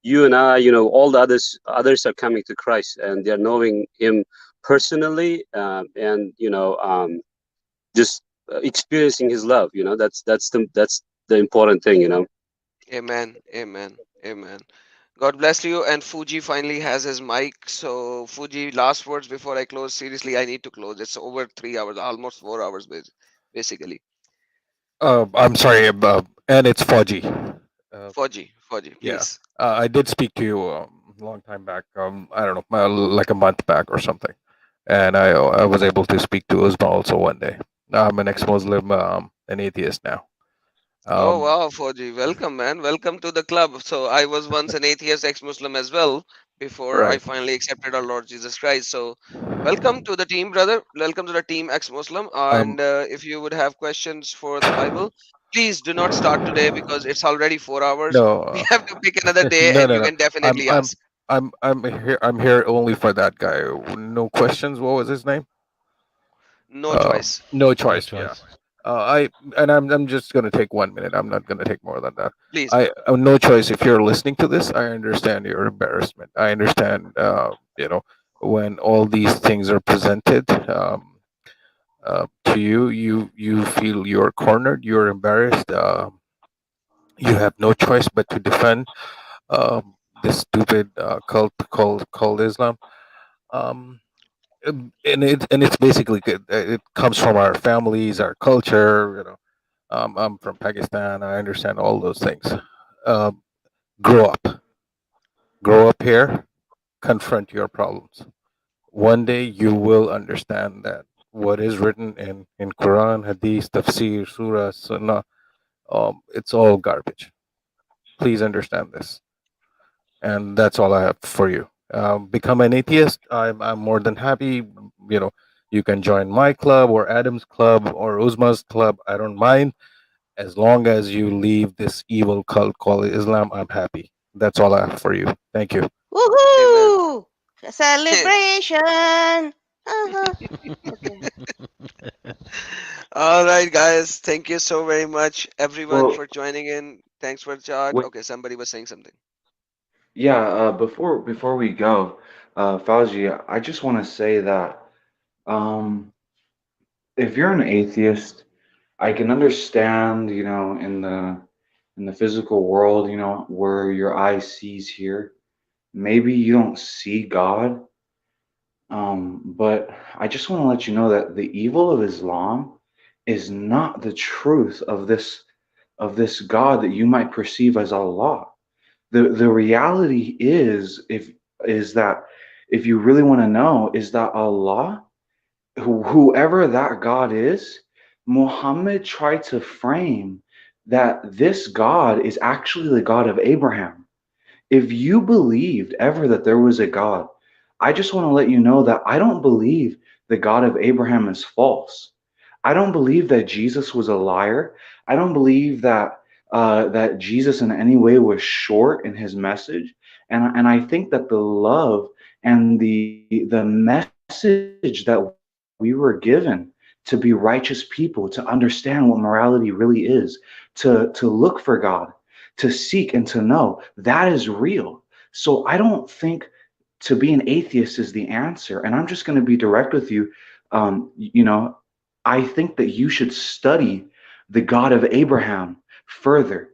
you and I, all the others are coming to Christ, and they're knowing him personally, and just experiencing his love. That's the important thing. Amen, amen, amen. God bless you. And Fuji finally has his mic. So Fuji, last words before I close. Seriously, I need to close. It's over 3 hours, almost 4 hours, basically. I'm sorry, and it's Fauji. Fuji, Yeah, please. I did speak to you a long time back. I don't know, like a month back or something, and I was able to speak to Uzma also one day. I'm an ex-Muslim, an atheist now. Oh wow, Fuji, welcome, man. Welcome to the club. So I was once an atheist ex-Muslim as well before I Right. finally accepted our Lord Jesus Christ. So welcome to the team, brother. Welcome to the team ex-Muslim. Um, And if you would have questions for the Bible, please do not start today because it's already 4 hours. no, We have to pick another day, no, and no, you no. can definitely ask. I'm here. I'm here only for that guy. No questions. What was his name? No choice. No No choice. Yeah. choice. I'm just gonna take 1 minute. I'm not gonna take more than that. Please. No choice. If you're listening to this, I understand your embarrassment. I understand. When all these things are presented to you, you feel you're cornered. You're embarrassed. You have no choice but to defend this stupid cult called Islam. Um, and it's basically it comes from our families, our culture. I'm from Pakistan. I understand all those things. Um, grow up here. Confront your problems. One day you will understand that what is written in Quran, Hadith, Tafsir, Surah, Sunnah, it's all garbage. Please understand this, and that's all I have for you. Become an atheist. I'm more than happy. You can join my club or Adam's club or Uzma's club. I don't mind. as long as you leave this evil cult called Islam, I'm happy. That's all I have for you. Thank you. Woohoo! Celebration. Okay. All right, guys. Thank you so very much, everyone, Well, for joining in. Thanks for the chat. wait, Okay, somebody was saying something. yeah. Before we go, Fauzi, I just want to say that um, if you're an atheist, I can understand, in the physical world, where your eye sees here. Maybe you don't see God, but I just want to let you know that the evil of Islam is not the truth of this God that you might perceive as Allah. The reality is that if you really want to know, is that Allah, whoever that God is, Muhammad tried to frame that this God is actually the God of Abraham. If you believed ever that there was a God, I just want to let you know that I don't believe the God of Abraham is false. I don't believe that Jesus was a liar. I don't believe that Jesus in any way was short in his message. And I think that the love and the message that we were given to be righteous people, to understand what morality really is, to look for God, to seek and to know, that is real. So I don't think to be an atheist is the answer. And I'm just going to be direct with you. I think that you should study the God of Abraham further.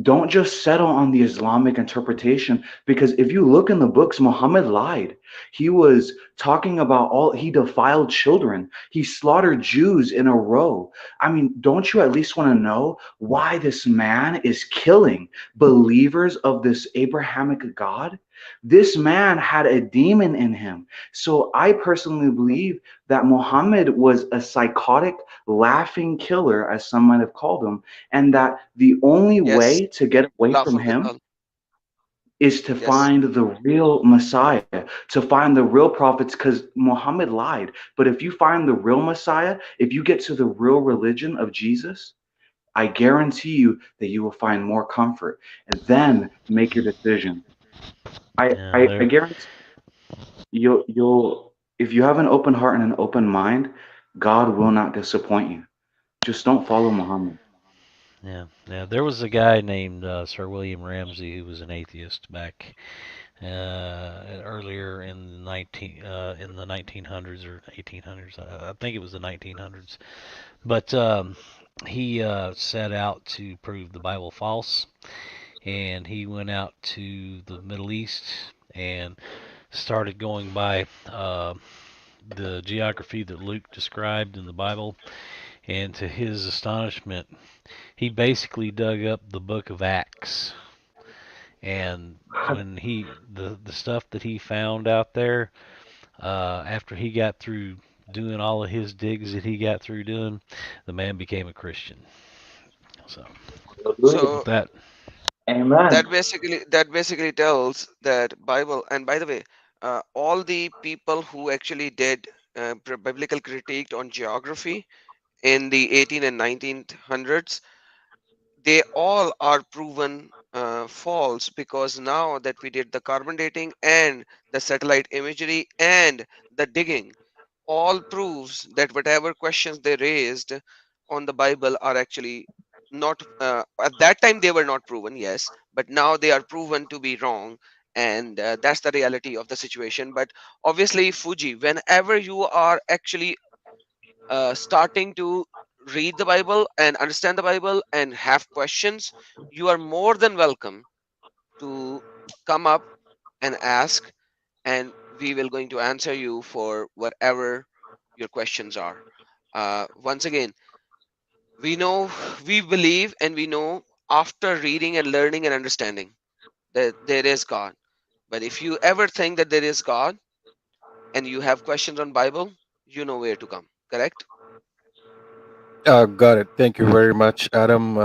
Don't just settle on the Islamic interpretation, because if you look in the books, Muhammad lied. He was talking about he defiled children. He slaughtered Jews in a row. I mean, don't you at least want to know why this man is killing believers of this Abrahamic God? This man had a demon in him. So I personally believe that Muhammad was a psychotic, laughing killer, as some might have called him, and that the only Yes. way to get away from him is to find the real Messiah, to find the real prophets, because Muhammad lied. But if you find the real Messiah, if you get to the real religion of Jesus, I guarantee you that you will find more comfort, and then make your decision. I guarantee you'll if you have an open heart and an open mind, God will not disappoint you. Just don't follow Muhammad. Yeah. There was a guy named Sir William Ramsay who was an atheist back earlier in the 1900s or 1800s. I think it was the 1900s. But he set out to prove the Bible false, and he went out to the Middle East and started going by the geography that Luke described in the Bible. And to his astonishment, he basically dug up the book of Acts. And when the stuff that he found out there, after he got through doing all of his digs that he got through doing, the man became a Christian. So that. Amen. That basically tells that Bible. And by the way, all the people who actually did biblical critique on geography in the 18 and 1900s, they all are proven false, because now that we did the carbon dating and the satellite imagery and the digging, all proves that whatever questions they raised on the Bible are actually not at that time they were not proven, yes, but now they are proven to be wrong. And that's the reality of the situation. But obviously, Fuji, whenever you are actually starting to read the Bible and understand the Bible and have questions, you are more than welcome to come up and ask, and we will going to answer you for whatever your questions are. Once again, we believe, and we know after reading and learning and understanding that there is God. But if you ever think that there is God and you have questions on Bible, you know where to come. Correct? Got it. Thank you very much, Adam.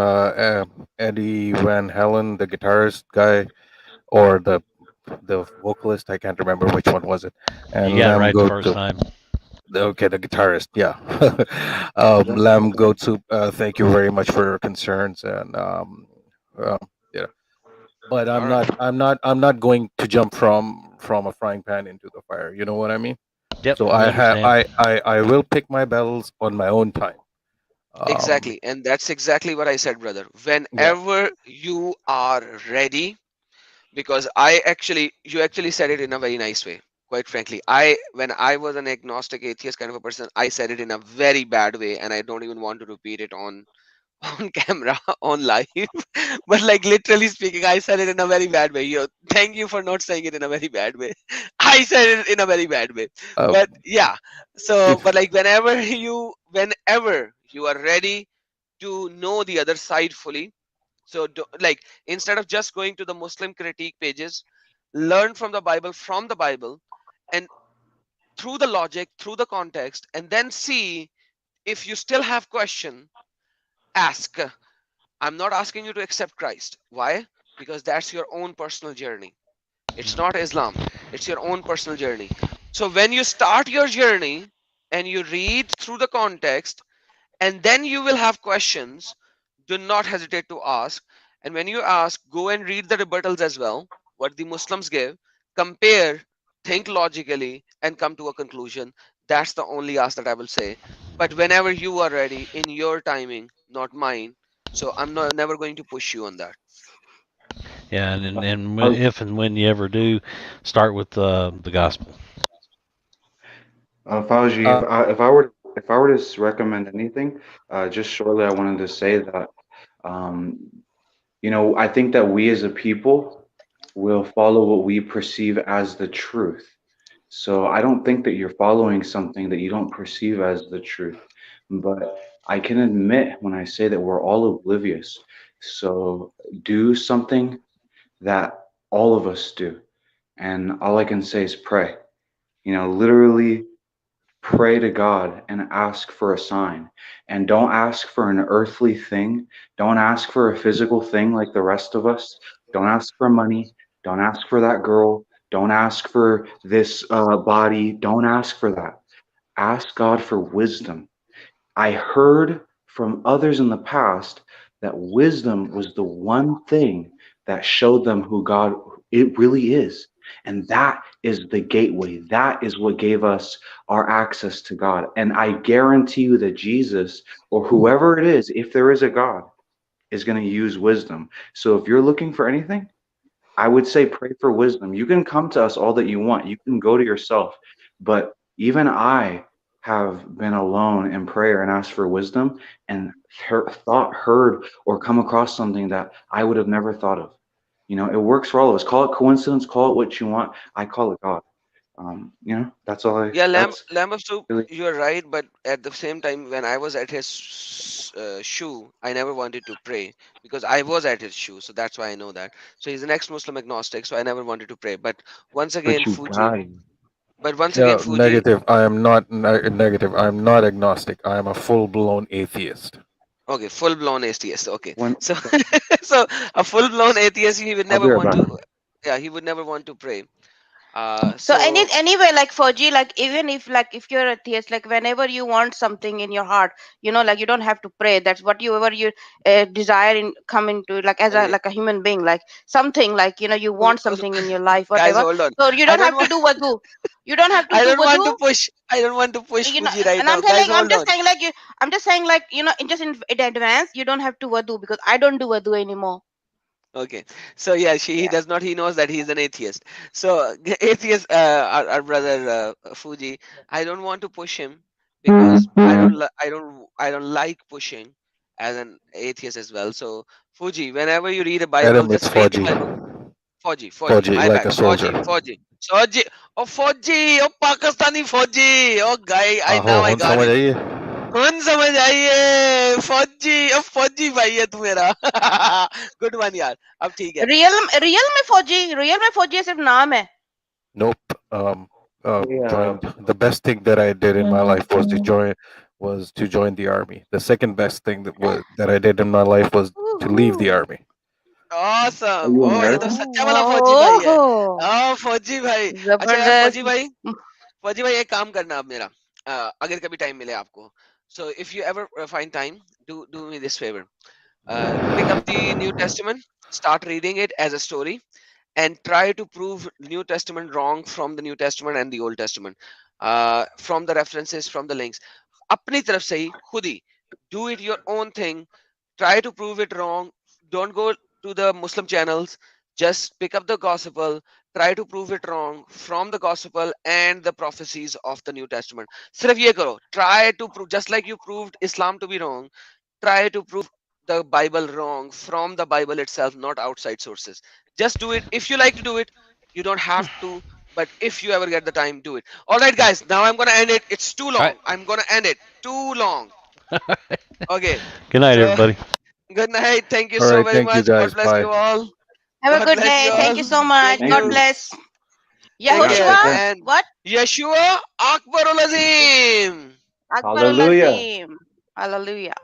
Eddie Van Halen, the guitarist guy, or the vocalist. I can't remember which one was it. And You got it let right go the first to time. Okay, the guitarist. Yeah. Lamb Goat Soup. Thank you very much for your concerns, and yeah. But All right. I'm not going to jump from a frying pan into the fire. You know what I mean? Yep, So we understand. I will pick my battles on my own time. Exactly, and that's exactly what I said, brother. Yeah. Whenever you are ready, because you actually said it in a very nice way. Quite frankly, when I was an agnostic atheist kind of a person, I said it in a very bad way, and I don't even want to repeat it on on camera on live. But like literally speaking, I said it in a very bad way. Thank you for not saying it in a very bad way. I said it in a very bad way. But yeah, so If but like whenever you are ready to know the other side fully, so like instead of just going to the Muslim critique pages, learn from the Bible, and through the logic, through the context, and then see if you still have question, ask. I'm not asking you to accept Christ. Why? Because that's your own personal journey. It's not Islam. It's your own personal journey. So when you start your journey and you read through the context, and then you will have questions, do not hesitate to ask. And when you ask, go and read the rebuttals as well, what the Muslims give, compare, think logically, and come to a conclusion. That's the only ask that I will say. But whenever you are ready, in your timing, not mine. So I'm never going to push you on that. Yeah, if and when you ever do, start with the gospel. Fauji, if I were to recommend anything, just shortly, I wanted to say that, I think that we as a people will follow what we perceive as the truth. So I don't think that you're following something that you don't perceive as the truth. But I can admit when I say that we're all oblivious. So do something that all of us do. And all I can say is pray. Literally pray to God and ask for a sign. And don't ask for an earthly thing. Don't ask for a physical thing like the rest of us. Don't ask for money. Don't ask for that girl. Don't ask for this body. Don't ask for that. Ask God for wisdom. I heard from others in the past that wisdom was the one thing that showed them who God it really is. And that is the gateway. That is what gave us our access to God. And I guarantee you that Jesus, or whoever it is, if there is a God, is going to use wisdom. So if you're looking for anything, I would say pray for wisdom. You can come to us all that you want. You can go to yourself. But even I have been alone in prayer and asked for wisdom and heard, or come across something that I would have never thought of. It works for all of us. Call it coincidence, call it what you want. I call it God. That's all I. Yeah, That's Lamb of Soup, really. you're right. But at the same time, when I was at his shoe, I never wanted to pray because I was at his shoe. So that's why I know that. So he's an ex-Muslim agnostic. So I never wanted to pray. But once again, But you Fuji. got it. But once Yeah, again, Fuji. negative. I am not negative. I'm not agnostic. I am a full-blown atheist. Okay, full-blown atheist. Okay, When so so a full-blown atheist, he would I'll be never right want back. to. Yeah, he would never want to pray. So So anyway, like Fauji, like even if you're a theist, like whenever you want something in your heart, like you don't have to pray. That's whatever you desire in come into like as okay. a human being, like something like you want something in your life, Guys, whatever. hold on. So you I don't don't have to want. do wudu. You don't have to I do don't want to wudu. push. I don't want to push Fuji right And now. Guys, I'm hold just on. saying like I'm just saying like in advance, you don't have to wudu because I don't do wudu anymore. Okay, so yeah, he Yeah. does not. He knows that he's an atheist. So atheist, our brother Fuji. I don't want to push him because I don't like pushing as an atheist as well. So Fuji, whenever you read a Bible, Adam, it's just read the 4G. Bible. Fauji, 4G, my like bad. a soldier. Fauji. Oh, Fauji. Oh, Pakistani Fauji. Oh, guy. आहो I हुन got समझ it. आइए कौन समझ आइए फौजी अब फौजी भाई है तू मेरा गुड वन यार अब ठीक है रियल में फौजी सिर्फ नाम है. Nope. Joined. The best thing that I did in my life was to join the army. The second best thing that I did in my life was to leave the army. awesome you oh ये तो American? सच्चा वाला फौजी भाई है ओहो फौजी भाई अच्छा यार जबरदस्त. फौजी भाई एक काम करना अब मेरा अगर कभी time मिले आपको. So if you ever find time, do me this favor. Pick up the New Testament, start reading it as a story, and try to prove New Testament wrong from the New Testament and the Old Testament, from the references, from the links. अपनी तरफ से ही खुद ही do it your own thing. Try to prove it wrong. Don't go to the Muslim channels. Just pick up the gospel. Try to prove it wrong from the gospel and the prophecies of the New Testament. सिर्फ ये करो. Try to prove, just like you proved Islam to be wrong, try to prove the Bible wrong from the Bible itself, not outside sources. Just do it. If you like to do it, you don't have to. But if you ever get the time, do it. All right, guys. Now I'm gonna end it. It's too long. I'm gonna end it. Too long. Okay. Good night, everybody. Good night. Thank you All so right, very thank you, much. guys. God bless Bye. you all. Have a God good bless day. you Thank all. you so much. Thank God you. bless. Take care. Yahushua? And What? Yeshua Akbarul Azim. Akbarul Hallelujah. Azim. Hallelujah.